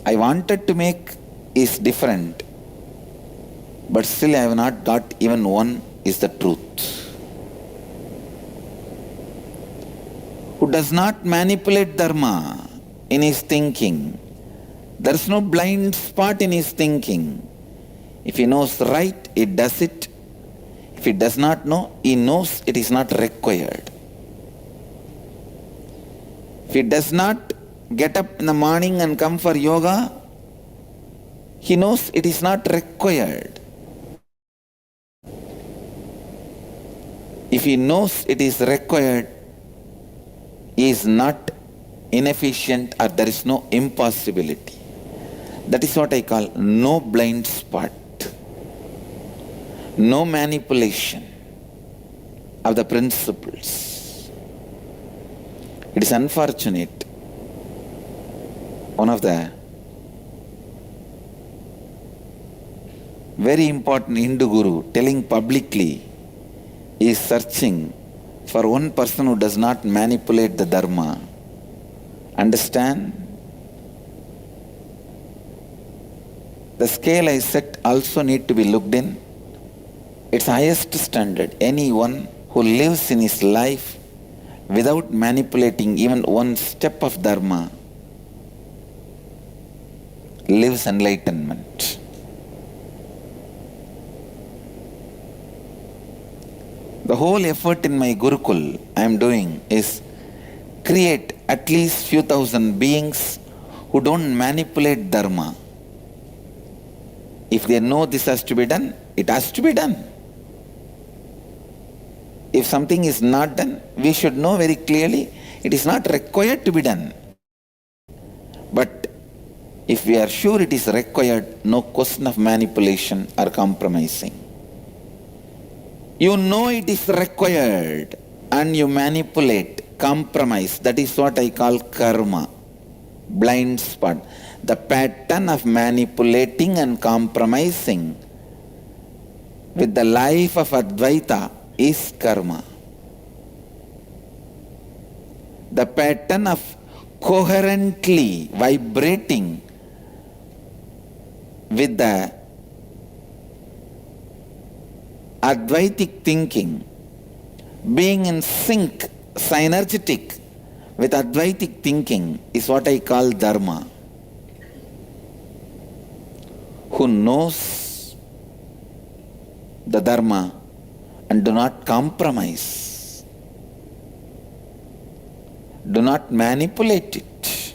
I wanted to make is different, but still I have not got even one is the truth. Who does not manipulate dharma in his thinking. There is no blind spot in his thinking. If he knows right, he does it. If he does not know, he knows it is not required. If he does not get up in the morning and come for yoga, he knows it is not required. If he knows it is required, he is not inefficient or there is no impossibility. That is what I call no blind spot, no manipulation of the principles. It is unfortunate. One of the very important Hindu guru telling publicly is searching for one person who does not manipulate the dharma. Understand? The scale I set also need to be looked in. Its highest standard. Anyone who lives in his life without manipulating even one step of dharma lives enlightenment. The whole effort in my Gurukul I am doing is create at least few thousand beings who don't manipulate dharma. If they know this has to be done, it has to be done. If something is not done, we should know very clearly it is not required to be done. But if we are sure it is required, no question of manipulation or compromising. You know it is required and you manipulate, compromise. That is what I call karma, blind spot. The pattern of manipulating and compromising with the life of Advaita is karma. The pattern of coherently vibrating with the Advaitic thinking, being in sync, synergetic with Advaitic thinking is what I call dharma. Who knows the dharma and do not compromise, do not manipulate it,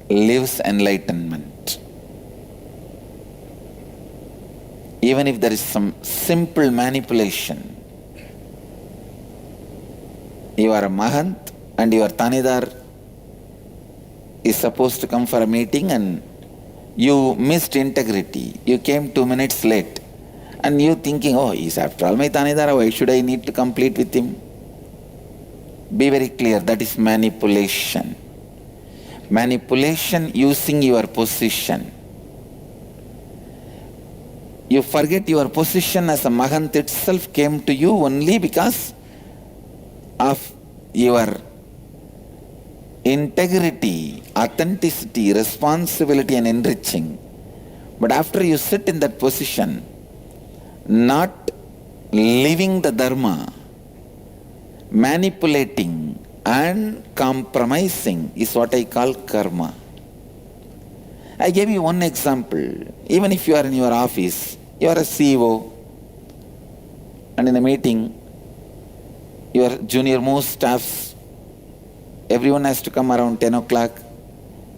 lives enlightenment. Even if there is some simple manipulation, you are a Mahant and your Tanidar is supposed to come for a meeting and you missed integrity. You came 2 minutes late and you thinking, oh, he's after all my Tanidar, why should I need to complete with him? Be very clear, that is manipulation. Manipulation using your position. You forget your position as a Mahant itself came to you only because of your integrity, authenticity, responsibility and enriching. But after you sit in that position, not living the dharma, manipulating and compromising is what I call karma. I gave you one example. Even if you are in your office, you are a CEO and in a meeting, your junior most staffs, everyone has to come around 10 o'clock.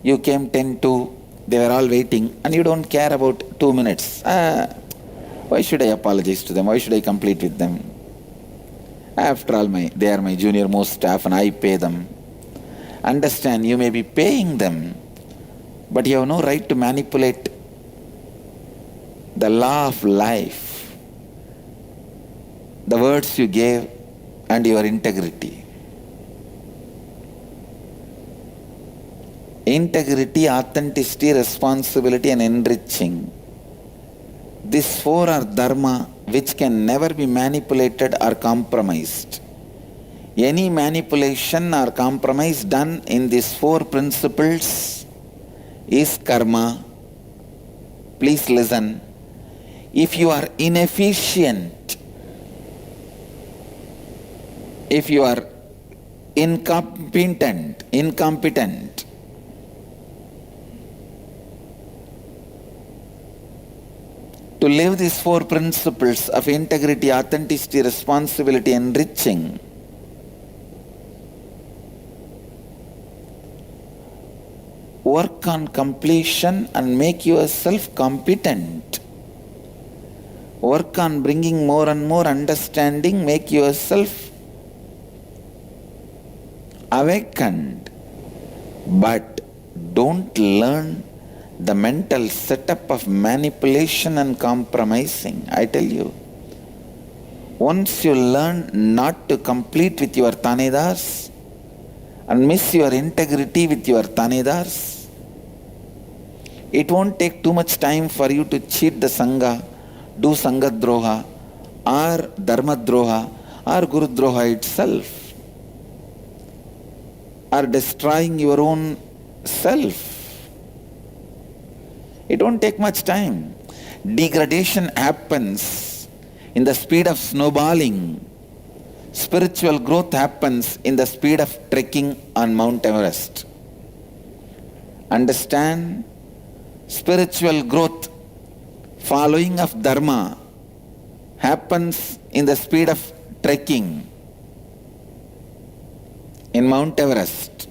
You came 10 to, they were all waiting and you don't care about 2 minutes. Why should I apologize to them? Why should I complete with them? After all, they are my junior most staff and I pay them. Understand, you may be paying them, but you have no right to manipulate the law of life, the words you gave and your integrity. Integrity, authenticity, responsibility and enriching. These four are dharma which can never be manipulated or compromised. Any manipulation or compromise done in these four principles is karma. Please listen. If you are inefficient, if you are incompetent, to live these four principles of integrity, authenticity, responsibility, enriching, work on completion and make yourself competent. Work on bringing more and more understanding, make yourself awakened. But don't learn the mental setup of manipulation and compromising. I tell you, once you learn not to complete with your Tanedars and miss your integrity with your Tanedars, It won't take too much time for you to cheat the Sangha, do Sangha Droha, or Dharma Droha, or Guru Droha itself, or destroying your own self. It won't take much time. Degradation happens in the speed of snowballing. Spiritual growth happens in the speed of trekking on Mount Everest. Understand? Spiritual growth, following of Dharma, happens in the speed of trekking in Mount Everest.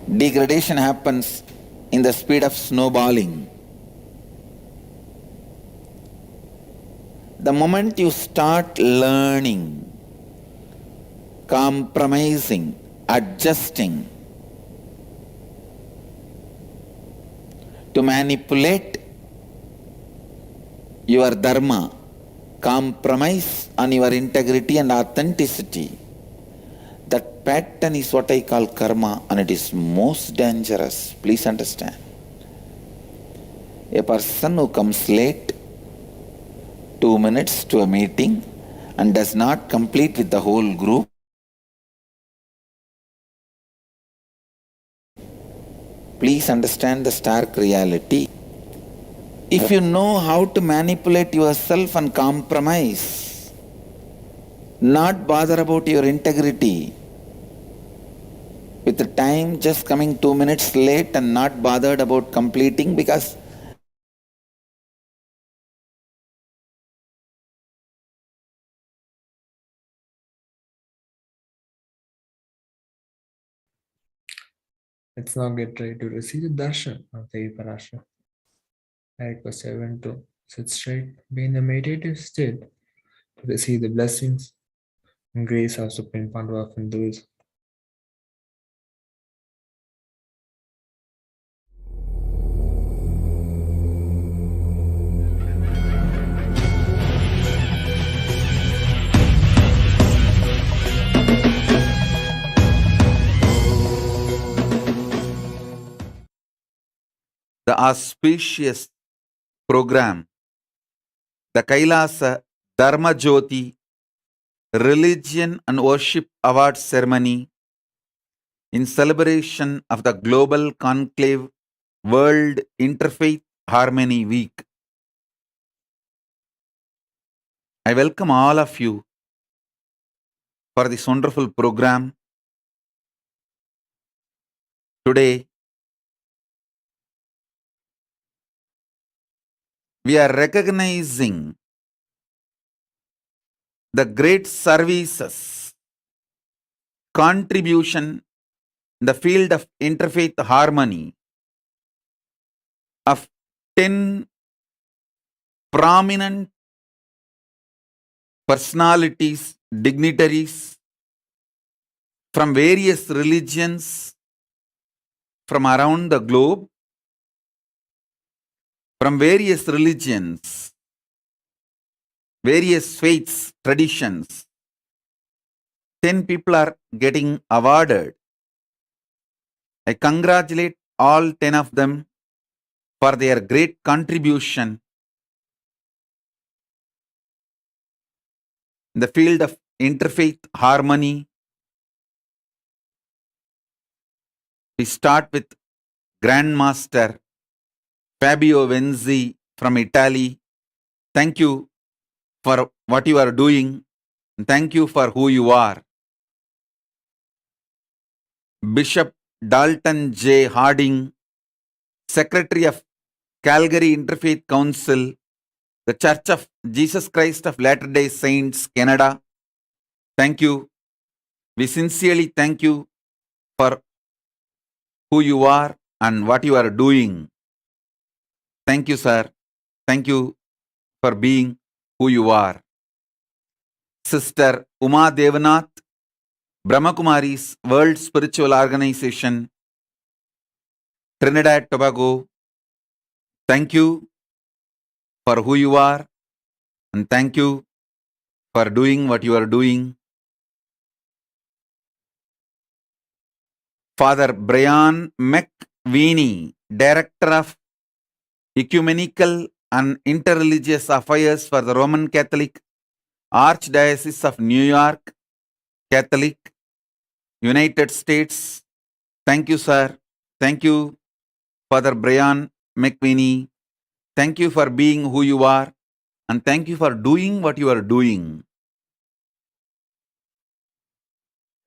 Degradation happens in the speed of snowballing. The moment you start learning, compromising, adjusting, to manipulate your dharma, compromise on your integrity and authenticity, that pattern is what I call karma, and it is most dangerous. Please understand. A person who comes late 2 minutes to a meeting and does not complete with the whole group, please understand the stark reality. If you know how to manipulate yourself and compromise, not bother about your integrity, with the time just coming 2 minutes late and not bothered about completing because Let's now get ready to receive the darshan of Devi Parashakthi. I request everyone to sit straight, be in a meditative state to receive the blessings and grace of Supreme Pandava of Hinduism. the auspicious program, the KAILASA Dharma Jyoti Religion and Worship Award Ceremony in celebration of the Global Conclave World Interfaith Harmony Week. I welcome all of you for this wonderful program. Today, we are recognizing the great services, contribution in the field of interfaith harmony of 10 prominent personalities, dignitaries from various religions from around the globe, from various religions, various faiths, traditions. 10 people are getting awarded. I congratulate all 10 of them for their great contribution in the field of interfaith harmony. We start with Grandmaster Fabio Venzi from Italy. Thank you for what you are doing, and thank you for who you are. Bishop Dalton J. Harding, Secretary of Calgary Interfaith Council, the Church of Jesus Christ of Latter-day Saints, Canada. Thank you. We sincerely thank you for who you are and what you are doing. Thank you, sir. Thank you for being who you are. Sister Uma Devanath, Brahmakumari's World Spiritual Organization, Trinidad Tobago. Thank you for who you are, and thank you for doing what you are doing. Father Brian McWeeny, Director of ecumenical and interreligious affairs for the Roman Catholic Archdiocese of New York, Catholic, United States. Thank you, sir. Thank you, Father Brian McWinney. Thank you for being who you are, and thank you for doing what you are doing.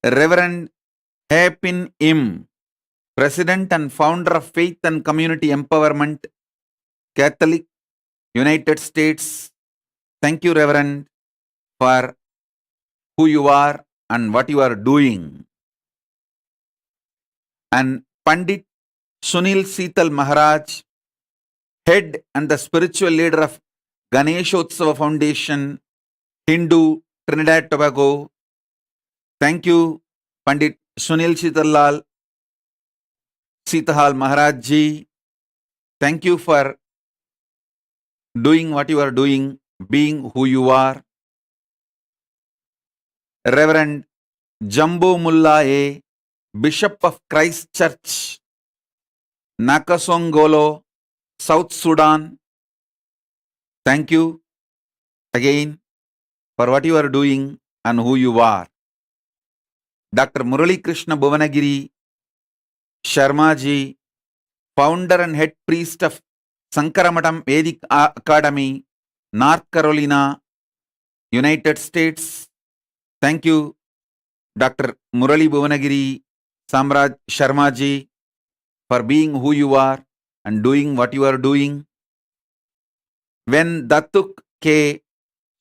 Reverend Hapin Im, President and founder of Faith and Community Empowerment, Catholic, United States. Thank you, Reverend, for who you are and what you are doing. And Pandit Sunil Seetal Maharaj, head and the spiritual leader of Ganeshotsava Foundation, Hindu, Trinidad Tobago. Thank you, Pandit Sunil Seetal Maharaj ji. Thank you for doing what you are doing, being who you are. Reverend Jambo Mullah A, Bishop of Christ Church, Nakasongolo, South Sudan. Thank you again for what you are doing and who you are. Dr. Murali Krishna Bhuvanagiri Sharma ji, founder and head priest of Sankaramatam Vedic Academy, North Carolina, United States. Thank you, Dr. Murali Bhuvanagiri Samraj Sharma ji, for being who you are and doing what you are doing. When Datuk K.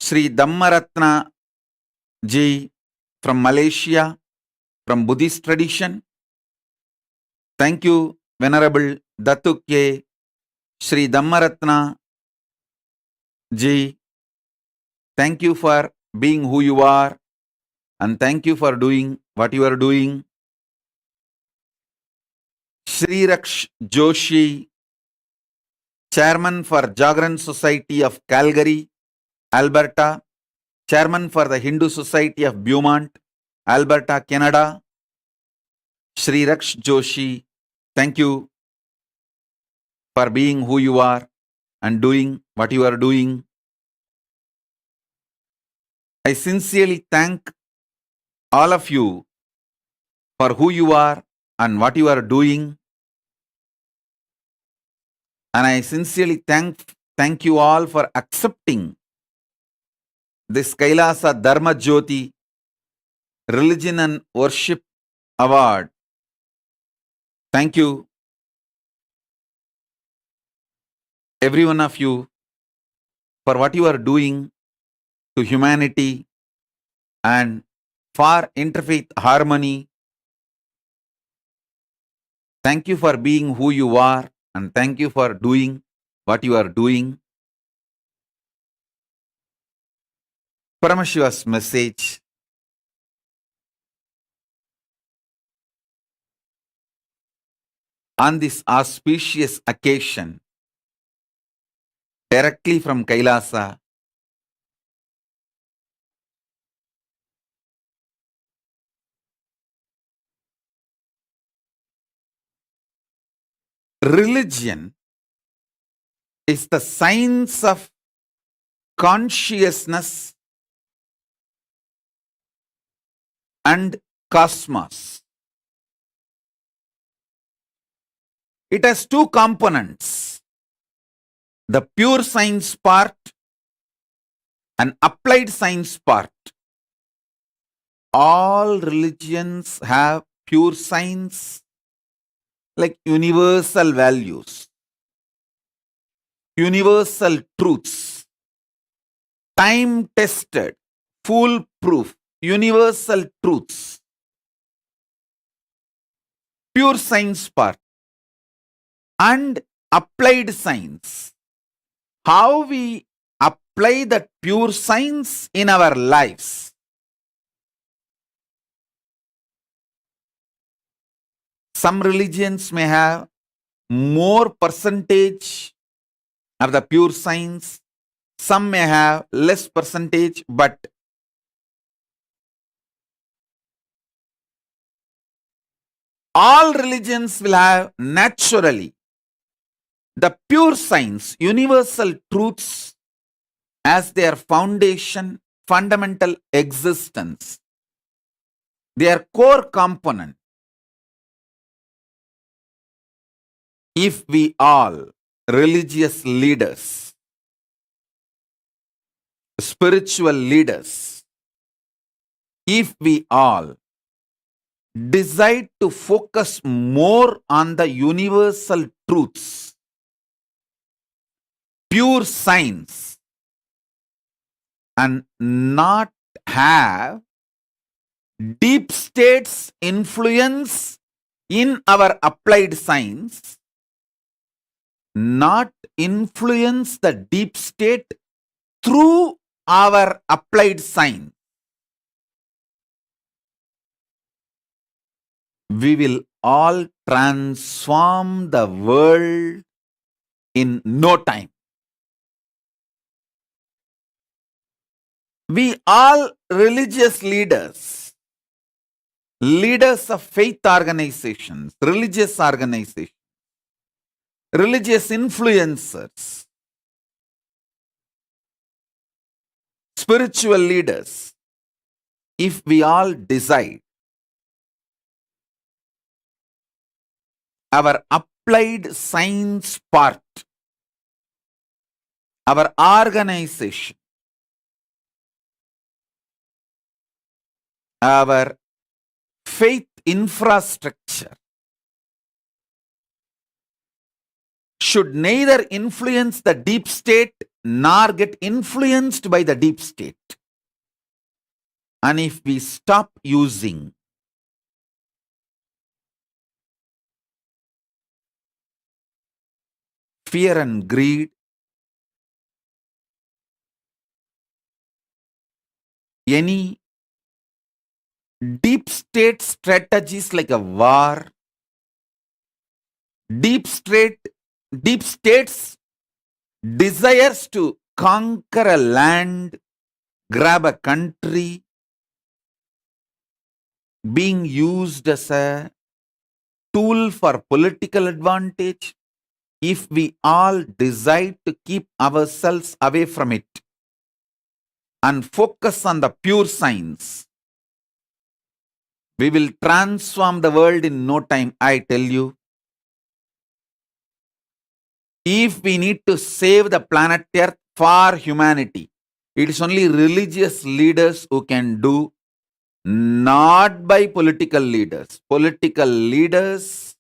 Sri Dhammaratna ji from Malaysia, from Buddhist tradition. Thank you, Venerable Datuk K. Sri Dhammaratna ji. Thank you for being who you are and thank you for doing what you are doing. Sri Raksh Joshi, Chairman for Jagran Society of Calgary, Alberta, Chairman for the Hindu Society of Beaumont, Alberta, Canada. Sri Raksh Joshi, thank you for being who you are and doing what you are doing. I sincerely thank all of you for who you are and what you are doing. And I sincerely thank you all for accepting this Kailasa Dharma Jyoti Religion and Worship Award. Thank you, every one of you, for what you are doing to humanity and for interfaith harmony. Thank you for being who you are and thank you for doing what you are doing. Paramashiva's message. On this auspicious occasion, directly from Kailasa, religion is the science of consciousness and cosmos. It has two components, the pure science part and applied science part. All religions have pure science, like universal values, universal truths, time tested, foolproof, universal truths. Pure science part and applied science. How we apply that pure science in our lives. Some religions may have more percentage of the pure science, some may have less percentage, but all religions will have naturally the pure science, universal truths as their foundation, fundamental existence, their core component. If we all, religious leaders, spiritual leaders, if we all decide to focus more on the universal truths, pure science, and not have deep states influence in our applied science, not influence the deep state through our applied science, we will all transform the world in no time. We all religious leaders, leaders of faith organizations, religious organizations, religious influencers, spiritual leaders, if we all decide our applied science part, our organization, our faith infrastructure should neither influence the deep state nor get influenced by the deep state. And if we stop using fear and greed, any deep state strategies like a war, deep states desires to conquer a land, grab a country, being used as a tool for political advantage, if we all decide to keep ourselves away from it and focus on the pure science, we will transform the world in no time, I tell you. If we need to save the planet Earth for humanity, it is only religious leaders who can do, not by political leaders. Political leaders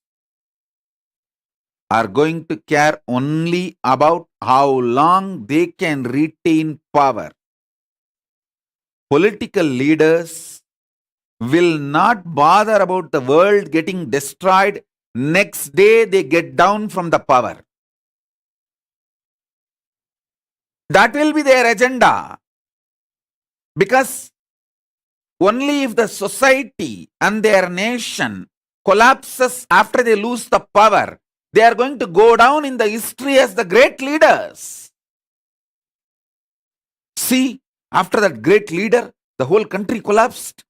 are going to care only about how long they can retain power. Political leaders will not bother about the world getting destroyed next day they get down from the power. That will be their agenda. Because only if the society and their nation collapses after they lose the power, they are going to go down in the history as the great leaders. See, after that great leader, the whole country collapsed.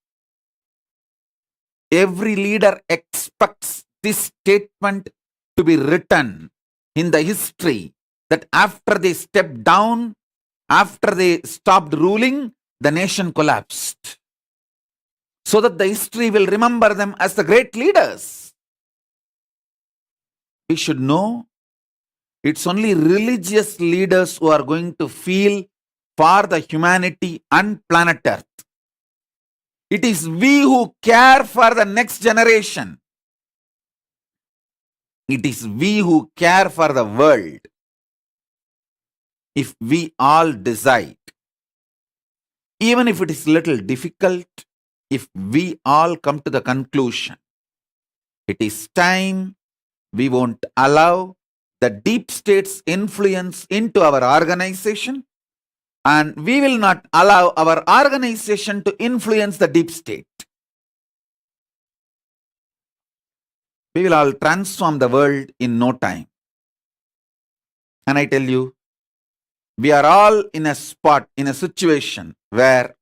Every leader expects this statement to be written in the history, that after they stepped down, after they stopped ruling, the nation collapsed. So that the history will remember them as the great leaders. We should know it's only religious leaders who are going to feel for the humanity and planet Earth. It is we who care for the next generation. It is we who care for the world. If we all decide, even if it is little difficult, if we all come to the conclusion, it is time we won't allow the deep state's influence into our organization, and we will not allow our organization to influence the deep state. We will all transform the world in no time. And I tell you, we are all in a spot, in a situation where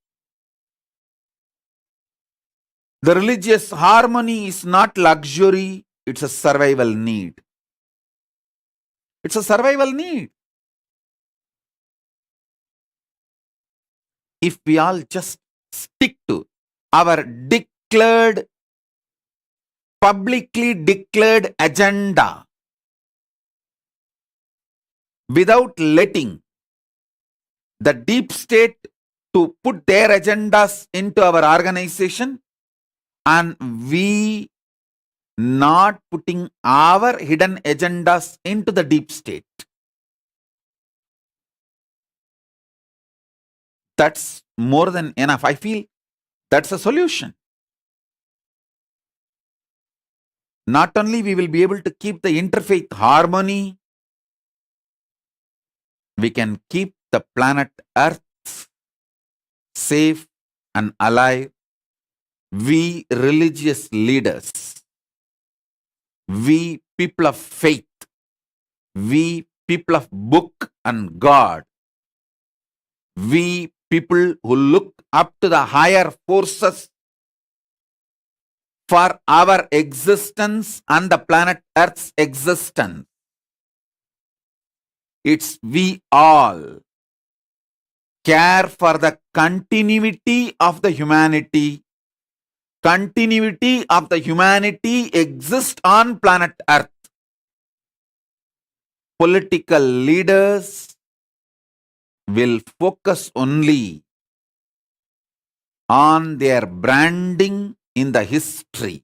the religious harmony is not luxury, it's a survival need. It's a survival need. If we all just stick to our publicly declared agenda without letting the deep state to put their agendas into our organization, and we not putting our hidden agendas into the deep state, that's more than enough. I feel that's a solution. Not only we will be able to keep the interfaith harmony, we can keep the planet Earth safe and alive. We religious leaders, we people of faith, we people of book and God, we people who look up to the higher forces for our existence and the planet Earth's existence. It's we all care for the continuity of the humanity. Continuity of the humanity exists on planet Earth. Political leaders will focus only on their branding in the history.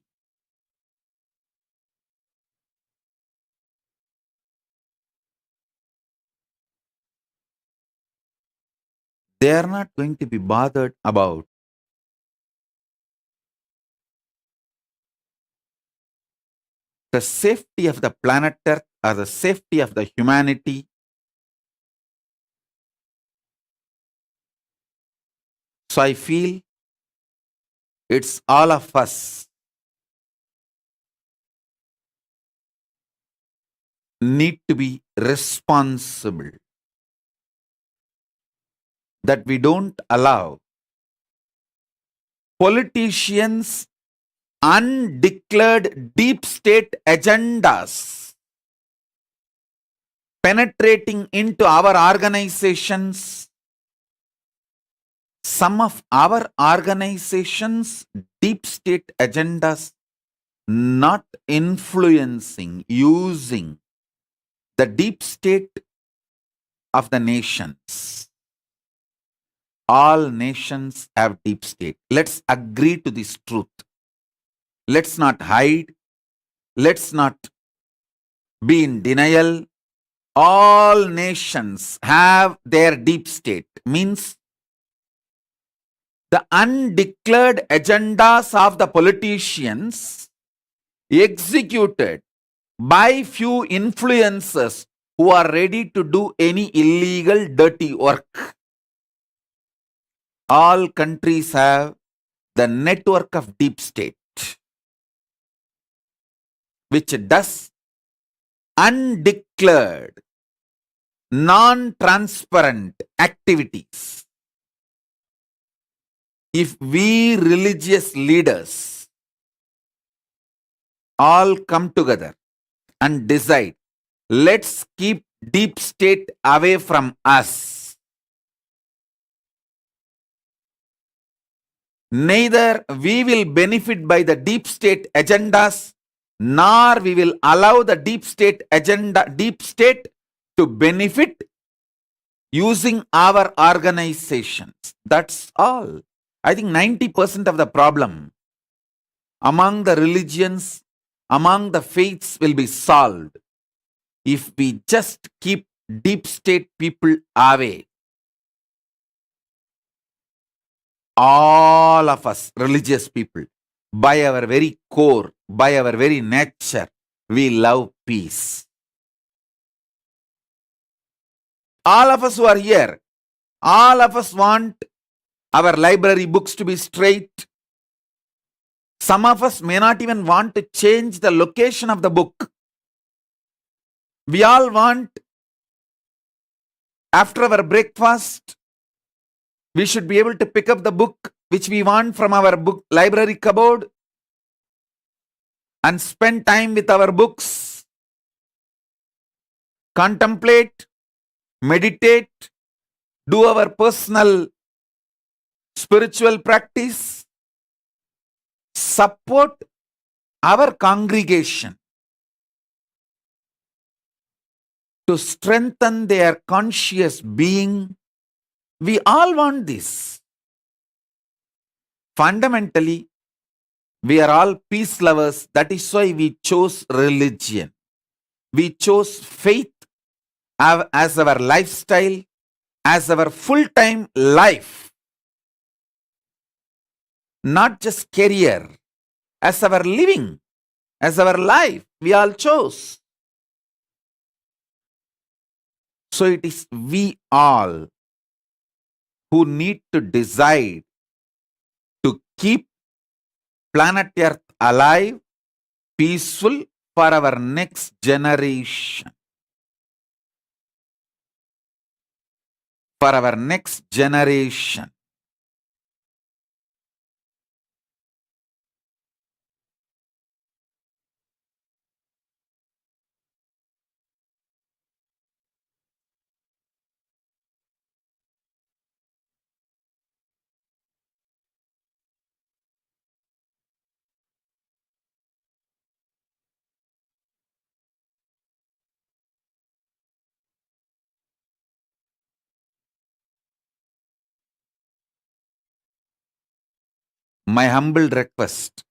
They are not going to be bothered about the safety of the planet Earth or the safety of the humanity. So I feel it's all of us need to be responsible, that we don't allow politicians' undeclared deep state agendas penetrating into our organizations. Some of our organizations' deep state agendas not influencing, using the deep state of the nations. All nations have deep state. Let's agree to this truth. Let's not hide. Let's not be in denial. All nations have their deep state. Means the undeclared agendas of the politicians executed by few influencers who are ready to do any illegal, dirty work. All countries have the network of deep state, which does undeclared, non-transparent activities. If we religious leaders all come together and decide, let's keep deep state away from us, neither we will benefit by the deep state agendas, nor we will allow the deep state to benefit using our organizations. That's all. I think 90% of the problem among the religions, among the faiths will be solved if we just keep deep state people away. All of us religious people, by our very core, by our very nature, we love peace. All of us who are here, all of us want our library books to be straight. Some of us may not even want to change the location of the book. We all want, after our breakfast, we should be able to pick up the book which we want from our book library cupboard and spend time with our books. contemplate, meditate, do our personal spiritual practice, support our congregation to strengthen their conscious being. We all want this. Fundamentally, we are all peace lovers. That is why we chose religion. We chose faith as our lifestyle, as our full-time life. Not just career, as our living, as our life. We all chose. So it is we all who need to decide to keep planet Earth alive, peaceful for our next generation. For our next generation. My humble request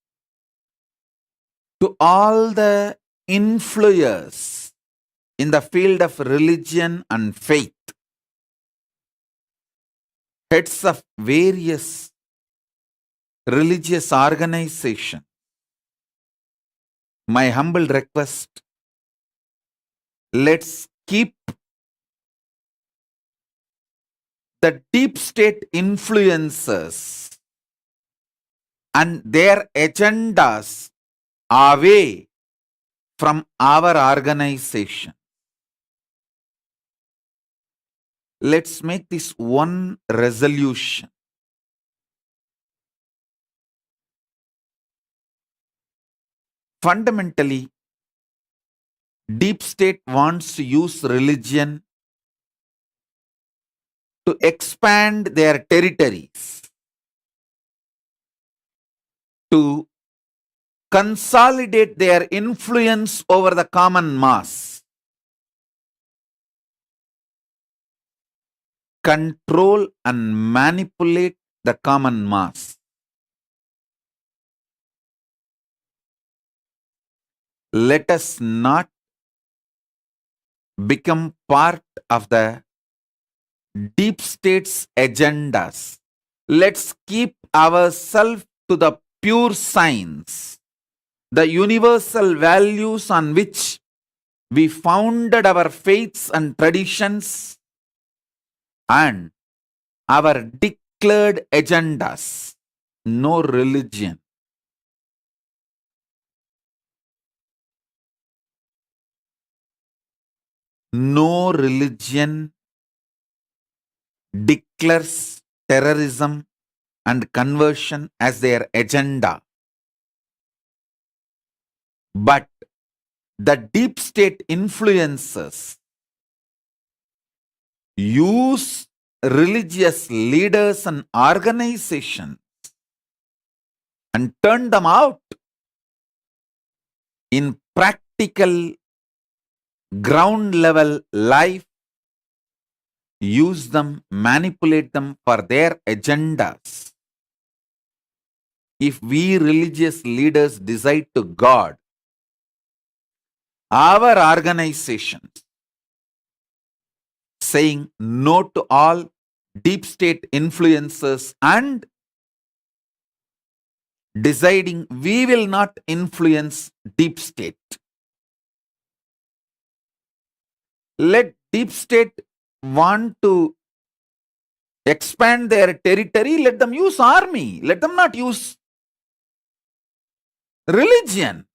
to all the influencers in the field of religion and faith, heads of various religious organizations, my humble request, let's keep the deep state influencers and their agendas away from our organization. Let's make this one resolution. Fundamentally, deep state wants to use religion to expand their territories, to consolidate their influence over the common mass, control and manipulate the common mass. Let us not become part of the deep state's agendas. Let's keep ourselves to the pure science, the universal values on which we founded our faiths and traditions, and our declared agendas. No religion. No religion declares terrorism and conversion as their agenda. But the deep state influencers use religious leaders and organizations and turn them out in practical ground level life, use them, manipulate them for their agendas. If we religious leaders decide to God, our organizations saying no to all deep state influences and deciding we will not influence deep state. Let deep state want to expand their territory, let them use army, let them not use religion.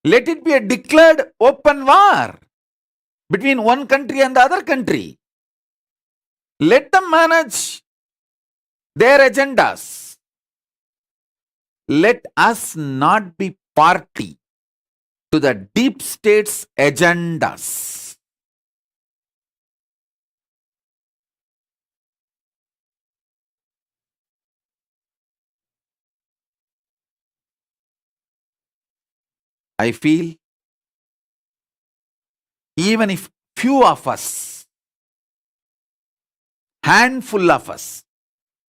Let it be a declared open war between one country and the other country. Let them manage their agendas. Let us not be party to the deep state's agendas. I feel even if few of us, handful of us,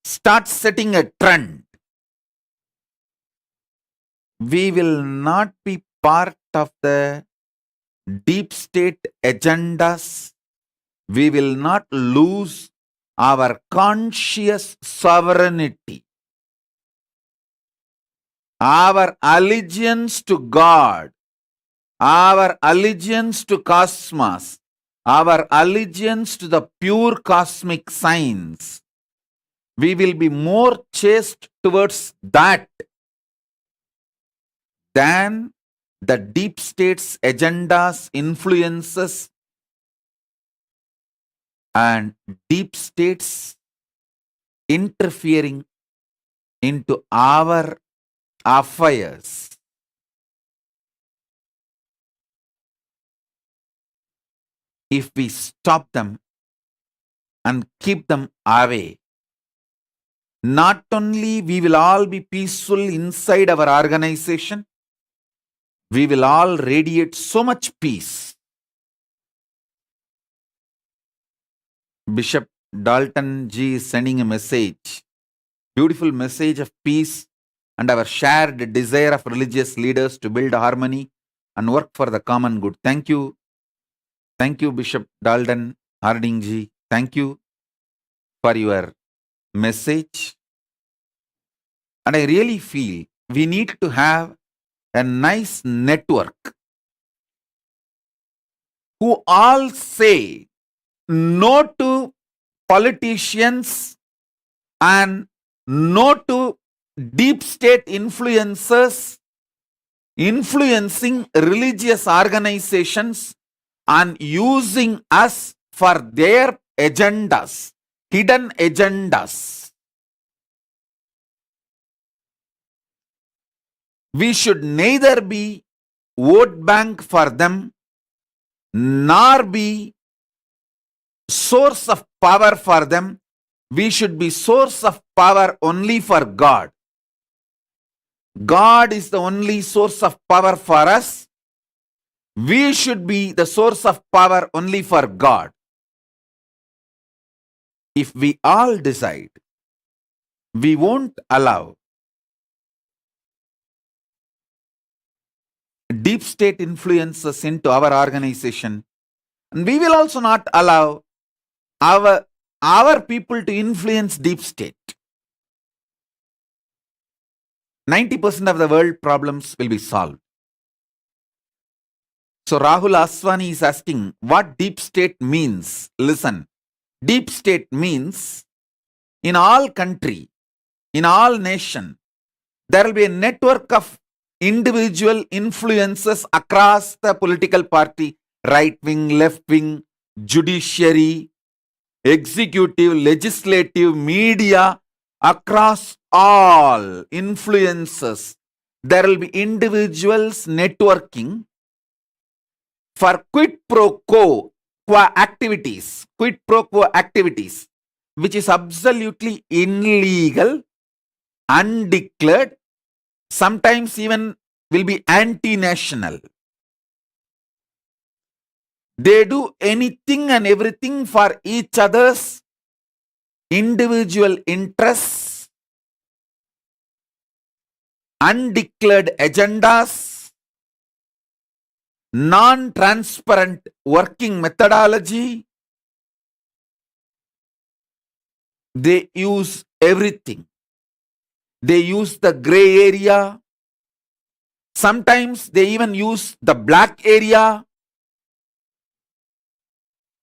start setting a trend, we will not be part of the deep state agendas. We will not lose our conscious sovereignty, our allegiance to God, our allegiance to cosmos, our allegiance to the pure cosmic science. We will be more chaste towards that than the deep state's agendas, influences, and deep states interfering into our affairs. If we stop them and keep them away, not only we will all be peaceful inside our organization, we will all radiate so much peace. Bishop Dalton G is sending a message, beautiful message of peace and our shared desire of religious leaders to build harmony and work for the common good. Thank you. Thank you, Bishop Dalton Harding Ji. Thank you for your message. And I really feel we need to have a nice network who all say no to politicians and no to deep state influencers influencing religious organizations and using us for their agendas, hidden agendas. We should neither be vote bank for them nor be source of power for them. We should be source of power only for God. God is the only source of power for us. We should be the source of power only for God. If we all decide, we won't allow deep state influences into our organization, and we will also not allow our people to influence deep state. 90% of the world problems will be solved. So Rahul Aswani is asking what deep state means. Listen, deep state means in all country, in all nation, there will be a network of individual influences across the political party, right wing, left wing, judiciary, executive, legislative, media, across all influences. There will be individuals networking for quid pro quo activities, which is absolutely illegal, undeclared, sometimes even will be anti-national. They do anything and everything for each other's individual interests, undeclared agendas, non-transparent working methodology. They use everything. They use the gray area. Sometimes they even use the black area.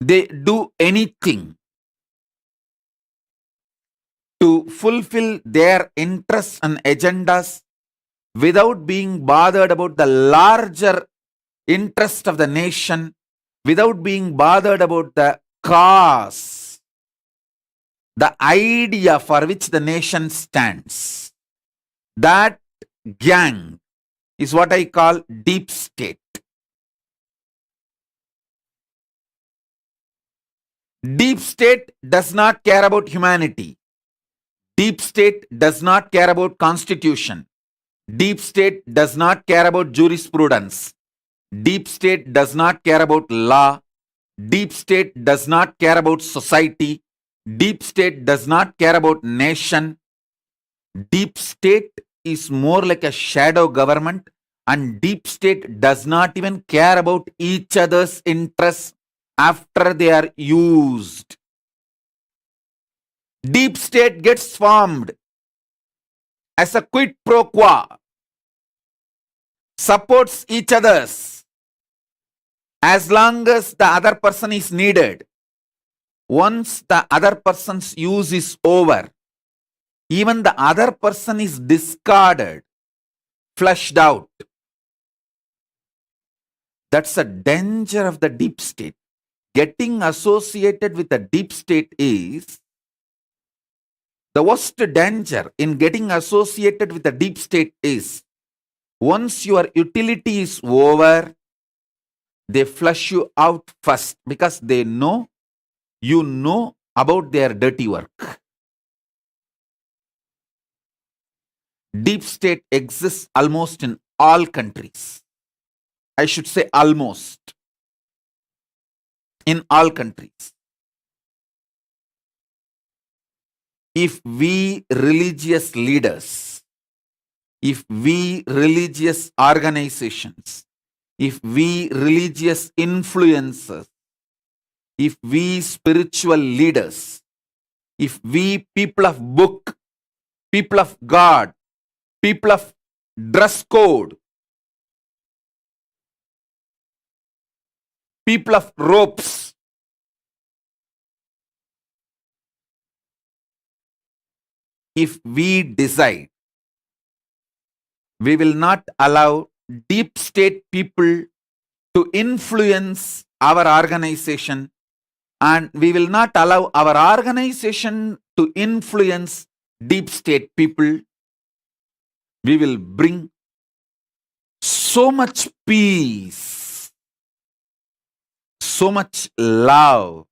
They do anything to fulfill their interests and agendas without being bothered about the larger interest of the nation, without being bothered about the cause, the idea for which the nation stands. That gang is what I call deep state. Deep state does not care about humanity. Deep state does not care about constitution. Deep state does not care about jurisprudence. Deep state does not care about law. Deep state does not care about society. Deep state does not care about nation. Deep state is more like a shadow government, and deep state does not even care about each other's interests after they are used. Deep state gets formed as a quid pro quo, supports each other's as long as the other person is needed. Once the other person's use is over, even the other person is discarded, flushed out. That's a danger of the deep state. Getting associated with the deep state is the worst danger in getting associated with the deep state is once your utility is over, they flush you out first because they know you know about their dirty work. Deep state exists almost in all countries. I should say almost in all countries. If we religious leaders, if we religious organizations, if we religious influencers, if we spiritual leaders, if we people of book, people of God, people of dress code, people of ropes, if we decide we will not allow deep state people to influence our organization, and we will not allow our organization to influence deep state people, we will bring so much peace, so much love,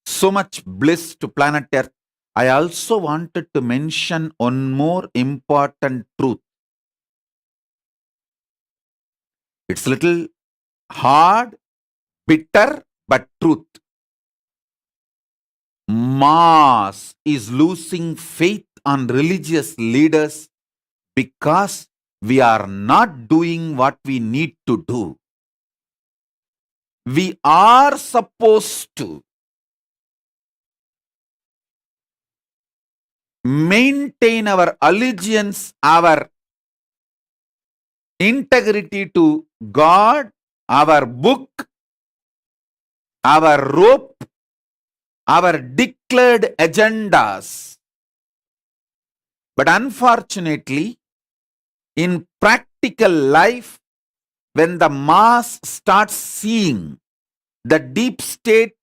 so much bliss to planet Earth. I also wanted to mention one more important truth. It's a little hard, bitter, but truth. Mass is losing faith on religious leaders because we are not doing what we need to do. We are supposed to maintain our allegiance, our integrity to God, our book, our rope, our declared agendas. But unfortunately, in practical life, when the mass starts seeing the deep state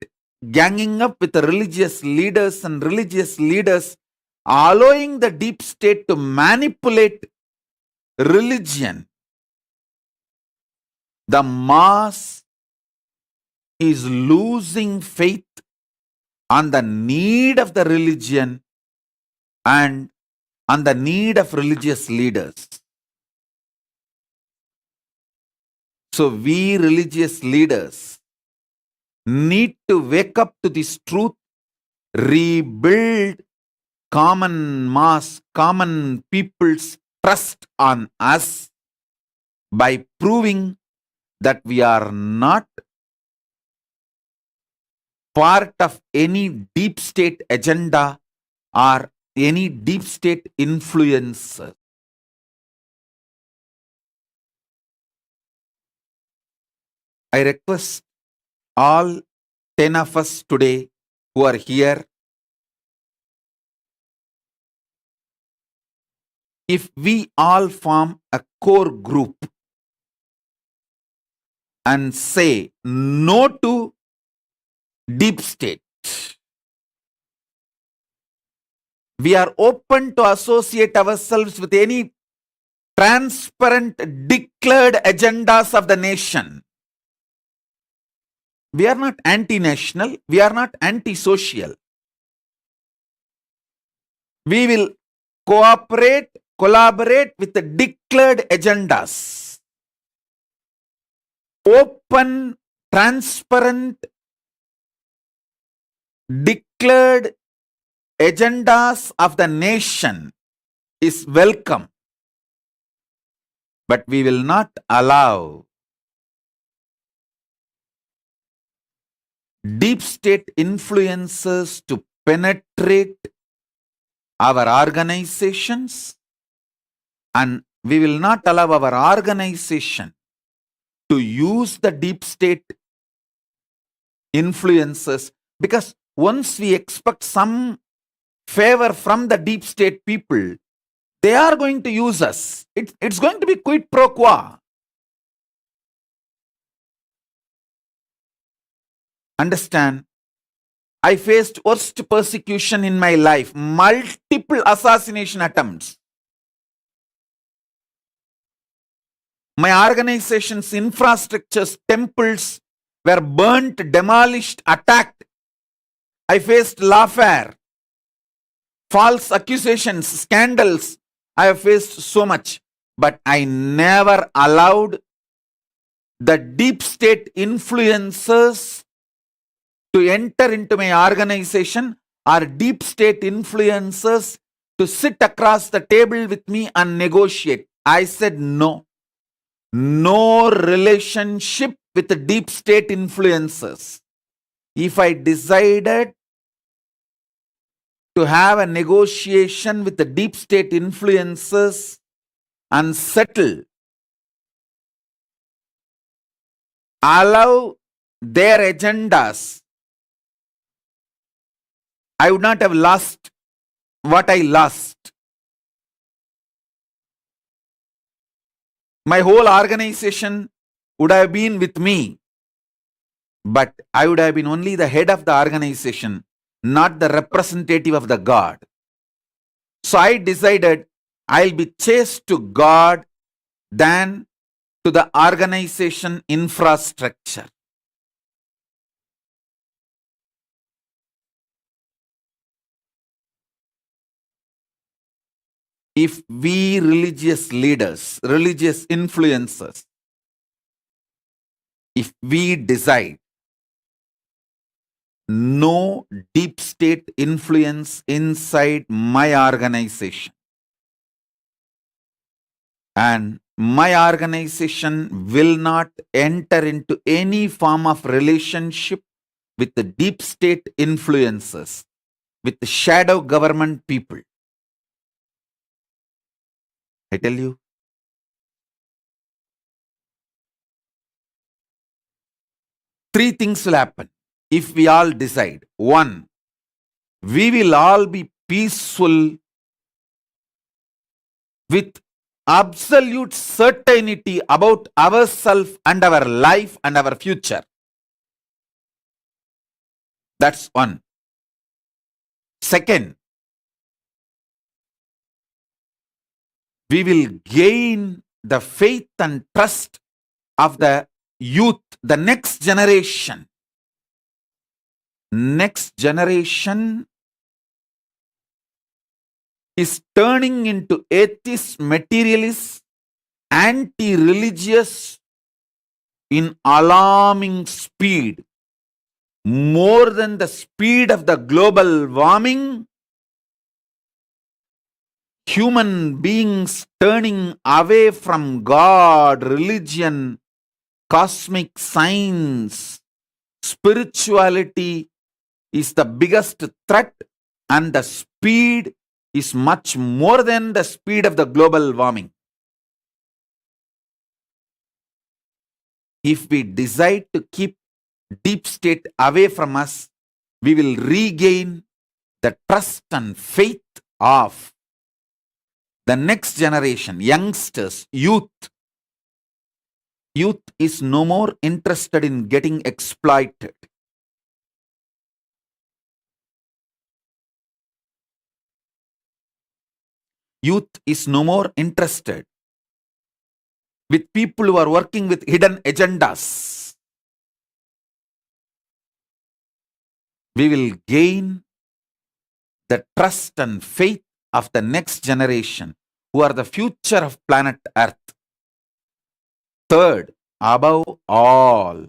ganging up with the religious leaders and religious leaders allowing the deep state to manipulate religion, the mass is losing faith on the need of the religion and on the need of religious leaders. So we religious leaders need to wake up to this truth, rebuild common mass, common people's trust on us by proving that we are not part of any deep state agenda or any deep state influence. I request all 10 of us today who are here, if we all form a core group and say no to deep state, we are open to associate ourselves with any transparent declared agendas of the nation. We are not anti-national. We are not anti-social. We will collaborate with the declared agendas. Open, transparent, declared agendas of the nation is welcome. But we will not allow deep state influences to penetrate our organizations, and we will not allow our organization to use the deep state influences, because once we expect some favor from the deep state people, they are going to use us. It's going to be quid pro quo. Understand? I faced worst persecution in my life, multiple assassination attempts. My organization's infrastructures, temples were burnt, demolished, attacked. I faced lawfare, false accusations, scandals. I have faced so much, but I never allowed the deep state influences to enter into my organization, or deep state influencers to sit across the table with me and negotiate. I said no. No relationship with the deep state influencers. If I decided to have a negotiation with the deep state influencers and settle, allow their agendas, I would not have lost what I lost. My whole organization would have been with me, but I would have been only the head of the organization, not the representative of the God. So I decided I'll be chaste to God than to the organization infrastructure. If we religious leaders, religious influencers, if we decide no deep state influence inside my organization, and my organization will not enter into any form of relationship with the deep state influences, with the shadow government people, I tell you, three things will happen if we all decide. One, we will all be peaceful with absolute certainty about ourselves and our life and our future. That's one. Second, we will gain the faith and trust of the youth, the next generation. Next generation is turning into atheist, materialist, anti-religious in alarming speed. More than the speed of the global warming, human beings turning away from God, religion, cosmic science, spirituality is the biggest threat, and the speed is much more than the speed of the global warming. If we decide to keep deep state away from us, we will regain the trust and faith of the next generation, youngsters, youth. Youth is no more interested in getting exploited. Youth is no more interested with people who are working with hidden agendas. we will gain the trust and faith of the next generation who are the future of planet Earth. Third, above all,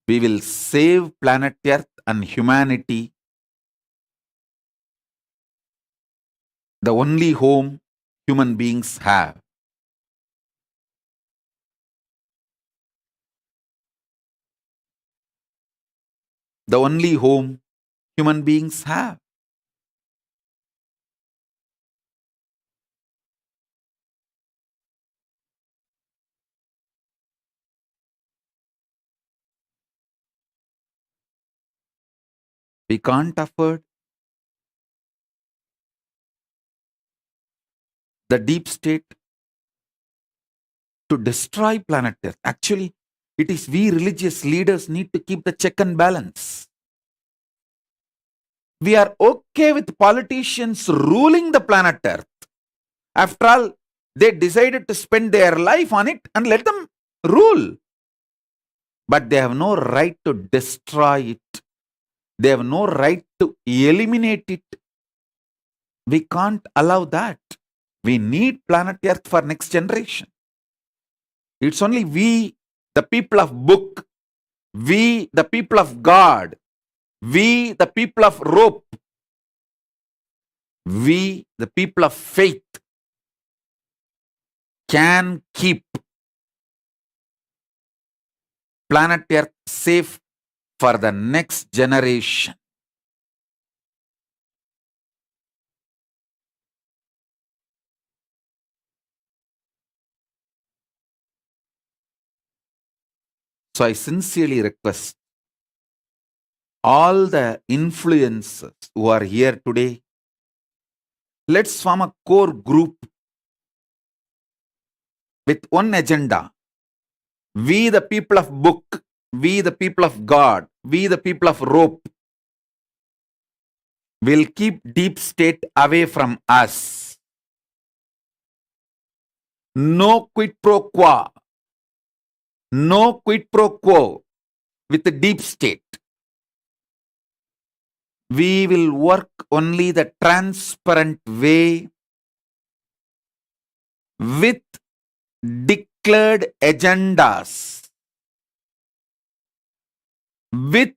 we will save planet Earth and humanity, the only home human beings have. The only home human beings have. We can't afford the deep state to destroy planet Earth. Actually, it is we religious leaders need to keep the check and balance. We are okay with politicians ruling the planet Earth. After all, they decided to spend their life on it and let them rule. But they have no right to destroy it. They have no right to eliminate it. We can't allow that. We need planet Earth for next generation. It's only we, the people of book, we, the people of God, we, the people of rope, we, the people of faith, can keep planet Earth safe for the next generation. So I sincerely request all the influencers who are here today, let's form a core group with one agenda. We, the people of book, we, the people of God, we, the people of rope, will keep deep state away from us. No quid pro quo. No quid pro quo with the deep state. We will work only the transparent way with declared agendas, with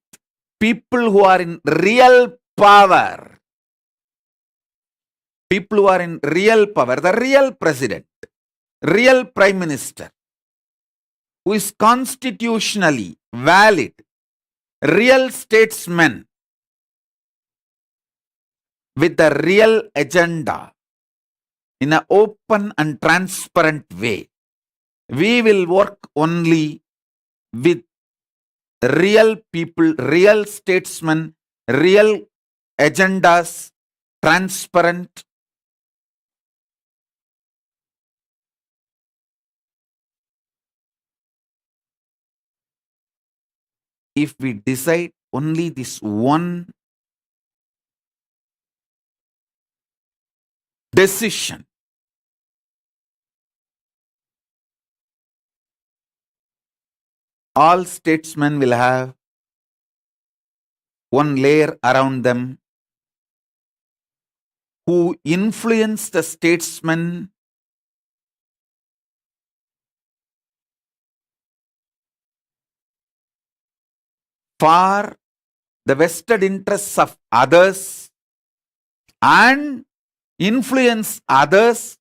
people who are in real power. People who are in real power, the real president, real prime minister, who is constitutionally valid, real statesman with the real agenda in an open and transparent way. We will work only with real people, real statesmen, real agendas, transparent. If we decide only this one decision, all statesmen will have one layer around them who influence the statesmen for the vested interests of others and influence others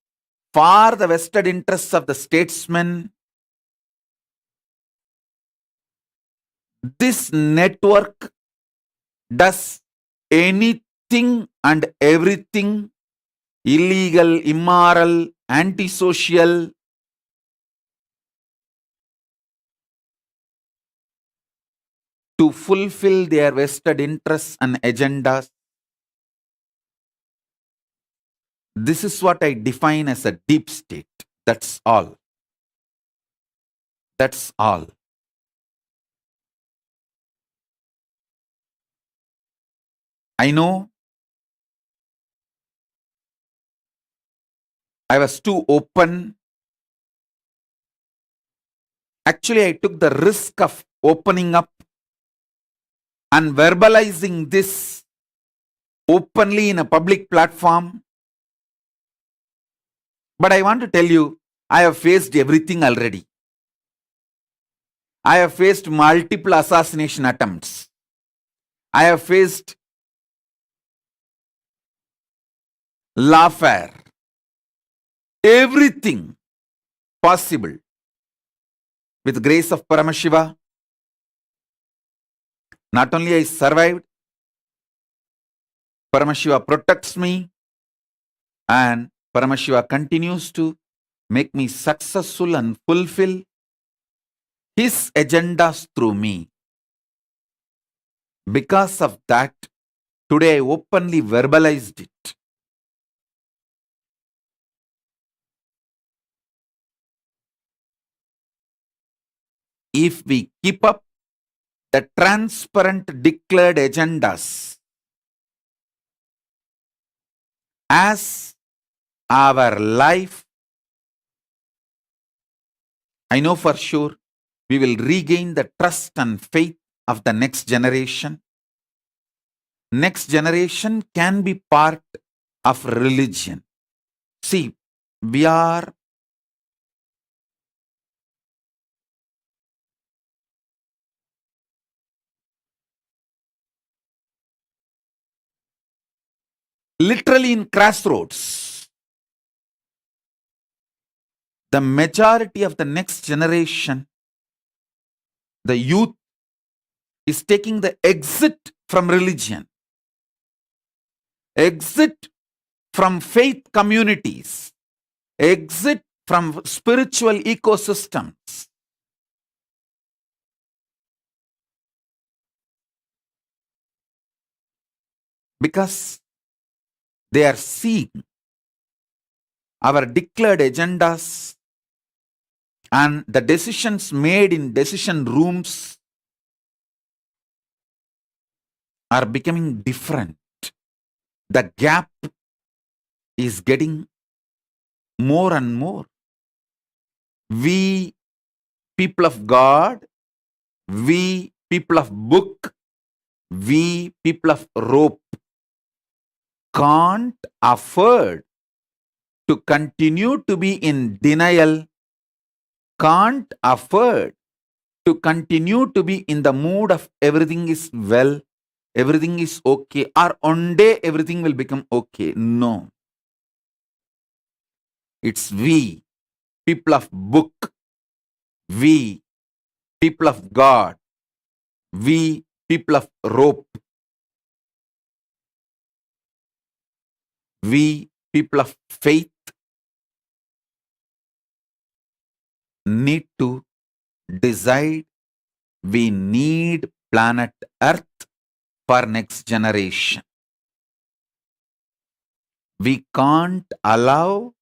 for the vested interests of the statesmen. This network does anything and everything illegal, immoral, antisocial, to fulfill their vested interests and agendas. This is what I define as a deep state. That's all. That's all. I know I was too open. Actually, I took the risk of opening up and verbalizing this openly in a public platform. But I want to tell you, I have faced everything already. I have faced multiple assassination attempts. I have faced lawfare, everything possible. With grace of Paramashiva, not only I survived, Paramashiva protects me, and Paramashiva continues to make me successful and fulfill his agendas through me. Because of that, today I openly verbalized it. If we keep up the transparent declared agendas as our life, I know for sure we will regain the trust and faith of the next generation. Next generation can be part of religion. See, we are literally in crossroads. The majority of the next generation, the youth, is taking the exit from religion, exit from faith communities, exit from spiritual ecosystems. Because they are seeing our declared agendas and the decisions made in decision rooms are becoming different. The gap is getting more and more. We, people of God, we, people of book, we, people of rope, can't afford to continue to be in denial, can't afford to continue to be in the mood of everything is well, everything is okay, or one day everything will become okay. No. It's we, people of book, we, people of God, we, people of rope, we, people of faith, need to decide we need planet Earth for next generation. We can't allow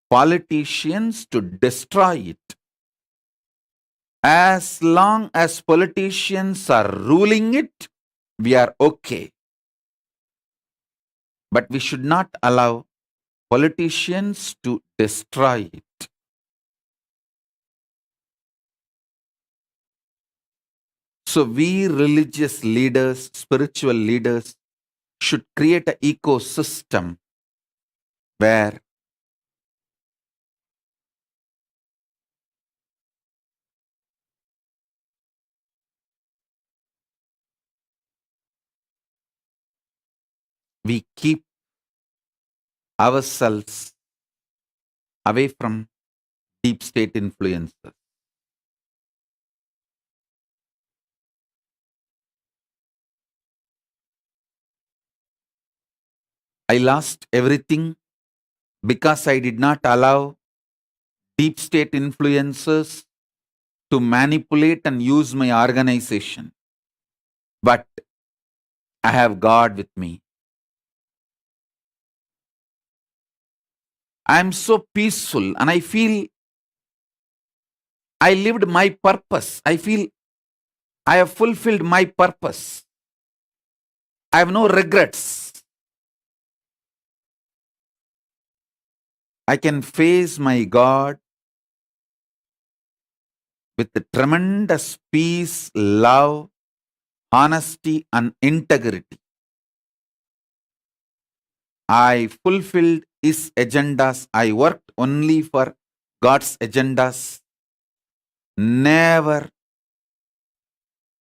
politicians to destroy it. As long as politicians are ruling it, we are okay. But we should not allow politicians to destroy it. So we religious leaders, spiritual leaders, should create an ecosystem where we keep ourselves away from deep state influences. I lost everything because I did not allow deep state influences to manipulate and use my organization. But I have God with me. I am so peaceful and I feel I lived my purpose. I feel I have fulfilled my purpose. I have no regrets. I can face my God with the tremendous peace, love, honesty and integrity. I fulfilled his agendas. I worked only for God's agendas. Never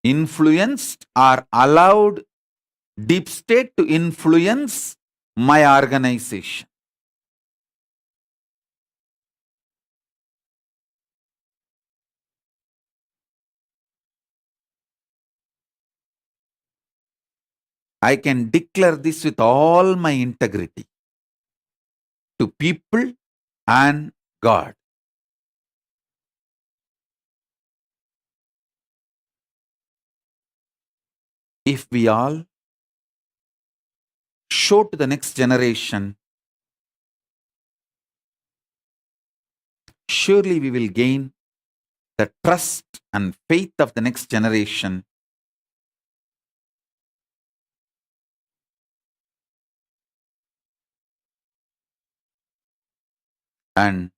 influenced or allowed deep state to influence my organization. I can declare this with all my integrity to people and God. If we all show to the next generation, surely we will gain the trust and faith of the next generation. And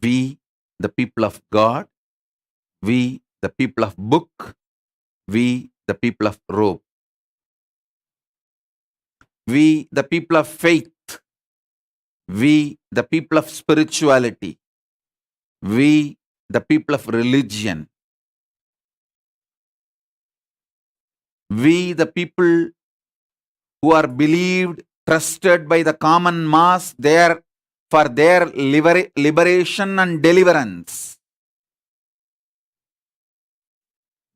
we, the people of God, we, the people of book, we, the people of robe, we, the people of faith, we, the people of spirituality, we, the people of religion, we, the people who are believed, trusted by the common mass there for their liberation and deliverance.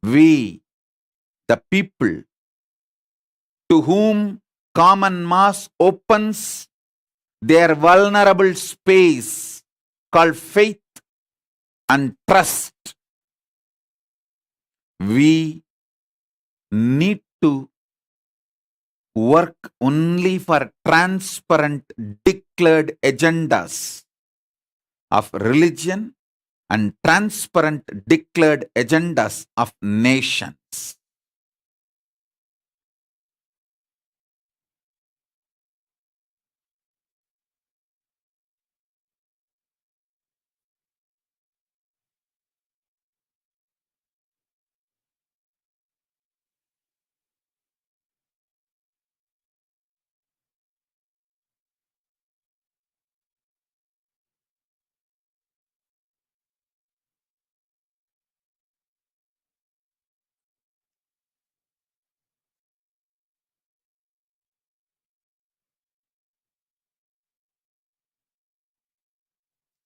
We, the people to whom common mass opens their vulnerable space called faith and trust. We need to work only for transparent declared agendas of religion and transparent declared agendas of nations.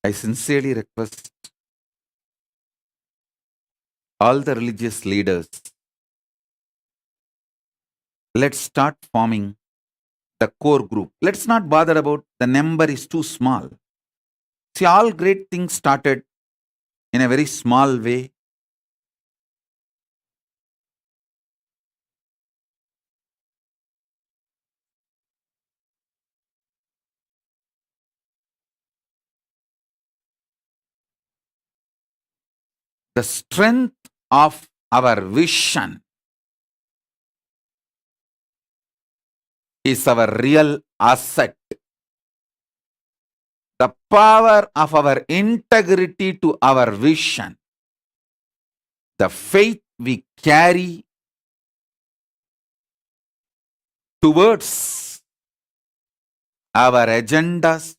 I sincerely request all the religious leaders, let's start forming the core group. Let's not bother about the number is too small. See, all great things started in a very small way. The strength of our vision is our real asset. The power of our integrity to our vision, the faith we carry towards our agendas,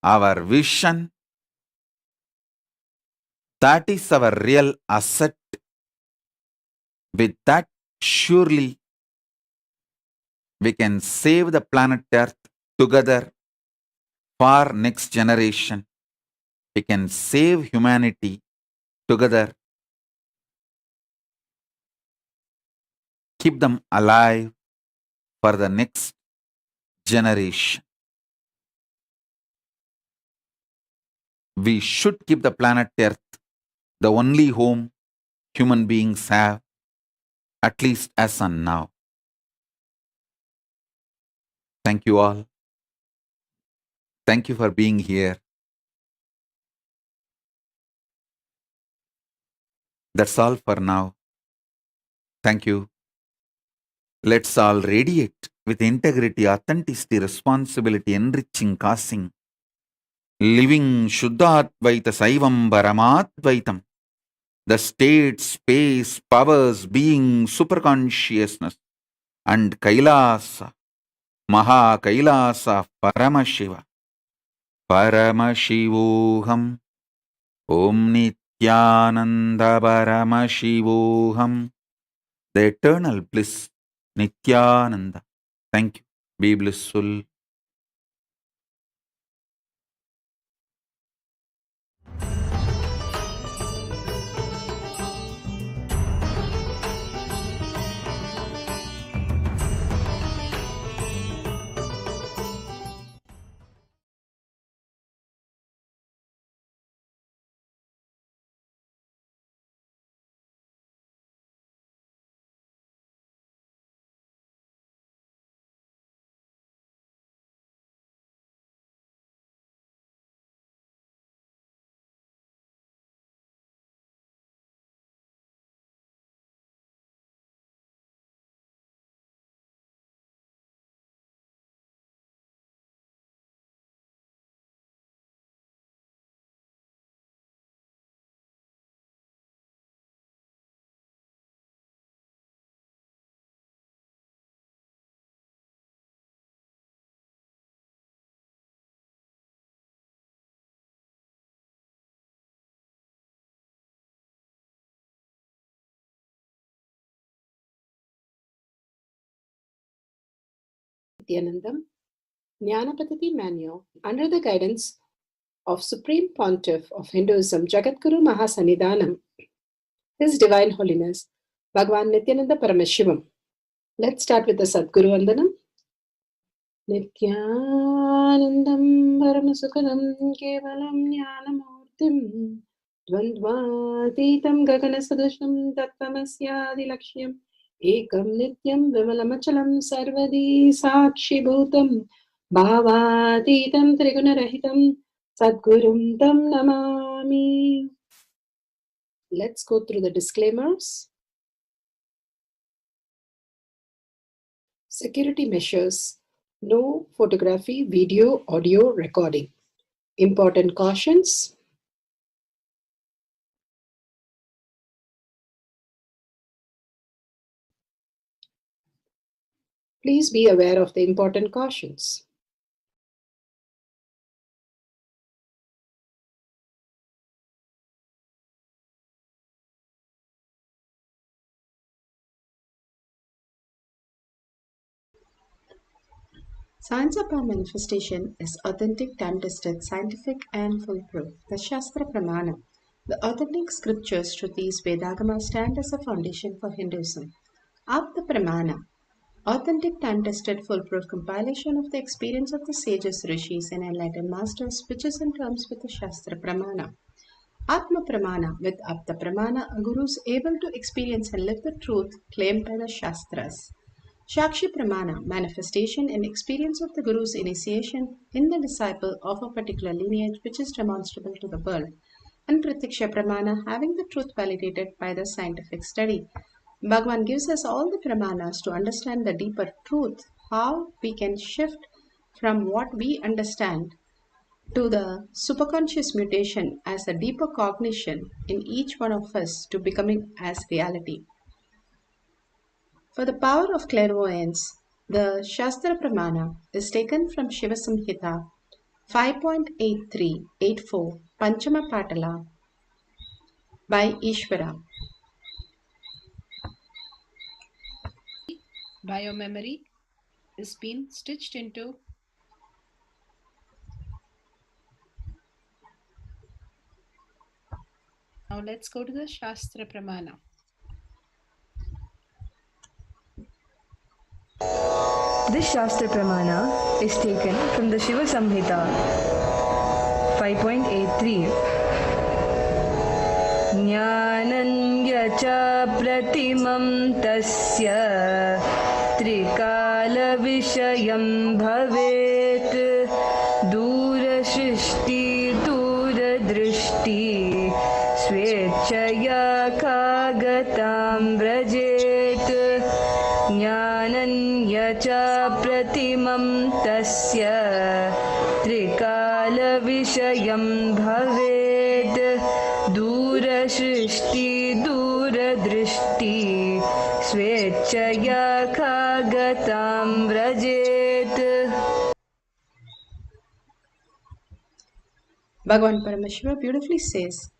our vision, that is our real asset. With that, surely we can save the planet Earth together for next generation. We can save humanity together, keep them alive for the next generation. We should keep the planet Earth the only home human beings have, at least as on now. Thank you all. Thank you for being here. That's all for now. Thank you. Let's all radiate with integrity, authenticity, responsibility, enriching, causing living Shuddhadvaita Saivam Paramadvaitam, the state, space, powers, being, superconsciousness, and Kailasa, Maha Kailasa, Paramashiva, Paramashivoham, Om Nithyananda Paramashivoham, the eternal bliss, Nithyananda. Thank you. Be blissful. Nithyanandam Jnanapatati Manual under the guidance of Supreme Pontiff of Hinduism Jagadguru Mahasannidhanam, His Divine Holiness Bhagwan Nithyananda Paramashivam. Let's start with the Sadguru Vandanam. Nithyanandam Paramasukadam Kevalam Jnanamurtim Dvandvatitam Gaganasadusham Tattvamasyaadilakshya Ekam Nityam Vimalamachalam Sarvadi Sakshi Bhutam Bhavatitam Trigunarahitam Sadgurum Tam Namami. Let's go through the disclaimers. Security measures. No photography, video, audio recording. Important cautions. Please be aware of the important cautions. Science of our manifestation is authentic, time-tested, scientific, and foolproof. The Shastra Pramana, the authentic scriptures, Shrutis, Vedagama stand as a foundation for Hinduism. Apta Pramana, authentic, time-tested, foolproof compilation of the experience of the sages, rishis, and enlightened masters, which is in terms with the Shastra Pramana. Atma Pramana, with Apta Pramana, a guru is able to experience and live the truth claimed by the Shastras. Shakshi Pramana, manifestation and experience of the Guru's initiation in the disciple of a particular lineage which is demonstrable to the world. And Pratiksha Pramana, having the truth validated by the scientific study. Bhagavan gives us all the Pramanas to understand the deeper truth, how we can shift from what we understand to the superconscious mutation as a deeper cognition in each one of us to becoming as reality. For the power of clairvoyance, the Shastra Pramana is taken from Shiva Samhita 5.8384 Panchama Patala by Ishvara. Biomemory is being stitched into Now let's go to the Shastra Pramana. This Shastra Pramana is taken from the Shiva Samhita 5.83. Jnananya cha pratimam tasya trikala vishayam bhavet dura shrishti dura drishti swechaya kagatam vrajet Jnananya cha pratimam tasya trikala विषयं भवेत् दूरसृष्टि दूरदृष्टि स्वेच्छया कागतां व्रजेत्. Bhagavan Paramashiva beautifully says,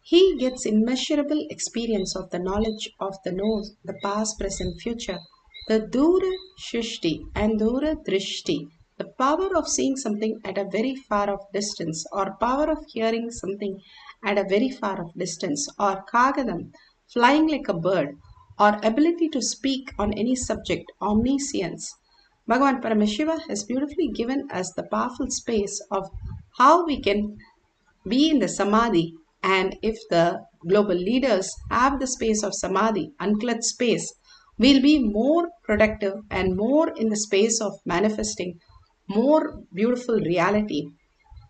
he gets immeasurable experience of the knowledge of the knows, the past, present, future, the Dura Shrishti and Dura Drishti, the power of seeing something at a very far off distance, or power of hearing something at a very far off distance, or Kagadam, flying like a bird, or ability to speak on any subject, omniscience. Bhagavan Paramashiva has beautifully given us the powerful space of how we can be in the samadhi, and if the global leaders have the space of samadhi, unclutched space, we'll be more productive and more in the space of manifesting more beautiful reality.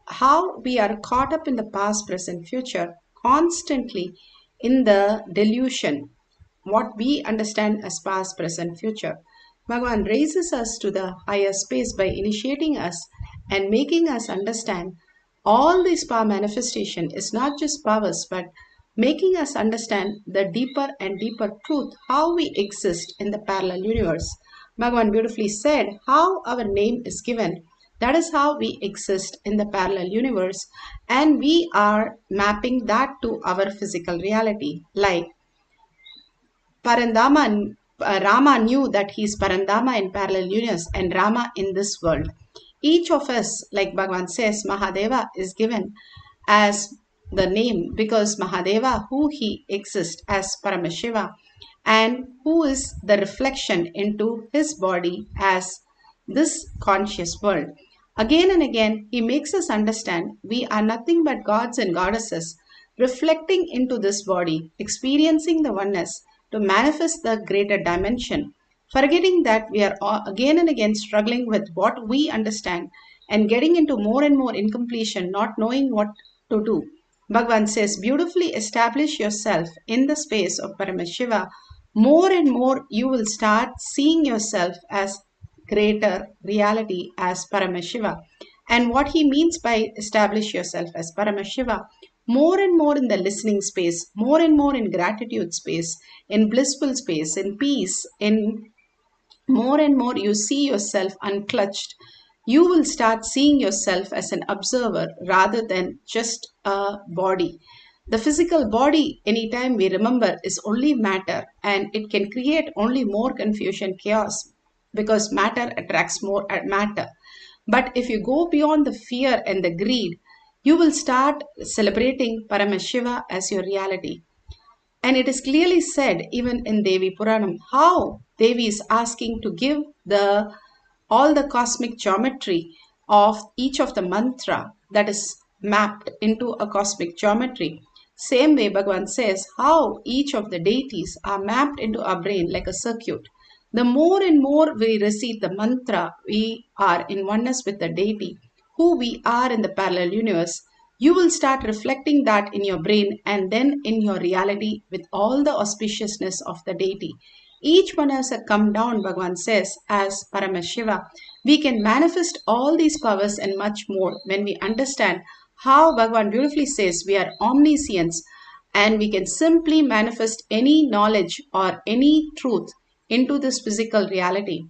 How we are caught up in the past, present, future, constantly in the delusion, what we understand as past, present, future. Bhagavan raises us to the higher space by initiating us and making us understand all this power manifestation is not just powers, but making us understand the deeper and deeper truth, how we exist in the parallel universe. Bhagavan beautifully said how our name is given. That is how we exist in the parallel universe, and we are mapping that to our physical reality. Like Parandama, Rama knew that he is Parandama in parallel universe and Rama in this world. Each of us, like Bhagavan says, Mahadeva is given as the name because Mahadeva, who he exists as Paramashiva, and who is the reflection into his body as this conscious world. Again and again, he makes us understand we are nothing but gods and goddesses reflecting into this body, experiencing the oneness to manifest the greater dimension, forgetting that we are again and again struggling with what we understand and getting into more and more incompletion, not knowing what to do. Bhagavan says, beautifully establish yourself in the space of Paramashiva. More and more you will start seeing yourself as greater reality as Paramashiva. And what he means by establish yourself as Paramashiva, more and more in the listening space, more and more in gratitude space, in blissful space, in peace, in more and more you see yourself unclutched, you will start seeing yourself as an observer rather than just a body. The physical body, anytime we remember, is only matter, and it can create only more confusion, chaos, because matter attracts more matter. But if you go beyond the fear and the greed, you will start celebrating Paramashiva as your reality. And it is clearly said, even in Devi Puranam, how Devi is asking to give the all the cosmic geometry of each of the mantra that is mapped into a cosmic geometry. Same way, Bhagavan says how each of the deities are mapped into our brain like a circuit. The more and more we receive the mantra, we are in oneness with the deity, who we are in the parallel universe. You will start reflecting that in your brain and then in your reality with all the auspiciousness of the deity. Each one has a come down, Bhagavan says, as Paramashiva. We can manifest all these powers and much more when we understand how Bhagavan beautifully says we are omniscience, and we can simply manifest any knowledge or any truth into this physical reality.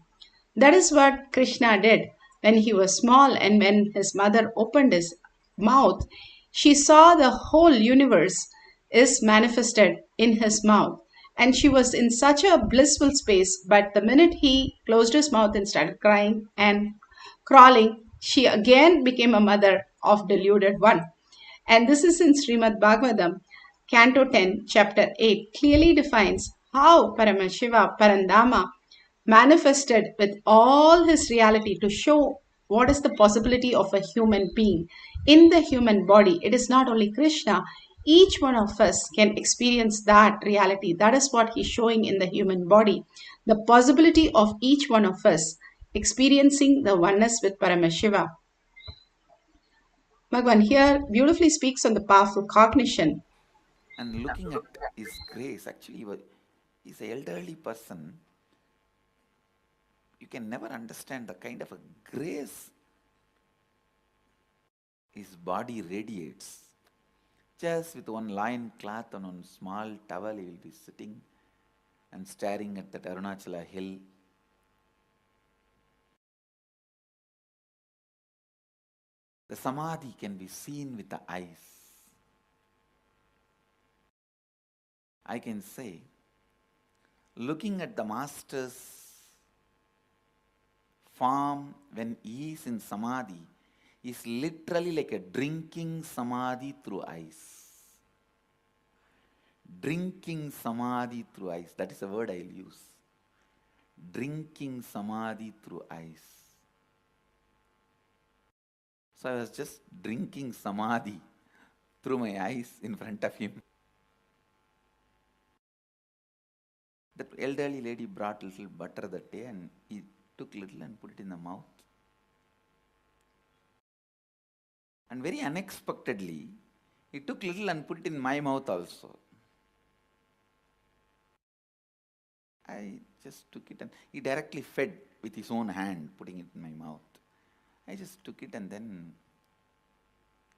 That is what Krishna did when he was small, and when his mother opened his mouth, she saw the whole universe is manifested in his mouth. And she was in such a blissful space, but the minute he closed his mouth and started crying and crawling, she again became a mother of deluded one. And this is in Srimad Bhagavatam, Canto 10, Chapter 8, clearly defines how Paramashiva, Parandama, manifested with all his reality to show what is the possibility of a human being in the human body. It is not only Krishna, each one of us can experience that reality. That is what he's showing in the human body, the possibility of each one of us experiencing the oneness with Paramashiva. Bhagavan here beautifully speaks on the powerful cognition. And looking at his grace, actually, he's an elderly person. You can never understand the kind of a grace his body radiates. Just with one lion cloth and one small towel, he will be sitting and staring at that Arunachala hill. The samadhi can be seen with the eyes. I can say, looking at the master's form when he is in samadhi is literally like a drinking samadhi through eyes. Drinking samadhi through eyes. That is a word I will use. Drinking samadhi through eyes. So I was just drinking samadhi through my eyes in front of him. The elderly lady brought little butter that day and he took little and put it in the mouth. And very unexpectedly, he took little and put it in my mouth also. I just took it and he directly fed with his own hand, putting it in my mouth. I just took it and then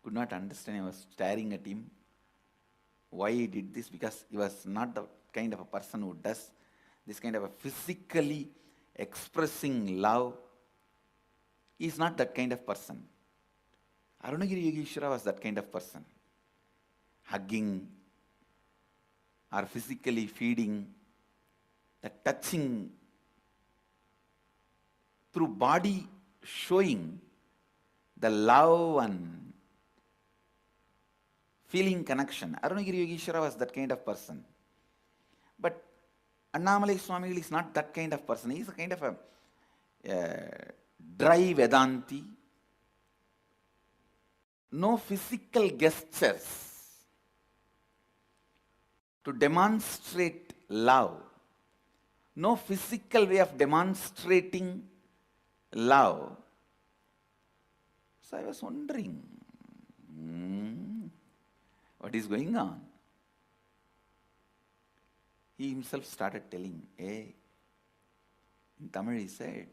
could not understand. I was staring at him. Why he did this? Because he was not the kind of a person who does this kind of a physically expressing love. He is not that kind of person. Arunagiri Yogeshwara was that kind of person. Hugging or physically feeding, the touching through body showing the love and feeling connection. Arunagiri Yogeshwara was that kind of person. But Annamalai Swami is not that kind of person. He is a kind of a dry Vedanti. No physical gestures to demonstrate love. No physical way of demonstrating love. So I was wondering, what is going on? He himself started telling, in Tamil he said,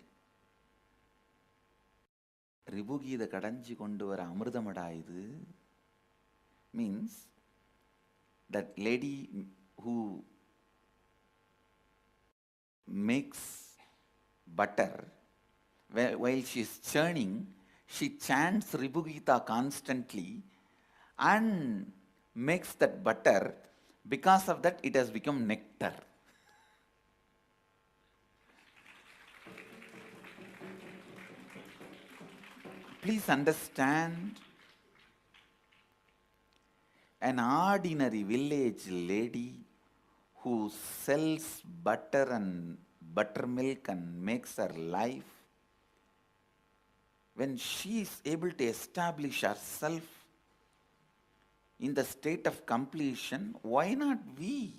Ribugida kadanji kondu vara amrutamada idu, means that lady who makes butter, while she is churning, she chants Ribugita constantly and makes that butter. Because of that, it has become nectar. Please understand, an ordinary village lady who sells butter and buttermilk and makes her life, when she is able to establish herself in the state of completion, why not we?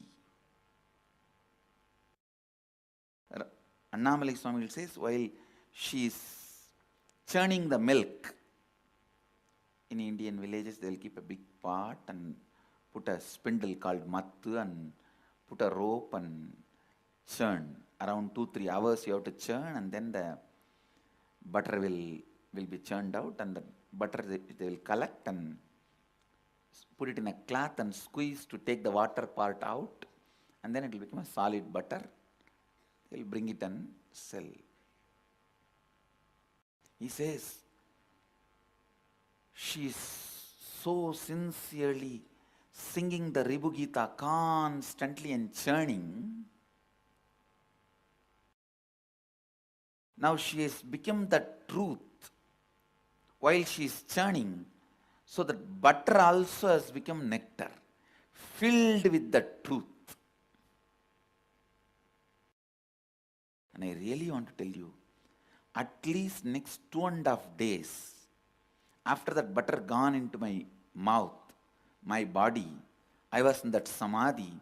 Annamalai Swami says, while she is churning the milk, in Indian villages they will keep a big pot and put a spindle called mattu and put a rope and churn. Around 2-3 hours you have to churn, and then the butter will be churned out, and the butter they will collect and put it in a cloth and squeeze to take the water part out, and then it will become a solid butter. They will bring it and sell. He says, she is so sincerely singing the Ribu Gita constantly and churning. Now she has become the truth while she is churning. So that butter also has become nectar, filled with the truth. And I really want to tell you, at least next 2.5 days, after that butter gone into my mouth, my body, I was in that samadhi,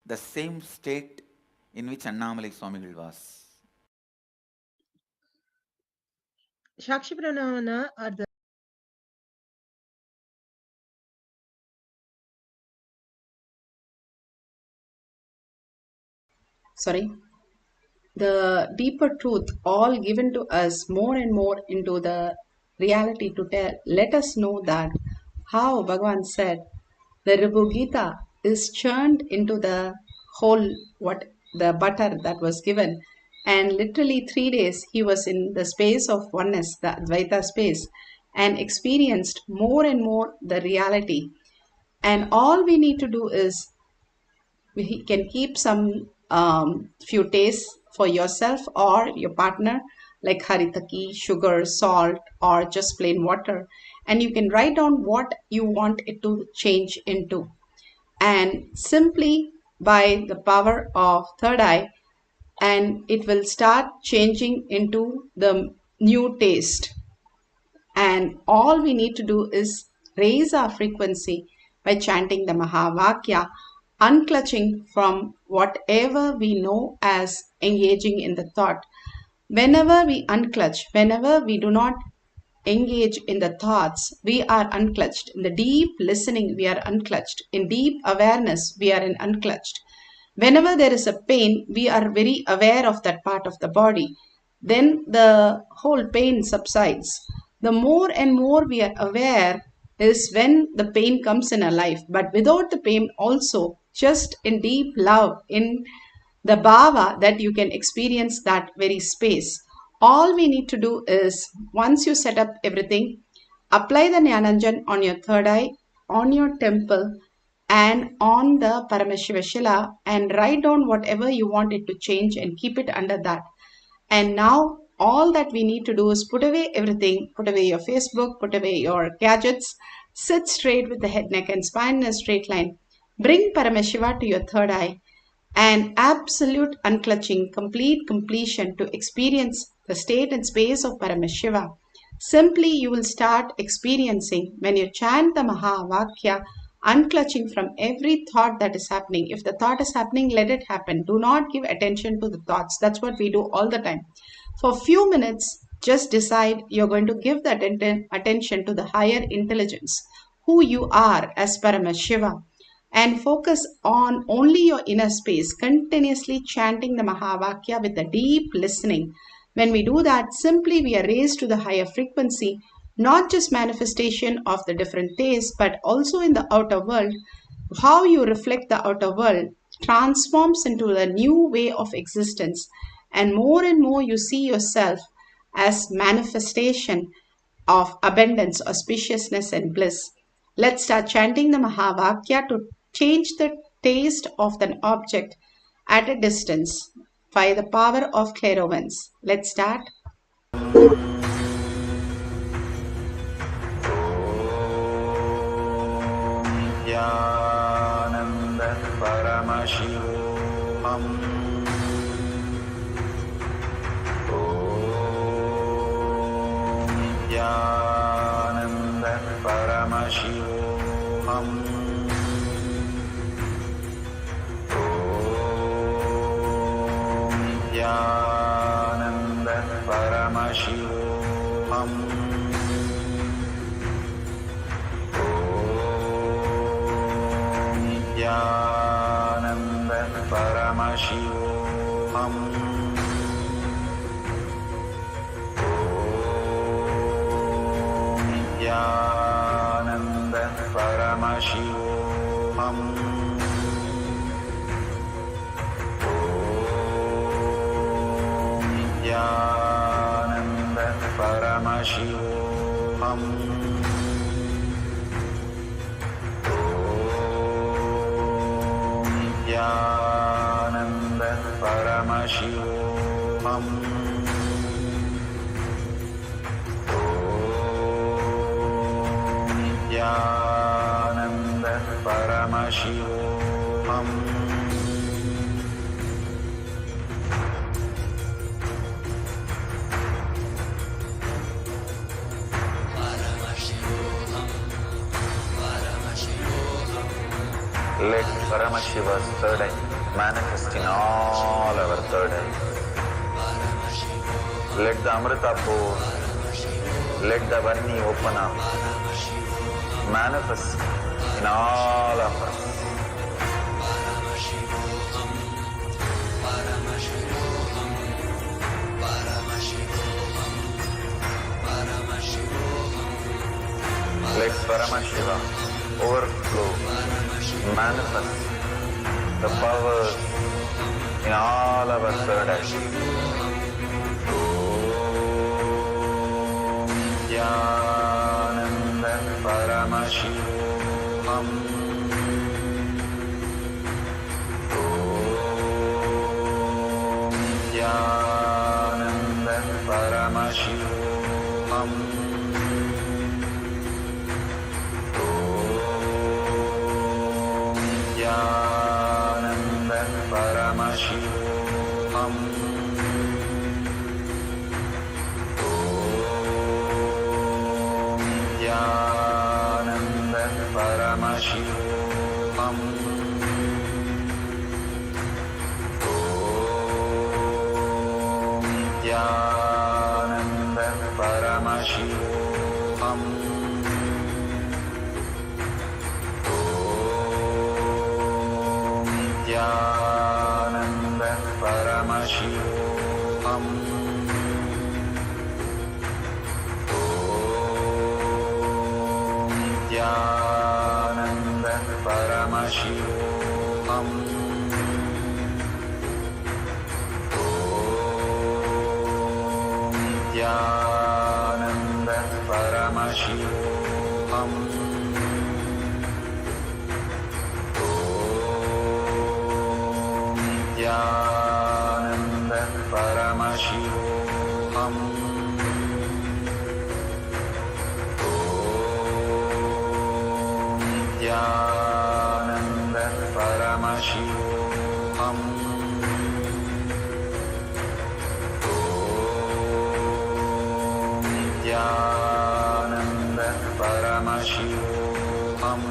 the same state in which Annamalai Swami was. Shakshi Pranana are the the deeper truth, all given to us more and more into the reality to let us know that how Bhagavan said the Ribhu Gita is churned into the whole the butter that was given, and literally 3 days he was in the space of oneness, the Advaita space, and experienced more and more the reality. And all we need to do is we can keep some few tastes for yourself or your partner, like haritaki, sugar, salt, or just plain water, and you can write down what you want it to change into. And simply by the power of third eye, and it will start changing into the new taste. And all we need to do is raise our frequency by chanting the Mahavakya, unclutching from whatever we know as engaging in the thought. Whenever we unclutch, whenever we do not engage in the thoughts, we are unclutched. In the deep listening, we are unclutched. In deep awareness, we are in unclutched. Whenever there is a pain, we are very aware of that part of the body. Then the whole pain subsides. The more and more we are aware is when the pain comes in our life. But without the pain also, just in deep love, in the bhava, that you can experience that very space. All we need to do is, once you set up everything, apply the Jnananjan on your third eye, on your temple, and on the Paramashiva Shila, and write down whatever you want it to change and keep it under that. And now all that we need to do is put away everything, put away your Facebook, put away your gadgets, sit straight with the head, neck and spine in a straight line, bring Paramashiva to your third eye, and absolute unclutching, complete completion to experience the state and space of Paramashiva. Simply you will start experiencing when you chant the Mahavakya, unclutching from every thought that is happening. If the thought is happening, let it happen. Do not give attention to the thoughts. That's what we do all the time. For a few minutes, just decide you're going to give that attention to the higher intelligence, who you are as Paramashiva, and focus on only your inner space, continuously chanting the Mahavakya with a deep listening. When we do that, simply we are raised to the higher frequency, not just manifestation of the different tastes, but also in the outer world. How you reflect the outer world transforms into a new way of existence, and more you see yourself as manifestation of abundance, auspiciousness and bliss. Let's start chanting the Mahavakya to change the taste of an object at a distance by the power of clairvoyance. Let's start. Nithyananda Paramashivoham. Om Nithyananda Paramashivoham. Om Nithyananda Paramashivoham. Nithyananda Paramashivoham. Om Nithyananda Paramashivoham. Om Nithyananda Paramashivoham. Nithyananda Paramashivoham. Om Nithyananda Paramashivoham. Let Paramashiva's third eye manifest in all our third eyes. Let the Amrita pour, let the Varni open up, manifest in all of us. Paramashivoham, Paramashivoham, Paramashivoham. Paramashiva overflow, manifest the powers in all our third eye. Nithyananda Paramashivam. Nithyananda Paramashivam. Nithyananda Paramashivam. Nithyananda Paramashivam. Nithyananda Paramashivam. Nithyananda Paramashivam. Nithyananda Paramashivam. Nithyananda Paramashivam. Nithyananda Paramashivam. Nithyananda Paramashivam. Nithyananda Paramashivam.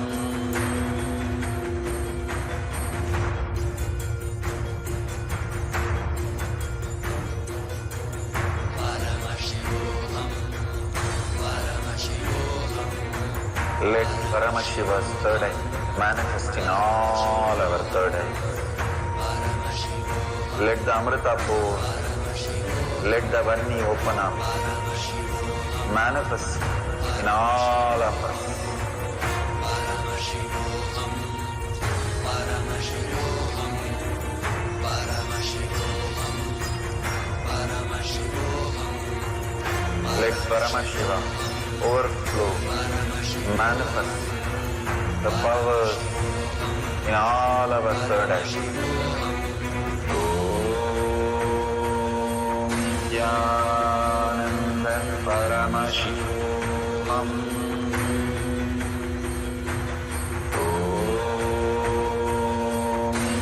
Let Paramashiva's third eye manifest in all our third eyes. Let the Amrita pour, let the Vanni open up, manifest in all of us. Let Paramashiva overflow, manifest the powers in all our third eye. Nithyananda Paramashivam.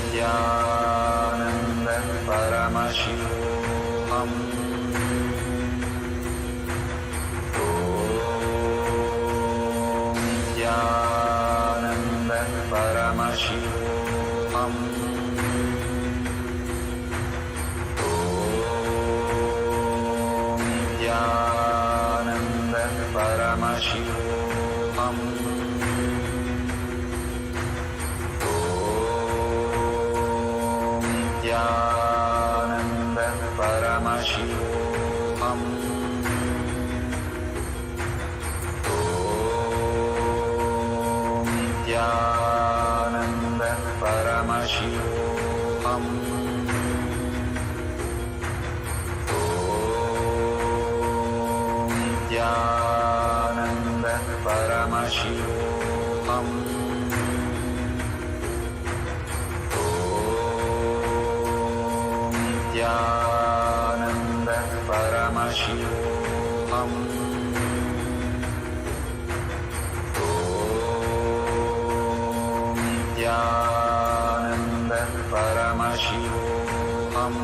Nithyananda Paramashivam. Nithyananda Paramashivam. Nithyananda Paramashivam. Nithyananda Paramashivam. Nithyananda Paramashivam. Nithyananda Paramashivam. Nithyananda Paramashivam. Nithyananda Paramashivam.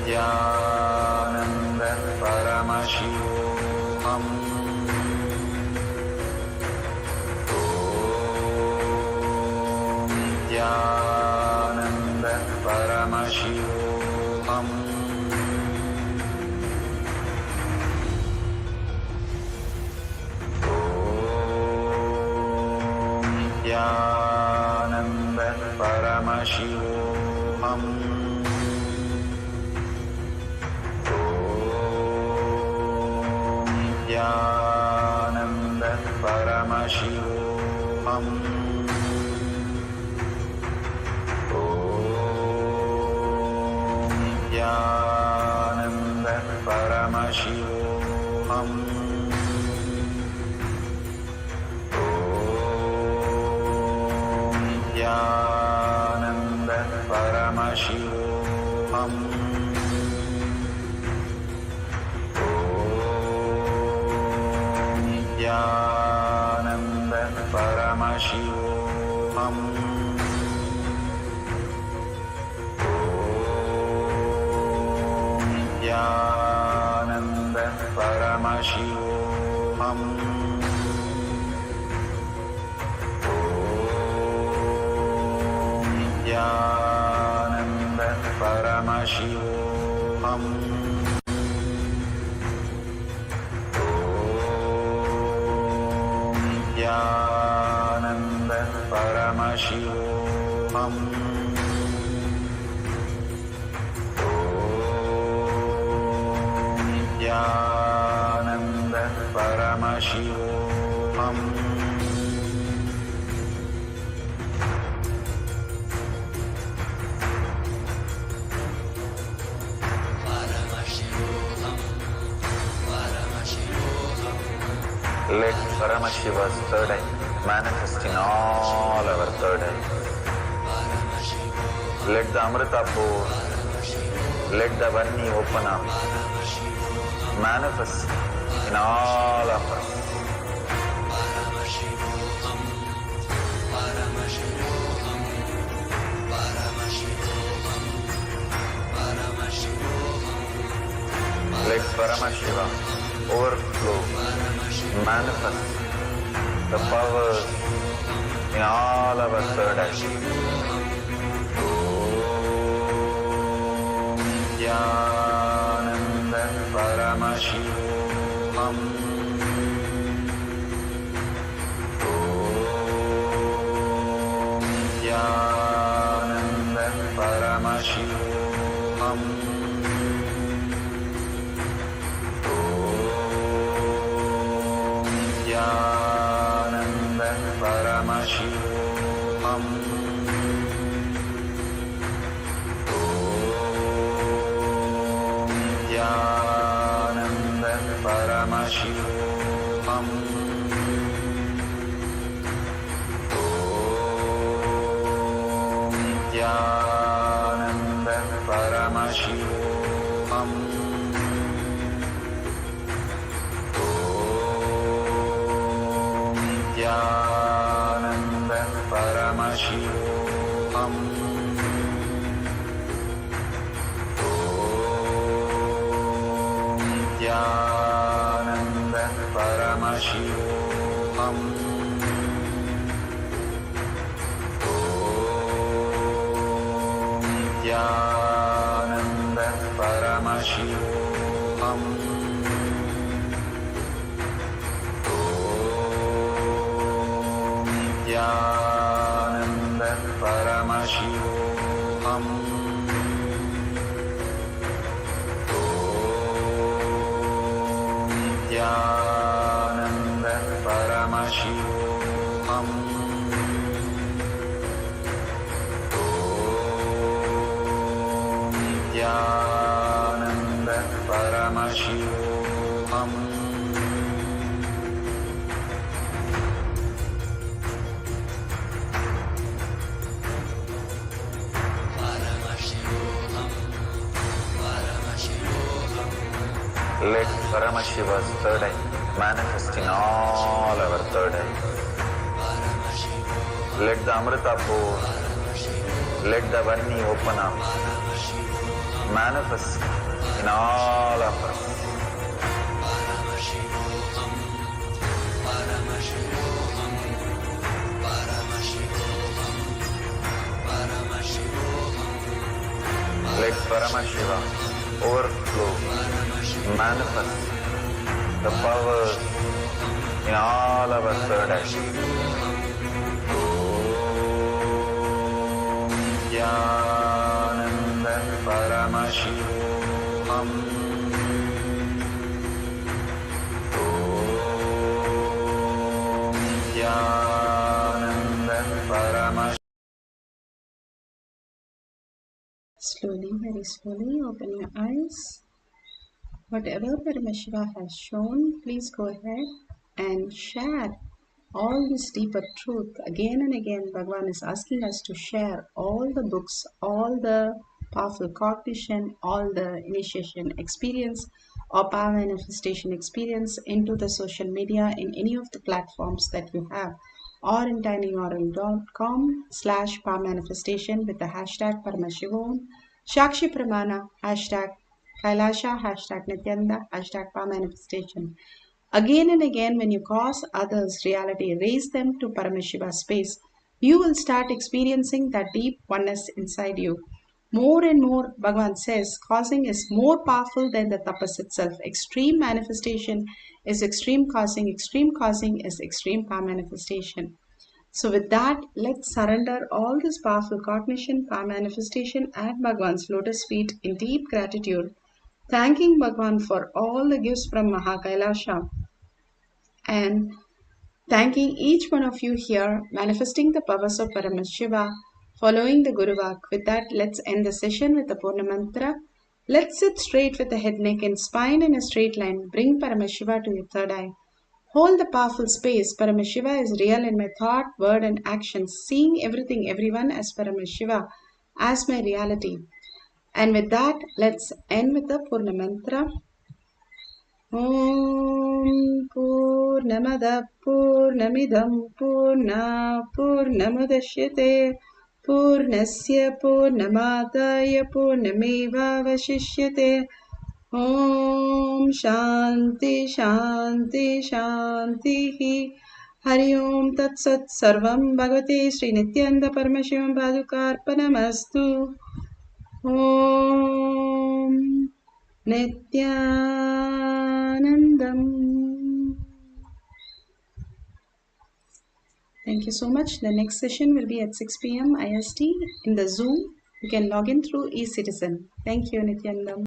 Nithyananda Paramashivam. Nithyananda Paramashivam. Nithyananda Paramashivoham. Nithyananda Paramashivoham. Om Nithyananda Paramashivoham. Om Nithyananda Paramashivoham. Nithyananda Paramashivoham. Om Nithyananda Paramashivoham. Om Nithyananda Paramashivoham. Nithyananda Paramashivoham. Om Nithyananda Paramashivoham. Let Paramashiva's third eye manifest in all our third eye. Let the Amrita pour, let the Varni open up, manifest in all of us. Let Paramashiva overflow, manifest the powers in all our third eye. Om Nithyananda Paramashivoham. Om Nithyananda Paramashivoham. Nithyananda Paramashivoham. Om Nithyananda Paramashivoham. Om Nithyananda Paramashivoham. Nithyananda Paramashivoham. Om Nithyananda Paramashivoham. Om Nithyananda Paramashivoham. Nithyananda Paramashivoham. Om Nithyananda Paramashivoham. Om Nithyananda Paramashivoham. Let Paramashiva's third eye manifest in all our third eye. Let the Amrita pour, let the Varni open up, manifest in all of us. Let Paramashiva overflow, manifest the powers in all our third eye. Om Nithyananda Paramashivoham. Om Nithyananda Paramashivam. Slowly, very slowly, open your eyes. Whatever Paramashiva has shown, please go ahead and share all this deeper truth. Again and again, Bhagavan is asking us to share all the books, all the powerful cognition, all the initiation experience or power manifestation experience into the social media in any of the platforms that you have, or in tinyurl.com/power manifestation with the hashtag Paramashivoham, Shakshi Pramana, hashtag KAILASA, hashtag Nithyananda, hashtag power manifestation. Again and again, when you cause others reality, raise them to Paramashiva space, you will start experiencing that deep oneness inside you. More and more, Bhagavan says, causing is more powerful than the tapas itself. Extreme manifestation is extreme causing is extreme power manifestation. So with that, let's surrender all this powerful cognition, power manifestation at Bhagavan's lotus feet in deep gratitude, thanking Bhagavan for all the gifts from Mahakailasha, and thanking each one of you here, manifesting the powers of Paramashiva, following the Guru Vak. With that, let's end the session with the Purna Mantra. Let's sit straight with the head, neck and spine in a straight line. Bring Paramashiva to your third eye. Hold the powerful space. Paramashiva is real in my thought, word and actions, seeing everything, everyone as Paramashiva, as my reality. And with that, let's end with the Purna Mantra. Om Purnamada Purnamidam Purna Purnamudashyate Purnasya Purnamadaya Purnameva Vashishyate. Om Shanti Shanti Shanti Hari Om Tat Sat Sarvam Bhagavate Sri Nithyananda Paramashivam Padukarpanamastu. Om Nithyanandam. Thank you so much. The next session will be at 6 p.m. IST in the Zoom. You can log in through eCitizen. Thank you, Nithyanandam.